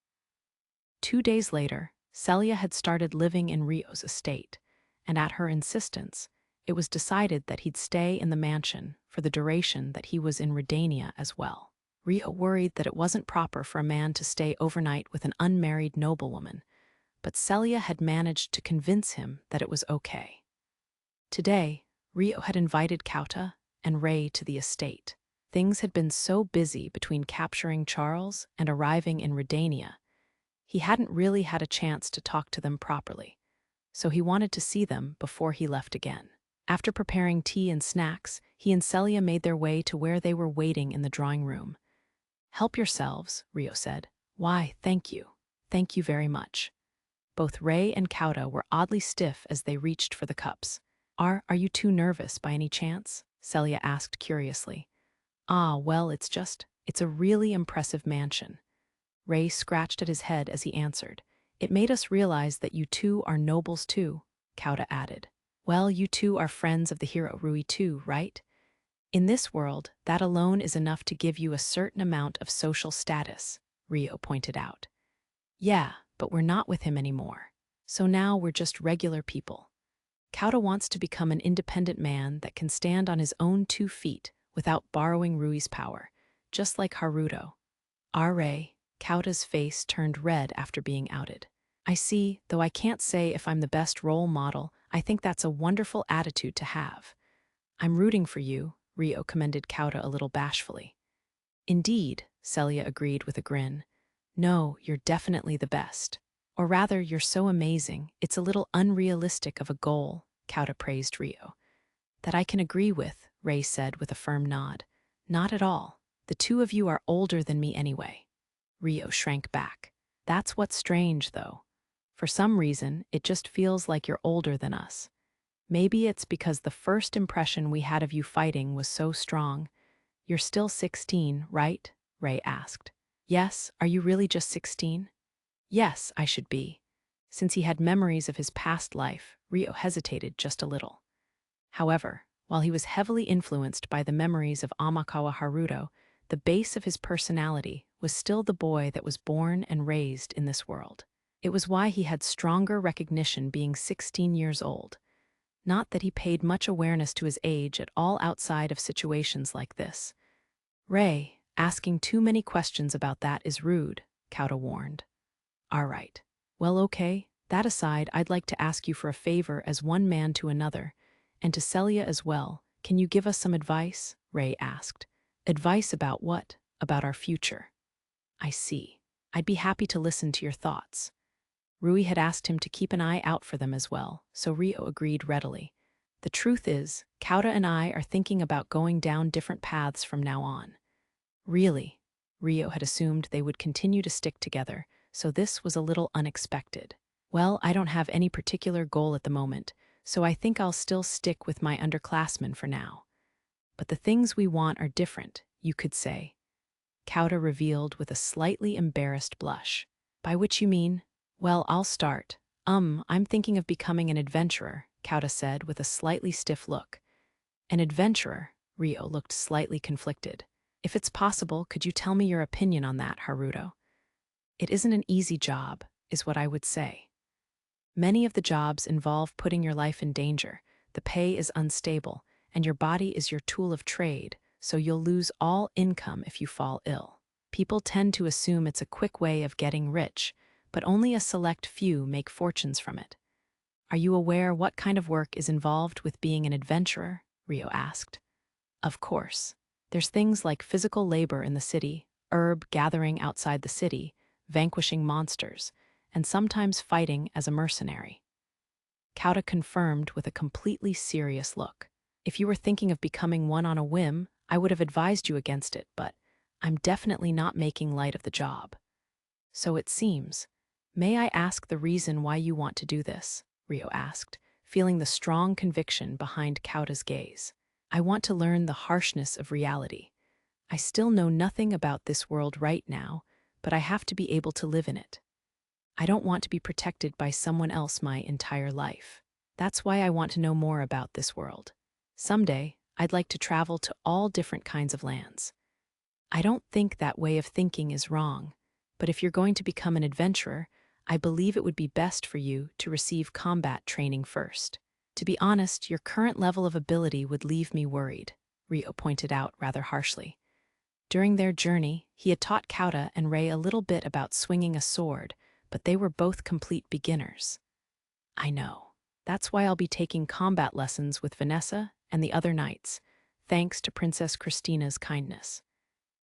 2 days later, Celia had started living in Rio's estate, and at her insistence, it was decided that he'd stay in the mansion for the duration that he was in Redania as well. Rio worried that it wasn't proper for a man to stay overnight with an unmarried noblewoman, but Celia had managed to convince him that it was okay. Today, Rio had invited Kauta and Ray to the estate. Things had been so busy between capturing Charles and arriving in Redania, he hadn't really had a chance to talk to them properly, so he wanted to see them before he left again. After preparing tea and snacks, he and Celia made their way to where they were waiting in the drawing room. "Help yourselves," Rio said. "Why, thank you. Thank you very much." Both Ray and Kauta were oddly stiff as they reached for the cups. Are you too nervous by any chance?" Celia asked curiously. "Ah, well, it's a really impressive mansion." Ray scratched at his head as he answered. "It made us realize that you two are nobles too," Kauta added. "Well, you two are friends of the hero Rui too, right? In this world, that alone is enough to give you a certain amount of social status," Rio pointed out. "Yeah, but we're not with him anymore. So now we're just regular people. Kauta wants to become an independent man that can stand on his own 2 feet without borrowing Rui's power, just like Haruto." Ray, Kauta's face turned red after being outed. "I see, though I can't say if I'm the best role model. I think that's a wonderful attitude to have." "I'm rooting for you," Rio commended Kauta a little bashfully. "Indeed," Celia agreed with a grin. "No, you're definitely the best. Or rather, you're so amazing, it's a little unrealistic of a goal," Kauta praised Rio. "That I can agree with," Ray said with a firm nod. "Not at all. The two of you are older than me anyway." Rio shrank back. "That's what's strange, though. For some reason, it just feels like you're older than us. Maybe it's because the first impression we had of you fighting was so strong." "You're still 16, right?" Ray asked. "Yes, are you really just 16? "Yes, I should be." Since he had memories of his past life, Ryo hesitated just a little. However, while he was heavily influenced by the memories of Amakawa Haruto, the base of his personality was still the boy that was born and raised in this world. It was why he had stronger recognition being 16 years old. Not that he paid much awareness to his age at all outside of situations like this. "Ray, asking too many questions about that is rude," Kauta warned. "All right. Well, okay. That aside, I'd like to ask you for a favor as one man to another, and to Celia as well. Can you give us some advice?" Ray asked. "Advice about what? About our future." "I see. I'd be happy to listen to your thoughts." Rui had asked him to keep an eye out for them as well, so Rio agreed readily. "The truth is, Kauta and I are thinking about going down different paths from now on." "Really?" Rio had assumed they would continue to stick together, so this was a little unexpected. "Well, I don't have any particular goal at the moment, so I think I'll still stick with my underclassmen for now. But the things we want are different, you could say." Kauta revealed with a slightly embarrassed blush. "By which you mean?" "Well, I'll start. I'm thinking of becoming an adventurer," Kauta said with a slightly stiff look. "An adventurer?" Rio looked slightly conflicted. "If it's possible, could you tell me your opinion on that, Haruto?" "It isn't an easy job, is what I would say. Many of the jobs involve putting your life in danger, the pay is unstable, and your body is your tool of trade, so you'll lose all income if you fall ill. People tend to assume it's a quick way of getting rich, but only a select few make fortunes from it." "Are you aware what kind of work is involved with being an adventurer?" Rio asked. "Of course. There's things like physical labor in the city, herb gathering outside the city, vanquishing monsters, and sometimes fighting as a mercenary." Kauta confirmed with a completely serious look. "If you were thinking of becoming one on a whim, I would have advised you against it, but I'm definitely not making light of the job." "So it seems. May I ask the reason why you want to do this?" Rio asked, feeling the strong conviction behind Kauta's gaze. "I want to learn the harshness of reality. I still know nothing about this world right now, but I have to be able to live in it. I don't want to be protected by someone else my entire life. That's why I want to know more about this world. Someday, I'd like to travel to all different kinds of lands. I don't think that way of thinking is wrong, but if you're going to become an adventurer, I believe it would be best for you to receive combat training first. To be honest, your current level of ability would leave me worried," Rio pointed out rather harshly. During their journey, he had taught Kauta and Rei a little bit about swinging a sword, but they were both complete beginners. "I know. That's why I'll be taking combat lessons with Vanessa and the other knights, thanks to Princess Christina's kindness.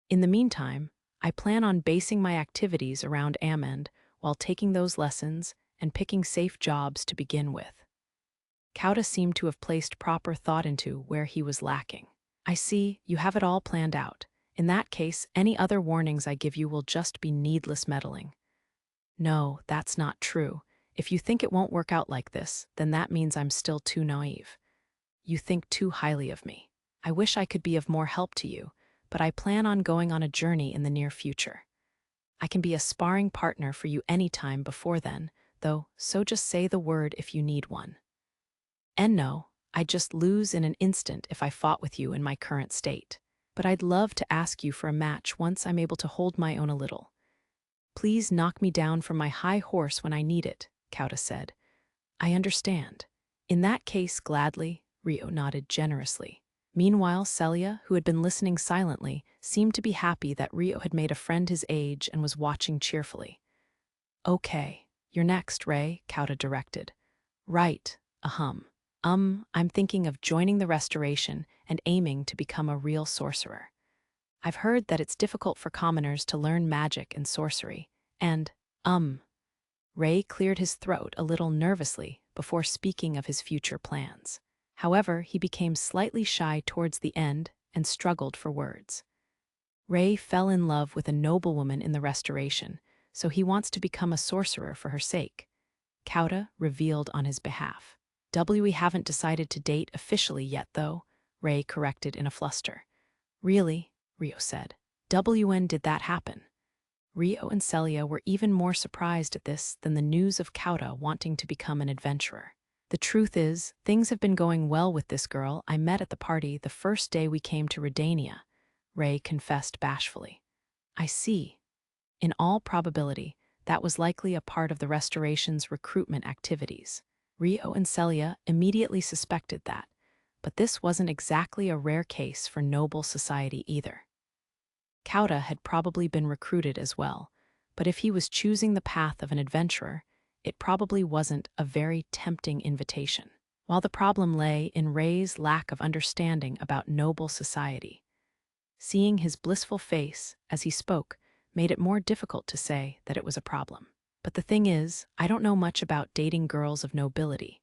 In the meantime, I plan on basing my activities around Amend while taking those lessons and picking safe jobs to begin with." Kauta seemed to have placed proper thought into where he was lacking. "I see, you have it all planned out. In that case, any other warnings I give you will just be needless meddling." "No, that's not true. If you think it won't work out like this, then that means I'm still too naive. You think too highly of me. I wish I could be of more help to you, but I plan on going on a journey in the near future. I can be a sparring partner for you anytime before then, though, so just say the word if you need one. And no, I'd just lose in an instant if I fought with you in my current state. But I'd love to ask you for a match once I'm able to hold my own a little. Please knock me down from my high horse when I need it," Kauta said. "I understand. In that case, gladly," Rio nodded generously. Meanwhile, Celia, who had been listening silently, seemed to be happy that Rio had made a friend his age and was watching cheerfully. "Okay, you're next, Ray," Kauta directed. "Right, I'm thinking of joining the Restoration and aiming to become a real sorcerer. I've heard that it's difficult for commoners to learn magic and sorcery, and, Ray cleared his throat a little nervously before speaking of his future plans. However, he became slightly shy towards the end and struggled for words. Ray fell in love with a noblewoman in the Restoration, so he wants to become a sorcerer for her sake. Kauta revealed on his behalf. "We haven't decided to date officially yet, though," Ray corrected in a fluster. "Really?" Rio said. "When did that happen?" Rio and Celia were even more surprised at this than the news of Kauta wanting to become an adventurer. The truth is, things have been going well with this girl I met at the party the first day we came to Roenia, Ray confessed bashfully. I see. In all probability, that was likely a part of the Restoration's recruitment activities. Rio and Celia immediately suspected that, but this wasn't exactly a rare case for noble society either. Kauta had probably been recruited as well, but if he was choosing the path of an adventurer, it probably wasn't a very tempting invitation. While the problem lay in Ray's lack of understanding about noble society. Seeing his blissful face as he spoke made it more difficult to say that it was a problem. But the thing is, I don't know much about dating girls of nobility.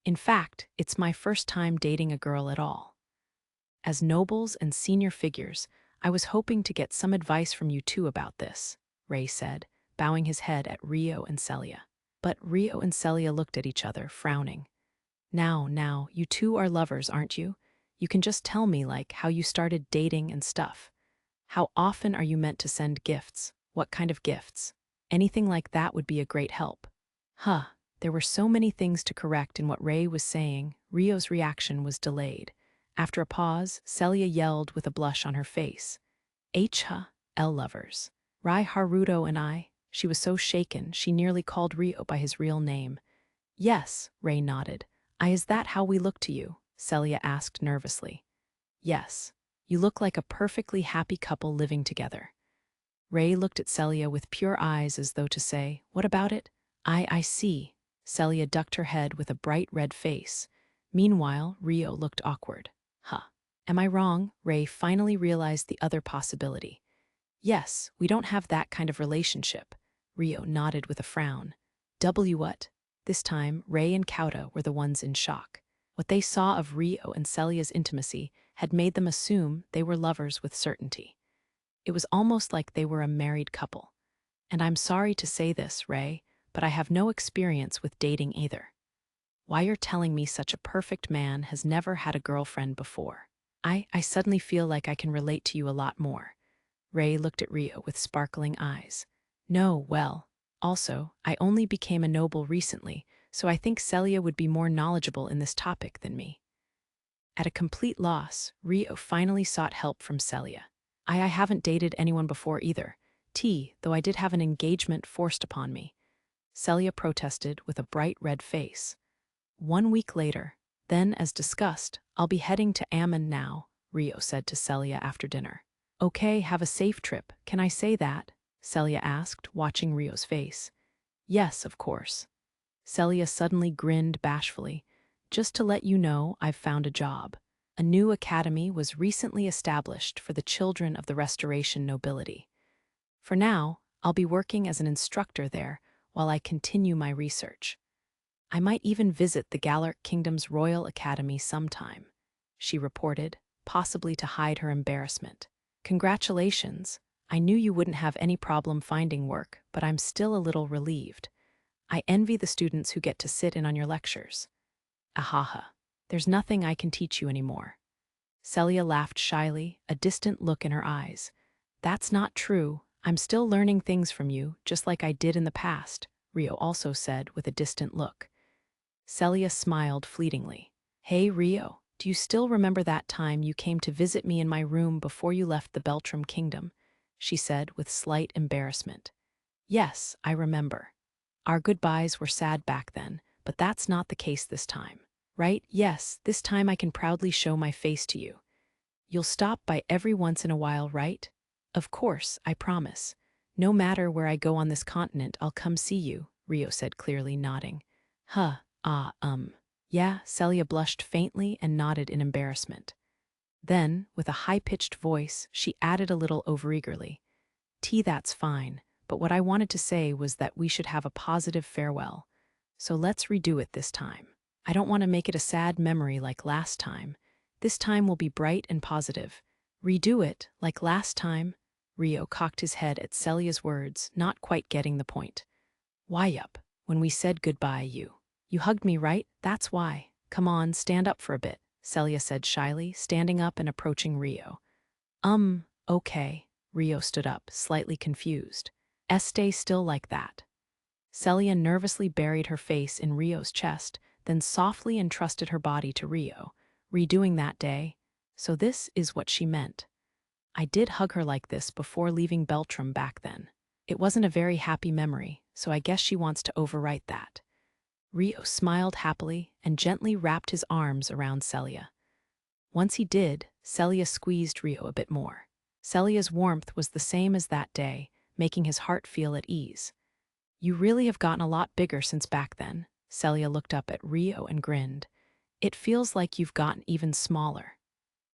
In fact, it's my first time dating a girl at all. As nobles and senior figures, I was hoping to get some advice from you two about this, Ray said, bowing his head at Rio and Celia. But Rio and Celia looked at each other, frowning. Now, you two are lovers, aren't you? You can just tell me, like, how you started dating and stuff. How often are you meant to send gifts? What kind of gifts? Anything like that would be a great help. There were so many things to correct in what Ray was saying, Rio's reaction was delayed. After a pause, Celia yelled with a blush on her face. L lovers. Rai Haruto and I. She was so shaken, she nearly called Rio by his real name. Yes, Ray nodded. Is that how we look to you? Celia asked nervously. Yes. You look like a perfectly happy couple living together. Ray looked at Celia with pure eyes as though to say, what about it? I see. Celia ducked her head with a bright red face. Meanwhile, Rio looked awkward. Am I wrong? Ray finally realized the other possibility. Yes, we don't have that kind of relationship. Rio nodded with a frown. What? This time, Ray and Kauta were the ones in shock. What they saw of Rio and Celia's intimacy had made them assume they were lovers with certainty. It was almost like they were a married couple. And I'm sorry to say this, Ray, but I have no experience with dating either. Why you're telling me such a perfect man has never had a girlfriend before. I suddenly feel like I can relate to you a lot more. Ray looked at Rio with sparkling eyes. No, well, also, I only became a noble recently, so I think Celia would be more knowledgeable in this topic than me. At a complete loss, Rio finally sought help from Celia. I haven't dated anyone before either, though I did have an engagement forced upon me. Celia protested with a bright red face. 1 week later, then as discussed, I'll be heading to Ammon now, Rio said to Celia after dinner. Okay, have a safe trip, can I say that? Celia asked, watching Rio's face. Yes, of course. Celia suddenly grinned bashfully. Just to let you know, I've found a job. A new academy was recently established for the children of the Restoration nobility. For now, I'll be working as an instructor there while I continue my research. I might even visit the Galarc Kingdom's Royal Academy sometime, she reported, possibly to hide her embarrassment. Congratulations. I knew you wouldn't have any problem finding work, but I'm still a little relieved. I envy the students who get to sit in on your lectures. Ahaha. There's nothing I can teach you anymore. Celia laughed shyly, a distant look in her eyes. That's not true. I'm still learning things from you, just like I did in the past, Rio also said with a distant look. Celia smiled fleetingly. Hey, Rio, do you still remember that time you came to visit me in my room before you left the Beltrum kingdom? She said with slight embarrassment. Yes, I remember. Our goodbyes were sad back then, but that's not the case this time. Right? Yes, this time I can proudly show my face to you. You'll stop by every once in a while, right? Of course, I promise. No matter where I go on this continent, I'll come see you, Rio said clearly, nodding. Yeah, Celia blushed faintly and nodded in embarrassment. Then, with a high-pitched voice, she added a little overeagerly. That's fine, but what I wanted to say was that we should have a positive farewell. So let's redo it this time. I don't want to make it a sad memory like last time. This time will be bright and positive. Redo it, like last time? Rio cocked his head at Celia's words, not quite getting the point. Why, yup, when we said goodbye, you hugged me, right? That's why. Come on, stand up for a bit, Celia said shyly, standing up and approaching Rio. Okay. Rio stood up, slightly confused. Stay still like that. Celia nervously buried her face in Rio's chest, then softly entrusted her body to Rio, redoing that day. So this is what she meant. I did hug her like this before leaving Beltrum back then. It wasn't a very happy memory, so I guess she wants to overwrite that. Rio smiled happily and gently wrapped his arms around Celia. Once he did, Celia squeezed Rio a bit more. Celia's warmth was the same as that day, making his heart feel at ease. You really have gotten a lot bigger since back then. Celia looked up at Rio and grinned. It feels like you've gotten even smaller.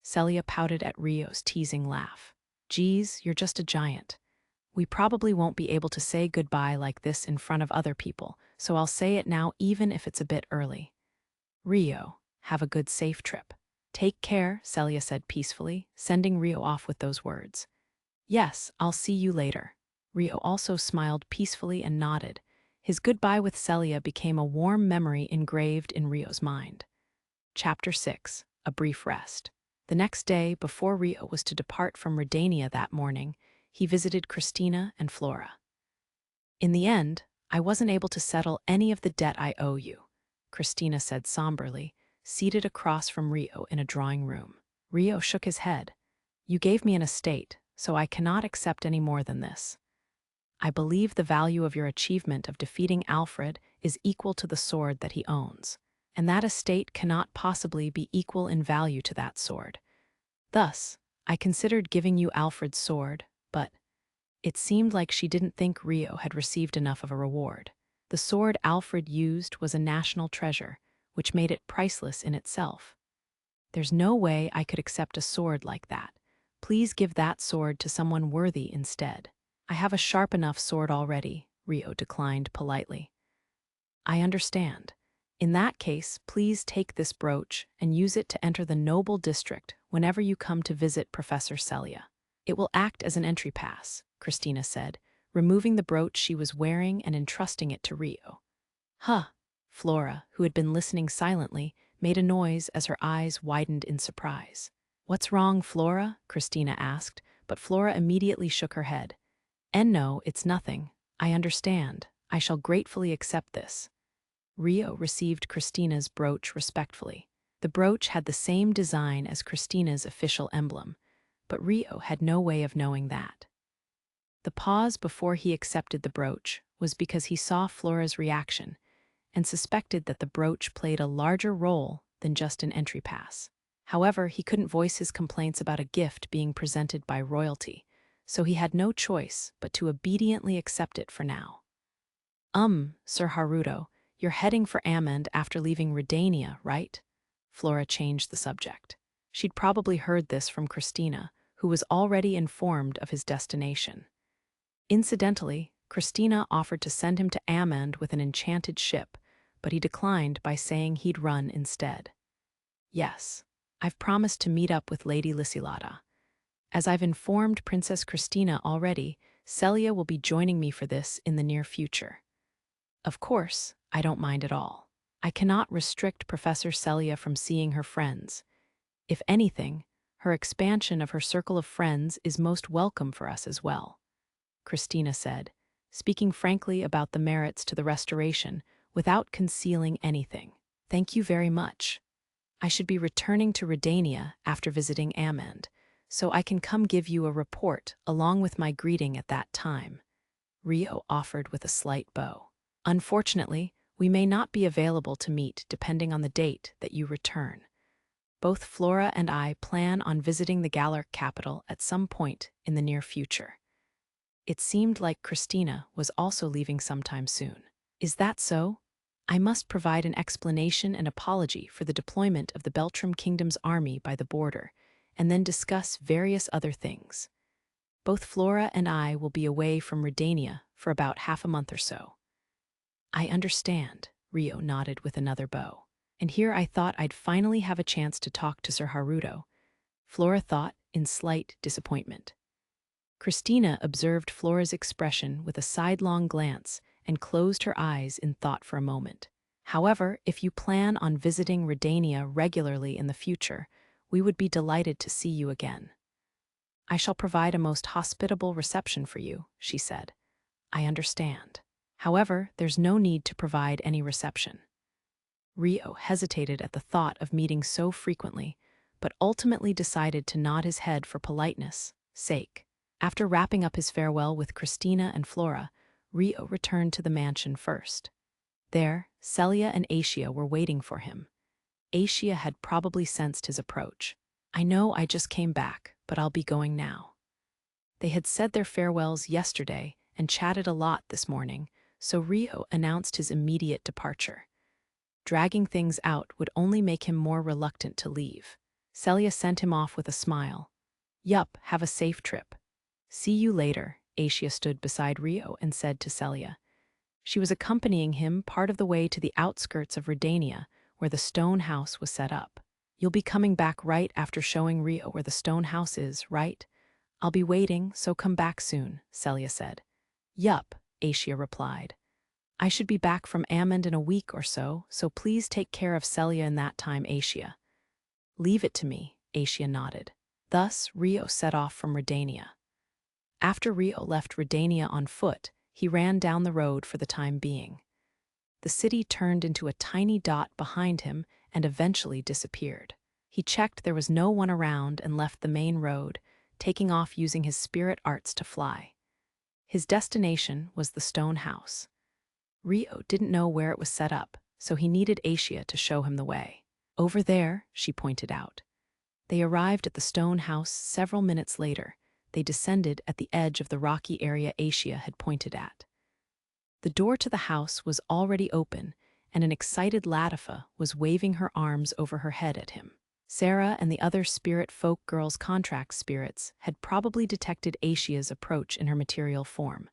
Celia pouted at Rio's teasing laugh. Geez, you're just a giant. We probably won't be able to say goodbye like this in front of other people, so I'll say it now even if it's a bit early. Rio, have a good safe trip. Take care, Celia said peacefully, sending Rio off with those words. Yes, I'll see you later. Rio also smiled peacefully and nodded. His goodbye with Celia became a warm memory engraved in Rio's mind. Chapter 6. A Brief Rest. The next day, before Rio was to depart from Roenia that morning, he visited Christina and Flora. In the end, I wasn't able to settle any of the debt I owe you, Christina said somberly, seated across from Rio in a drawing room. Rio shook his head. You gave me an estate, so I cannot accept any more than this. I believe the value of your achievement of defeating Alfred is equal to the sword that he owns, and that estate cannot possibly be equal in value to that sword. Thus, I considered giving you Alfred's sword, but it seemed like she didn't think Rio had received enough of a reward. The sword Alfred used was a national treasure, which made it priceless in itself. There's no way I could accept a sword like that. Please give that sword to someone worthy instead. I have a sharp enough sword already, Rio declined politely. I understand. In that case, please take this brooch and use it to enter the noble district whenever you come to visit Professor Celia. It will act as an entry pass, Christina said, removing the brooch she was wearing and entrusting it to Rio. Huh. Flora, who had been listening silently, made a noise as her eyes widened in surprise. What's wrong, Flora? Christina asked, but Flora immediately shook her head. No, it's nothing. I understand. I shall gratefully accept this. Rio received Christina's brooch respectfully. The brooch had the same design as Christina's official emblem, but Rio had no way of knowing that. The pause before he accepted the brooch was because he saw Flora's reaction and suspected that the brooch played a larger role than just an entry pass. However, he couldn't voice his complaints about a gift being presented by royalty, so he had no choice but to obediently accept it for now. Sir Haruto, you're heading for Amand after leaving Roenia, right? Flora changed the subject. She'd probably heard this from Christina, who was already informed of his destination. Incidentally, Christina offered to send him to Amand with an enchanted ship, but he declined by saying he'd run instead. Yes, I've promised to meet up with Lady Lysilata. As I've informed Princess Christina already, Celia will be joining me for this in the near future. Of course, I don't mind at all. I cannot restrict Professor Celia from seeing her friends. If anything, her expansion of her circle of friends is most welcome for us as well, Christina said, speaking frankly about the merits to the restoration without concealing anything. Thank you very much. I should be returning to Roenia after visiting Amand, so I can come give you a report along with my greeting at that time, Rio offered with a slight bow. Unfortunately, we may not be available to meet depending on the date that you return. Both Flora and I plan on visiting the Galarc capital at some point in the near future. It seemed like Christina was also leaving sometime soon. Is that so? I must provide an explanation and apology for the deployment of the Beltrum Kingdom's army by the border, and then discuss various other things. Both Flora and I will be away from Roenia for about half a month or so. I understand, Rio nodded with another bow. And here I thought I'd finally have a chance to talk to Sir Haruto, Flora thought in slight disappointment. Christina observed Flora's expression with a sidelong glance and closed her eyes in thought for a moment. However, if you plan on visiting Roenia regularly in the future, we would be delighted to see you again. I shall provide a most hospitable reception for you, she said. I understand. However, there's no need to provide any reception. Rio hesitated at the thought of meeting so frequently, but ultimately decided to nod his head for politeness' sake. After wrapping up his farewell with Christina and Flora, Rio returned to the mansion first. There, Celia and Acia were waiting for him. Acia had probably sensed his approach. I know I just came back, but I'll be going now. They had said their farewells yesterday and chatted a lot this morning, so Rio announced his immediate departure. Dragging things out would only make him more reluctant to leave. Celia sent him off with a smile. Yup, have a safe trip. See you later, Acia stood beside Rio and said to Celia. She was accompanying him part of the way to the outskirts of Roenia, where the stone house was set up. You'll be coming back right after showing Rio where the stone house is, right? I'll be waiting, so come back soon, Celia said. Yup, Acia replied. I should be back from Amond in a week or so please take care of Celia in that time, Acia. Leave it to me, Acia nodded. Thus, Rio set off from Roenia. After Rio left Roenia on foot, he ran down the road for the time being. The city turned into a tiny dot behind him and eventually disappeared. He checked there was no one around and left the main road, taking off using his spirit arts to fly. His destination was the stone house. Rio didn't know where it was set up, so he needed Acia to show him the way. Over there, she pointed out. They arrived at the stone house several minutes later. They descended at the edge of the rocky area Acia had pointed at. The door to the house was already open, and an excited Latifa was waving her arms over her head at him. Sarah and the other spirit folk girls' contract spirits had probably detected Acia's approach in her material form.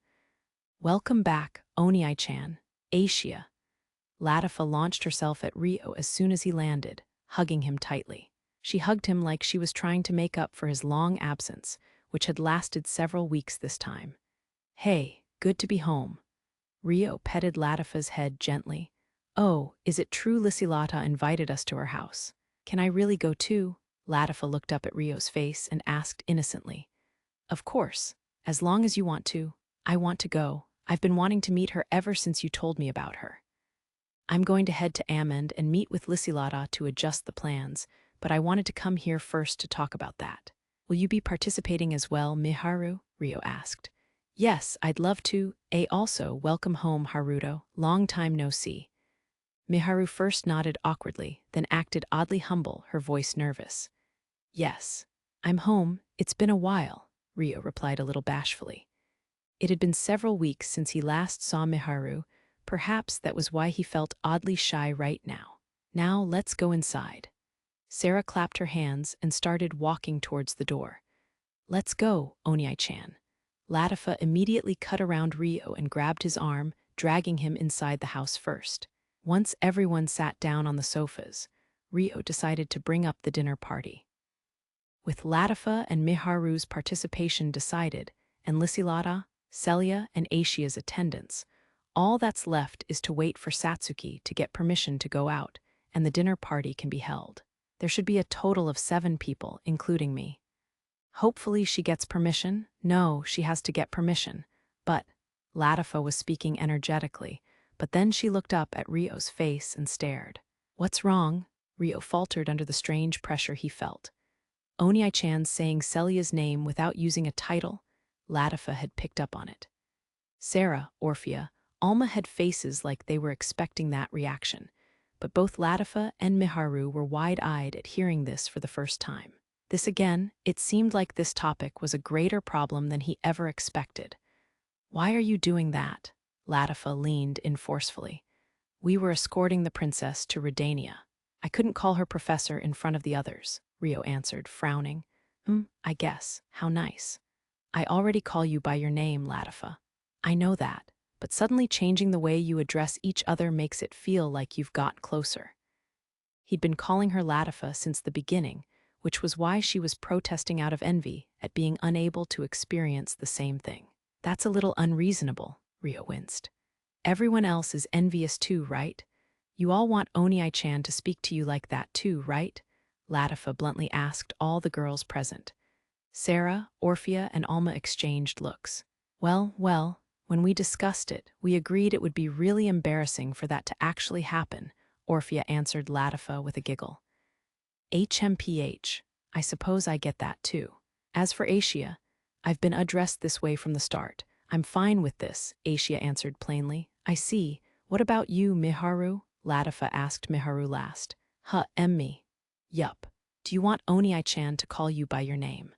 Welcome back, Onii-chan, Acia. Latifa launched herself at Rio as soon as he landed, hugging him tightly. She hugged him like she was trying to make up for his long absence, which had lasted several weeks this time. Hey, good to be home. Rio petted Latifa's head gently. Oh, is it true Lucilata invited us to her house? Can I really go too? Latifa looked up at Rio's face and asked innocently. Of course, as long as you want to. I want to go. I've been wanting to meet her ever since you told me about her. I'm going to head to Amond and meet with Lucilata to adjust the plans, but I wanted to come here first to talk about that. Will you be participating as well, Miharu? Rio asked. Yes, I'd love to. Also, welcome home, Haruto. Long time no see. Miharu first nodded awkwardly, then acted oddly humble, her voice nervous. Yes, I'm home. It's been a while, Rio replied a little bashfully. It had been several weeks since he last saw Miharu. Perhaps that was why he felt oddly shy right now. Now let's go inside. Sarah clapped her hands and started walking towards the door. Let's go, Onii-chan. Latifa immediately cut around Rio and grabbed his arm, dragging him inside the house first. Once everyone sat down on the sofas, Rio decided to bring up the dinner party. With Latifa and Miharu's participation decided, and Lucilata, Celia, and Acia's attendance, all that's left is to wait for Satsuki to get permission to go out, and the dinner party can be held. There should be a total of 7 people, including me. Hopefully she gets permission. No, she has to get permission. But Latifa was speaking energetically, but then she looked up at Rio's face and stared. What's wrong? Rio faltered under the strange pressure he felt. Onii-chan saying Celia's name without using a title. Latifa had picked up on it. Sarah, Orphea, Alma had faces like they were expecting that reaction, but both Latifa and Miharu were wide-eyed at hearing this for the first time. This again, it seemed like this topic was a greater problem than he ever expected. Why are you doing that? Latifa leaned in forcefully. We were escorting the princess to Roenia. I couldn't call her professor in front of the others, Rio answered, frowning. I guess. How nice. I already call you by your name, Latifa. I know that, but suddenly changing the way you address each other makes it feel like you've got closer. He'd been calling her Latifa since the beginning, which was why she was protesting out of envy at being unable to experience the same thing. That's a little unreasonable, Rio winced. Everyone else is envious too, right? You all want Onii-chan to speak to you like that too, right? Latifa bluntly asked all the girls present. Sarah, Orphea, and Alma exchanged looks. Well, When we discussed it, we agreed it would be really embarrassing for that to actually happen, Orphea answered Latifa with a giggle. HMPH, I suppose I get that too. As for Asia, I've been addressed this way from the start. I'm fine with this, Asia answered plainly. I see. What about you, Miharu? Latifa asked Miharu last. Me. Yup. Do you want Oni-chan to call you by your name?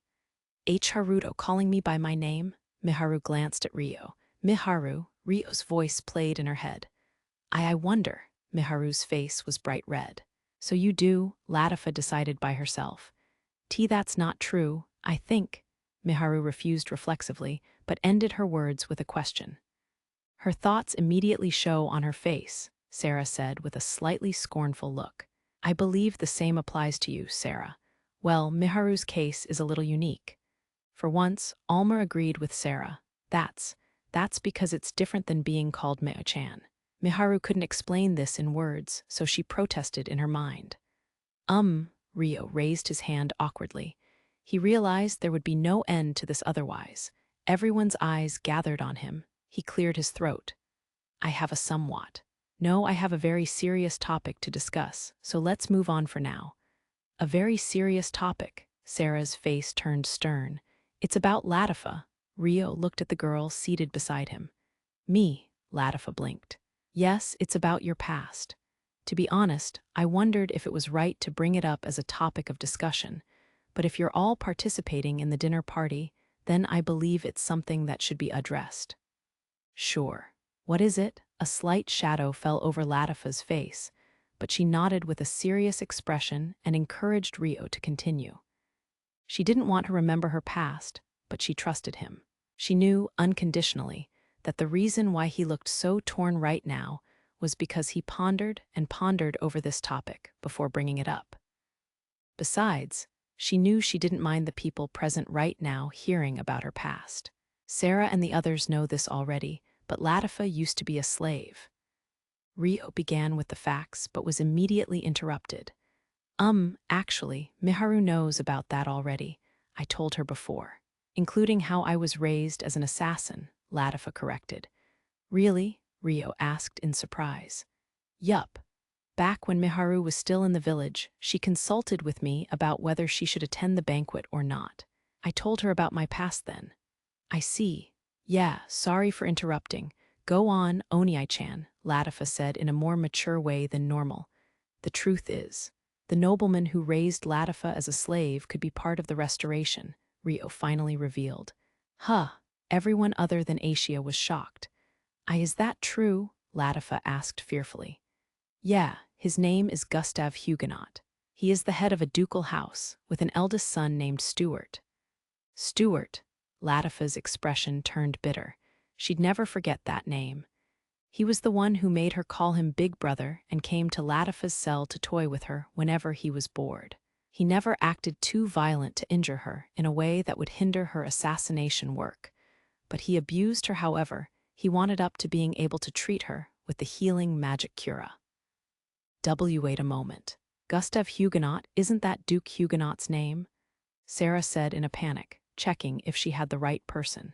Haruto calling me by my name? Miharu glanced at Ryo. Miharu, Ryo's voice played in her head. I wonder. Miharu's face was bright red. So you do, Latifa decided by herself. That's not true, I think. Miharu refused reflexively, but ended her words with a question. Her thoughts immediately show on her face, Sarah said with a slightly scornful look. I believe the same applies to you, Sarah. Well, Miharu's case is a little unique. For once, Alma agreed with Sarah. That's because it's different than being called Meo-chan. Miharu couldn't explain this in words, so she protested in her mind. Ryo raised his hand awkwardly. He realized there would be no end to this otherwise. Everyone's eyes gathered on him. He cleared his throat. I have a very serious topic to discuss, so let's move on for now. A very serious topic. Sarah's face turned stern. It's about Latifa. Ryo looked at the girl seated beside him. Me, Latifa blinked. Yes, it's about your past. To be honest, I wondered if it was right to bring it up as a topic of discussion, but if you're all participating in the dinner party, then I believe it's something that should be addressed. Sure. What is it? A slight shadow fell over Latifa's face, but she nodded with a serious expression and encouraged Ryo to continue. She didn't want to remember her past, but she trusted him. She knew, unconditionally, that the reason why he looked so torn right now was because he pondered and pondered over this topic before bringing it up. Besides, she knew she didn't mind the people present right now hearing about her past. Sarah and the others know this already, but Latifa used to be a slave. Ryo began with the facts, but was immediately interrupted. Actually, Miharu knows about that already. I told her before. Including how I was raised as an assassin, Latifa corrected. Really? Ryo asked in surprise. Yup. Back when Miharu was still in the village, she consulted with me about whether she should attend the banquet or not. I told her about my past then. I see. Yeah, sorry for interrupting. Go on, Oni-chan, Latifa said in a more mature way than normal. The truth is, the nobleman who raised Latifa as a slave could be part of the restoration, Ryo finally revealed. Everyone other than Asia was shocked. Is that true? Latifa asked fearfully. Yeah, his name is Gustav Huguenot. He is the head of a ducal house, with an eldest son named Stuart. Stuart? Latifa's expression turned bitter. She'd never forget that name. He was the one who made her call him Big Brother and came to Latifa's cell to toy with her whenever he was bored. He never acted too violent to injure her in a way that would hinder her assassination work. But he abused her, however. He wanted up to being able to treat her with the healing magic cura. Wait a moment. Gustav Huguenot, isn't that Duke Huguenot's name? Sarah said in a panic, checking if she had the right person.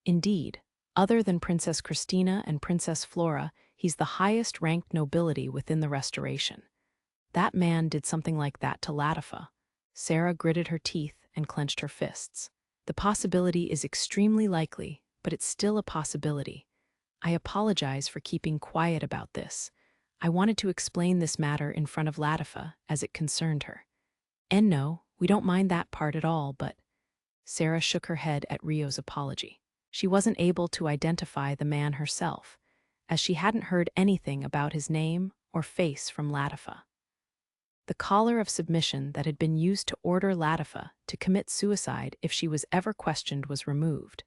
Indeed, other than Princess Christina and Princess Flora, he's the highest-ranked nobility within the Restoration. That man did something like that to Latifa. Sarah gritted her teeth and clenched her fists. The possibility is extremely likely, but it's still a possibility. I apologize for keeping quiet about this. I wanted to explain this matter in front of Latifa as it concerned her. And no, we don't mind that part at all, but... Sarah shook her head at Ryo's apology. She wasn't able to identify the man herself, as she hadn't heard anything about his name or face from Latifa. The collar of submission that had been used to order Latifa to commit suicide if she was ever questioned was removed,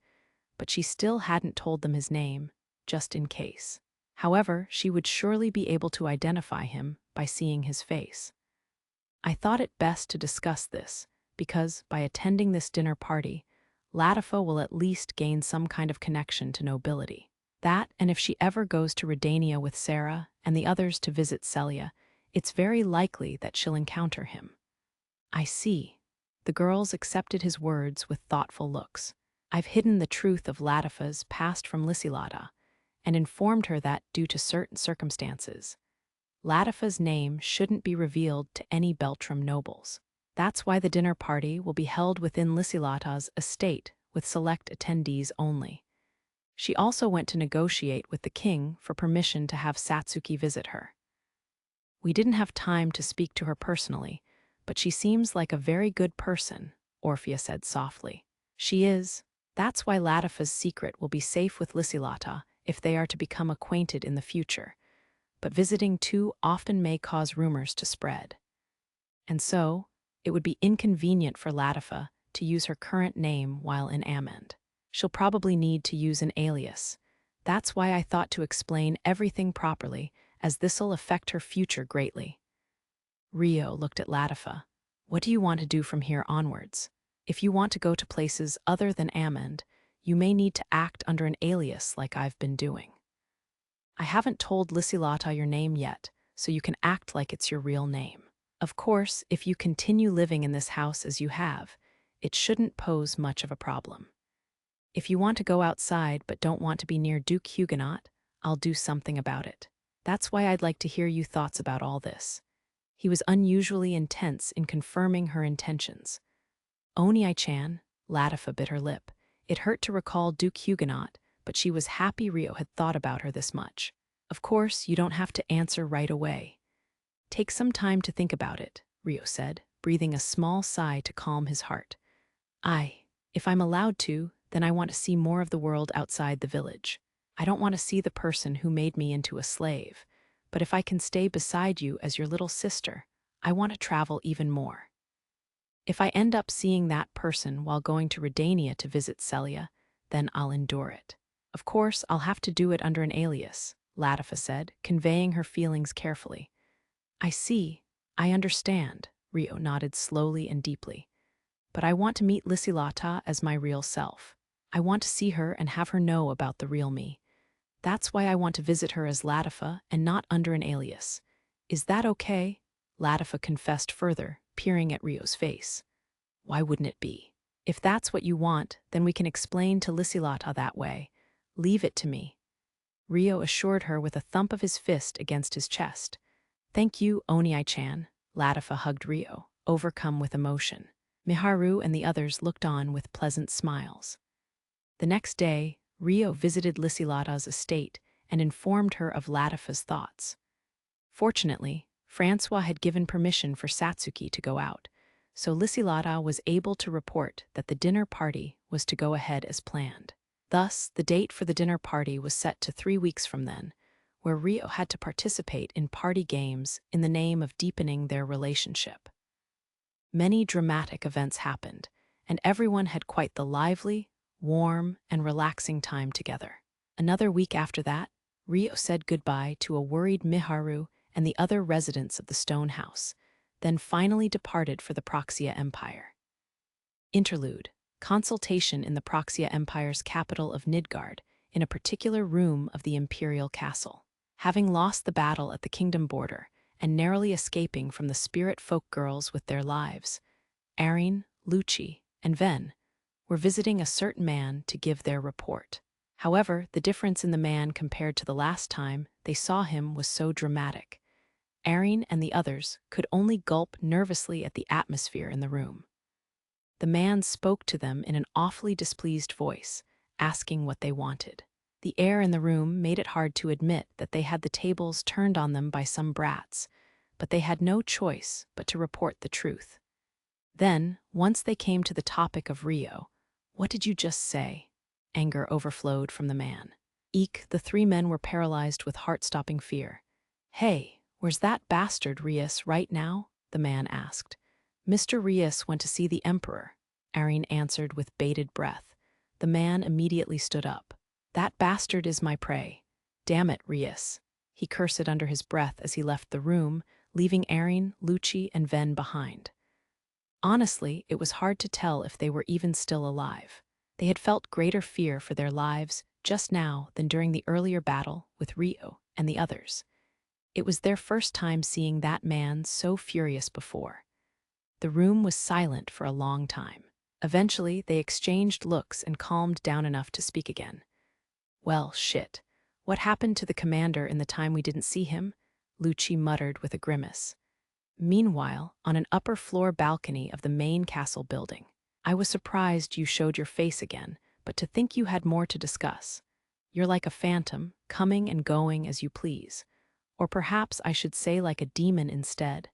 but she still hadn't told them his name, just in case. However, she would surely be able to identify him by seeing his face. I thought it best to discuss this, because by attending this dinner party, Latifa will at least gain some kind of connection to nobility. That, and if she ever goes to Roenia with Sarah and the others to visit Celia, it's very likely that she'll encounter him. I see. The girls accepted his words with thoughtful looks. I've hidden the truth of Latifa's past from Lysilata and informed her that, due to certain circumstances, Latifa's name shouldn't be revealed to any Beltrum nobles. That's why the dinner party will be held within Lysilata's estate with select attendees only. She also went to negotiate with the king for permission to have Satsuki visit her. We didn't have time to speak to her personally, but she seems like a very good person, Orphea said softly. She is. That's why Latifa's secret will be safe with Lysilata if they are to become acquainted in the future. But visiting too often may cause rumors to spread. And so, it would be inconvenient for Latifa to use her current name while in Amend. She'll probably need to use an alias. That's why I thought to explain everything properly, as this'll affect her future greatly. Rio looked at Latifa. What do you want to do from here onwards? If you want to go to places other than Amend, you may need to act under an alias like I've been doing. I haven't told Lysilata your name yet, so you can act like it's your real name. Of course, if you continue living in this house as you have, it shouldn't pose much of a problem. If you want to go outside but don't want to be near Duke Huguenot, I'll do something about it. That's why I'd like to hear your thoughts about all this. He was unusually intense in confirming her intentions. Onii-chan, Latifa bit her lip. It hurt to recall Duke Huguenot, but she was happy Rio had thought about her this much. Of course, you don't have to answer right away. Take some time to think about it, Rio said, breathing a small sigh to calm his heart. If I'm allowed to, then I want to see more of the world outside the village. I don't want to see the person who made me into a slave, but if I can stay beside you as your little sister, I want to travel even more. If I end up seeing that person while going to Roenia to visit Celia, then I'll endure it. Of course, I'll have to do it under an alias, Latifa said, conveying her feelings carefully. I see. I understand, Rio nodded slowly and deeply. But I want to meet Lysilata as my real self. I want to see her and have her know about the real me. That's why I want to visit her as Latifa and not under an alias. Is that okay? Latifa confessed further, peering at Rio's face. Why wouldn't it be? If that's what you want, then we can explain to Lysilata that way. Leave it to me. Rio assured her with a thump of his fist against his chest. Thank you, Onii-chan. Latifa hugged Rio, overcome with emotion. Miharu and the others looked on with pleasant smiles. The next day, Rio visited Lysilata's estate and informed her of Latifa's thoughts. Fortunately, Francois had given permission for Satsuki to go out, so Lysilata was able to report that the dinner party was to go ahead as planned. Thus, the date for the dinner party was set to 3 weeks from then, where Rio had to participate in party games in the name of deepening their relationship. Many dramatic events happened, and everyone had quite the lively, warm, and relaxing time together. Another week after that, Rio said goodbye to a worried Miharu and the other residents of the stone house, then finally departed for the Proxia Empire. Interlude: Consultation in the Proxia Empire's capital of Nidgard, in a particular room of the imperial castle. Having lost the battle at the kingdom border and narrowly escaping from the spirit folk girls with their lives, Erin, Luci, and Ven were visiting a certain man to give their report. However, the difference in the man compared to the last time they saw him was so dramatic. Erin and the others could only gulp nervously at the atmosphere in the room. The man spoke to them in an awfully displeased voice, asking what they wanted. The air in the room made it hard to admit that they had the tables turned on them by some brats, but they had no choice but to report the truth. Then, once they came to the topic of Rio, "What did you just say?" Anger overflowed from the man. Eek, the 3 men were paralyzed with heart-stopping fear. "Hey, where's that bastard Rias right now?" the man asked. "Mr. Rias went to see the emperor," Erin answered with bated breath. The man immediately stood up. "That bastard is my prey. Damn it, Rias." He cursed under his breath as he left the room, leaving Erin, Luci, and Ven behind. Honestly, it was hard to tell if they were even still alive. They had felt greater fear for their lives just now than during the earlier battle with Rio and the others. It was their first time seeing that man so furious before. The room was silent for a long time. Eventually, they exchanged looks and calmed down enough to speak again. Well, shit. What happened to the commander in the time we didn't see him? Lucci muttered with a grimace. Meanwhile, on an upper floor balcony of the main castle building, I was surprised you showed your face again, but to think you had more to discuss. You're like a phantom, coming and going as you please. Or perhaps I should say like a demon instead.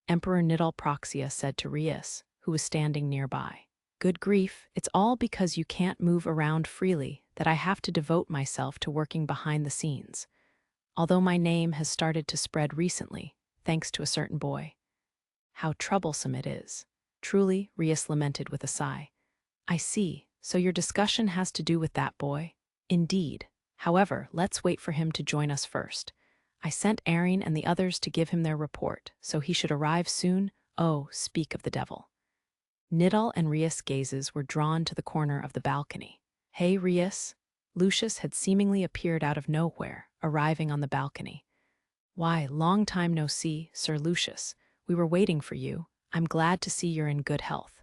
Emperor Nidal Proxia said to Rius, who was standing nearby. Good grief, it's all because you can't move around freely that I have to devote myself to working behind the scenes. Although my name has started to spread recently, thanks to a certain boy. How troublesome it is. Truly, Rius lamented with a sigh. I see, so your discussion has to do with that boy? Indeed. However, let's wait for him to join us first. I sent Erin and the others to give him their report, so he should arrive soon. Oh, speak of the devil. Nidal and Rius' gazes were drawn to the corner of the balcony. Hey, Rius. Lucius had seemingly appeared out of nowhere, arriving on the balcony. Why, long time no see, Sir Lucius. We were waiting for you. I'm glad to see you're in good health.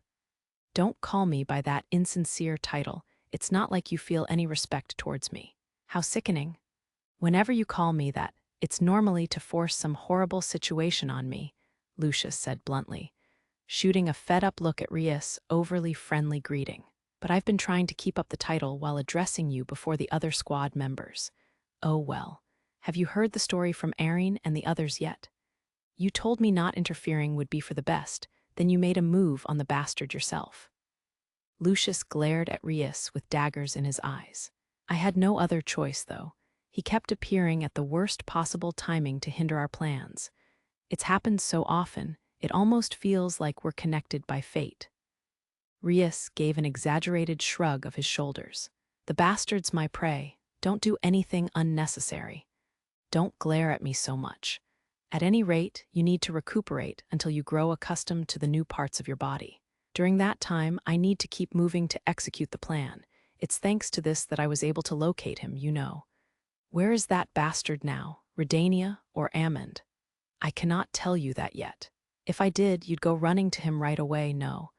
Don't call me by that insincere title. It's not like you feel any respect towards me. How sickening. Whenever you call me that, it's normally to force some horrible situation on me, Lucius said bluntly, shooting a fed-up look at Rius' overly friendly greeting. But I've been trying to keep up the title while addressing you before the other squad members. Oh well. Have you heard the story from Erin and the others yet? You told me not interfering would be for the best, then you made a move on the bastard yourself. Lucius glared at Rius with daggers in his eyes. I had no other choice, though. He kept appearing at the worst possible timing to hinder our plans. It's happened so often, it almost feels like we're connected by fate. Rius gave an exaggerated shrug of his shoulders. The bastard's my prey. Don't do anything unnecessary. Don't glare at me so much. At any rate, you need to recuperate until you grow accustomed to the new parts of your body. During that time, I need to keep moving to execute the plan. It's thanks to this that I was able to locate him, you know. Where is that bastard now, Redania or Amond? I cannot tell you that yet. If I did, you'd go running to him right away, no.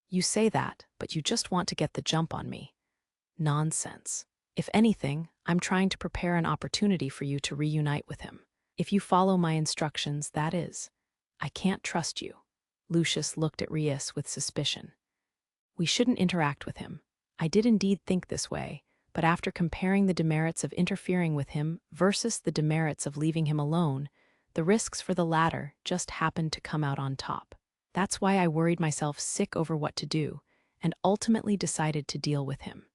You say that, but you just want to get the jump on me. Nonsense. If anything, I'm trying to prepare an opportunity for you to reunite with him. If you follow my instructions, that is. I can't trust you. Lucius looked at Rius with suspicion. We shouldn't interact with him. I did indeed think this way, but after comparing the demerits of interfering with him versus the demerits of leaving him alone, the risks for the latter just happened to come out on top. That's why I worried myself sick over what to do, and ultimately decided to deal with him.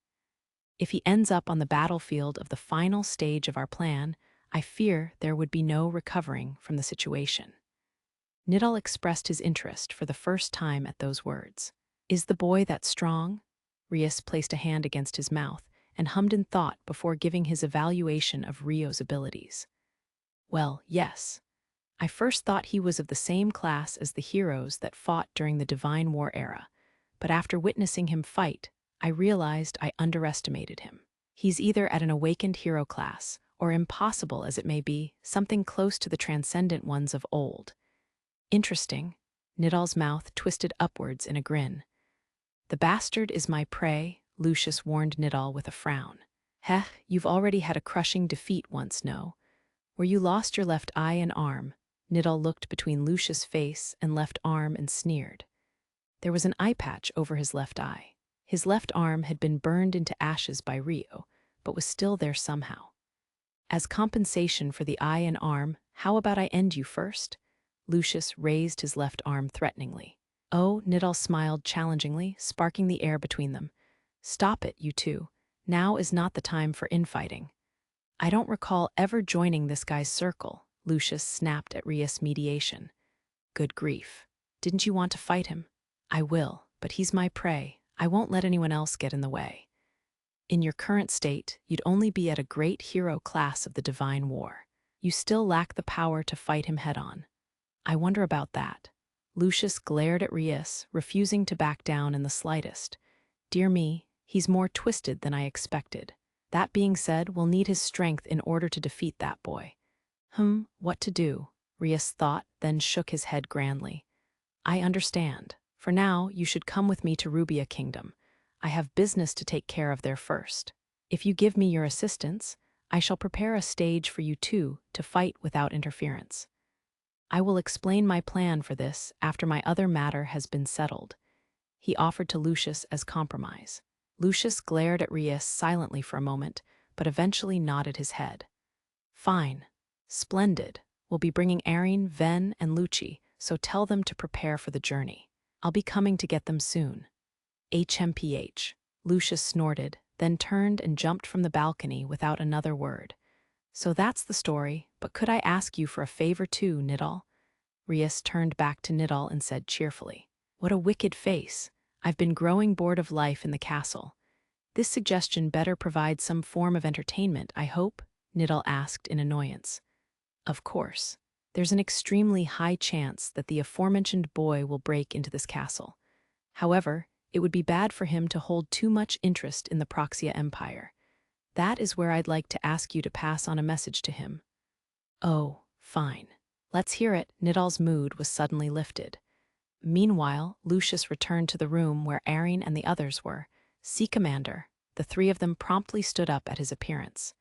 If he ends up on the battlefield of the final stage of our plan, I fear there would be no recovering from the situation. Nidal expressed his interest for the first time at those words. Is the boy that strong? Rius placed a hand against his mouth and hummed in thought before giving his evaluation of Rio's abilities. Well, yes. I first thought he was of the same class as the heroes that fought during the Divine War era, but after witnessing him fight, I realized I underestimated him. He's either at an awakened hero class, or impossible as it may be, something close to the transcendent ones of old. Interesting. Nidal's mouth twisted upwards in a grin. The bastard is my prey, Lucius warned Nidal with a frown. Heh, you've already had a crushing defeat once, no? Where you lost your left eye and arm, Nidal looked between Lucius' face and left arm and sneered. There was an eye patch over his left eye. His left arm had been burned into ashes by Rio, but was still there somehow. As compensation for the eye and arm, how about I end you first? Lucius raised his left arm threateningly. Oh, Nidal smiled challengingly, sparking the air between them. Stop it, you two. Now is not the time for infighting. I don't recall ever joining this guy's circle, Lucius snapped at Rius' mediation. Good grief. Didn't you want to fight him? I will, but he's my prey. I won't let anyone else get in the way. In your current state, you'd only be at a great hero class of the Divine War. You still lack the power to fight him head-on. I wonder about that. Lucius glared at Rius, refusing to back down in the slightest. Dear me, he's more twisted than I expected. That being said, we'll need his strength in order to defeat that boy. What to do? Rius thought, then shook his head grandly. I understand. For now, you should come with me to Rubia Kingdom. I have business to take care of there first. If you give me your assistance, I shall prepare a stage for you two to fight without interference. I will explain my plan for this after my other matter has been settled," he offered to Lucius as compromise. Lucius glared at Rias silently for a moment, but eventually nodded his head. "Fine. Splendid. We'll be bringing Erin, Ven, and Lucci, so tell them to prepare for the journey. I'll be coming to get them soon." HMPH. Lucius snorted, then turned and jumped from the balcony without another word. "So that's the story, but could I ask you for a favor too, Nidal?" Rias turned back to Nidal and said cheerfully. "What a wicked face. I've been growing bored of life in the castle. This suggestion better provide some form of entertainment, I hope?" Nidal asked in annoyance. "Of course. There's an extremely high chance that the aforementioned boy will break into this castle. However, it would be bad for him to hold too much interest in the Proxia Empire. That is where I'd like to ask you to pass on a message to him." "Oh, fine. Let's hear it." Nidal's mood was suddenly lifted. Meanwhile, Lucius returned to the room where Erin and the others were. "See, Commander." The three of them promptly stood up at his appearance.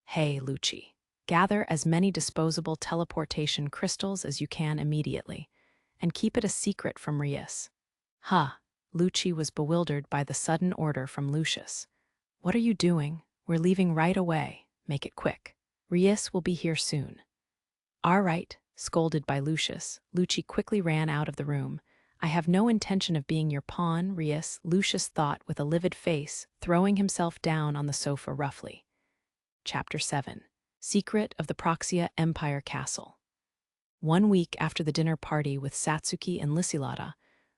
"Hey, Lucci. Gather as many disposable teleportation crystals as you can immediately, and keep it a secret from Rias." "Huh." Lucci was bewildered by the sudden order from Lucius. "What are you doing? We're leaving right away. Make it quick. Rias will be here soon." "All right," scolded by Lucius. Lucci quickly ran out of the room. "I have no intention of being your pawn, Rias," Lucius thought with a livid face, throwing himself down on the sofa roughly. Chapter 7. Secret of the Proxia Empire Castle. 1 week after the dinner party with Satsuki and Lysilata,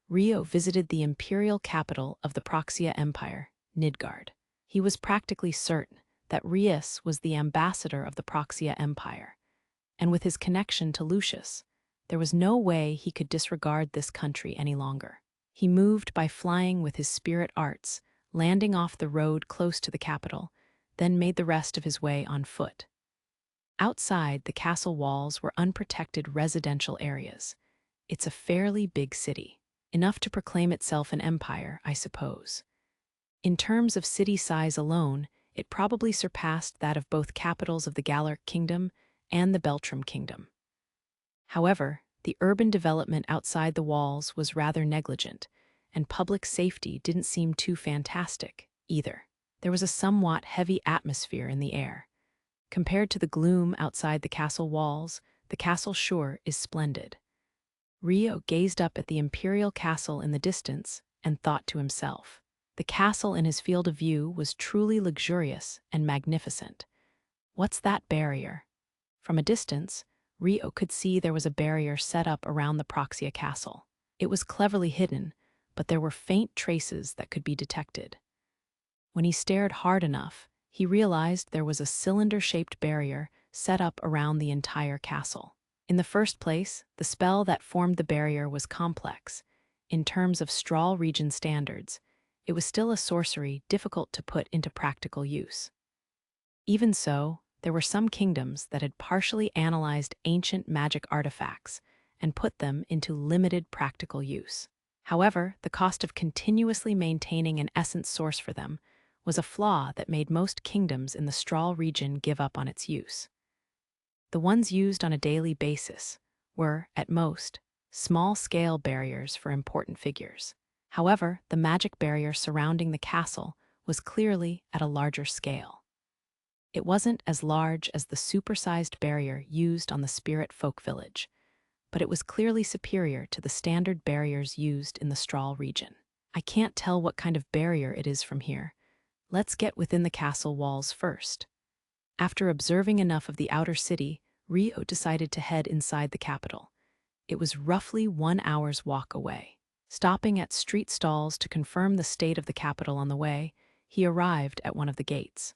Rio visited the imperial capital of the Proxia Empire, Nidgard. He was practically certain that Rias was the ambassador of the Proxia Empire, and with his connection to Lucius, there was no way he could disregard this country any longer. He moved by flying with his spirit arts, landing off the road close to the capital, then made the rest of his way on foot. Outside, the castle walls were unprotected residential areas. It's a fairly big city, enough to proclaim itself an empire, I suppose. In terms of city size alone, it probably surpassed that of both capitals of the Galarc Kingdom and the Beltrum Kingdom. However, the urban development outside the walls was rather negligent, and public safety didn't seem too fantastic, either. There was a somewhat heavy atmosphere in the air. Compared to the gloom outside the castle walls, the castle shore is splendid. Rio gazed up at the imperial castle in the distance and thought to himself. The castle in his field of view was truly luxurious and magnificent. What's that barrier? From a distance, Rio could see there was a barrier set up around the Proxia castle. It was cleverly hidden, but there were faint traces that could be detected. When he stared hard enough, he realized there was a cylinder-shaped barrier set up around the entire castle. In the first place, the spell that formed the barrier was complex. In terms of Strahl region standards, it was still a sorcery difficult to put into practical use. Even so, there were some kingdoms that had partially analyzed ancient magic artifacts and put them into limited practical use. However, the cost of continuously maintaining an essence source for them was a flaw that made most kingdoms in the Strahl region give up on its use. The ones used on a daily basis were, at most, small-scale barriers for important figures. However, the magic barrier surrounding the castle was clearly at a larger scale. It wasn't as large as the supersized barrier used on the Spirit Folk Village, but it was clearly superior to the standard barriers used in the Strahl region. "I can't tell what kind of barrier it is from here. Let's get within the castle walls first." After observing enough of the outer city, Rio decided to head inside the capital. It was roughly 1 hour's walk away. Stopping at street stalls to confirm the state of the capital on the way, he arrived at one of the gates.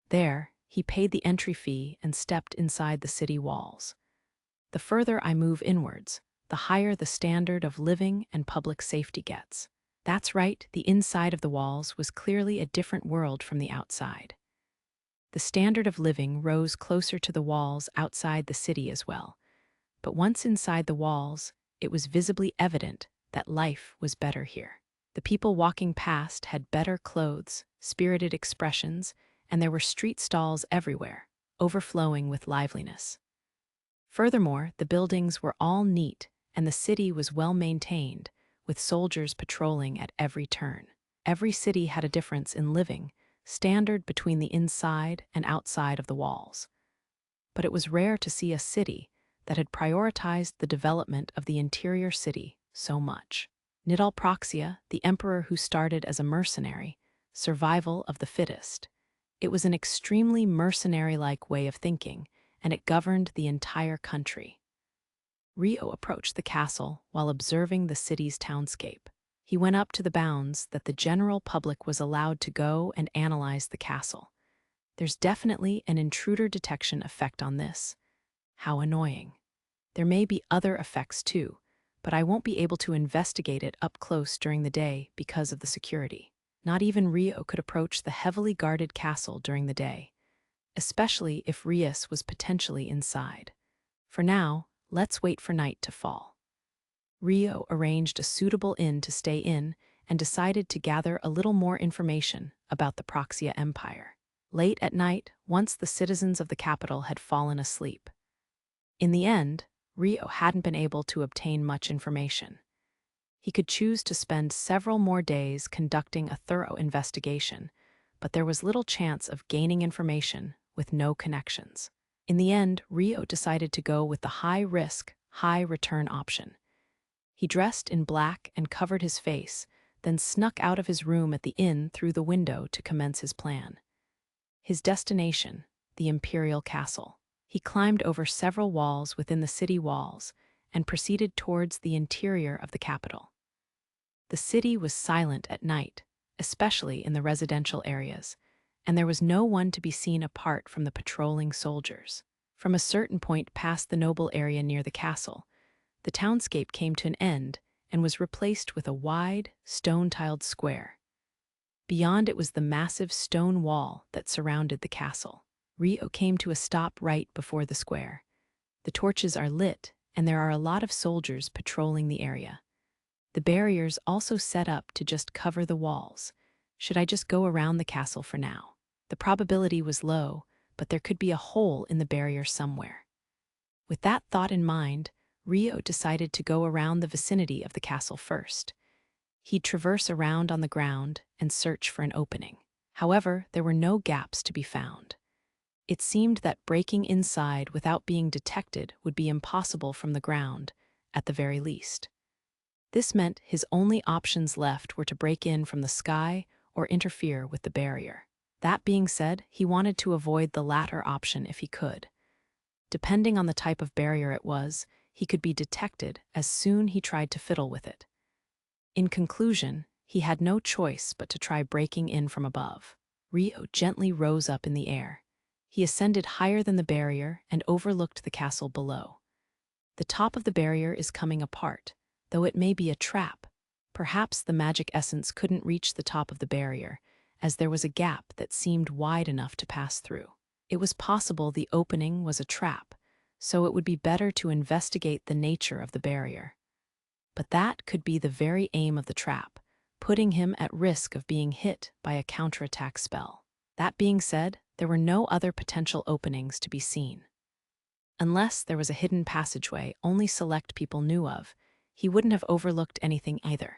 There, he paid the entry fee and stepped inside the city walls. The further I move inwards, the higher the standard of living and public safety gets. That's right, the inside of the walls was clearly a different world from the outside. The standard of living rose closer to the walls outside the city as well, but once inside the walls, it was visibly evident that life was better here. The people walking past had better clothes, spirited expressions, and there were street stalls everywhere, overflowing with liveliness. Furthermore, the buildings were all neat, and the city was well maintained, with soldiers patrolling at every turn. Every city had a difference in living, standard between the inside and outside of the walls. But it was rare to see a city that had prioritized the development of the interior city so much. Nidal Proxia, the emperor who started as a mercenary, survival of the fittest. It was an extremely mercenary-like way of thinking, and it governed the entire country. Rio approached the castle while observing the city's townscape. He went up to the bounds that the general public was allowed to go and analyze the castle. There's definitely an intruder detection effect on this. How annoying. There may be other effects too, but I won't be able to investigate it up close during the day because of the security. Not even Rio could approach the heavily guarded castle during the day, especially if Rius was potentially inside. For now, let's wait for night to fall. Rio arranged a suitable inn to stay in and decided to gather a little more information about the Proxia Empire. Late at night, once the citizens of the capital had fallen asleep. In the end, Rio hadn't been able to obtain much information. He could choose to spend several more days conducting a thorough investigation, but there was little chance of gaining information with no connections. In the end, Rio decided to go with the high-risk, high-return option. He dressed in black and covered his face, then snuck out of his room at the inn through the window to commence his plan. His destination, the imperial castle. He climbed over several walls within the city walls and proceeded towards the interior of the capital. The city was silent at night, especially in the residential areas, and there was no one to be seen apart from the patrolling soldiers. From a certain point past the noble area near the castle, the townscape came to an end and was replaced with a wide, stone-tiled square. Beyond it was the massive stone wall that surrounded the castle. Rio came to a stop right before the square. The torches are lit, and there are a lot of soldiers patrolling the area. The barriers also set up to just cover the walls. Should I just go around the castle for now? The probability was low, but there could be a hole in the barrier somewhere. With that thought in mind, Rio decided to go around the vicinity of the castle first. He'd traverse around on the ground and search for an opening. However, there were no gaps to be found. It seemed that breaking inside without being detected would be impossible from the ground, at the very least. This meant his only options left were to break in from the sky or interfere with the barrier. That being said, he wanted to avoid the latter option if he could. Depending on the type of barrier it was, he could be detected as soon he tried to fiddle with it. In conclusion, he had no choice but to try breaking in from above. Rio gently rose up in the air. He ascended higher than the barrier and overlooked the castle below. The top of the barrier is coming apart, though it may be a trap. Perhaps the magic essence couldn't reach the top of the barrier, as there was a gap that seemed wide enough to pass through. It was possible the opening was a trap, so it would be better to investigate the nature of the barrier. But that could be the very aim of the trap, putting him at risk of being hit by a counterattack spell. That being said, there were no other potential openings to be seen. Unless there was a hidden passageway only select people knew of, he wouldn't have overlooked anything either.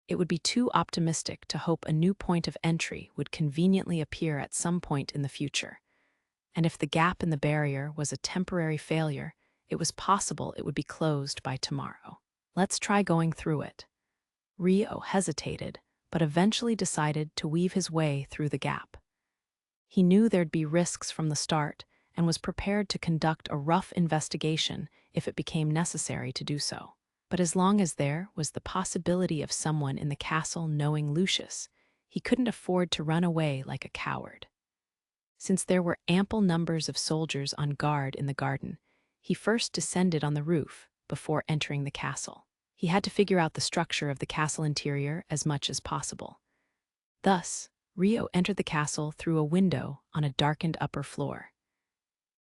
It would be too optimistic to hope a new point of entry would conveniently appear at some point in the future. And if the gap in the barrier was a temporary failure, it was possible it would be closed by tomorrow. Let's try going through it. Rio hesitated, but eventually decided to weave his way through the gap. He knew there'd be risks from the start and was prepared to conduct a rough investigation if it became necessary to do so. But as long as there was the possibility of someone in the castle knowing Lucius, he couldn't afford to run away like a coward. Since there were ample numbers of soldiers on guard in the garden, he first descended on the roof before entering the castle. He had to figure out the structure of the castle interior as much as possible. Thus, Rio entered the castle through a window on a darkened upper floor.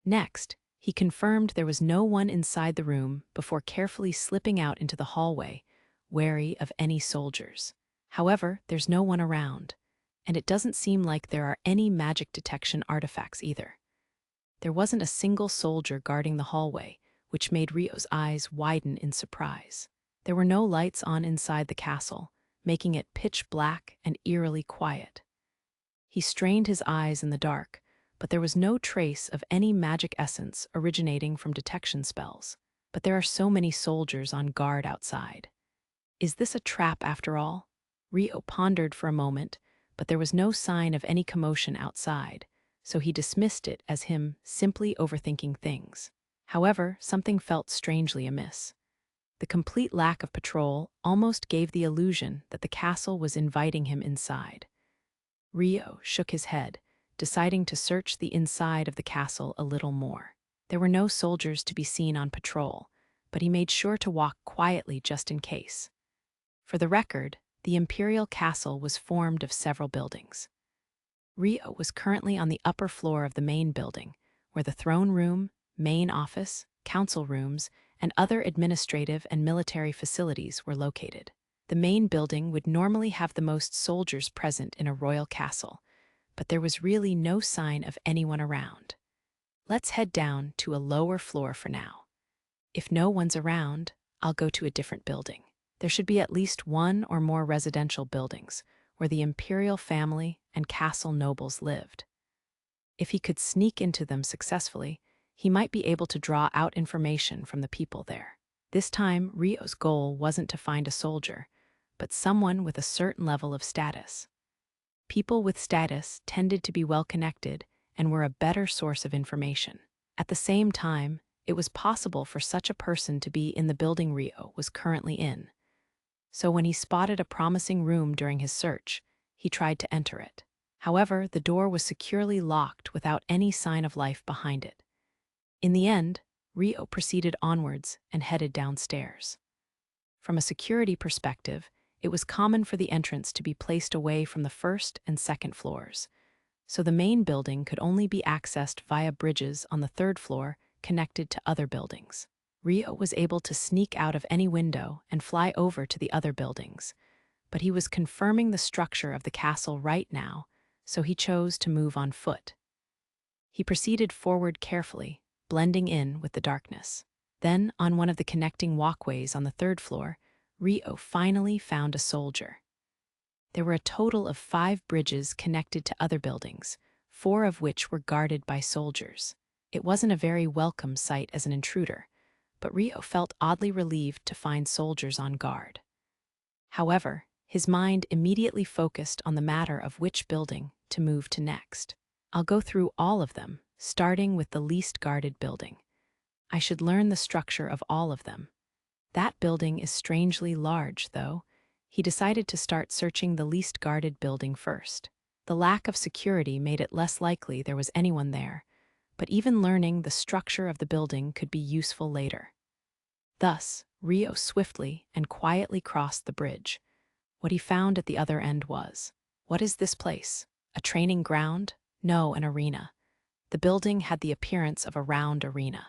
Next, he confirmed there was no one inside the room before carefully slipping out into the hallway, wary of any soldiers. However, there's no one around, and it doesn't seem like there are any magic detection artifacts either. There wasn't a single soldier guarding the hallway, which made Rio's eyes widen in surprise. There were no lights on inside the castle, making it pitch black and eerily quiet. He strained his eyes in the dark, but there was no trace of any magic essence originating from detection spells. But there are so many soldiers on guard outside. Is this a trap after all? Rio pondered for a moment, but there was no sign of any commotion outside, so he dismissed it as him simply overthinking things. However, something felt strangely amiss. The complete lack of patrol almost gave the illusion that the castle was inviting him inside. Rio shook his head, deciding to search the inside of the castle a little more. There were no soldiers to be seen on patrol, but he made sure to walk quietly just in case. For the record, the imperial castle was formed of several buildings. Rio was currently on the upper floor of the main building, where the throne room, main office, council rooms, and other administrative and military facilities were located. The main building would normally have the most soldiers present in a royal castle, but there was really no sign of anyone around. Let's head down to a lower floor for now. If no one's around, I'll go to a different building. There should be at least one or more residential buildings where the imperial family and castle nobles lived. If he could sneak into them successfully, he might be able to draw out information from the people there. This time, Rio's goal wasn't to find a soldier, but someone with a certain level of status. People with status tended to be well-connected and were a better source of information. At the same time, it was possible for such a person to be in the building Rio was currently in. So when he spotted a promising room during his search, he tried to enter it. However, the door was securely locked without any sign of life behind it. In the end, Rio proceeded onwards and headed downstairs. From a security perspective, it was common for the entrance to be placed away from the first and second floors, so the main building could only be accessed via bridges on the third floor connected to other buildings. Rio was able to sneak out of any window and fly over to the other buildings, but he was confirming the structure of the castle right now, so he chose to move on foot. He proceeded forward carefully, blending in with the darkness. Then, on one of the connecting walkways on the third floor, Rio finally found a soldier. There were a total of 5 bridges connected to other buildings, 4 of which were guarded by soldiers. It wasn't a very welcome sight as an intruder, but Rio felt oddly relieved to find soldiers on guard. However, his mind immediately focused on the matter of which building to move to next. I'll go through all of them, starting with the least guarded building. I should learn the structure of all of them. That building is strangely large, though. He decided to start searching the least guarded building first. The lack of security made it less likely there was anyone there, but even learning the structure of the building could be useful later. Thus, Rio swiftly and quietly crossed the bridge. What he found at the other end was, what is this place? A training ground? No, an arena. The building had the appearance of a round arena.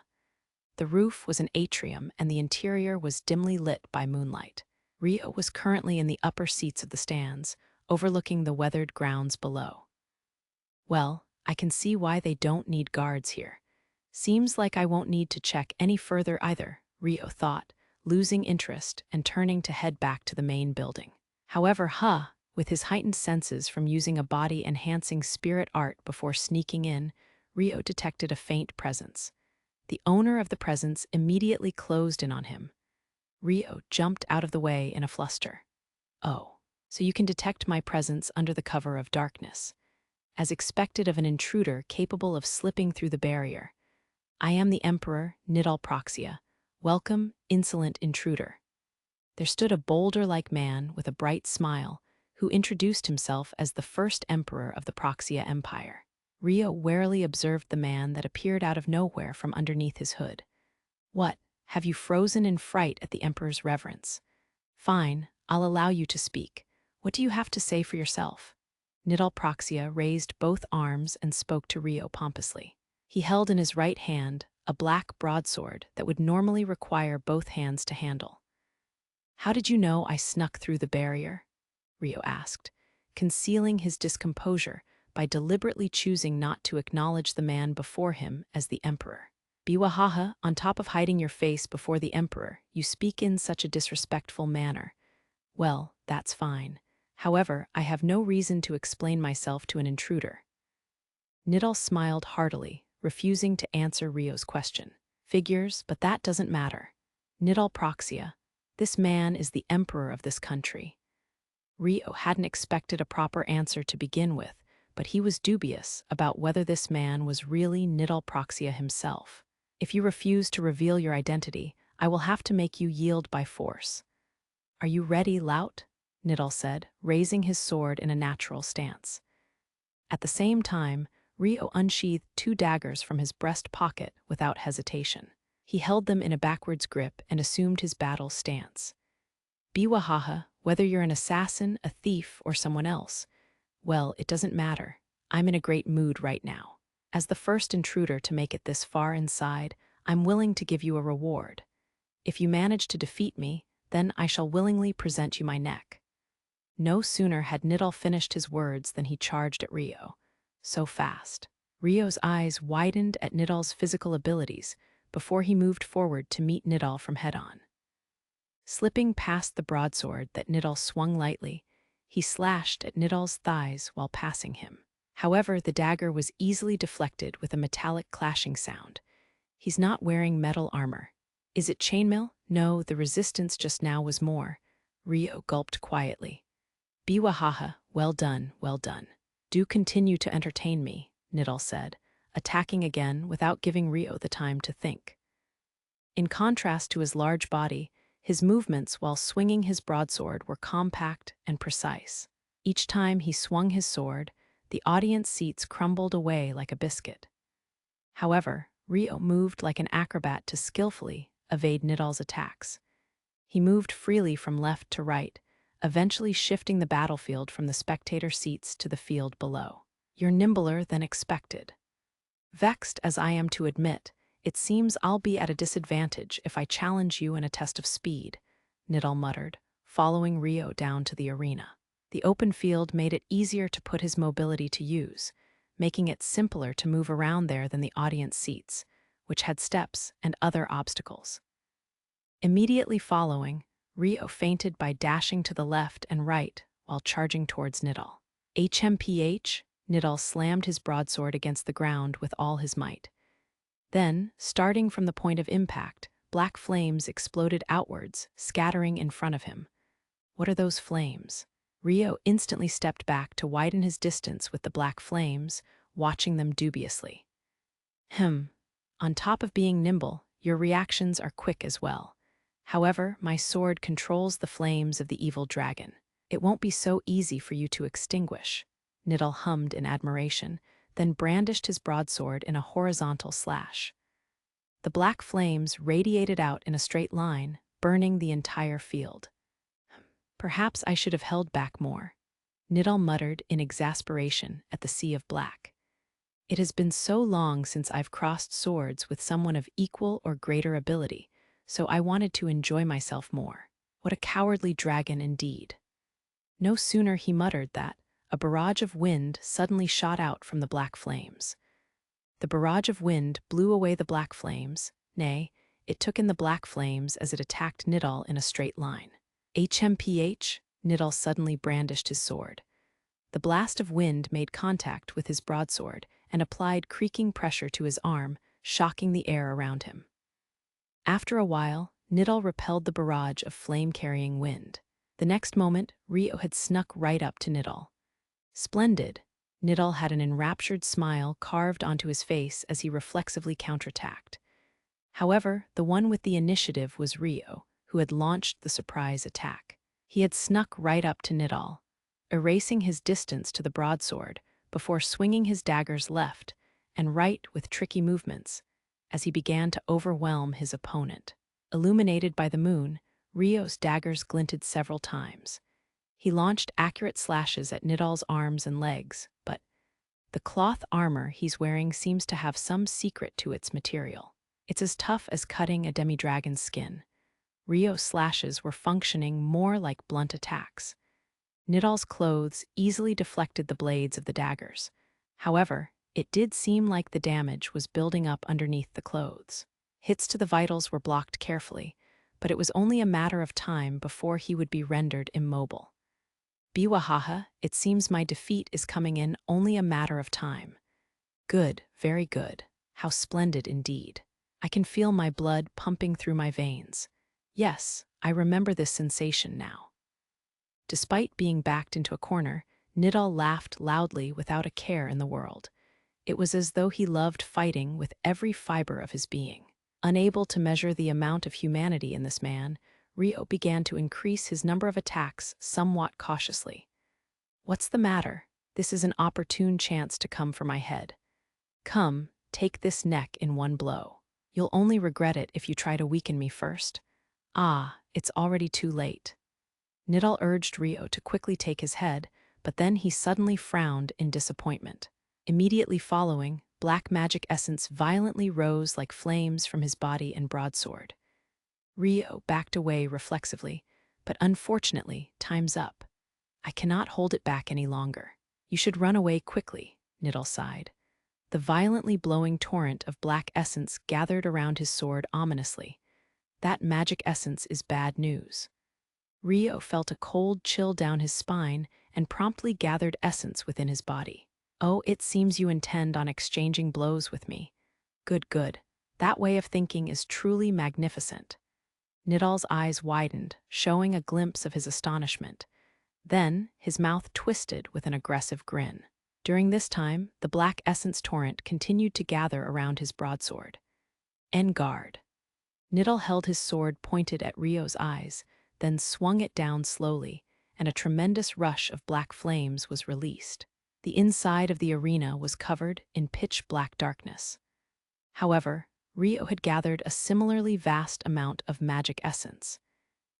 The roof was an atrium and the interior was dimly lit by moonlight. Rio was currently in the upper seats of the stands, overlooking the weathered grounds below. Well, I can see why they don't need guards here. Seems like I won't need to check any further either, Rio thought, losing interest and turning to head back to the main building. However, with his heightened senses from using a body-enhancing spirit art before sneaking in, Rio detected a faint presence. The owner of the presence immediately closed in on him. Rio jumped out of the way in a fluster. Oh, so you can detect my presence under the cover of darkness. As expected of an intruder capable of slipping through the barrier. I am the Emperor, Nidal Proxia. Welcome, insolent intruder. There stood a boulder-like man with a bright smile, who introduced himself as the first emperor of the Proxia Empire. Rio warily observed the man that appeared out of nowhere from underneath his hood. What, have you frozen in fright at the emperor's reverence? Fine, I'll allow you to speak. What do you have to say for yourself? Nidal Proxia raised both arms and spoke to Rio pompously. He held in his right hand a black broadsword that would normally require both hands to handle. How did you know I snuck through the barrier? Rio asked, concealing his discomposure by deliberately choosing not to acknowledge the man before him as the emperor. Biwahaha, on top of hiding your face before the emperor, you speak in such a disrespectful manner. Well, that's fine. However, I have no reason to explain myself to an intruder. Nidal smiled heartily, refusing to answer Rio's question. Figures, but that doesn't matter. Nidal Proxia, this man is the emperor of this country. Rio hadn't expected a proper answer to begin with, but he was dubious about whether this man was really Nidal Proxia himself. If you refuse to reveal your identity, I will have to make you yield by force. Are you ready, lout? Nidal said, raising his sword in a natural stance. At the same time, Rio unsheathed 2 daggers from his breast pocket without hesitation. He held them in a backwards grip and assumed his battle stance. Biwahaha, whether you're an assassin, a thief, or someone else, well, it doesn't matter. I'm in a great mood right now. As the first intruder to make it this far inside, I'm willing to give you a reward. If you manage to defeat me, then I shall willingly present you my neck. No sooner had Nidal finished his words than he charged at Rio. So fast. Rio's eyes widened at Nidal's physical abilities before he moved forward to meet Nidal from head-on. Slipping past the broadsword that Nidal swung lightly, he slashed at Nidal's thighs while passing him. However, the dagger was easily deflected with a metallic clashing sound. He's not wearing metal armor. Is it chainmail? No, the resistance just now was more. Rio gulped quietly. Biwahaha, well done, well done. Do continue to entertain me, Nidal said, attacking again without giving Rio the time to think. In contrast to his large body, his movements while swinging his broadsword were compact and precise. Each time he swung his sword, the audience seats crumbled away like a biscuit. However, Rio moved like an acrobat to skillfully evade Nidal's attacks. He moved freely from left to right, eventually shifting the battlefield from the spectator seats to the field below. You're nimbler than expected. Vexed as I am to admit, it seems I'll be at a disadvantage if I challenge you in a test of speed, Nidal muttered, following Rio down to the arena. The open field made it easier to put his mobility to use, making it simpler to move around there than the audience seats, which had steps and other obstacles. Immediately following, Rio feinted by dashing to the left and right while charging towards Nidal. HMPH, Nidal slammed his broadsword against the ground with all his might. Then, starting from the point of impact, black flames exploded outwards, scattering in front of him. What are those flames? Rio instantly stepped back to widen his distance with the black flames, watching them dubiously. On top of being nimble, your reactions are quick as well. However, my sword controls the flames of the evil dragon. It won't be so easy for you to extinguish, Nidal hummed in admiration, then brandished his broadsword in a horizontal slash. The black flames radiated out in a straight line, burning the entire field. Perhaps I should have held back more, Nidal muttered in exasperation at the sea of black. It has been so long since I've crossed swords with someone of equal or greater ability, so I wanted to enjoy myself more. What a cowardly dragon indeed. No sooner he muttered that, a barrage of wind suddenly shot out from the black flames. The barrage of wind blew away the black flames, nay, it took in the black flames as it attacked Nidal in a straight line. HMPH, Nidal suddenly brandished his sword. The blast of wind made contact with his broadsword and applied creaking pressure to his arm, shocking the air around him. After a while, Nidal repelled the barrage of flame-carrying wind. The next moment, Rio had snuck right up to Nidal. Splendid! Nidal had an enraptured smile carved onto his face as he reflexively counterattacked. However, the one with the initiative was Rio, who had launched the surprise attack. He had snuck right up to Nidal, erasing his distance to the broadsword before swinging his daggers left and right with tricky movements as he began to overwhelm his opponent. Illuminated by the moon, Rio's daggers glinted several times. He launched accurate slashes at Nidal's arms and legs, but the cloth armor he's wearing seems to have some secret to its material. It's as tough as cutting a demi-dragon's skin. Rio's slashes were functioning more like blunt attacks. Nidal's clothes easily deflected the blades of the daggers. However, it did seem like the damage was building up underneath the clothes. Hits to the vitals were blocked carefully, but it was only a matter of time before he would be rendered immobile. Biwahaha, it seems my defeat is coming in only a matter of time. Good, very good. How splendid indeed. I can feel my blood pumping through my veins. Yes, I remember this sensation now. Despite being backed into a corner, Nidal laughed loudly without a care in the world. It was as though he loved fighting with every fiber of his being. Unable to measure the amount of humanity in this man, Rio began to increase his number of attacks somewhat cautiously. What's the matter? This is an opportune chance to come for my head. Come, take this neck in one blow. You'll only regret it if you try to weaken me first. Ah, it's already too late. Nidal urged Rio to quickly take his head, but then he suddenly frowned in disappointment. Immediately following, black magic essence violently rose like flames from his body and broadsword. Rio backed away reflexively, but unfortunately, time's up. I cannot hold it back any longer. You should run away quickly, Nidal sighed. The violently blowing torrent of black essence gathered around his sword ominously. That magic essence is bad news. Rio felt a cold chill down his spine and promptly gathered essence within his body. Oh, it seems you intend on exchanging blows with me. Good, good. That way of thinking is truly magnificent. Nidal's eyes widened, showing a glimpse of his astonishment. Then, his mouth twisted with an aggressive grin. During this time, the black essence torrent continued to gather around his broadsword. En garde. Nidal held his sword pointed at Rio's eyes, then swung it down slowly, and a tremendous rush of black flames was released. The inside of the arena was covered in pitch-black darkness. However, Rio had gathered a similarly vast amount of magic essence.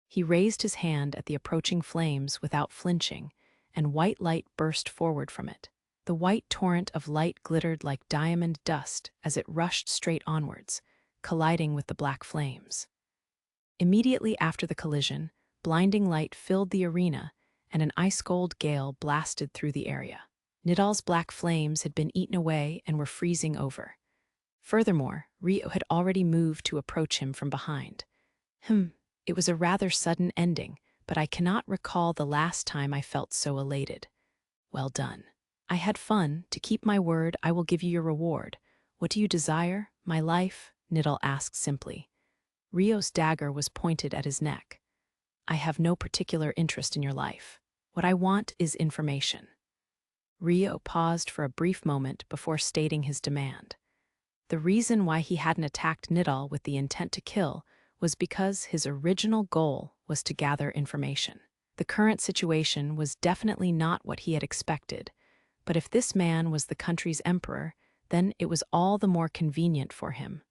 He raised his hand at the approaching flames without flinching, and white light burst forward from it. The white torrent of light glittered like diamond dust as it rushed straight onwards, colliding with the black flames. Immediately after the collision, blinding light filled the arena, and an ice-cold gale blasted through the area. Nidal's black flames had been eaten away and were freezing over. Furthermore, Rio had already moved to approach him from behind. It was a rather sudden ending, but I cannot recall the last time I felt so elated. Well done. I had fun. To keep my word, I will give you your reward. What do you desire? My life? Nidal asked simply. Rio's dagger was pointed at his neck. I have no particular interest in your life. What I want is information. Rio paused for a brief moment before stating his demand. The reason why he hadn't attacked Nidal with the intent to kill was because his original goal was to gather information. The current situation was definitely not what he had expected, but if this man was the country's emperor, then it was all the more convenient for him.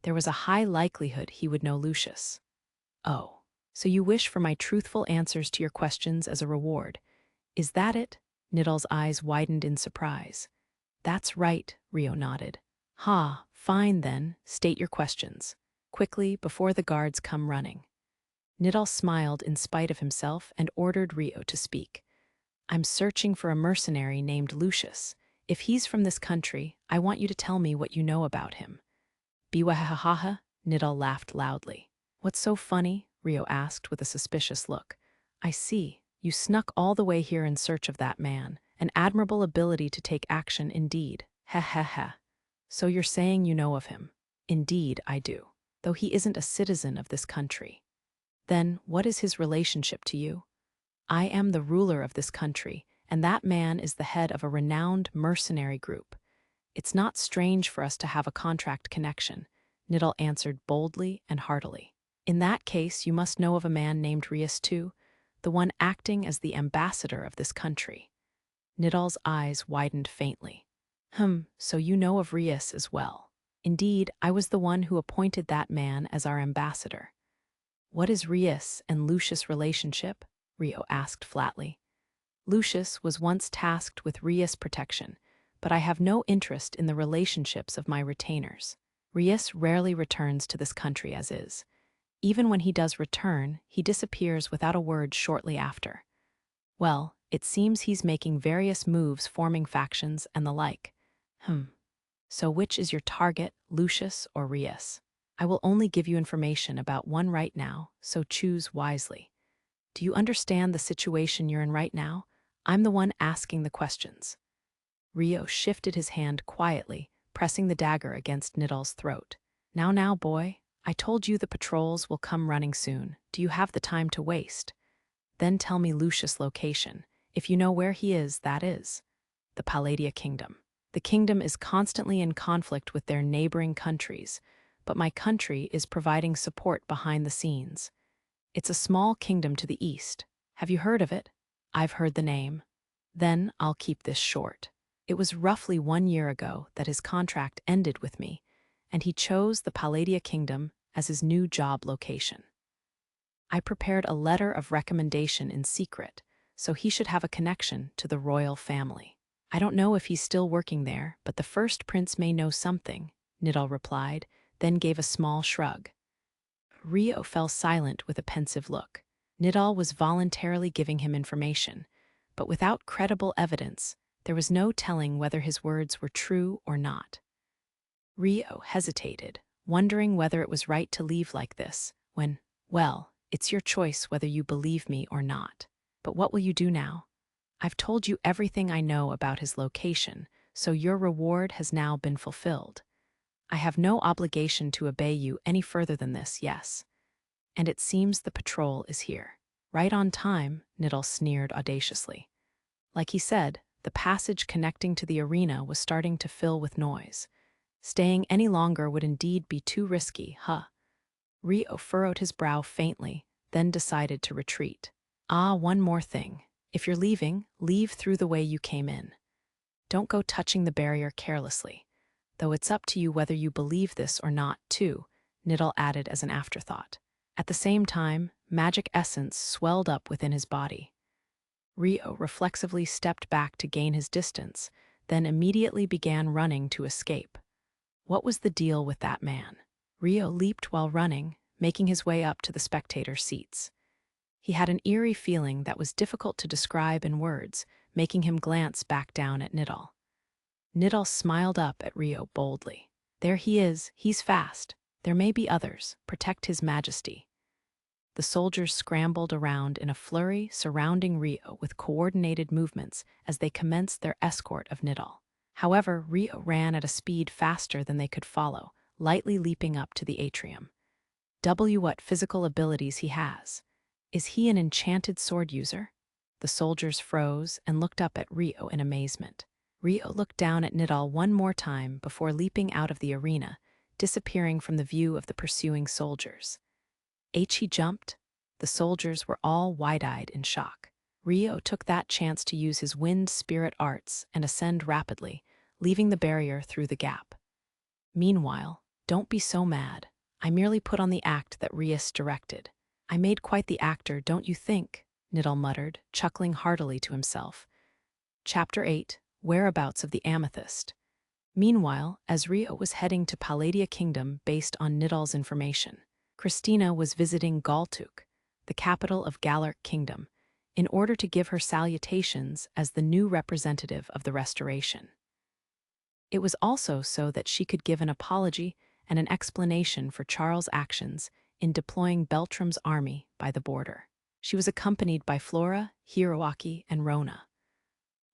There was a high likelihood he would know Lucius. Oh, so you wish for my truthful answers to your questions as a reward. Is that it? Nidal's eyes widened in surprise. That's right, Rio nodded. Ha, fine then, state your questions. Quickly, before the guards come running. Nidal smiled in spite of himself and ordered Rio to speak. I'm searching for a mercenary named Lucius. If he's from this country, I want you to tell me what you know about him. Biwahaha, Nidal laughed loudly. What's so funny? Rio asked with a suspicious look. I see. You snuck all the way here in search of that man. An admirable ability to take action indeed. Ha. So you're saying you know of him? Indeed, I do. Though he isn't a citizen of this country. Then, what is his relationship to you? I am the ruler of this country, and that man is the head of a renowned mercenary group. It's not strange for us to have a contract connection, Nidal answered boldly and heartily. In that case, you must know of a man named Rius too, the one acting as the ambassador of this country. Nidal's eyes widened faintly. So you know of Rius as well. Indeed, I was the one who appointed that man as our ambassador. What is Rius and Lucius' relationship? Rio asked flatly. Lucius was once tasked with Rius protection, but I have no interest in the relationships of my retainers. Rius rarely returns to this country as is. Even when he does return, he disappears without a word shortly after. Well, it seems he's making various moves, forming factions and the like. So which is your target, Lucius or Rius? I will only give you information about one right now, so choose wisely. Do you understand the situation you're in right now? I'm the one asking the questions. Rio shifted his hand quietly, pressing the dagger against Nidal's throat. Now, boy, I told you the patrols will come running soon. Do you have the time to waste? Then tell me Lucius' location. If you know where he is, that is. The Palladia Kingdom. The kingdom is constantly in conflict with their neighboring countries, but my country is providing support behind the scenes. It's a small kingdom to the east. Have you heard of it? I've heard the name. Then I'll keep this short. It was roughly 1 year ago that his contract ended with me, and he chose the Palladia Kingdom as his new job location. I prepared a letter of recommendation in secret, so he should have a connection to the royal family. I don't know if he's still working there, but the first prince may know something, Nidal replied, then gave a small shrug. Rio fell silent with a pensive look. Nidal was voluntarily giving him information, but without credible evidence, there was no telling whether his words were true or not. Rio hesitated, wondering whether it was right to leave like this, when, well, it's your choice whether you believe me or not. But what will you do now? I've told you everything I know about his location, so your reward has now been fulfilled. I have no obligation to obey you any further than this, yes. And it seems the patrol is here. Right on time, Nidal sneered audaciously. Like he said, the passage connecting to the arena was starting to fill with noise. Staying any longer would indeed be too risky, huh? Rio furrowed his brow faintly, then decided to retreat. One more thing. If you're leaving, leave through the way you came in. Don't go touching the barrier carelessly. Though it's up to you whether you believe this or not, too, Nidal added as an afterthought. At the same time, magic essence swelled up within his body. Rio reflexively stepped back to gain his distance, then immediately began running to escape. What was the deal with that man? Rio leaped while running, making his way up to the spectator seats. He had an eerie feeling that was difficult to describe in words, making him glance back down at Nidal. Nidal smiled up at Rio boldly. There he is, he's fast. There may be others. Protect his majesty. The soldiers scrambled around in a flurry surrounding Rio with coordinated movements as they commenced their escort of Nidal. However, Rio ran at a speed faster than they could follow, lightly leaping up to the atrium. What physical abilities he has. Is he an enchanted sword user? The soldiers froze and looked up at Rio in amazement. Rio looked down at Nidal one more time before leaping out of the arena, disappearing from the view of the pursuing soldiers. He jumped. The soldiers were all wide-eyed in shock. Rio took that chance to use his wind spirit arts and ascend rapidly, leaving the barrier through the gap. Meanwhile, don't be so mad. I merely put on the act that Rius directed. I made quite the actor, don't you think? Nidal muttered, chuckling heartily to himself. Chapter 8, Whereabouts of the Amethyst. Meanwhile, as Rio was heading to Palladia Kingdom based on Nidal's information, Christina was visiting Galtuk, the capital of Galarc Kingdom, in order to give her salutations as the new representative of the Restoration. It was also so that she could give an apology and an explanation for Charles' actions in deploying Beltrum's army by the border. She was accompanied by Flora, Hiroaki, and Rona.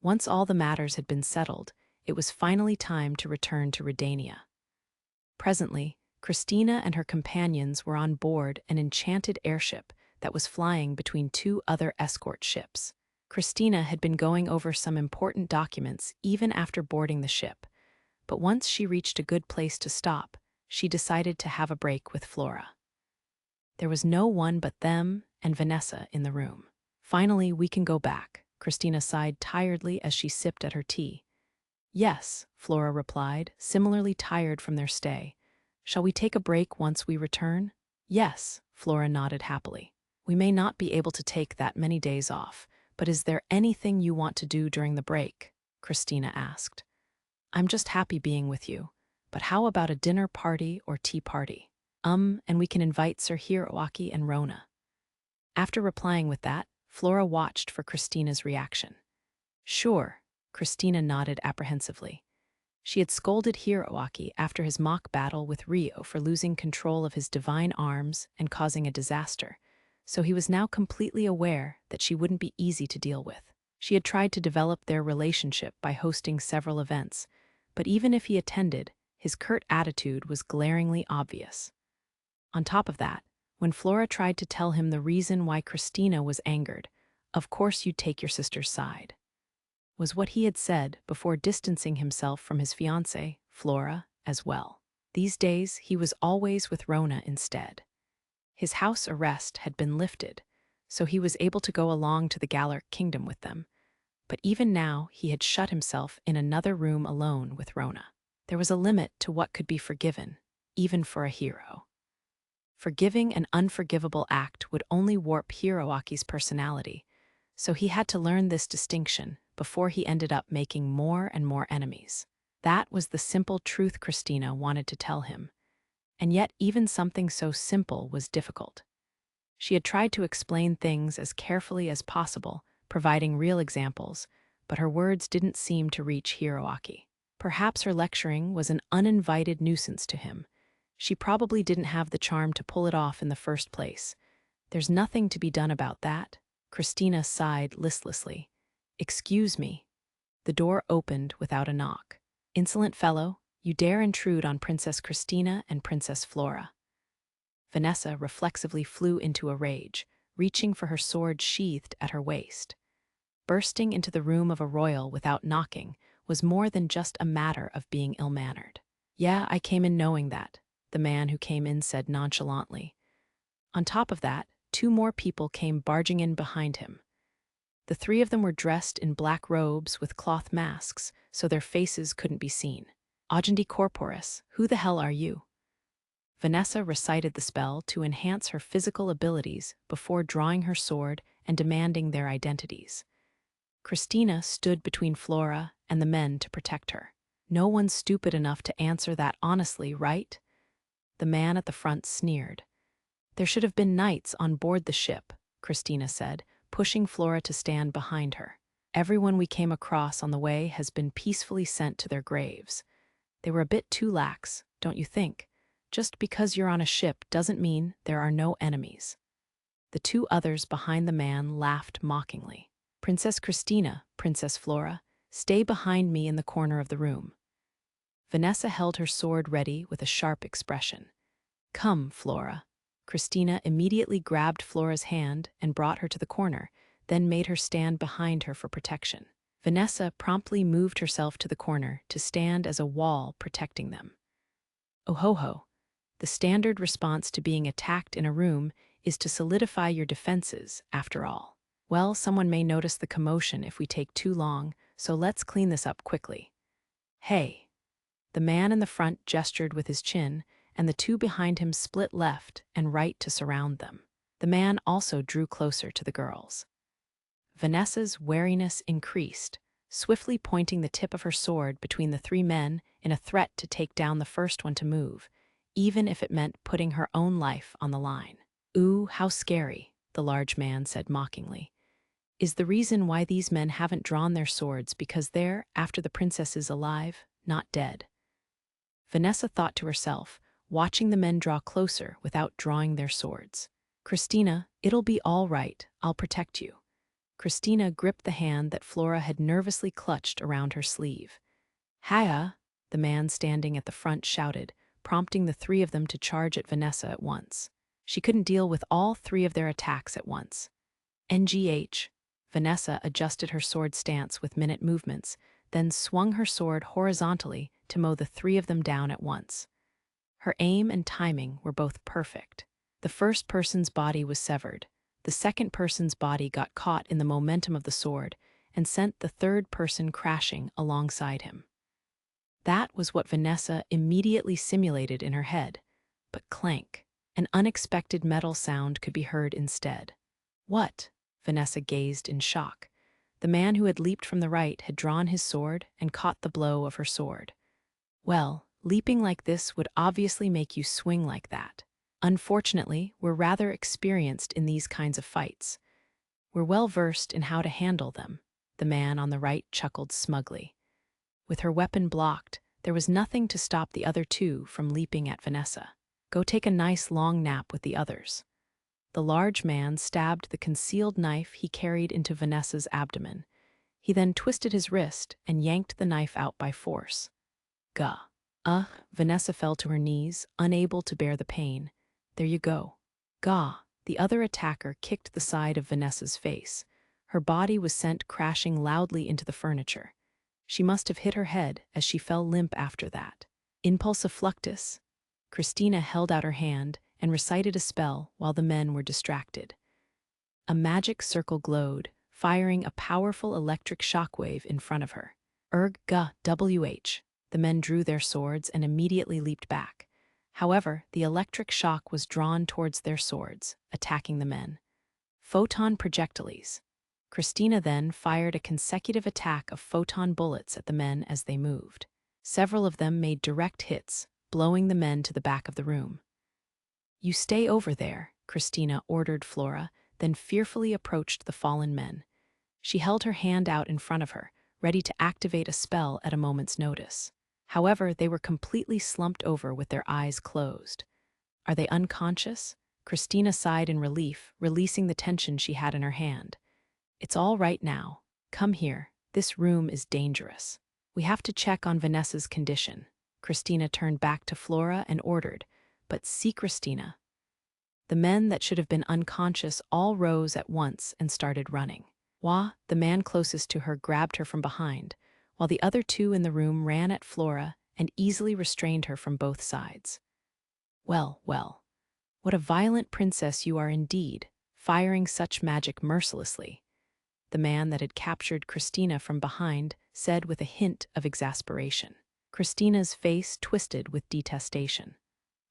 Once all the matters had been settled, it was finally time to return to Roenia. Presently, Christina and her companions were on board an enchanted airship that was flying between 2 other escort ships. Christina had been going over some important documents even after boarding the ship, but once she reached a good place to stop, she decided to have a break with Flora. There was no one but them and Vanessa in the room. Finally, we can go back, Christina sighed tiredly as she sipped at her tea. Yes, Flora replied, similarly tired from their stay. Shall we take a break once we return? Yes, Flora nodded happily. We may not be able to take that many days off, but is there anything you want to do during the break? Christina asked. I'm just happy being with you, but how about a dinner party or tea party? And we can invite Sir Hiroaki and Rona." After replying with that, Flora watched for Christina's reaction. "Sure," Christina nodded apprehensively. She had scolded Hiroaki after his mock battle with Rio for losing control of his divine arms and causing a disaster, so he was now completely aware that she wouldn't be easy to deal with. She had tried to develop their relationship by hosting several events, but even if he attended, his curt attitude was glaringly obvious. On top of that, when Flora tried to tell him the reason why Christina was angered, "Of course you'd take your sister's side," was what he had said before distancing himself from his fiancée, Flora, as well. These days, he was always with Rona instead. His house arrest had been lifted, so he was able to go along to the Galarc kingdom with them. But even now, he had shut himself in another room alone with Rona. There was a limit to what could be forgiven, even for a hero. Forgiving an unforgivable act would only warp Hiroaki's personality, so he had to learn this distinction before he ended up making more and more enemies. That was the simple truth Christina wanted to tell him. And yet even something so simple was difficult. She had tried to explain things as carefully as possible, providing real examples, but her words didn't seem to reach Hiroaki. Perhaps her lecturing was an uninvited nuisance to him. She probably didn't have the charm to pull it off in the first place. There's nothing to be done about that. Christina sighed listlessly. "Excuse me." The door opened without a knock. "Insolent fellow, you dare intrude on Princess Christina and Princess Flora." Vanessa reflexively flew into a rage, reaching for her sword sheathed at her waist. Bursting into the room of a royal without knocking was more than just a matter of being ill-mannered. "Yeah, I came in knowing that," the man who came in said nonchalantly. On top of that, 2 more people came barging in behind him. The 3 of them were dressed in black robes with cloth masks, so their faces couldn't be seen. "Agendi corporis, who the hell are you?" Vanessa recited the spell to enhance her physical abilities before drawing her sword and demanding their identities. Christina stood between Flora and the men to protect her. "No one's stupid enough to answer that honestly, right?" The man at the front sneered. "There should have been knights on board the ship," Christina said, pushing Flora to stand behind her. "Everyone we came across on the way has been peacefully sent to their graves. They were a bit too lax, don't you think? Just because you're on a ship doesn't mean there are no enemies." The 2 others behind the man laughed mockingly. "Princess Christina, Princess Flora, stay behind me in the corner of the room." Vanessa held her sword ready with a sharp expression. "Come, Flora." Christina immediately grabbed Flora's hand and brought her to the corner, then made her stand behind her for protection. Vanessa promptly moved herself to the corner to stand as a wall protecting them. Oh ho ho. The standard response to being attacked in a room is to solidify your defenses, after all. Well, someone may notice the commotion if we take too long, so let's clean this up quickly. "Hey." The man in the front gestured with his chin, and the 2 behind him split left and right to surround them. The man also drew closer to the girls. Vanessa's wariness increased, swiftly pointing the tip of her sword between the 3 men in a threat to take down the first one to move, even if it meant putting her own life on the line. "Ooh, how scary," the large man said mockingly. "Is the reason why these men haven't drawn their swords because they're, after the princess is alive, not dead?" Vanessa thought to herself, watching the men draw closer without drawing their swords. "Christina, it'll be all right. I'll protect you." Christina gripped the hand that Flora had nervously clutched around her sleeve. "Hiya," the man standing at the front shouted, prompting the 3 of them to charge at Vanessa at once. She couldn't deal with all 3 of their attacks at once. "NGH." Vanessa adjusted her sword stance with minute movements, then swung her sword horizontally to mow the 3 of them down at once. Her aim and timing were both perfect. The first person's body was severed. The second person's body got caught in the momentum of the sword and sent the third person crashing alongside him. That was what Vanessa immediately simulated in her head, but clank, an unexpected metal sound could be heard instead. "What?" Vanessa gazed in shock. The man who had leaped from the right had drawn his sword and caught the blow of her sword. "Well, leaping like this would obviously make you swing like that." Unfortunately, we're rather experienced in these kinds of fights. We're well versed in how to handle them, the man on the right chuckled smugly. With her weapon blocked, there was nothing to stop the other two from leaping at Vanessa. Go take a nice long nap with the others. The large man stabbed the concealed knife he carried into Vanessa's abdomen. He then twisted his wrist and yanked the knife out by force. Gah. Vanessa fell to her knees, unable to bear the pain. There you go. Gah. The other attacker kicked the side of Vanessa's face. Her body was sent crashing loudly into the furniture. She must have hit her head as she fell limp after that. Impulsa fluctus. Christina held out her hand and recited a spell while the men were distracted. A magic circle glowed, firing a powerful electric shockwave in front of her. Erg-ga-wh. The men drew their swords and immediately leaped back. However, the electric shock was drawn towards their swords, attacking the men. Photon projectiles. Christina then fired a consecutive attack of photon bullets at the men as they moved. Several of them made direct hits, blowing the men to the back of the room. You stay over there, Christina ordered Flora, then fearfully approached the fallen men. She held her hand out in front of her, ready to activate a spell at a moment's notice. However, they were completely slumped over with their eyes closed. Are they unconscious? Christina sighed in relief, releasing the tension she had in her hand. It's all right now. Come here. This room is dangerous. We have to check on Vanessa's condition. Christina turned back to Flora and ordered, but see Christina. The men that should have been unconscious all rose at once and started running. Wah, the man closest to her, grabbed her from behind, while the other two in the room ran at Flora and easily restrained her from both sides. Well, what a violent princess you are indeed, firing such magic mercilessly. The man that had captured Christina from behind said with a hint of exasperation. Christina's face twisted with detestation.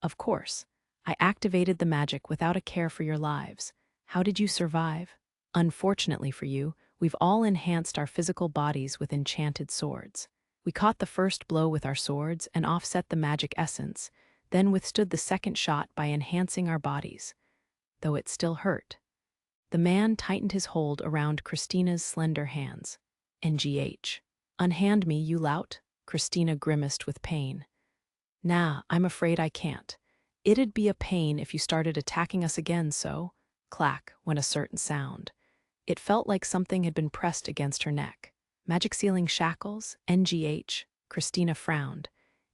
Of course, I activated the magic without a care for your lives. How did you survive? Unfortunately for you, we've all enhanced our physical bodies with enchanted swords. We caught the first blow with our swords and offset the magic essence, then withstood the second shot by enhancing our bodies. Though it still hurt. The man tightened his hold around Christina's slender hands. NGH. Unhand me, you lout. Christina grimaced with pain. Nah, I'm afraid I can't. It'd be a pain if you started attacking us again, so. Clack went a certain sound. It felt like something had been pressed against her neck. Magic sealing shackles? NGH. Christina frowned.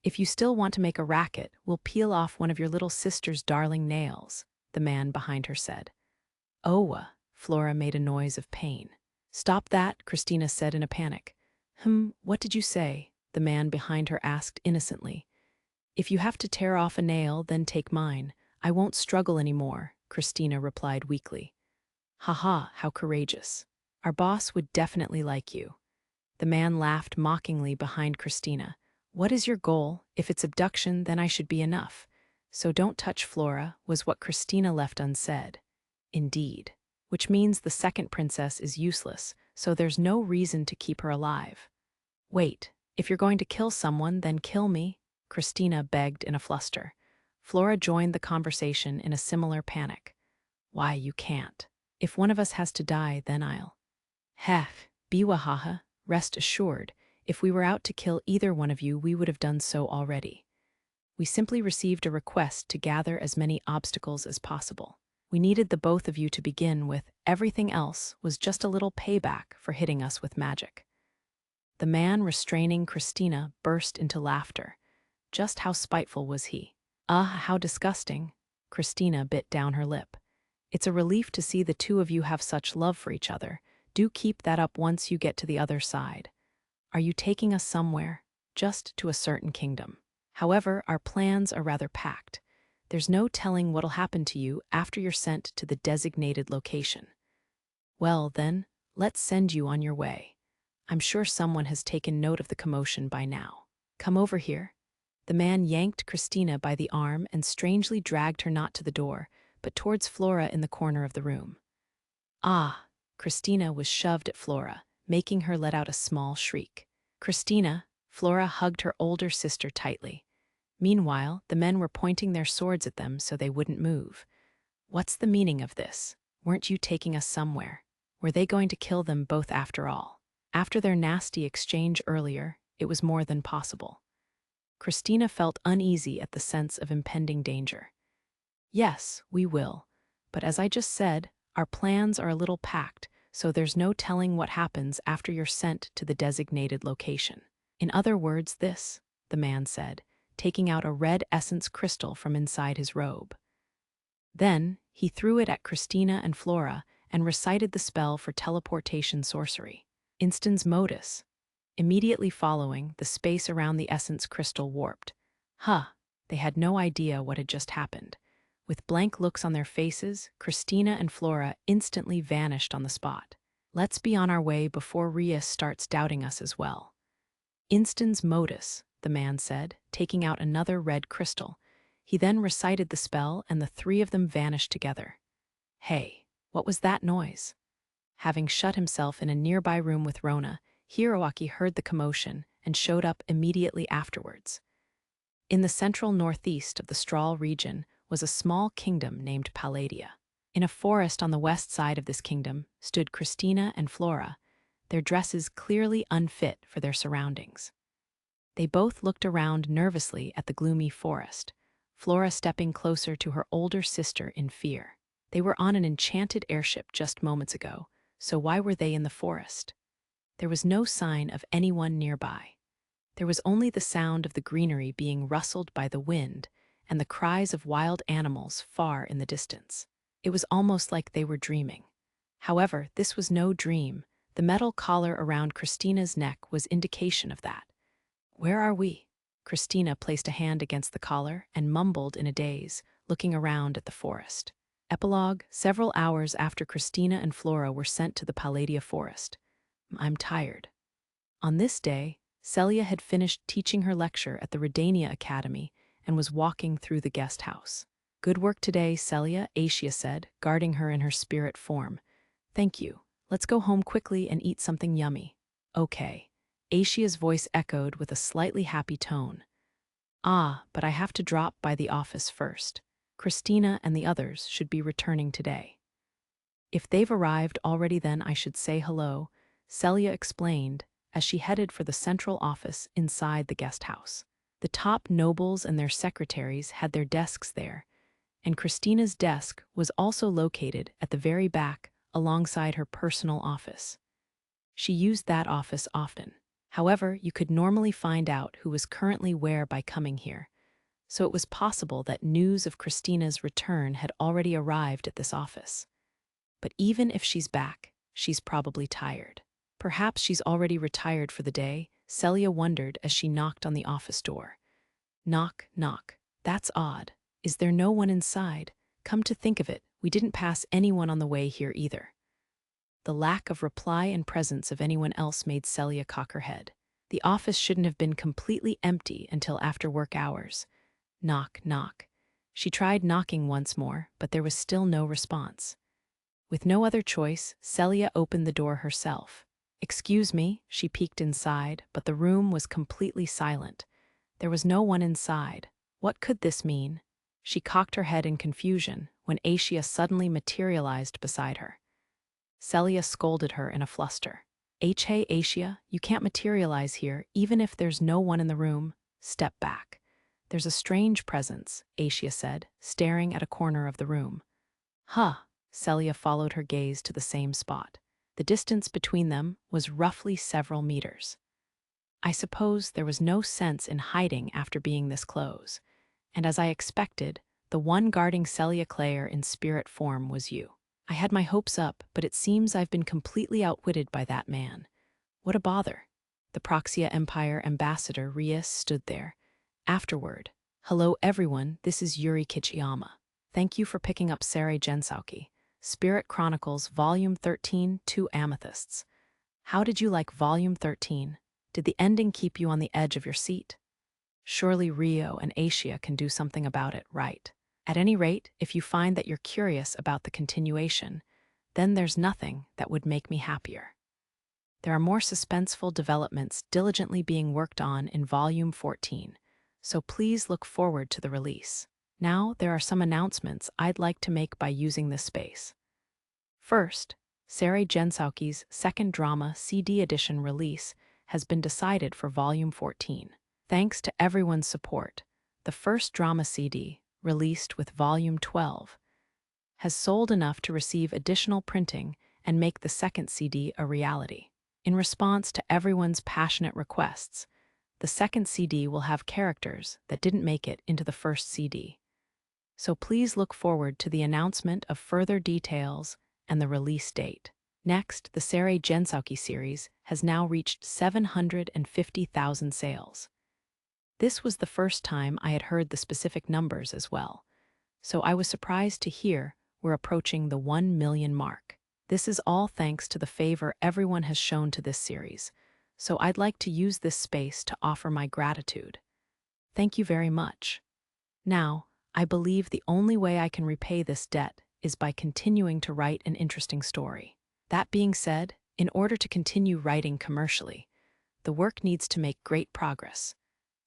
If you still want to make a racket, we'll peel off one of your little sister's darling nails, the man behind her said. Oh, Flora made a noise of pain. Stop that, Christina said in a panic. What did you say? The man behind her asked innocently. If you have to tear off a nail, then take mine. I won't struggle anymore, Christina replied weakly. Haha, how courageous. Our boss would definitely like you. The man laughed mockingly behind Christina. What is your goal? If it's abduction, then I should be enough. So don't touch Flora, was what Christina left unsaid. Indeed. Which means the second princess is useless, so there's no reason to keep her alive. Wait, if you're going to kill someone, then kill me, Christina begged in a fluster. Flora joined the conversation in a similar panic. Why, you can't. If one of us has to die, then I'll. Heh, biwahaha, rest assured, if we were out to kill either one of you, we would have done so already. We simply received a request to gather as many obstacles as possible. We needed the both of you to begin with. Everything else was just a little payback for hitting us with magic. The man restraining Christina burst into laughter. Just how spiteful was he? How disgusting. Christina bit down her lip. It's a relief to see the two of you have such love for each other. Do keep that up once you get to the other side. Are you taking us somewhere? Just to a certain kingdom. However, our plans are rather packed. There's no telling what'll happen to you after you're sent to the designated location. Well, then, let's send you on your way. I'm sure someone has taken note of the commotion by now. Come over here. The man yanked Christina by the arm and strangely dragged her not to the door, but towards Flora in the corner of the room. Christina was shoved at Flora, making her let out a small shriek. Christina, Flora hugged her older sister tightly. Meanwhile, the men were pointing their swords at them so they wouldn't move. What's the meaning of this? Weren't you taking us somewhere? Were they going to kill them both after all? After their nasty exchange earlier, it was more than possible. Christina felt uneasy at the sense of impending danger. Yes, we will. But as I just said, our plans are a little packed, so there's no telling what happens after you're sent to the designated location. In other words, this, the man said, taking out a red essence crystal from inside his robe. Then, he threw it at Christina and Flora and recited the spell for teleportation sorcery. Instans modus. Immediately following, the space around the essence crystal warped. They had no idea what had just happened. With blank looks on their faces, Christina and Flora instantly vanished on the spot. Let's be on our way before Rias starts doubting us as well. Instans modus, the man said, taking out another red crystal. He then recited the spell and the three of them vanished together. Hey, what was that noise? Having shut himself in a nearby room with Rona, Hiroaki heard the commotion and showed up immediately afterwards. In the central northeast of the Strahl region was a small kingdom named Palladia. In a forest on the west side of this kingdom stood Christina and Flora, their dresses clearly unfit for their surroundings. They both looked around nervously at the gloomy forest, Flora stepping closer to her older sister in fear. They were on an enchanted airship just moments ago, so why were they in the forest? There was no sign of anyone nearby. There was only the sound of the greenery being rustled by the wind and the cries of wild animals far in the distance. It was almost like they were dreaming. However, this was no dream. The metal collar around Christina's neck was indication of that. Where are we? Christina placed a hand against the collar and mumbled in a daze, looking around at the forest. Epilogue, several hours after Christina and Flora were sent to the Palladia forest. I'm tired. On this day, Celia had finished teaching her lecture at the Roenia Academy and was walking through the guest house. Good work today, Celia, Asia said, guarding her in her spirit form. Thank you. Let's go home quickly and eat something yummy. Okay. Asia's voice echoed with a slightly happy tone. But I have to drop by the office first. Christina and the others should be returning today. If they've arrived already, then I should say hello, Celia explained as she headed for the central office inside the guest house. The top nobles and their secretaries had their desks there, and Christina's desk was also located at the very back alongside her personal office. She used that office often. However, you could normally find out who was currently where by coming here, so it was possible that news of Christina's return had already arrived at this office. But even if she's back, she's probably tired. Perhaps she's already retired for the day, Celia wondered as she knocked on the office door. Knock, knock. That's odd. Is there no one inside? Come to think of it, we didn't pass anyone on the way here either. The lack of reply and presence of anyone else made Celia cock her head. The office shouldn't have been completely empty until after work hours. Knock, knock. She tried knocking once more, but there was still no response. With no other choice, Celia opened the door herself. Excuse me, she peeked inside, but the room was completely silent. There was no one inside. What could this mean? She cocked her head in confusion when Asia suddenly materialized beside her. Celia scolded her in a fluster. Hey, Asia, you can't materialize here, even if there's no one in the room. Step back. There's a strange presence, Asia said, staring at a corner of the room. Celia followed her gaze to the same spot. The distance between them was roughly several meters. I suppose there was no sense in hiding after being this close, and as I expected, the one guarding Celia Clare in spirit form was you. I had my hopes up, but it seems I've been completely outwitted by that man. What a bother. The Proxia Empire ambassador Rias stood there. Afterward, hello everyone, this is Yuri Kichiyama. Thank you for picking up Seirei Gensouki. Spirit Chronicles, Volume 13, 2 Amethysts. How did you like Volume 13? Did the ending keep you on the edge of your seat? Surely Rio and Asia can do something about it, right? At any rate, if you find that you're curious about the continuation, then there's nothing that would make me happier. There are more suspenseful developments diligently being worked on in Volume 14, so please look forward to the release. Now, there are some announcements I'd like to make by using this space. First, Seirei Gensouki's second drama CD edition release has been decided for Volume 14. Thanks to everyone's support, the first drama CD, released with Volume 12, has sold enough to receive additional printing and make the second CD a reality. In response to everyone's passionate requests, the second CD will have characters that didn't make it into the first CD. So please look forward to the announcement of further details and the release date. Next, the Seirei Gensouki series has now reached 750,000 sales. This was the first time I had heard the specific numbers as well, so I was surprised to hear we're approaching the 1 million mark. This is all thanks to the favor everyone has shown to this series, so I'd like to use this space to offer my gratitude. Thank you very much. Now, I believe the only way I can repay this debt is by continuing to write an interesting story. That being said, in order to continue writing commercially, the work needs to make great progress.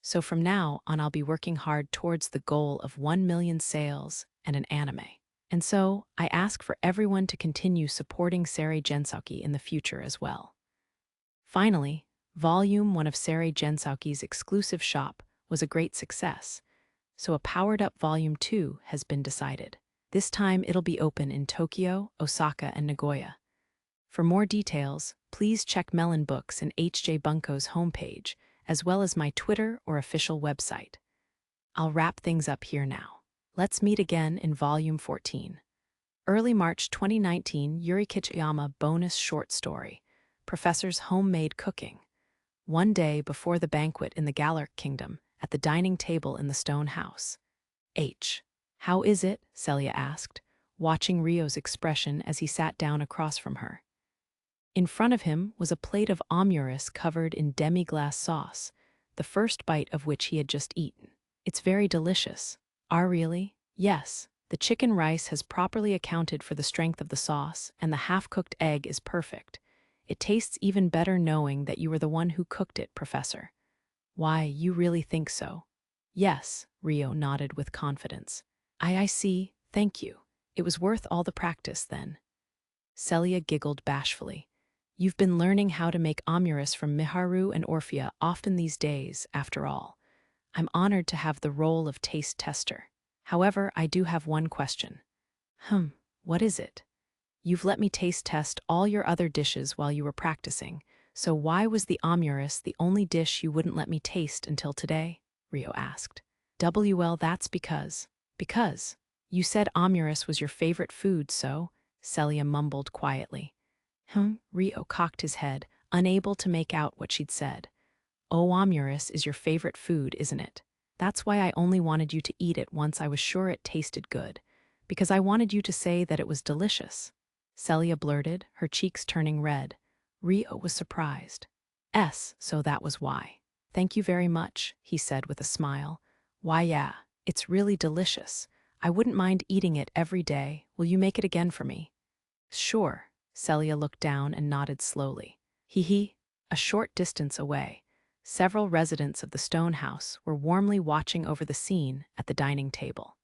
So from now on, I'll be working hard towards the goal of 1 million sales and an anime. And so, I ask for everyone to continue supporting Seirei Gensouki in the future as well. Finally, Volume 1 of Seirei Gensouki's exclusive shop was a great success, so a powered-up Volume 2 has been decided. This time it'll be open in Tokyo, Osaka, and Nagoya. For more details, please check Melon Books and HJ Bunko's homepage, as well as my Twitter or official website. I'll wrap things up here now. Let's meet again in Volume 14. Early March 2019, Yuri Kichiyama bonus short story, Professor's Homemade Cooking. One day before the banquet in the Galarc Kingdom, at the dining table in the stone house. How is it? Celia asked, watching Rio's expression as he sat down across from her. In front of him was a plate of omuris covered in demi-glace sauce, the first bite of which he had just eaten. It's very delicious. Really? Yes. The chicken rice has properly accounted for the strength of the sauce, and the half-cooked egg is perfect. It tastes even better knowing that you were the one who cooked it, Professor. Why, you really think so? Yes, Rio nodded with confidence. I see, thank you. It was worth all the practice, then. Celia giggled bashfully. You've been learning how to make omuris from Miharu and Orphea often these days, after all. I'm honored to have the role of taste tester. However, I do have one question. What is it? You've let me taste test all your other dishes while you were practicing, so why was the omuris the only dish you wouldn't let me taste until today? Rio asked. Well, that's because you said omuris was your favorite food, so, Celia mumbled quietly. Rio cocked his head, unable to make out what she'd said. Oh, omuris is your favorite food, isn't it? That's why I only wanted you to eat it once I was sure it tasted good, because I wanted you to say that it was delicious. Celia blurted, her cheeks turning red. Rio was surprised. So that was why. Thank you very much, he said with a smile. Why, yeah, it's really delicious. I wouldn't mind eating it every day. Will you make it again for me? Sure. Celia looked down and nodded slowly. A short distance away, several residents of the stone house were warmly watching over the scene at the dining table.